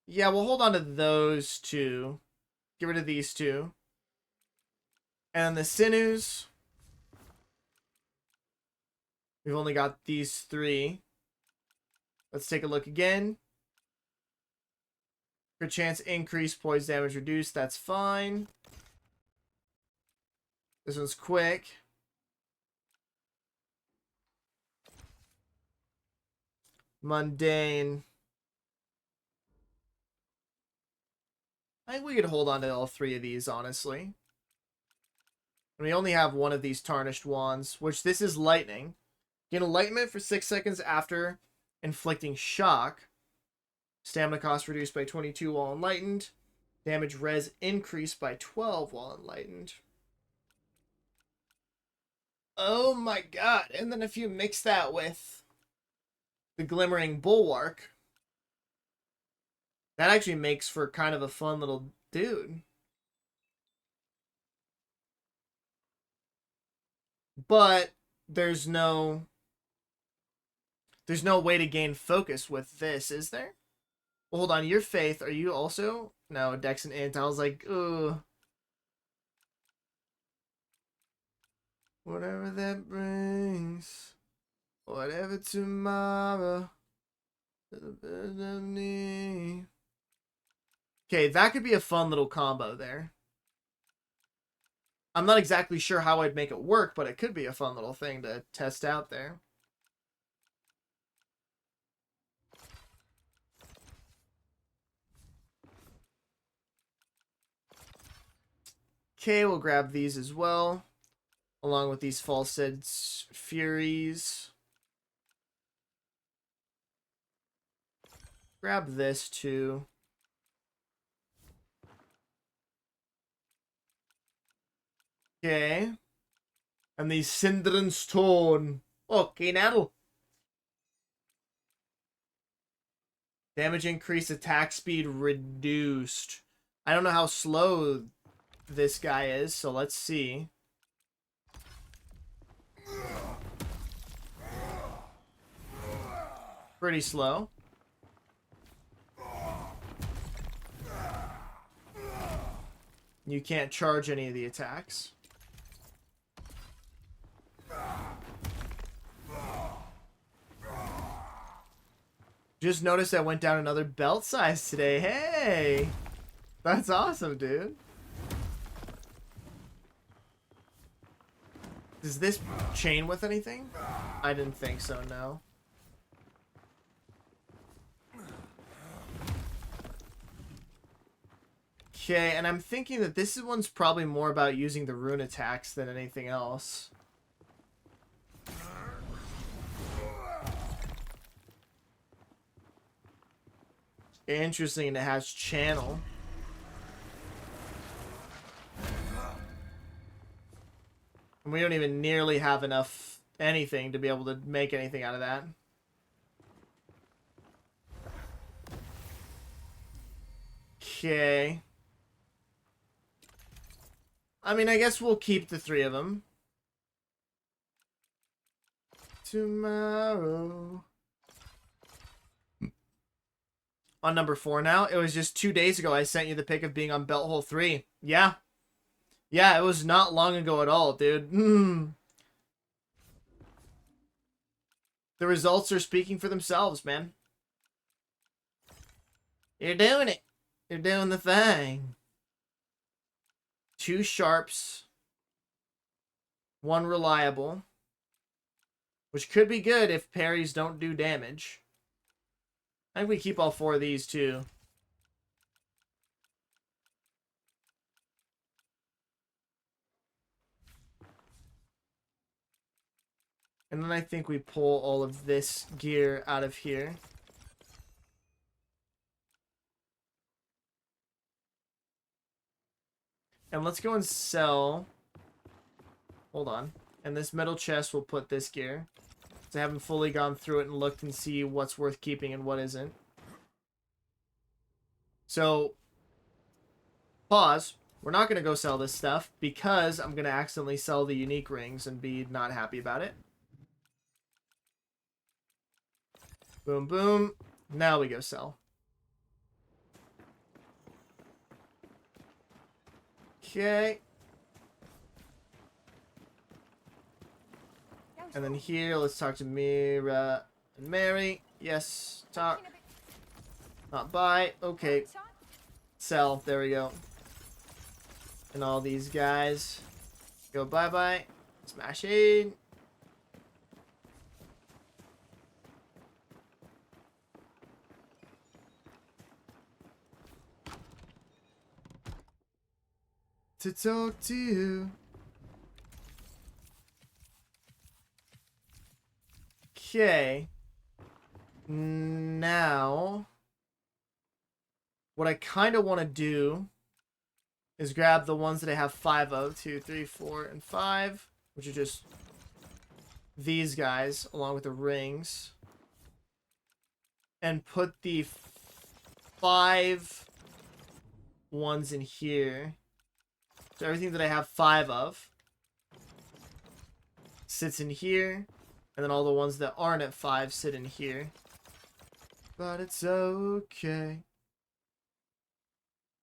Yeah, we'll hold on to those two. Get rid of these two. And the Sinews. We've only got these three. Let's take a look again. Crit chance increase, poise damage reduced. That's fine. This one's quick. Mundane. I think we could hold on to all three of these, honestly. And we only have one of these tarnished wands, which this is lightning. Gain enlightenment for 6 seconds after inflicting shock. Stamina cost reduced by 22 while enlightened. Damage res increased by 12 while enlightened. Oh my god. And then if you mix that with the Glimmering Bulwark, that actually makes for kind of a fun little dude. But there's no way to gain focus with this, is there? Well, hold on, your faith, are you also? No, Dex and Int. I was like, ugh. Whatever that brings, whatever tomorrow. Okay, that could be a fun little combo there. I'm not exactly sure how I'd make it work, but it could be a fun little thing to test out there. Okay, we'll grab these as well, along with these False's Furies. Grab this too. Okay. And the Cinder and Stone. Okay, now. Damage increased, attack speed reduced. I don't know how slow this guy is, so let's see. Pretty slow. You can't charge any of the attacks. Just noticed I went down another belt size today. Hey! That's awesome, dude. Does this chain with anything? I didn't think so, no. Okay, and I'm thinking that this one's probably more about using the rune attacks than anything else. Interesting, and it has channel. And we don't even nearly have enough anything to be able to make anything out of that. Okay. I mean, I guess we'll keep the 3 of them. Tomorrow. On number 4 now. It was just 2 days ago I sent you the pic of being on belt hole 3. Yeah. Yeah, it was not long ago at all, dude. The results are speaking for themselves, man. You're doing it. You're doing the thing. 2 sharps. 1 reliable. Which could be good if parries don't do damage. I think we keep all 4 of these, too. And then I think we pull all of this gear out of here. And let's go and sell. Hold on. And this metal chest will put this gear. So I haven't fully gone through it and looked and see what's worth keeping and what isn't. So, pause. We're not going to go sell this stuff because I'm going to accidentally sell the unique rings and be not happy about it. Boom, boom. Now we go sell. Okay. And then here, let's talk to Mira and Mary. Yes, talk. Not buy. Okay. Sell. There we go. And all these guys go bye-bye. Smash it. To talk to you. Okay. Now, what I kind of want to do is grab the ones that I have 5 of. 2, 3, 4, and 5. Which are just these guys, along with the rings. And put the 5 ones in here. So everything that I have 5 of sits in here. And then all the ones that aren't at 5 sit in here. But it's okay.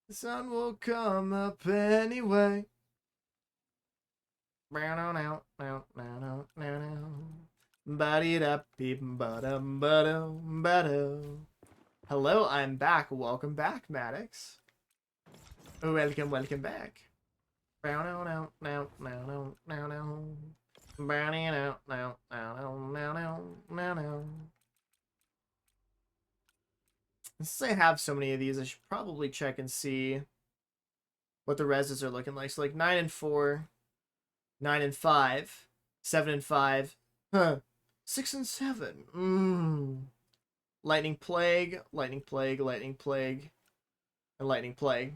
The sun will come up anyway. Hello, I'm back. Welcome back, Maddox. Welcome back. Since I have so many of these, I should probably check and see what the reses are looking like. So like 9 and 4, 9 and 5, 7 and 5, 6 and 7. Lightning Plague, Lightning Plague, Lightning Plague, and Lightning Plague.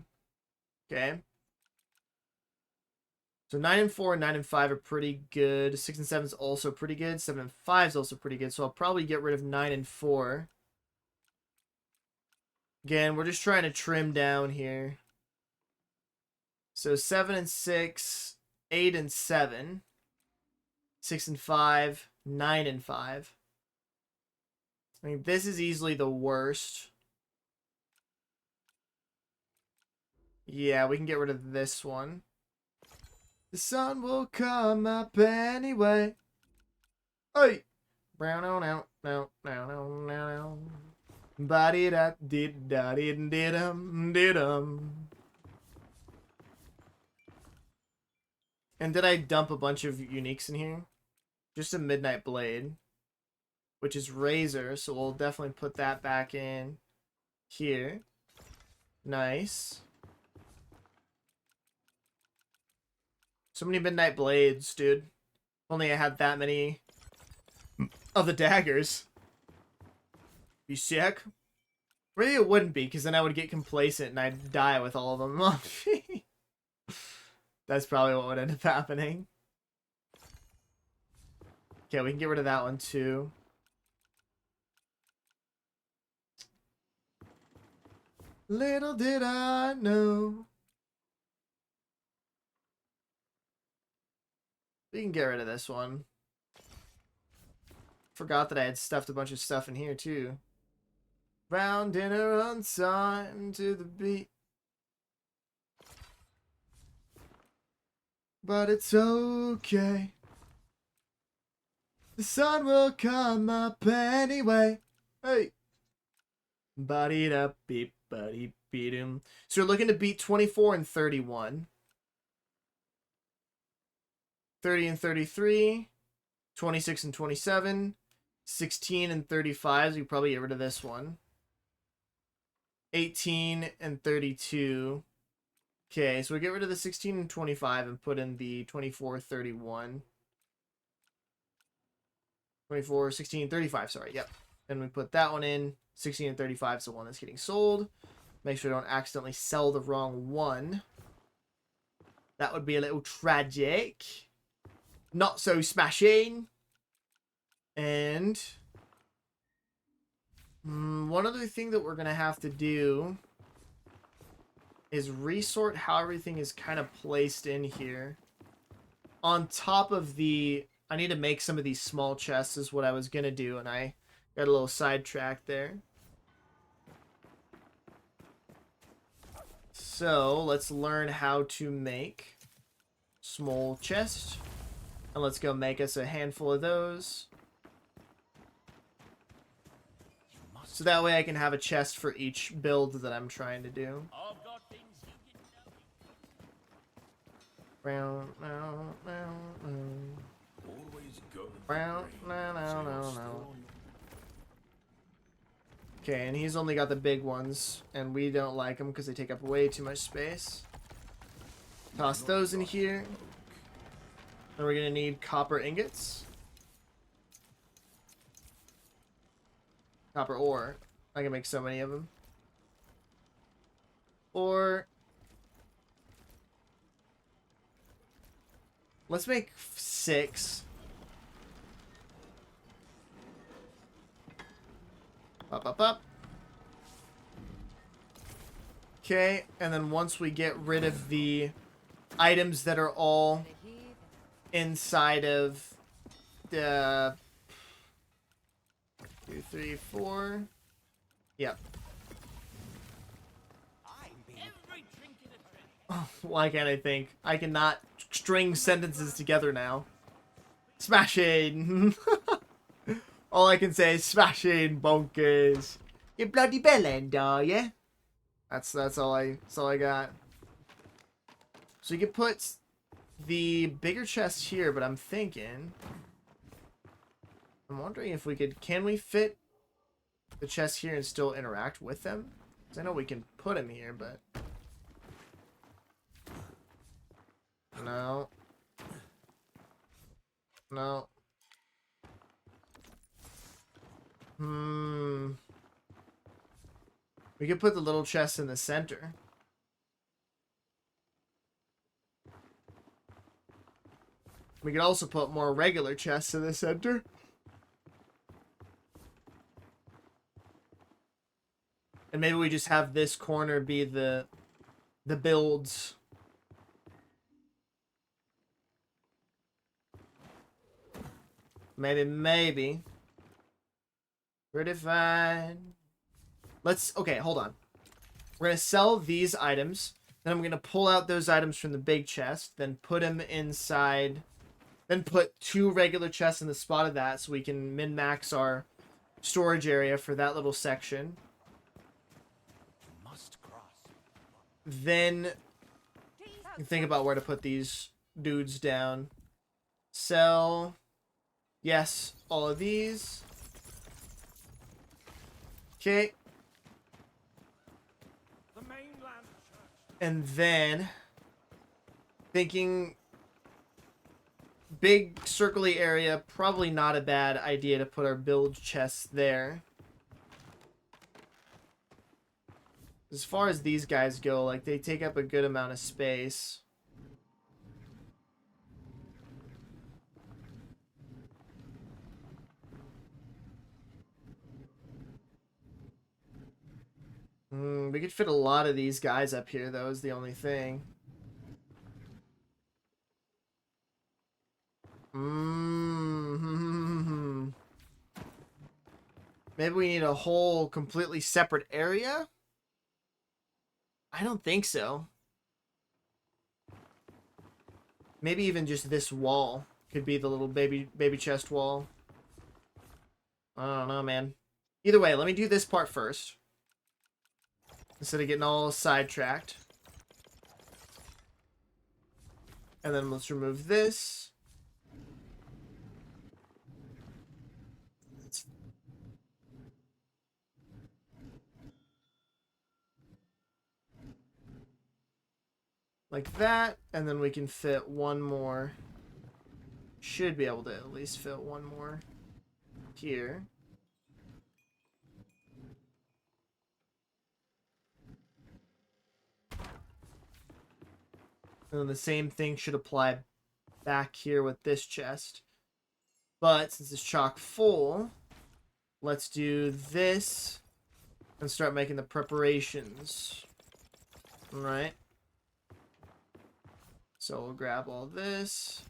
Okay. So 9 and 4 and 9 and 5 are pretty good. 6 and 7 is also pretty good. 7 and 5 is also pretty good. So I'll probably get rid of 9 and 4. Again, we're just trying to trim down here. So 7 and 6, 8 and 7, 6 and 5, 9 and 5. I mean, this is easily the worst. Yeah, we can get rid of this one. The sun will come up anyway. Hey! Brown out, no, no, no. Body da did da did did. And did I dump a bunch of uniques in here? Just a Midnight Blade, which is Razor, so we'll definitely put that back in here. Nice. So many Midnight Blades, dude. If only I had that many of the daggers. Be sick? Really, it wouldn't be, because then I would get complacent and I'd die with all of them on me. That's probably what would end up happening. Okay, we can get rid of that one too. Little did I know. We can get rid of this one. Forgot that I had stuffed a bunch of stuff in here too. Round dinner on time to the beat. But it's okay. The sun will come up anyway. Hey. Body da beep buddy beat him. So we're looking to beat 24 and 31. 30 and 33. 26 and 27. 16 and 35. So we probably get rid of this one. 18 and 32. Okay, so we get rid of the 16 and 25 and put in the 24, 31. 24, 16, 35, sorry, yep. And we put that one in. 16 and 35 is the one that's getting sold. Make sure I don't accidentally sell the wrong one. That would be a little tragic. Not so smashing. And one other thing that we're going to have to do is resort how everything is kind of placed in here. On top of the... I need to make some of these small chests is what I was going to do, and I got a little sidetracked there. So, let's learn how to make small chest. And let's go make us a handful of those. So that way I can have a chest for each build that I'm trying to do. Always go with the grain. No. Okay, and he's only got the big ones, and we don't like them because they take up way too much space. Toss those in here. Then we're gonna need copper ingots. Copper ore. I can make so many of them. Or let's make 6. Up. Okay, and then once we get rid of the items that are all inside of the 2, 3, 4. Yep. Oh, why can't I think? I cannot string sentences together now. Smashing! All I can say is smashing bonkers. You bloody bellend, are ya? That's all I got. So you can put the bigger chest here, but I'm wondering if we can we fit the chest here and still interact with them? Because I know we can put them here, but no. We could put the little chest in the center. We could also put more regular chests in the center. And maybe we just have this corner be the builds. Maybe. Pretty fine. Okay, hold on. We're going to sell these items. Then I'm going to pull out those items from the big chest. Then put them inside. Then put 2 regular chests in the spot of that so we can min-max our storage area for that little section. Then you think about where to put these dudes down. Sell. Yes, all of these. Okay. And then thinking big circly area, probably not a bad idea to put our build chests there. As far as these guys go, like, they take up a good amount of space. We could fit a lot of these guys up here, though, is the only thing. Mm-hmm. Maybe we need a whole completely separate area? I don't think so. Maybe even just this wall could be the little baby chest wall. I don't know, man. Either way, let me do this part first. Instead of getting all sidetracked. And then let's remove this. Like that. And then we can fit one more. Should be able to at least fit one more here. And then the same thing should apply back here with this chest. But since it's chock full, let's do this and start making the preparations. Alright. So we'll grab all this.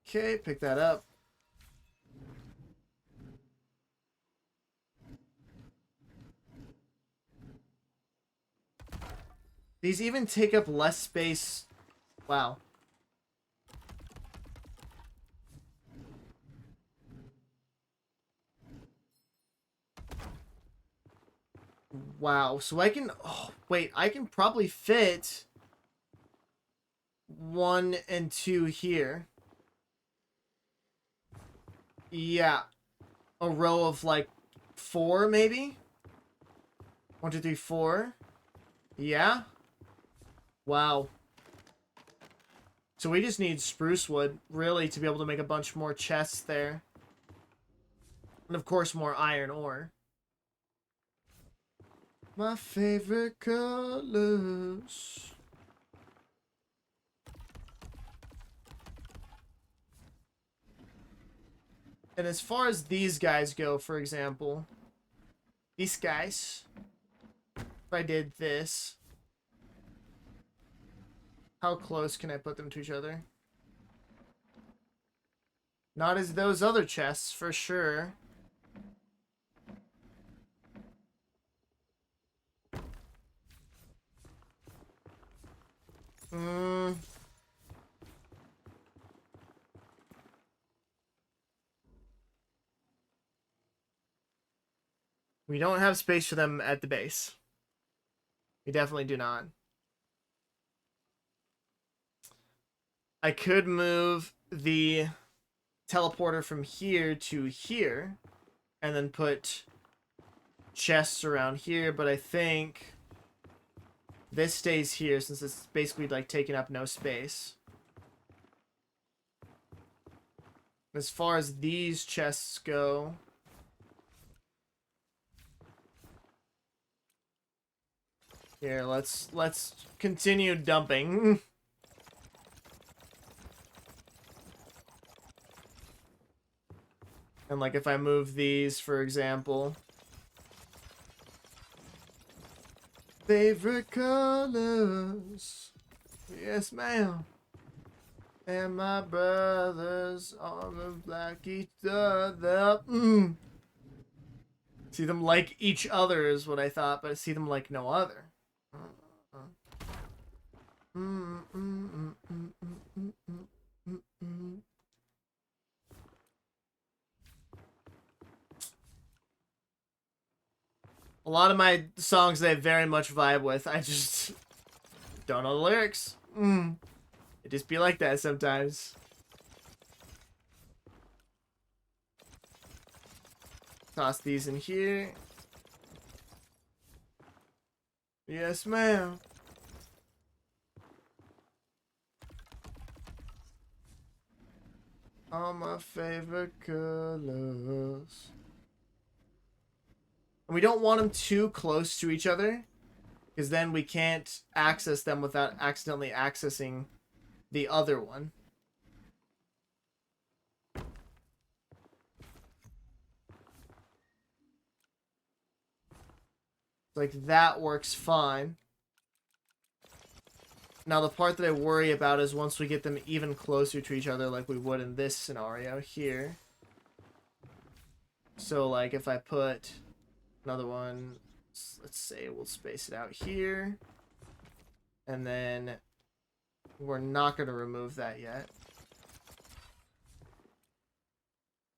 Okay, pick that up. These even take up less space. Wow. Wow. So I can... Oh, wait. I can probably fit 1 and 2 here. Yeah. A row of like 4 maybe? 1, 2, 3, 4. Yeah. Wow. So we just need spruce wood, really, to be able to make a bunch more chests there. And of course, more iron ore. My favorite colors. And as far as these guys go, for example, these guys, if I did this, how close can I put them to each other? Not as those other chests, for sure. We don't have space for them at the base. We definitely do not. I could move the teleporter from here to here and then put chests around here, but I think this stays here since it's basically like taking up no space. As far as these chests go, here, let's continue dumping. And like if I move these, for example, favorite colors, yes ma'am, and my brothers on the black each other. See them like each other is what I thought, but I see them like no other. A lot of my songs I very much vibe with. I just don't know the lyrics. It just be like that sometimes. Toss these in here. Yes, ma'am. All my favorite colors. And we don't want them too close to each other, because then we can't access them without accidentally accessing the other one. Like that works fine. Now, the part that I worry about is once we get them even closer to each other like we would in this scenario here. So, like, if I put another one, let's say we'll space it out here. And then we're not going to remove that yet.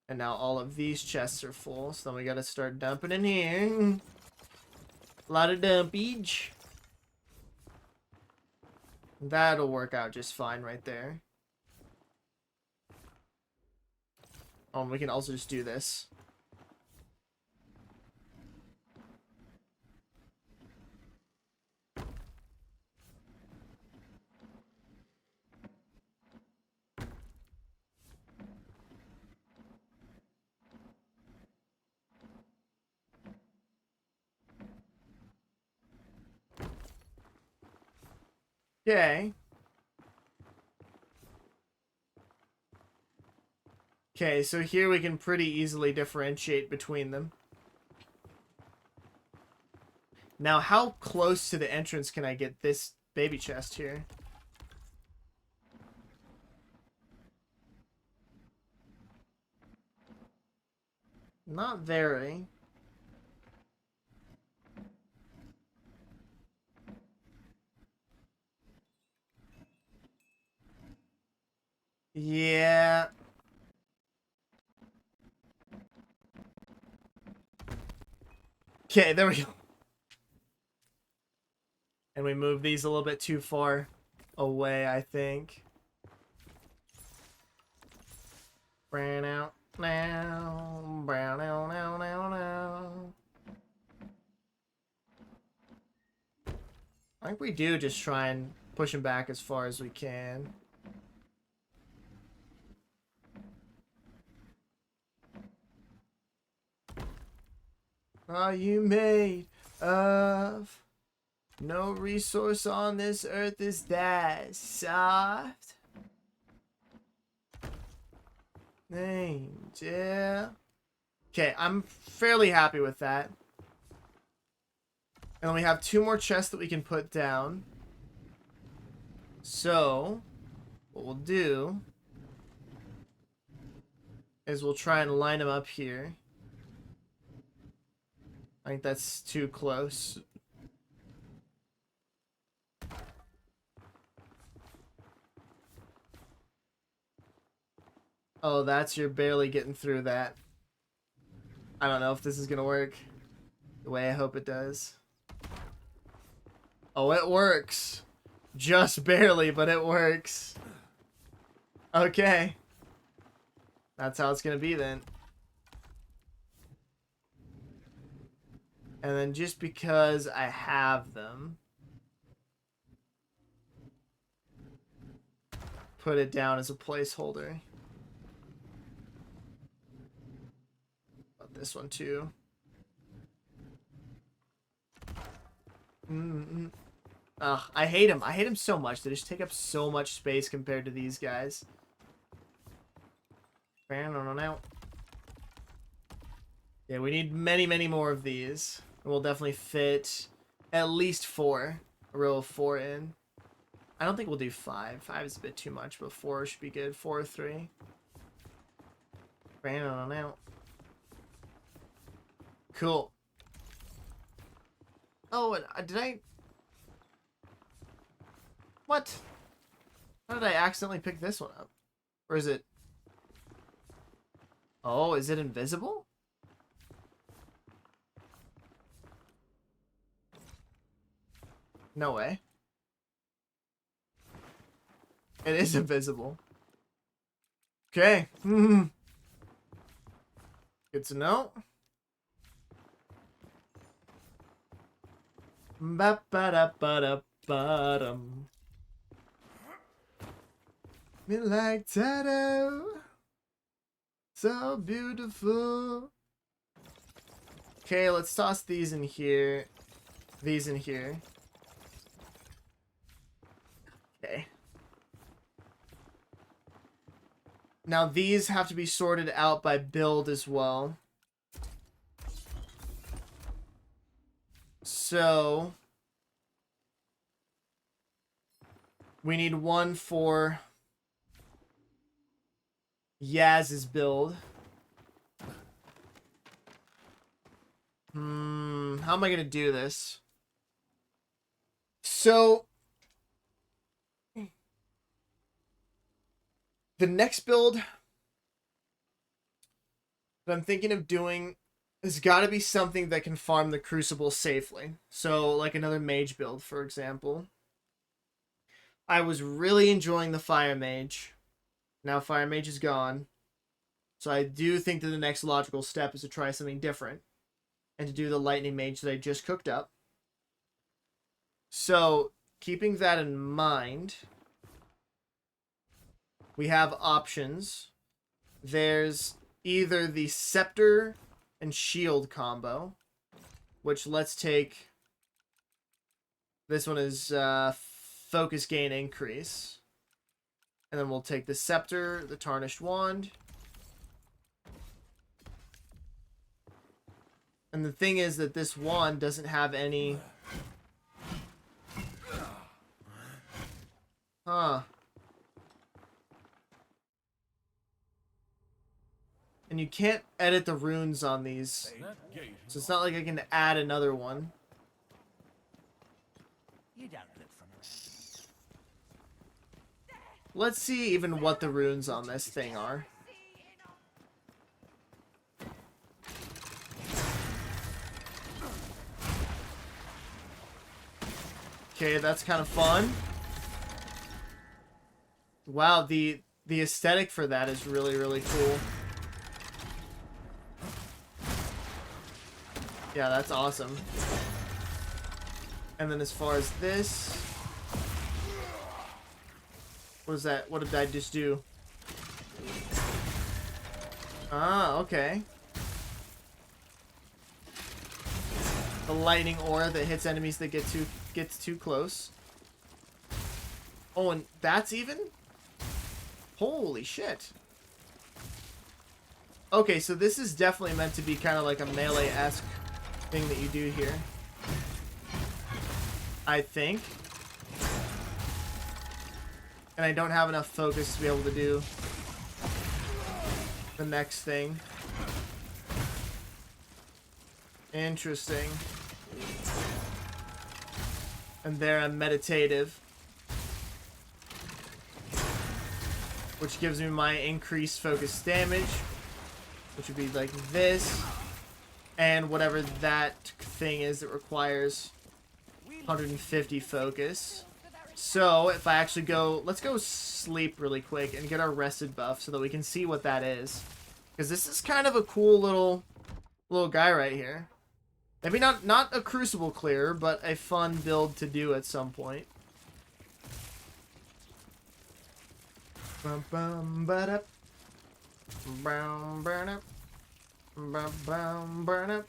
And now all of these chests are full, so then we got to start dumping in here. A lot of dumpage. That'll work out just fine right there. Oh, and we can also just do this. Okay. Okay, so here we can pretty easily differentiate between them. Now, how close to the entrance can I get this baby chest here? Not very. Yeah. Okay, there we go. And we move these a little bit too far away, I think. Brown out now. Brown out now. I think we do just try and push them back as far as we can. Are you made of? No resource on this earth is that soft. Yeah. Okay, I'm fairly happy with that. And then we have 2 more chests that we can put down. So, what we'll do is we'll try and line them up here. I think that's too close. Oh, that's you're barely getting through that. I don't know if this is gonna work the way I hope it does. Oh, it works. Just barely, but it works. Okay. That's how it's gonna be then. And then just because I have them, put it down as a placeholder. About this one too. Ugh, I hate them. I hate them so much. They just take up so much space compared to these guys. Yeah, we need many, many more of these. We'll definitely fit at least 4. A row of 4 in. I don't think we'll do 5. 5 is a bit too much, but 4 should be good. 4 or 3. Cool. Oh, did I... What? How did I accidentally pick this one up? Or is it... Oh, is it invisible? No way. It is invisible. Okay. Good to know. Ba-ba-da-ba-da-ba-dum. Me like Tato. So beautiful. Okay, let's toss these in here. These in here. Okay. Now these have to be sorted out by build as well. So We need one for Yaz's build. How am I gonna do this? So the next build that I'm thinking of doing has got to be something that can farm the Crucible safely. So like another mage build, for example. I was really enjoying the Fire Mage. Now Fire Mage is gone. So I do think that the next logical step is to try something different. And to do the Lightning Mage that I just cooked up. So, keeping that in mind, we have options. There's either the Scepter and Shield combo, which let's take... This one is Focus Gain Increase. And then we'll take the Scepter, the Tarnished Wand. And the thing is that this wand doesn't have any... Huh. And you can't edit the runes on these. So it's not like I can add another one. You don't look familiar. Let's see even what the runes on this thing are. Okay, that's kind of fun. Wow, the aesthetic for that is really, really cool. Yeah, that's awesome. And then as far as this... What is that? What did I just do? Ah, okay. The lightning aura that hits enemies that gets too close. Oh, and that's even? Holy shit. Okay, so this is definitely meant to be kind of like a melee-esque thing that you do here. I think. And I don't have enough focus to be able to do the next thing. Interesting. And there I'm meditative. Which gives me my increased focus damage. Which would be like this. And whatever that thing is that requires 150 focus. So if I actually go... Let's go sleep really quick and get our rested buff so that we can see what that is. Because this is kind of a cool little guy right here. Maybe not a Crucible clear, but a fun build to do at some point. Bum bum ba-da. Bum burn up. Bum bum burn up.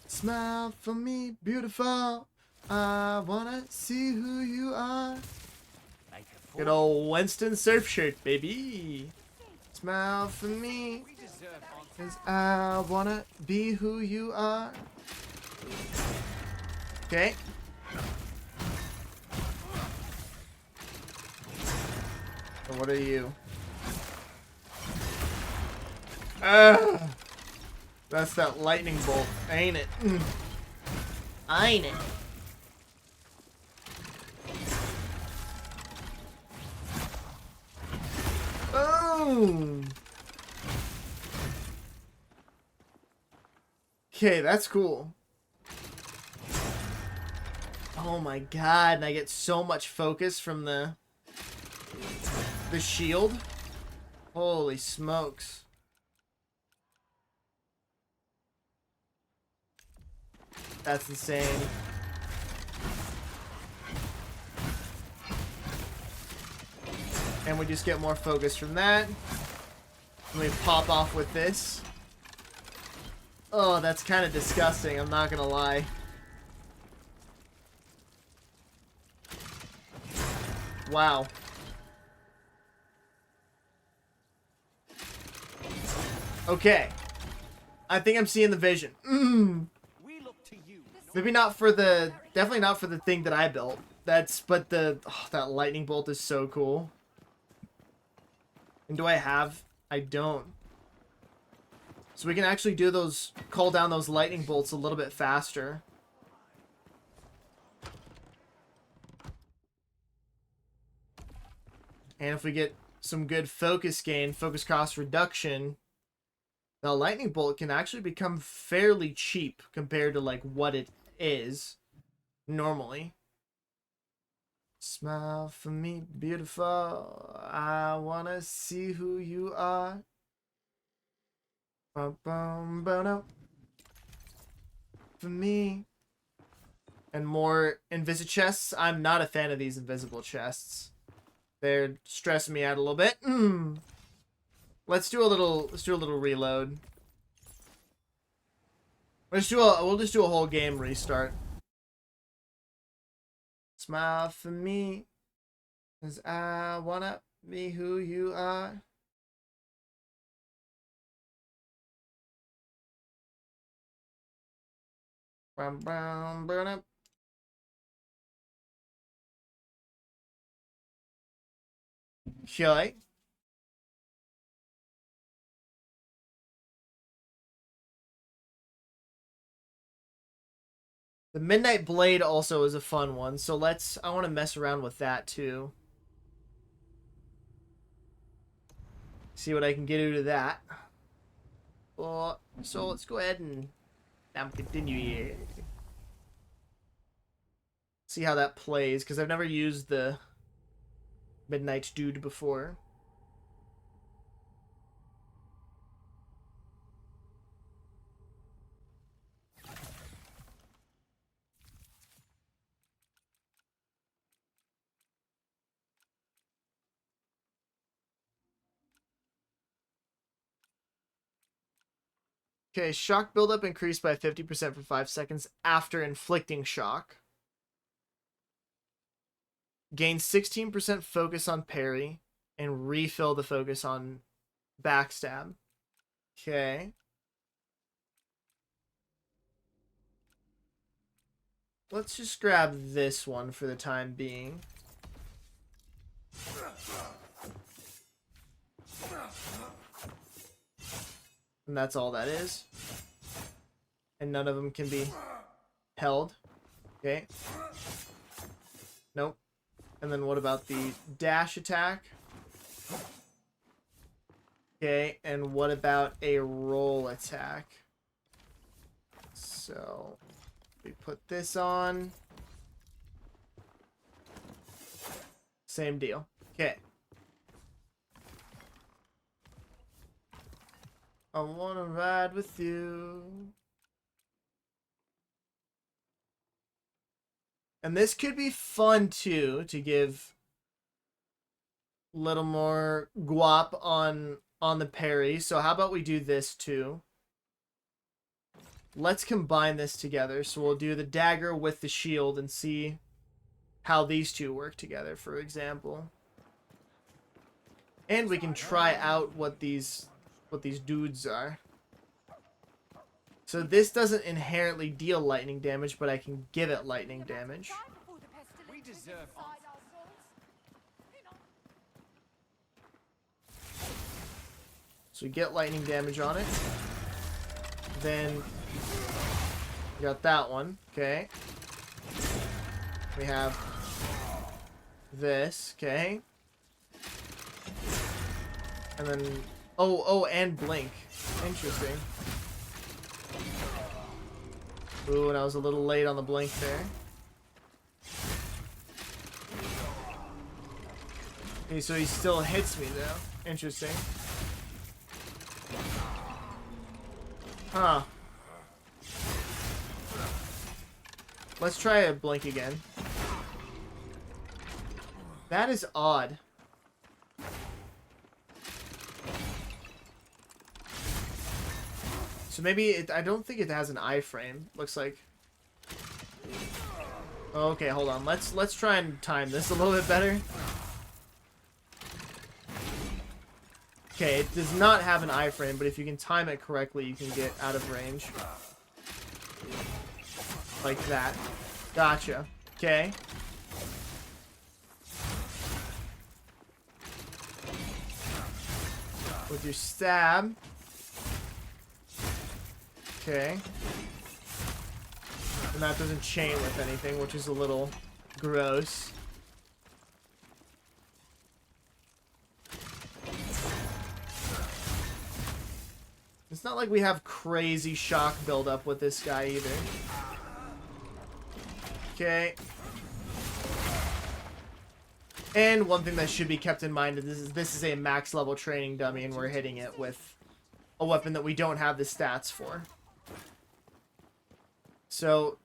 Smile for me, beautiful. I wanna see who you are. Good old Winston Surfshirt, baby. Smile for me, 'cause I wanna be who you are. Okay. And what are you? That's that lightning bolt, ain't it? Ain't it? Boom! Okay, that's cool. Oh my god, and I get so much focus from the shield. Holy smokes. That's insane. And we just get more focus from that. And we pop off with this. Oh, that's kind of disgusting, I'm not gonna lie. Wow. Okay. I think I'm seeing the vision. Maybe not for the... Definitely not for the thing that I built. but that lightning bolt is so cool. And do I have? I don't. So we can actually do those, call down those lightning bolts a little bit faster. And if we get some good focus gain, focus cost reduction, the lightning bolt can actually become fairly cheap compared to like what it is normally. Smile for me, beautiful. I wanna see who you are. Bum, bum, bum, for me. And more invisible chests. I'm not a fan of these invisible chests. They're stressing me out a little bit. Let's do a little reload. We'll just do a whole game restart. Smile for me, 'cause I wanna be who you are. Bum, bum, burn up. Okay. The Midnight Blade also is a fun one, so I want to mess around with that too. See what I can get out of that. Well, so let's go ahead and continue here. See how that plays, because I've never used the Midnight Dude before. Okay, shock buildup increased by 50% for 5 seconds after inflicting shock. Gain 16% focus on parry and refill the focus on backstab. Okay. Let's just grab this one for the time being. And that's all that is. And none of them can be held. Okay. Nope. And then what about the dash attack? Okay, and what about a roll attack? So, we put this on. Same deal. Okay. I wanna ride with you. And this could be fun too, to give a little more guap on the parry. So how about we do this too? Let's combine this together. So we'll do the dagger with the shield and see how these two work together, for example. And we can try out what these dudes are. So this doesn't inherently deal lightning damage, but I can give it lightning damage. We deserve So we get lightning damage on it. Then we got that one. Okay. We have this. Okay. And then and blink. Interesting. Ooh, and I was a little late on the blink there. Okay, so he still hits me though. Interesting. Huh. Let's try a blink again. That is odd. So maybe I don't think it has an iframe. Looks like. Okay, hold on. Let's try and time this a little bit better. Okay, it does not have an iframe, but if you can time it correctly, you can get out of range. Like that. Gotcha. Okay. with your stab. Okay. And that doesn't chain with anything, which is a little gross. It's not like we have crazy shock buildup with this guy either. Okay. And one thing that should be kept in mind is this is a max level training dummy and we're hitting it with a weapon that we don't have the stats for. So,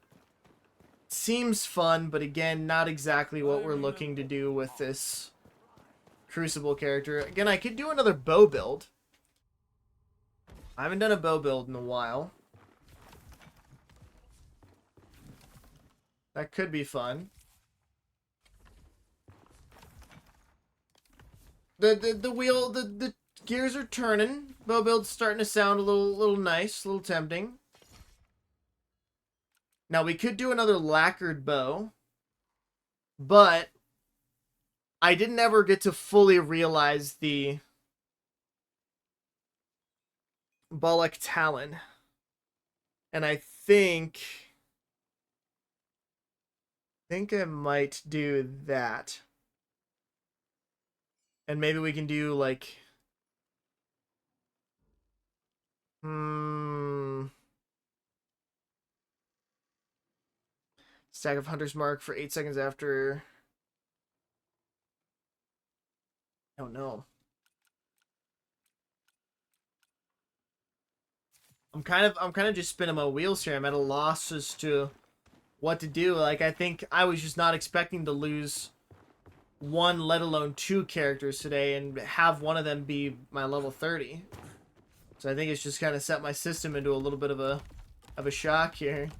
seems fun, but again, not exactly what we're looking to do with this Crucible character. Again, I could do another bow build. I haven't done a bow build in a while. That could be fun. The gears are turning. Bow build's starting to sound a little nice, a little tempting. Now we could do another lacquered bow, but I didn't ever get to fully realize the Bullock Talon. And I think I might do that. And maybe we can do like stack of Hunter's Mark for 8 seconds after. I don't know. I'm kind of just spinning my wheels here. I'm at a loss as to what to do. Like, I think I was just not expecting to lose one, let alone two characters today and have one of them be my level 30. So I think it's just kind of set my system into a little bit of a shock here.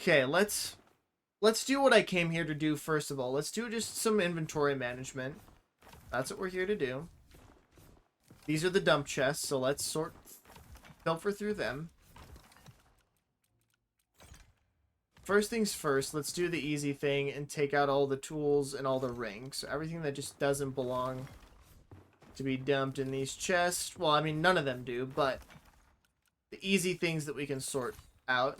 Okay, let's do what I came here to do first of all. Let's do just some inventory management. That's what we're here to do. These are the dump chests, so let's filter through them. First things first, let's do the easy thing and take out all the tools and all the rings. So everything that just doesn't belong to be dumped in these chests. Well, I mean, none of them do, but the easy things that we can sort out.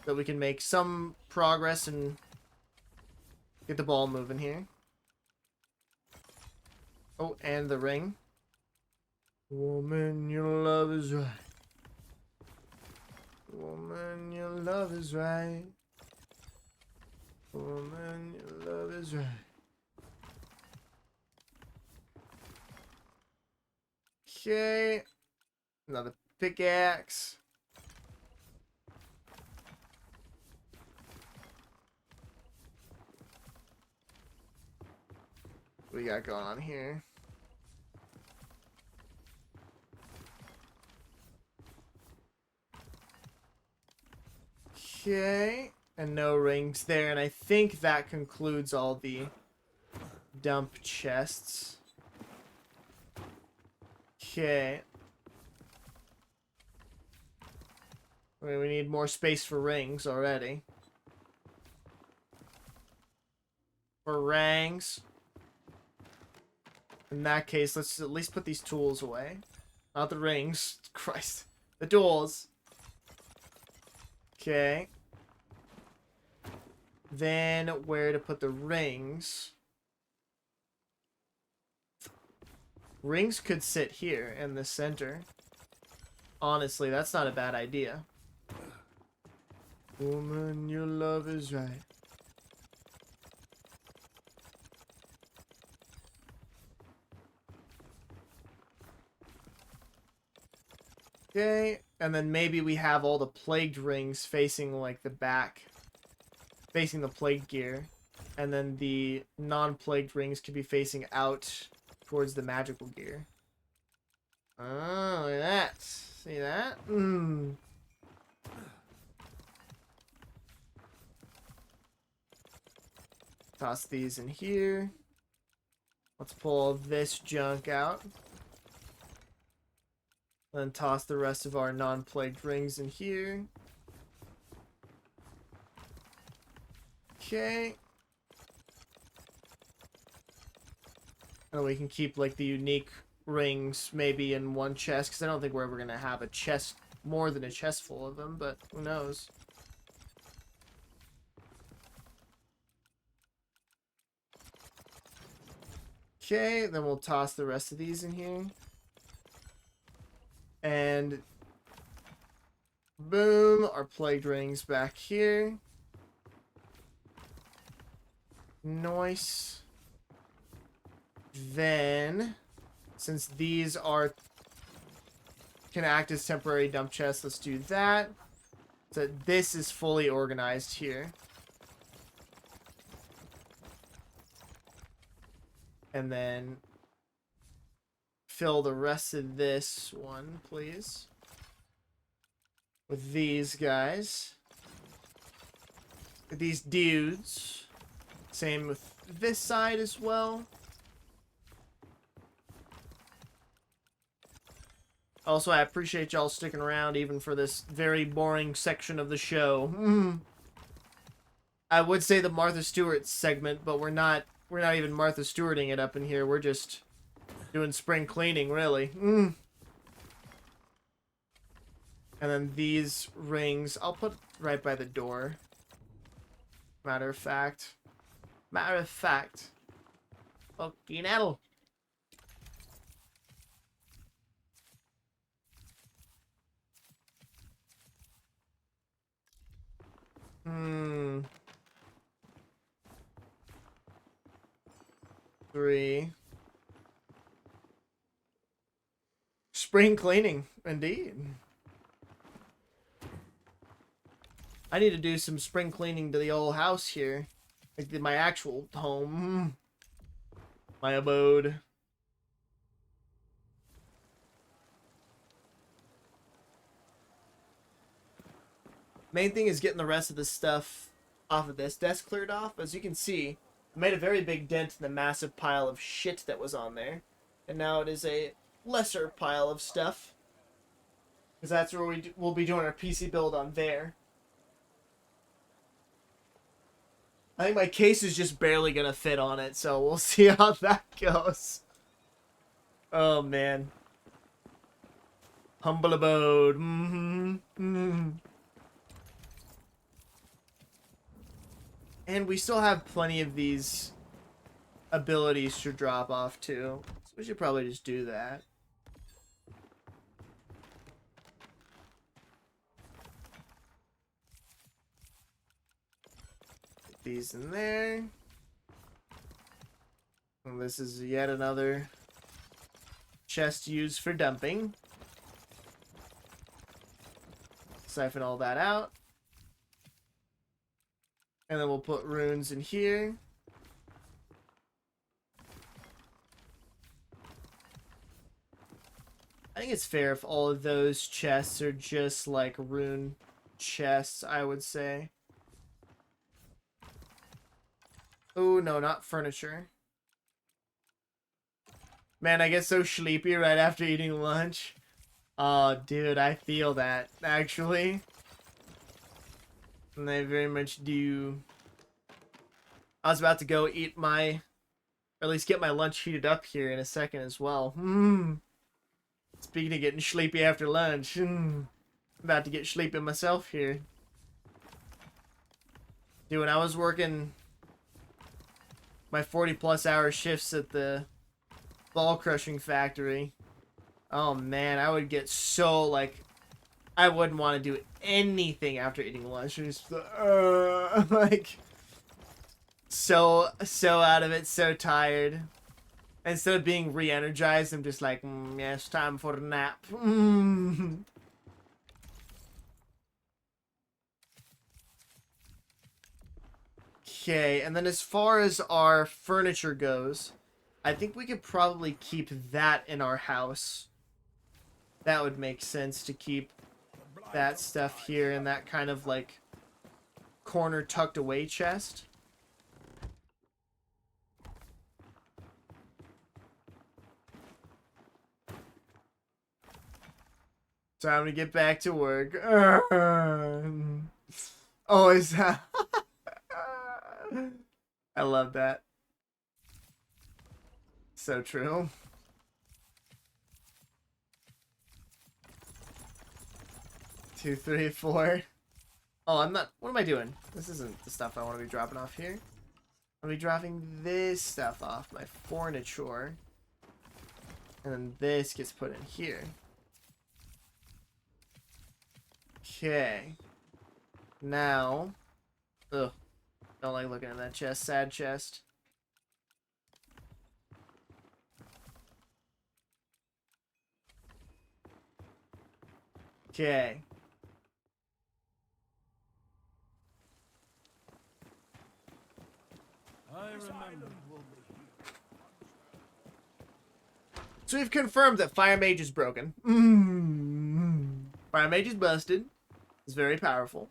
So we can make some progress and get the ball moving here. Oh, and the ring. Woman, your love is right. Woman, your love is right. Woman, your love is right. Okay. Another pickaxe. What we got going on here? Okay, and no rings there, and I think that concludes all the dump chests. Okay. I mean, we need more space for rings already. For rings. In that case, let's at least put these tools away. Not the rings. Christ. The tools. Okay. Then where to put the rings? Rings could sit here in the center. Honestly, that's not a bad idea. Woman, your love is right. Okay, and then maybe we have all the plagued rings facing like the back, facing the plagued gear, and then the non-plagued rings could be facing out towards the magical gear. Oh, look at that. See that? Toss these in here. Let's pull all this junk out. Then toss the rest of our non-plagued rings in here. Okay. And we can keep like the unique rings maybe in one chest, because I don't think we're ever gonna have a chest, more than a chest full of them, but who knows. Okay, then we'll toss the rest of these in here. And boom, our plague rings back here. Nice. Then, since these are can act as temporary dump chests, let's do that. So this is fully organized here. And then fill the rest of this one, please, with these guys. With these dudes. Same with this side as well. Also, I appreciate y'all sticking around even for this very boring section of the show. I would say the Martha Stewart segment, but we're not even Martha Stewarting it up in here. We're just doing spring cleaning, really. And then these rings, I'll put right by the door. Matter of fact. Fucking hell. Three. Spring cleaning, indeed. I need to do some spring cleaning to the old house here. Like my actual home. My abode. Main thing is getting the rest of the stuff off of this desk cleared off. As you can see, I made a very big dent in the massive pile of shit that was on there. And now it is a lesser pile of stuff. Because that's where we'll be doing our PC build on there. I think my case is just barely going to fit on it, so we'll see how that goes. Oh, man. Humble abode. And we still have plenty of these abilities to drop off, too. So we should probably just do that. Put these in there. And this is yet another chest used for dumping. Siphon all that out. And then we'll put runes in here. I think it's fair if all of those chests are just like rune chests, I would say. Oh, no, not furniture. Man, I get so sleepy right after eating lunch. Oh, dude, I feel that, actually. And I very much do. I was about to go eat my, or at least get my lunch heated up here in a second as well. Speaking of getting sleepy after lunch, I'm about to get sleepy myself here. Dude, when I was working my 40+ hour shifts at the ball crushing factory, oh man, I would get so like, I wouldn't want to do anything after eating lunch. Just like so out of it, so tired. Instead of being re-energized, I'm just like, yes, time for a nap. Okay, and then as far as our furniture goes, I think we could probably keep that in our house. That would make sense to keep that stuff here in that kind of like corner tucked away chest. Time to get back to work. Oh, is that? I love that. So true. Two, three, four. Oh, I'm not. What am I doing? This isn't the stuff I want to be dropping off here. I'll be dropping this stuff off, my furniture. And then this gets put in here. Okay. Now. Ugh. Don't like looking at that chest. Sad chest. Okay. I remember. So we've confirmed that Fire Mage is broken. Fire Mage is busted. It's very powerful.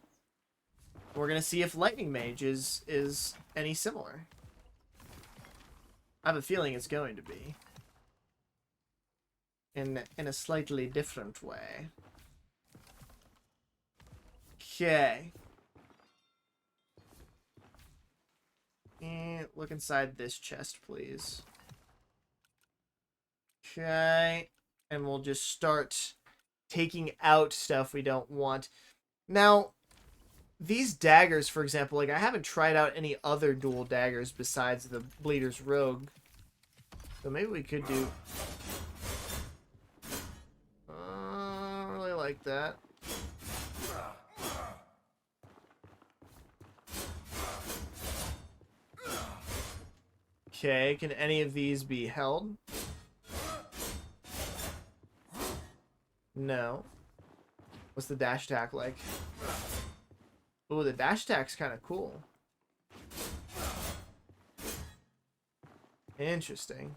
We're gonna see if Lightning Mage is any similar. I have a feeling it's going to be. In a slightly different way. Okay. And look inside this chest, please. Okay. And we'll just start taking out stuff we don't want. Now, these daggers, for example, like I haven't tried out any other dual daggers besides the Bleeder's Rogue. So maybe we could do... I don't really like that. Okay, can any of these be held? No. What's the dash attack like? Ooh, the dash attack's kind of cool. Interesting.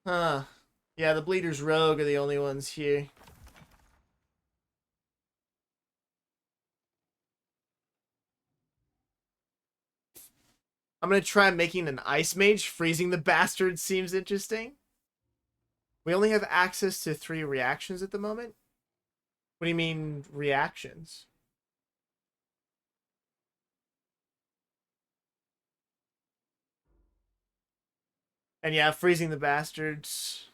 Huh. Yeah, the Bleeder's Rogue are the only ones here. I'm gonna try making an Ice Mage. Freezing the bastard seems interesting. We only have access to 3 reactions at the moment. What do you mean, reactions? And yeah, freezing the bastards.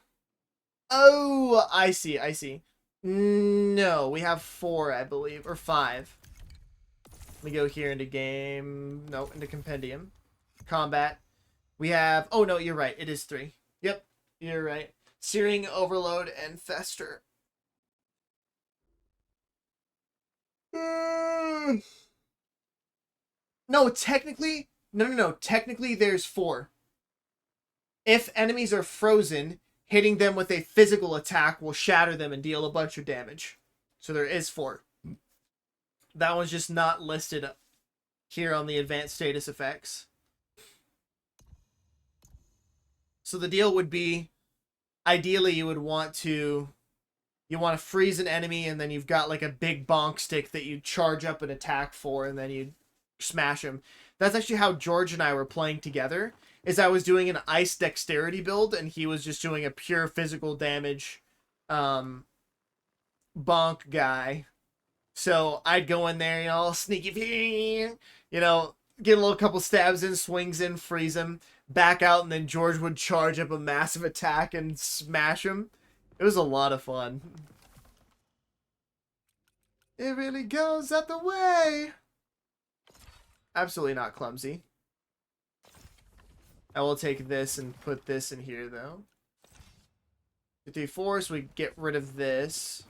Oh, I see, I see. No, we have 4, I believe, or 5. Let me go here into game. No, into compendium. Combat. We have... Oh, no, you're right. It is 3. Yep, you're right. Searing, Overload, and Fester. No, technically... No. Technically, there's 4. If enemies are frozen, hitting them with a physical attack will shatter them and deal a bunch of damage. So there is 4. That one's just not listed here on the advanced status effects. So the deal would be, ideally you would want to freeze an enemy, and then you've got like a big bonk stick that you charge up an attack for, and then you smash him. That's actually how George and I were playing together. Is I was doing an ice dexterity build, and he was just doing a pure physical damage bonk guy. So I'd go in there, all sneaky, get a little couple stabs in, swings in, freeze him, back out, and then George would charge up a massive attack and smash him. It was a lot of fun. It really goes out the way. Absolutely not clumsy. I will take this and put this in here, though. 2, 3, 4, so we get rid of this.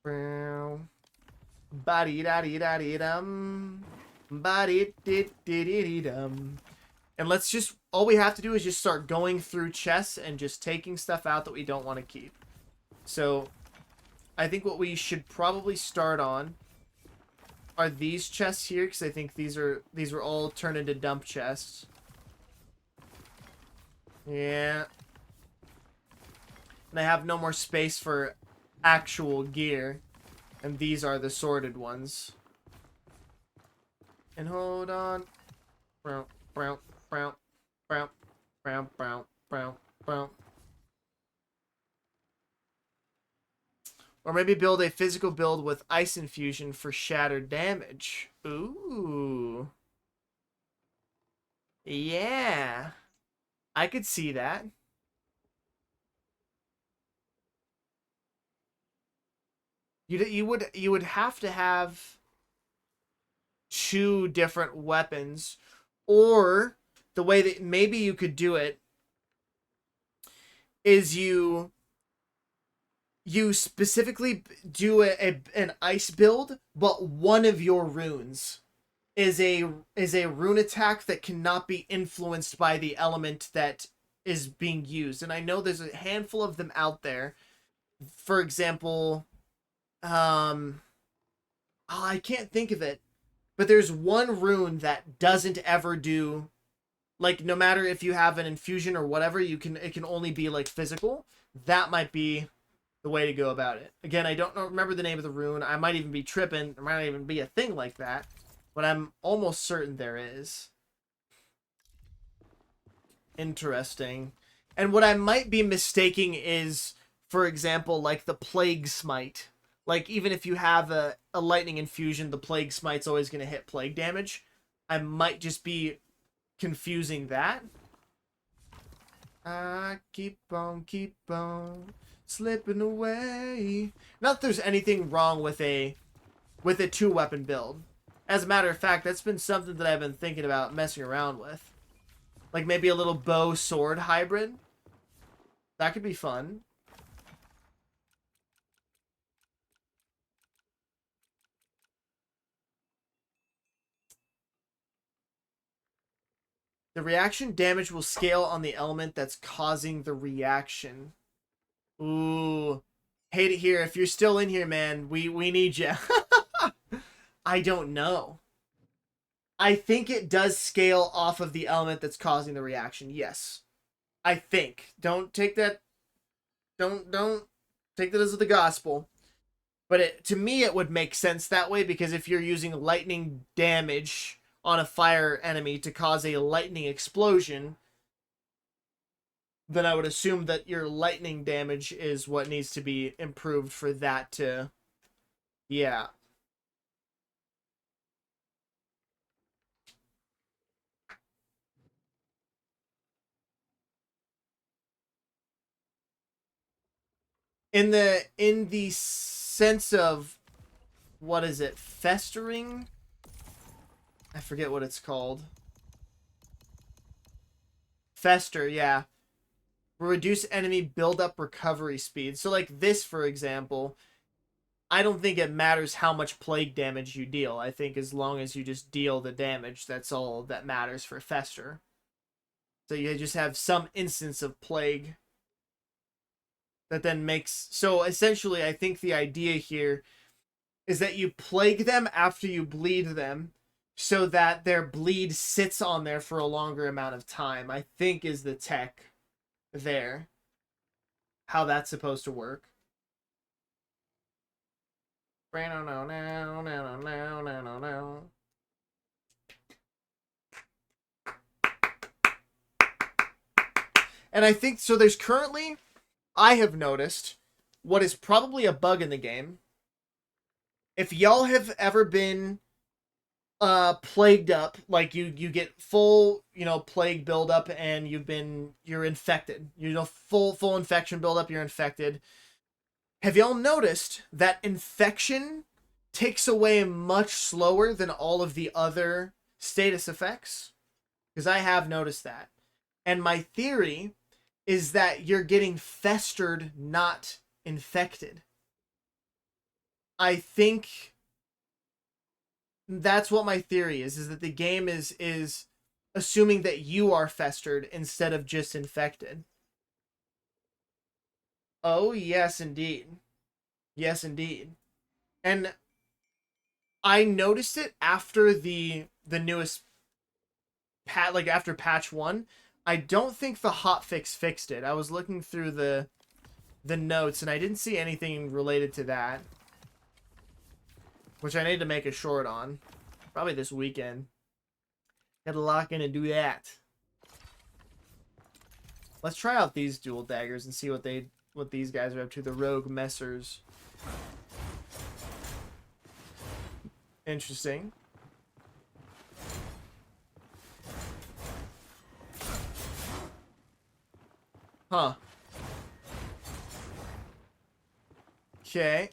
Ba-dee-da-dee-da-dee-dum. Ba-dee-dee-dee-dee-dum. And let's just... All we have to do is just start going through chests and just taking stuff out that we don't want to keep. So, I think what we should probably start on are these chests here, because I think these were all turned into dump chests. Yeah. And I have no more space for actual gear. And these are the sorted ones. And hold on. Brown, brown, brown, brown, brown, brown, brown, brown. Or maybe build a physical build with ice infusion for shattered damage. Ooh. Yeah. I could see that. You would have to have two different weapons, or the way that maybe you could do it is you specifically do an ice build, but one of your runes is a rune attack that cannot be influenced by the element that is being used. And I know there's a handful of them out there. For example, I can't think of it, but there's one rune that doesn't ever do, like, no matter if you have an infusion or whatever, it can only be like physical. That might be the way to go about it. Again, I don't remember the name of the rune. I might even be tripping. There might even be a thing like that, but I'm almost certain there is. Interesting. And what I might be mistaking is, for example, like the Plague Smite. Like, even if you have a lightning infusion, the Plague Smite's always going to hit plague damage. I might just be confusing that. I keep on slipping away. Not that there's anything wrong with a two weapon build. As a matter of fact, that's been something that I've been thinking about messing around with. Like maybe a little bow sword hybrid. That could be fun. The reaction damage will scale on the element that's causing the reaction. Ooh. Hate it here. If you're still in here, man, we need you. I don't know. I think it does scale off of the element that's causing the reaction. Yes. I think. Don't take that take that as the gospel. But to me it would make sense that way, because if you're using lightning damage on a fire enemy to cause a lightning explosion, then I would assume that your lightning damage is what needs to be improved for that to... Yeah. In the sense of, what is it? Festering? I forget what it's called. Fester, yeah. Reduce enemy build-up recovery speed. So like this, for example, I don't think it matters how much plague damage you deal. I think as long as you just deal the damage, that's all that matters for Fester. So you just have some instance of plague that then makes... So essentially, I think the idea here is that you plague them after you bleed them, so that their bleed sits on there for a longer amount of time, I think is the tech there. How that's supposed to work. And I think, so there's currently, I have noticed, what is probably a bug in the game. If y'all have ever been plagued up, like you get full, plague buildup and you're infected. Full infection buildup, you're infected. Have y'all noticed that infection takes away much slower than all of the other status effects? Because I have noticed that. And my theory is that you're getting festered, not infected. I think that's what my theory is that the game is assuming that you are festered instead of just infected. Oh, yes, indeed. Yes, indeed. And I noticed it after the newest patch, like after patch 1. I don't think the hotfix fixed it. I was looking through the notes and I didn't see anything related to that, which I need to make a short on. Probably this weekend. Gotta lock in and do that. Let's try out these dual daggers and see what these guys are up to. The Rogue Messers. Interesting. Huh. Okay.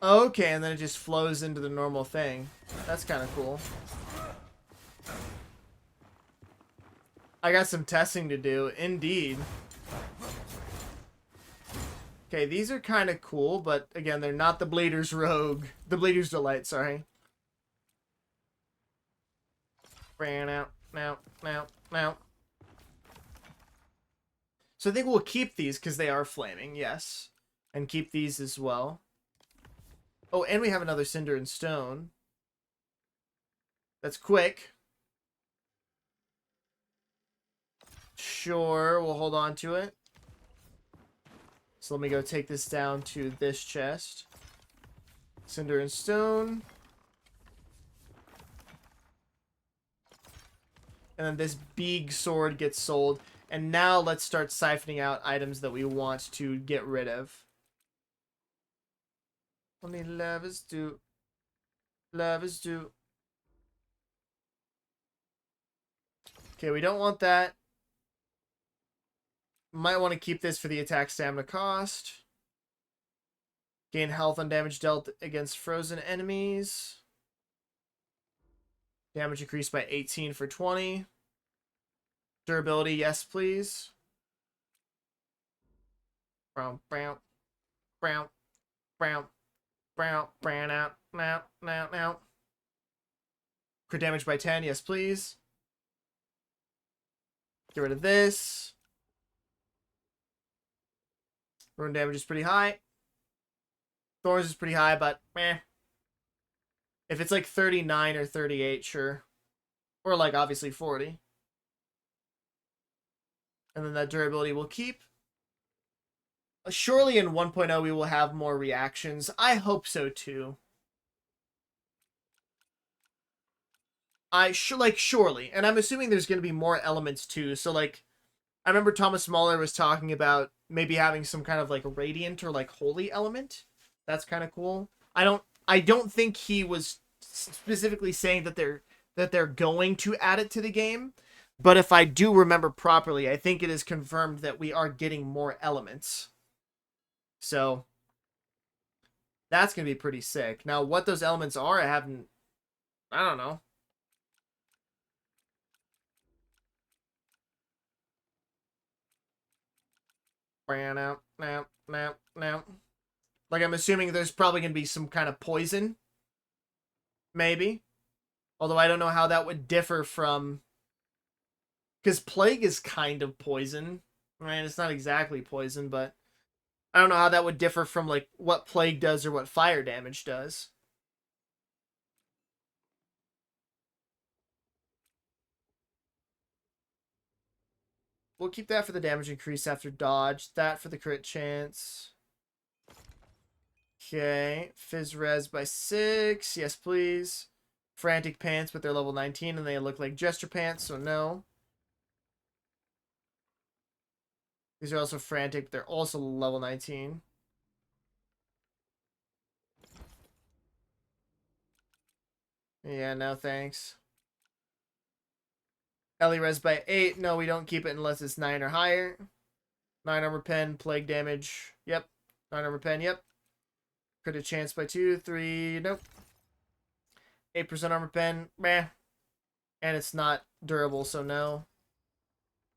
Okay, and then it just flows into the normal thing. That's kind of cool. I got some testing to do, indeed. Okay, these are kind of cool, but again, they're not the Bleeder's Rogue. The Bleeder's Delight, sorry. Ran out, now. So I think we'll keep these because they are flaming, yes. And keep these as well. Oh, and we have another Cinder and Stone. That's quick. Sure, we'll hold on to it. So let me go take this down to this chest. Cinder and Stone. And then this big sword gets sold. And now let's start siphoning out items that we want to get rid of. Only lovers do. Lovers do. Okay, we don't want that. Might want to keep this for the attack stamina cost. Gain health on damage dealt against frozen enemies. Damage increased by 18 for 20. Durability, yes, please. Brown. Out. Now. Crit damage by 10, yes, please. Get rid of this. Rune damage is pretty high. Thorns is pretty high, but meh. If it's like 39 or 38, sure. Or like obviously 40. And then that durability will keep. Surely in 1.0 we will have more reactions. I hope so too. Surely. And I'm assuming there's going to be more elements too. So like, I remember Thomas Mahler was talking about maybe having some kind of like radiant or like holy element. That's kind of cool. I don't think he was specifically saying that they're going to add it to the game. But if I do remember properly, I think it is confirmed that we are getting more elements. So that's going to be pretty sick. Now, what those elements are, I don't know. Now. Like, I'm assuming there's probably going to be some kind of poison. Maybe. Although I don't know how that would differ from... Because plague is kind of poison. I mean, it's not exactly poison, but... I don't know how that would differ from, like, what plague does or what fire damage does. We'll keep that for the damage increase after dodge. That for the crit chance. Okay. Fizz res by 6. Yes, please. Frantic pants, but they're level 19, and they look like gesture pants, so no. These are also frantic, but they're also level 19. Yeah, no thanks. Ellie res by 8. No, we don't keep it unless it's 9 or higher. 9 armor pen, plague damage. Yep. 9 armor pen, yep. Crit chance by 2, 3, nope. 8% armor pen, meh. And it's not durable, so no.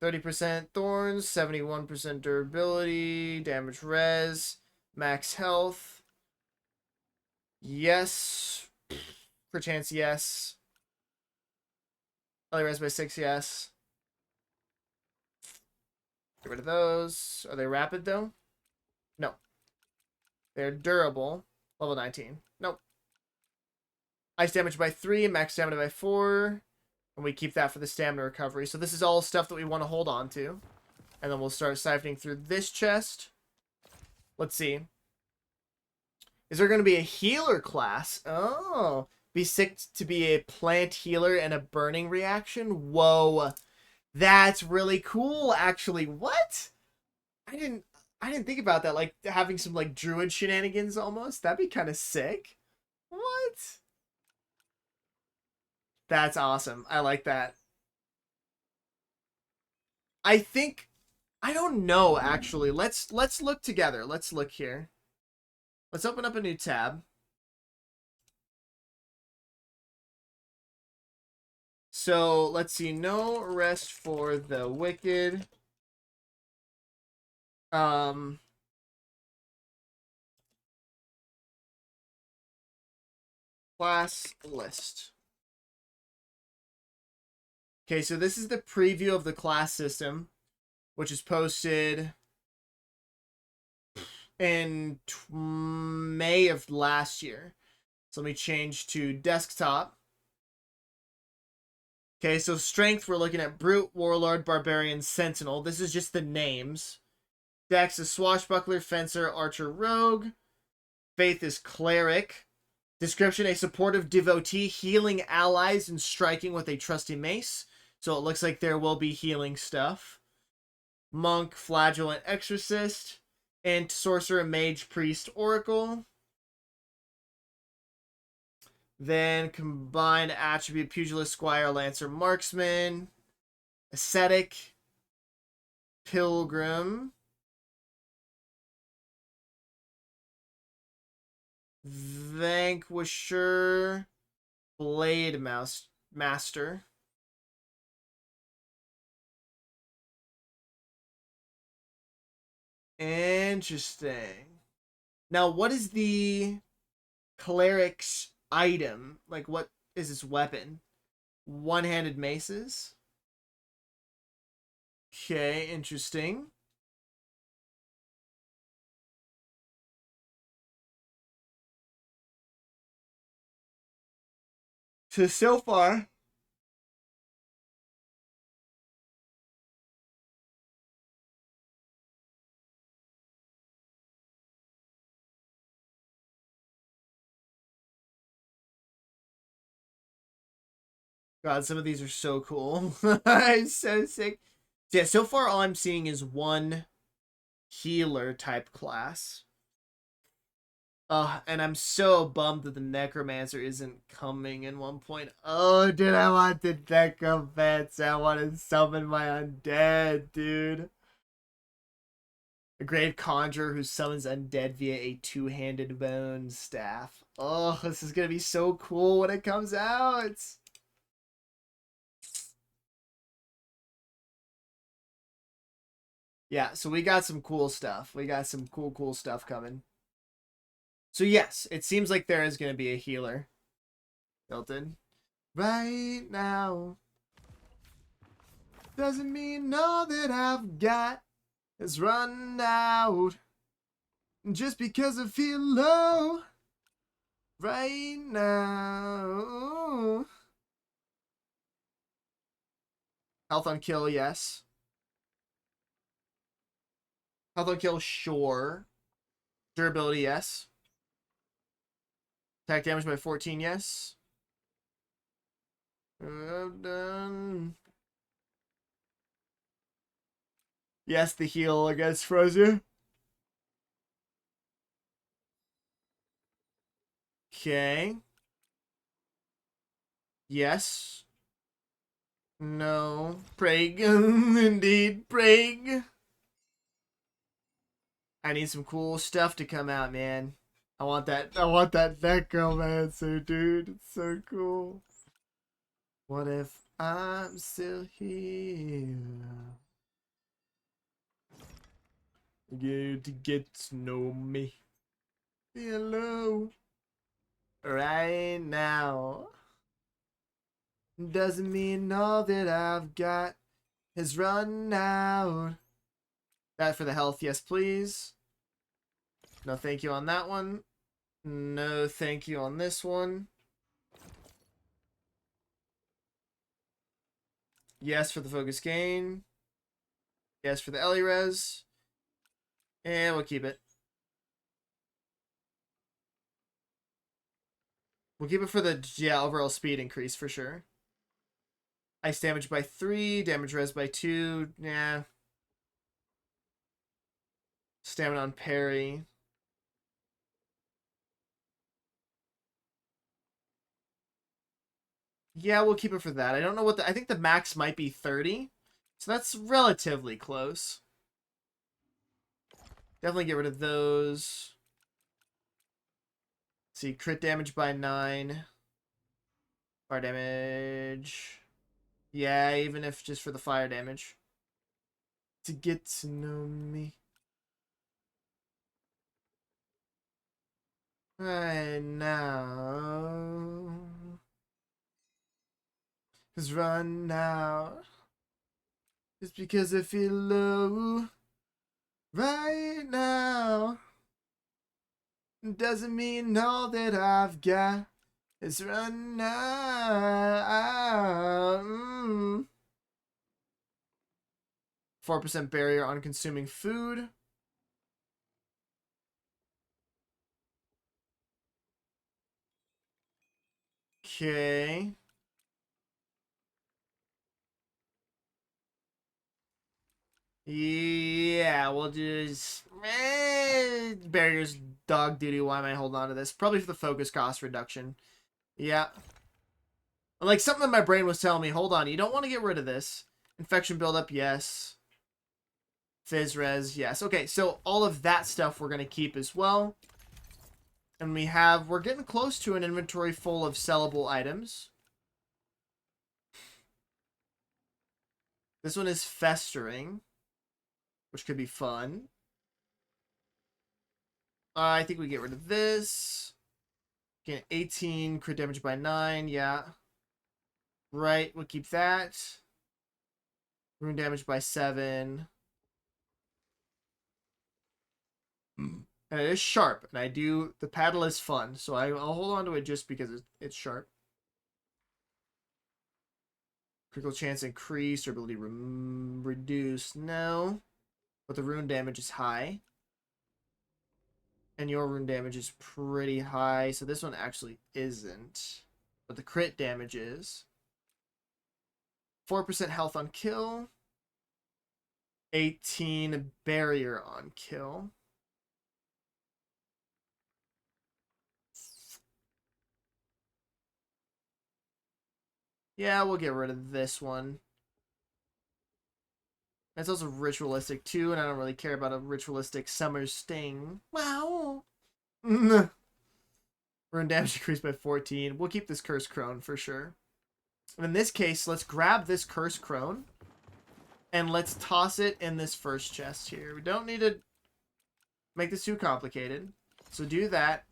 30% thorns, 71% durability, damage res, max health. Yes. Crit chance, yes. Ellie res by 6, yes. Get rid of those. Are they rapid, though? No. They're durable. Level 19. Nope. Ice damage by 3, max stamina by 4. And we keep that for the stamina recovery. So this is all stuff that we want to hold on to. And then we'll start siphoning through this chest. Let's see. Is there going to be a healer class? Oh. Be sick to be a plant healer and a burning reaction? Whoa. That's really cool, actually. What? I didn't think about that. Like having some like druid shenanigans almost. That'd be kind of sick. What? That's awesome. I like that. I think I don't know actually. Let's look together. Let's look here. Let's open up a new tab. So let's see. No rest for the wicked. Um, class list. Okay, so this is the preview of the class system, which is posted in May of last year. So let me change to desktop. Okay, so strength, we're looking at Brute, Warlord, Barbarian, Sentinel. This is just the names. Dex is Swashbuckler, Fencer, Archer, Rogue. Faith is Cleric. Description, a supportive devotee, healing allies and striking with a trusty mace. So it looks like there will be healing stuff. Monk, Flagellant, Exorcist. And Sorcerer, Mage, Priest, Oracle. Then combined attribute, Pugilist, Squire, Lancer, Marksman. Ascetic. Pilgrim. Vanquisher. Blade Master. Interesting. Now, what is the cleric's item? Like, what is his weapon? One-handed maces? Okay, interesting. So far, God, some of these are so cool. It's so sick. Yeah, so far all I'm seeing is one healer type class. And I'm so bummed that the Necromancer isn't coming in 1.0. Oh, dude, I want the Necromancer. I want to summon my undead, dude. A Grave Conjurer who summons undead via a two-handed bone staff. Oh, this is going to be so cool when it comes out. Yeah, so we got some cool stuff. We got some cool stuff coming. So yes, it seems like there is going to be a healer built in. Right now. Doesn't mean all that I've got has run out. Just because I feel low. Right now. Health on kill, yes. Health on kill, sure. Durability, yes. Attack damage by 14, yes. Done. Yes, the heal against Frozen. Okay. Yes. No. Prague. Indeed, Prague. I need some cool stuff to come out, man. I want that Necromancer, dude. It's so cool. What if I'm still here? You to get to know me. Hello. Right now. Doesn't mean all that I've got has run out. That for the health, yes please. No thank you on that one. No thank you on this one. Yes for the focus gain. Yes for the Elirez. And we'll keep it. We'll keep it for the overall speed increase for sure. Ice damage by 3, damage res by 2. Yeah. Stamina on parry. Yeah, we'll keep it for that. I don't know what I think the max might be 30. So that's relatively close. Definitely get rid of those. Let's see, crit damage by 9. Fire damage. Yeah, even if just for the fire damage. To get to know me. Right now. Cause run now. Just because I feel low. Right now. Doesn't mean all that I've got is run now. 4% barrier on consuming food. Okay. Yeah, we'll just... barriers, dog duty. Why am I holding on to this? Probably for the focus cost reduction. Yeah. Like, something in my brain was telling me, hold on, you don't want to get rid of this. Infection buildup, yes. Fizz res, yes. Okay, so all of that stuff we're going to keep as well. And we're getting close to an inventory full of sellable items. This one is festering, which could be fun. I think we get rid of this. Get 18, crit damage by 9, yeah. Right, we'll keep that. Rune damage by 7. And it is sharp, and the paddle is fun, so I'll hold on to it just because it's sharp. Critical chance increased, durability reduced, no. But the rune damage is high. And your rune damage is pretty high, so this one actually isn't. But the crit damage is. 4% health on kill. 18 barrier on kill. Yeah, we'll get rid of this one. It's also ritualistic too, and I don't really care about a ritualistic summer sting. Wow. Rune damage increased by 14. We'll keep this cursed crone for sure. And in this case, let's grab this cursed crone and let's toss it in this first chest here. We don't need to make this too complicated. So do that.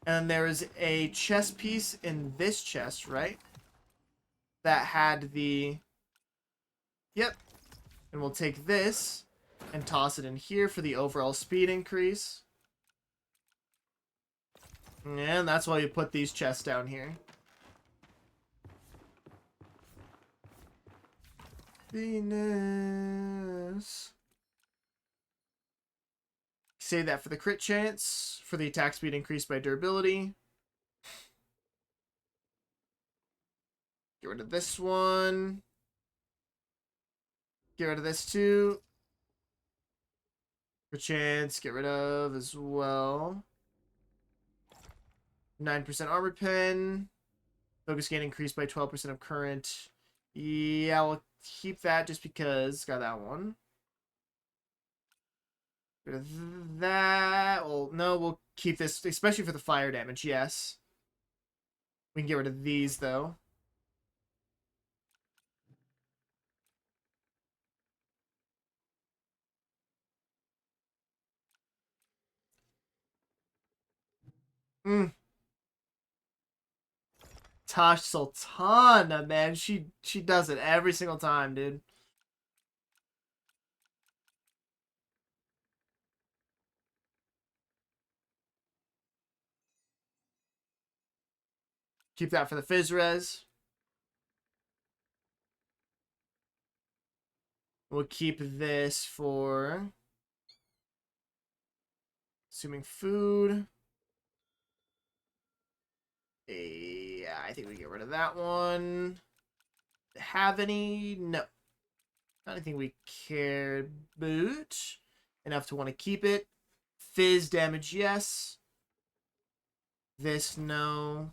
And there is a chest piece in this chest, right? That had the... Yep. And we'll take this and toss it in here for the overall speed increase. And that's why you put these chests down here. Venus. Save that for the crit chance. For the attack speed increased by durability. Get rid of this one. Get rid of this too. Crit chance. Get rid of as well. 9% armor pen. Focus gain increased by 12% of current. Yeah, we'll keep that just because. Got that one. Get rid of that. Well, no, we'll keep this, especially for the fire damage, yes. We can get rid of these, though. Tosh Sultana, man. She does it every single time, dude. Keep that for the Fizz Res. We'll keep this for consuming food. Yeah, I think we get rid of that one. Have any? No. Not anything we care about enough to want to keep it. Fizz damage, yes. This, no.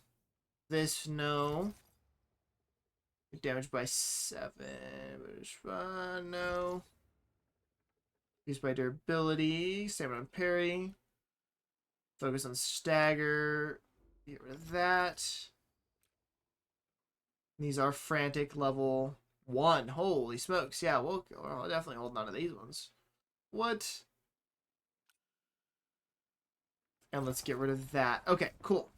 This, no. Damage by 7. No. Used by durability. Stamina and parry. Focus on stagger. Get rid of that. These are frantic level 1. Holy smokes. Yeah, we'll definitely hold on to these ones. What? And let's get rid of that. Okay, cool.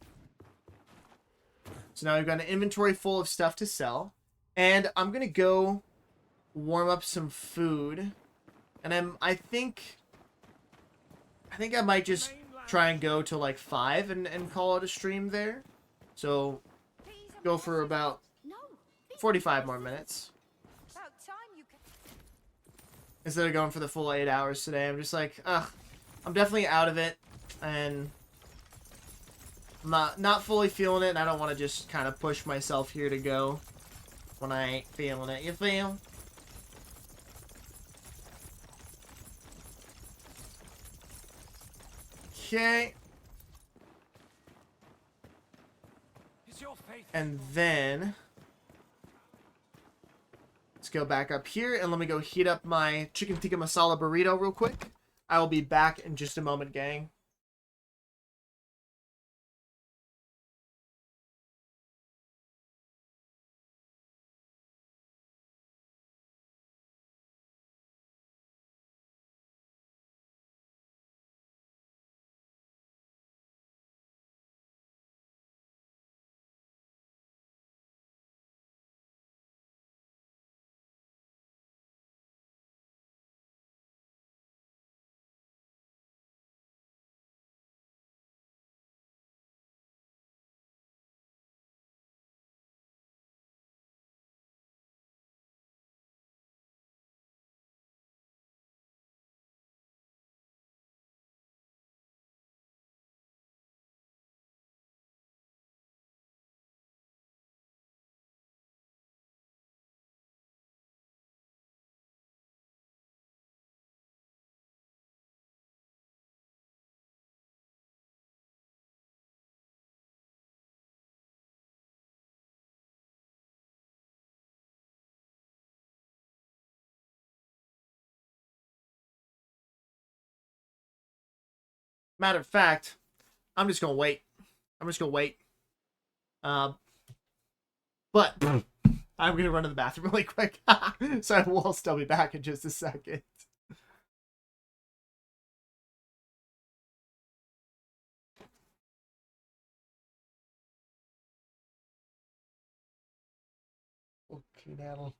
So now we've got an inventory full of stuff to sell. And I'm going to go warm up some food. And I think I might just try and go to like 5 and call it a stream there. So go for about 45 more minutes. Instead of going for the full 8 hours today, I'm just like, ugh, I'm definitely out of it. And I'm not fully feeling it, and I don't want to just kind of push myself here to go when I ain't feeling it. You feel? Okay. And then let's go back up here, and let me go heat up my chicken tikka masala burrito real quick. I will be back in just a moment, gang. Matter of fact, I'm just gonna wait. I'm just gonna wait. But I'm gonna run to the bathroom really quick. So I will still be back in just a second. Okay, now.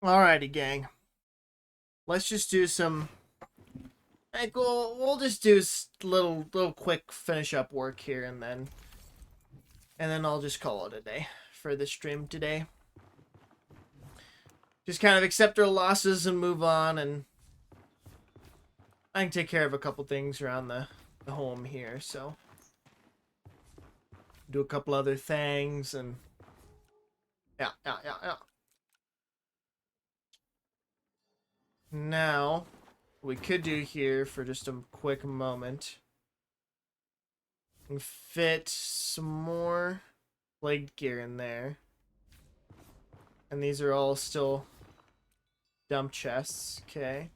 Alrighty, gang. Let's just do some. Like, we'll just do little quick finish up work here, and then I'll just call it a day for the stream today. Just kind of accept our losses and move on, and I can take care of a couple things around the home here, so do a couple other things, and yeah. Now, what we could do here for just a quick moment, and fit some more leg gear in there. And these are all still dump chests, okay.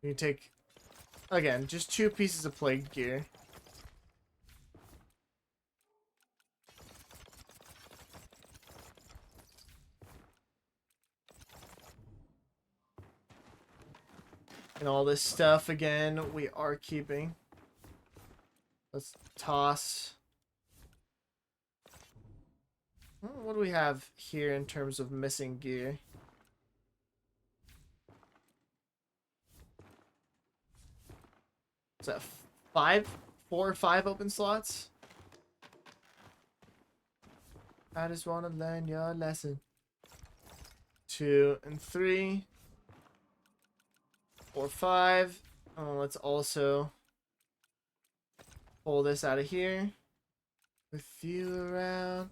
You can take, again, just 2 pieces of plague gear. And all this stuff, again, we are keeping. Let's toss. What do we have here in terms of missing gear? Is that 4 or 5 open slots? I just want to learn your lesson. 2 and 3. 4, 5. Oh, let's also pull this out of here. With you around.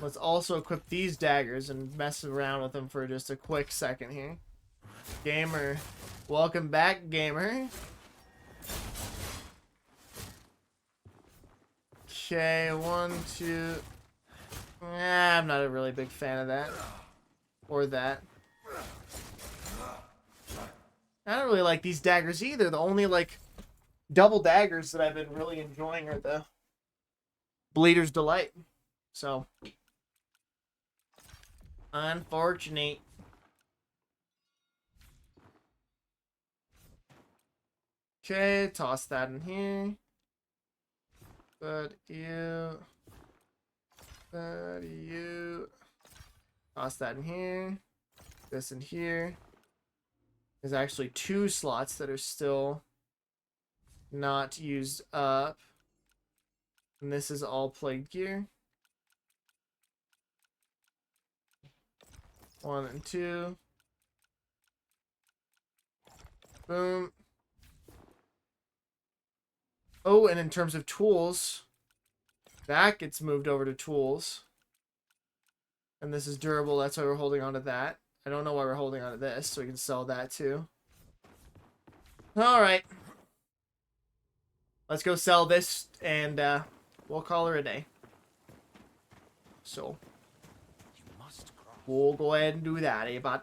Let's also equip these daggers and mess around with them for just a quick second here. Gamer. Welcome back, gamer. Okay, 1, 2. I'm not a really big fan of that. Or that. I don't really like these daggers either. The only, like, double daggers that I've been really enjoying are the Bleeder's Delight. So, unfortunate. Okay, toss that in here. But you. Toss that in here. This in here. There's actually 2 slots that are still not used up. And this is all plague gear. 1 and 2. Boom. Oh, and in terms of tools, that gets moved over to tools. And this is durable, that's why we're holding on to that. I don't know why we're holding on to this, so we can sell that too. Alright. Let's go sell this, and we'll call her a day. So, we'll go ahead and do that, eh, bud?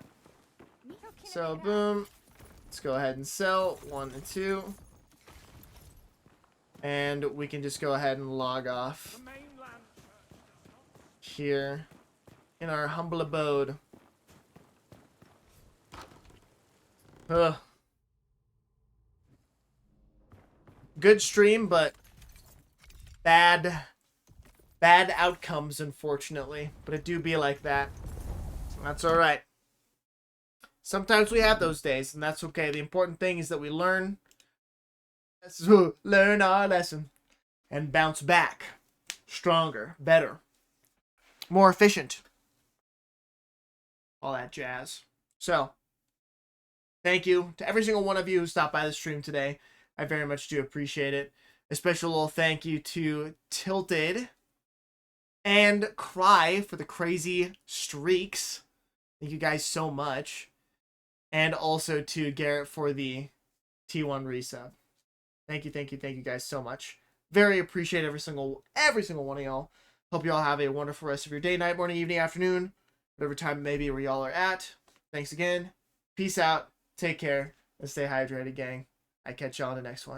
So, boom. Let's go ahead and sell 1 and 2. And we can just go ahead and log off here in our humble abode. Ugh. Good stream, but bad outcomes, unfortunately. But it do be like that. That's alright. Sometimes we have those days, and that's okay. The important thing is that we learn our lesson and bounce back stronger, better, more efficient, all that jazz. So thank you to every single one of you who stopped by the stream today. I very much do appreciate it. A special little thank you to Tilted and Cry for the crazy streaks. Thank you guys so much. And also to Garrett for the T1 resub. Thank you guys so much. Very appreciate every single one of y'all. Hope y'all have a wonderful rest of your day, night, morning, evening, afternoon, whatever time it may be where y'all are at. Thanks again. Peace out. Take care and stay hydrated, gang. I catch y'all in the next one.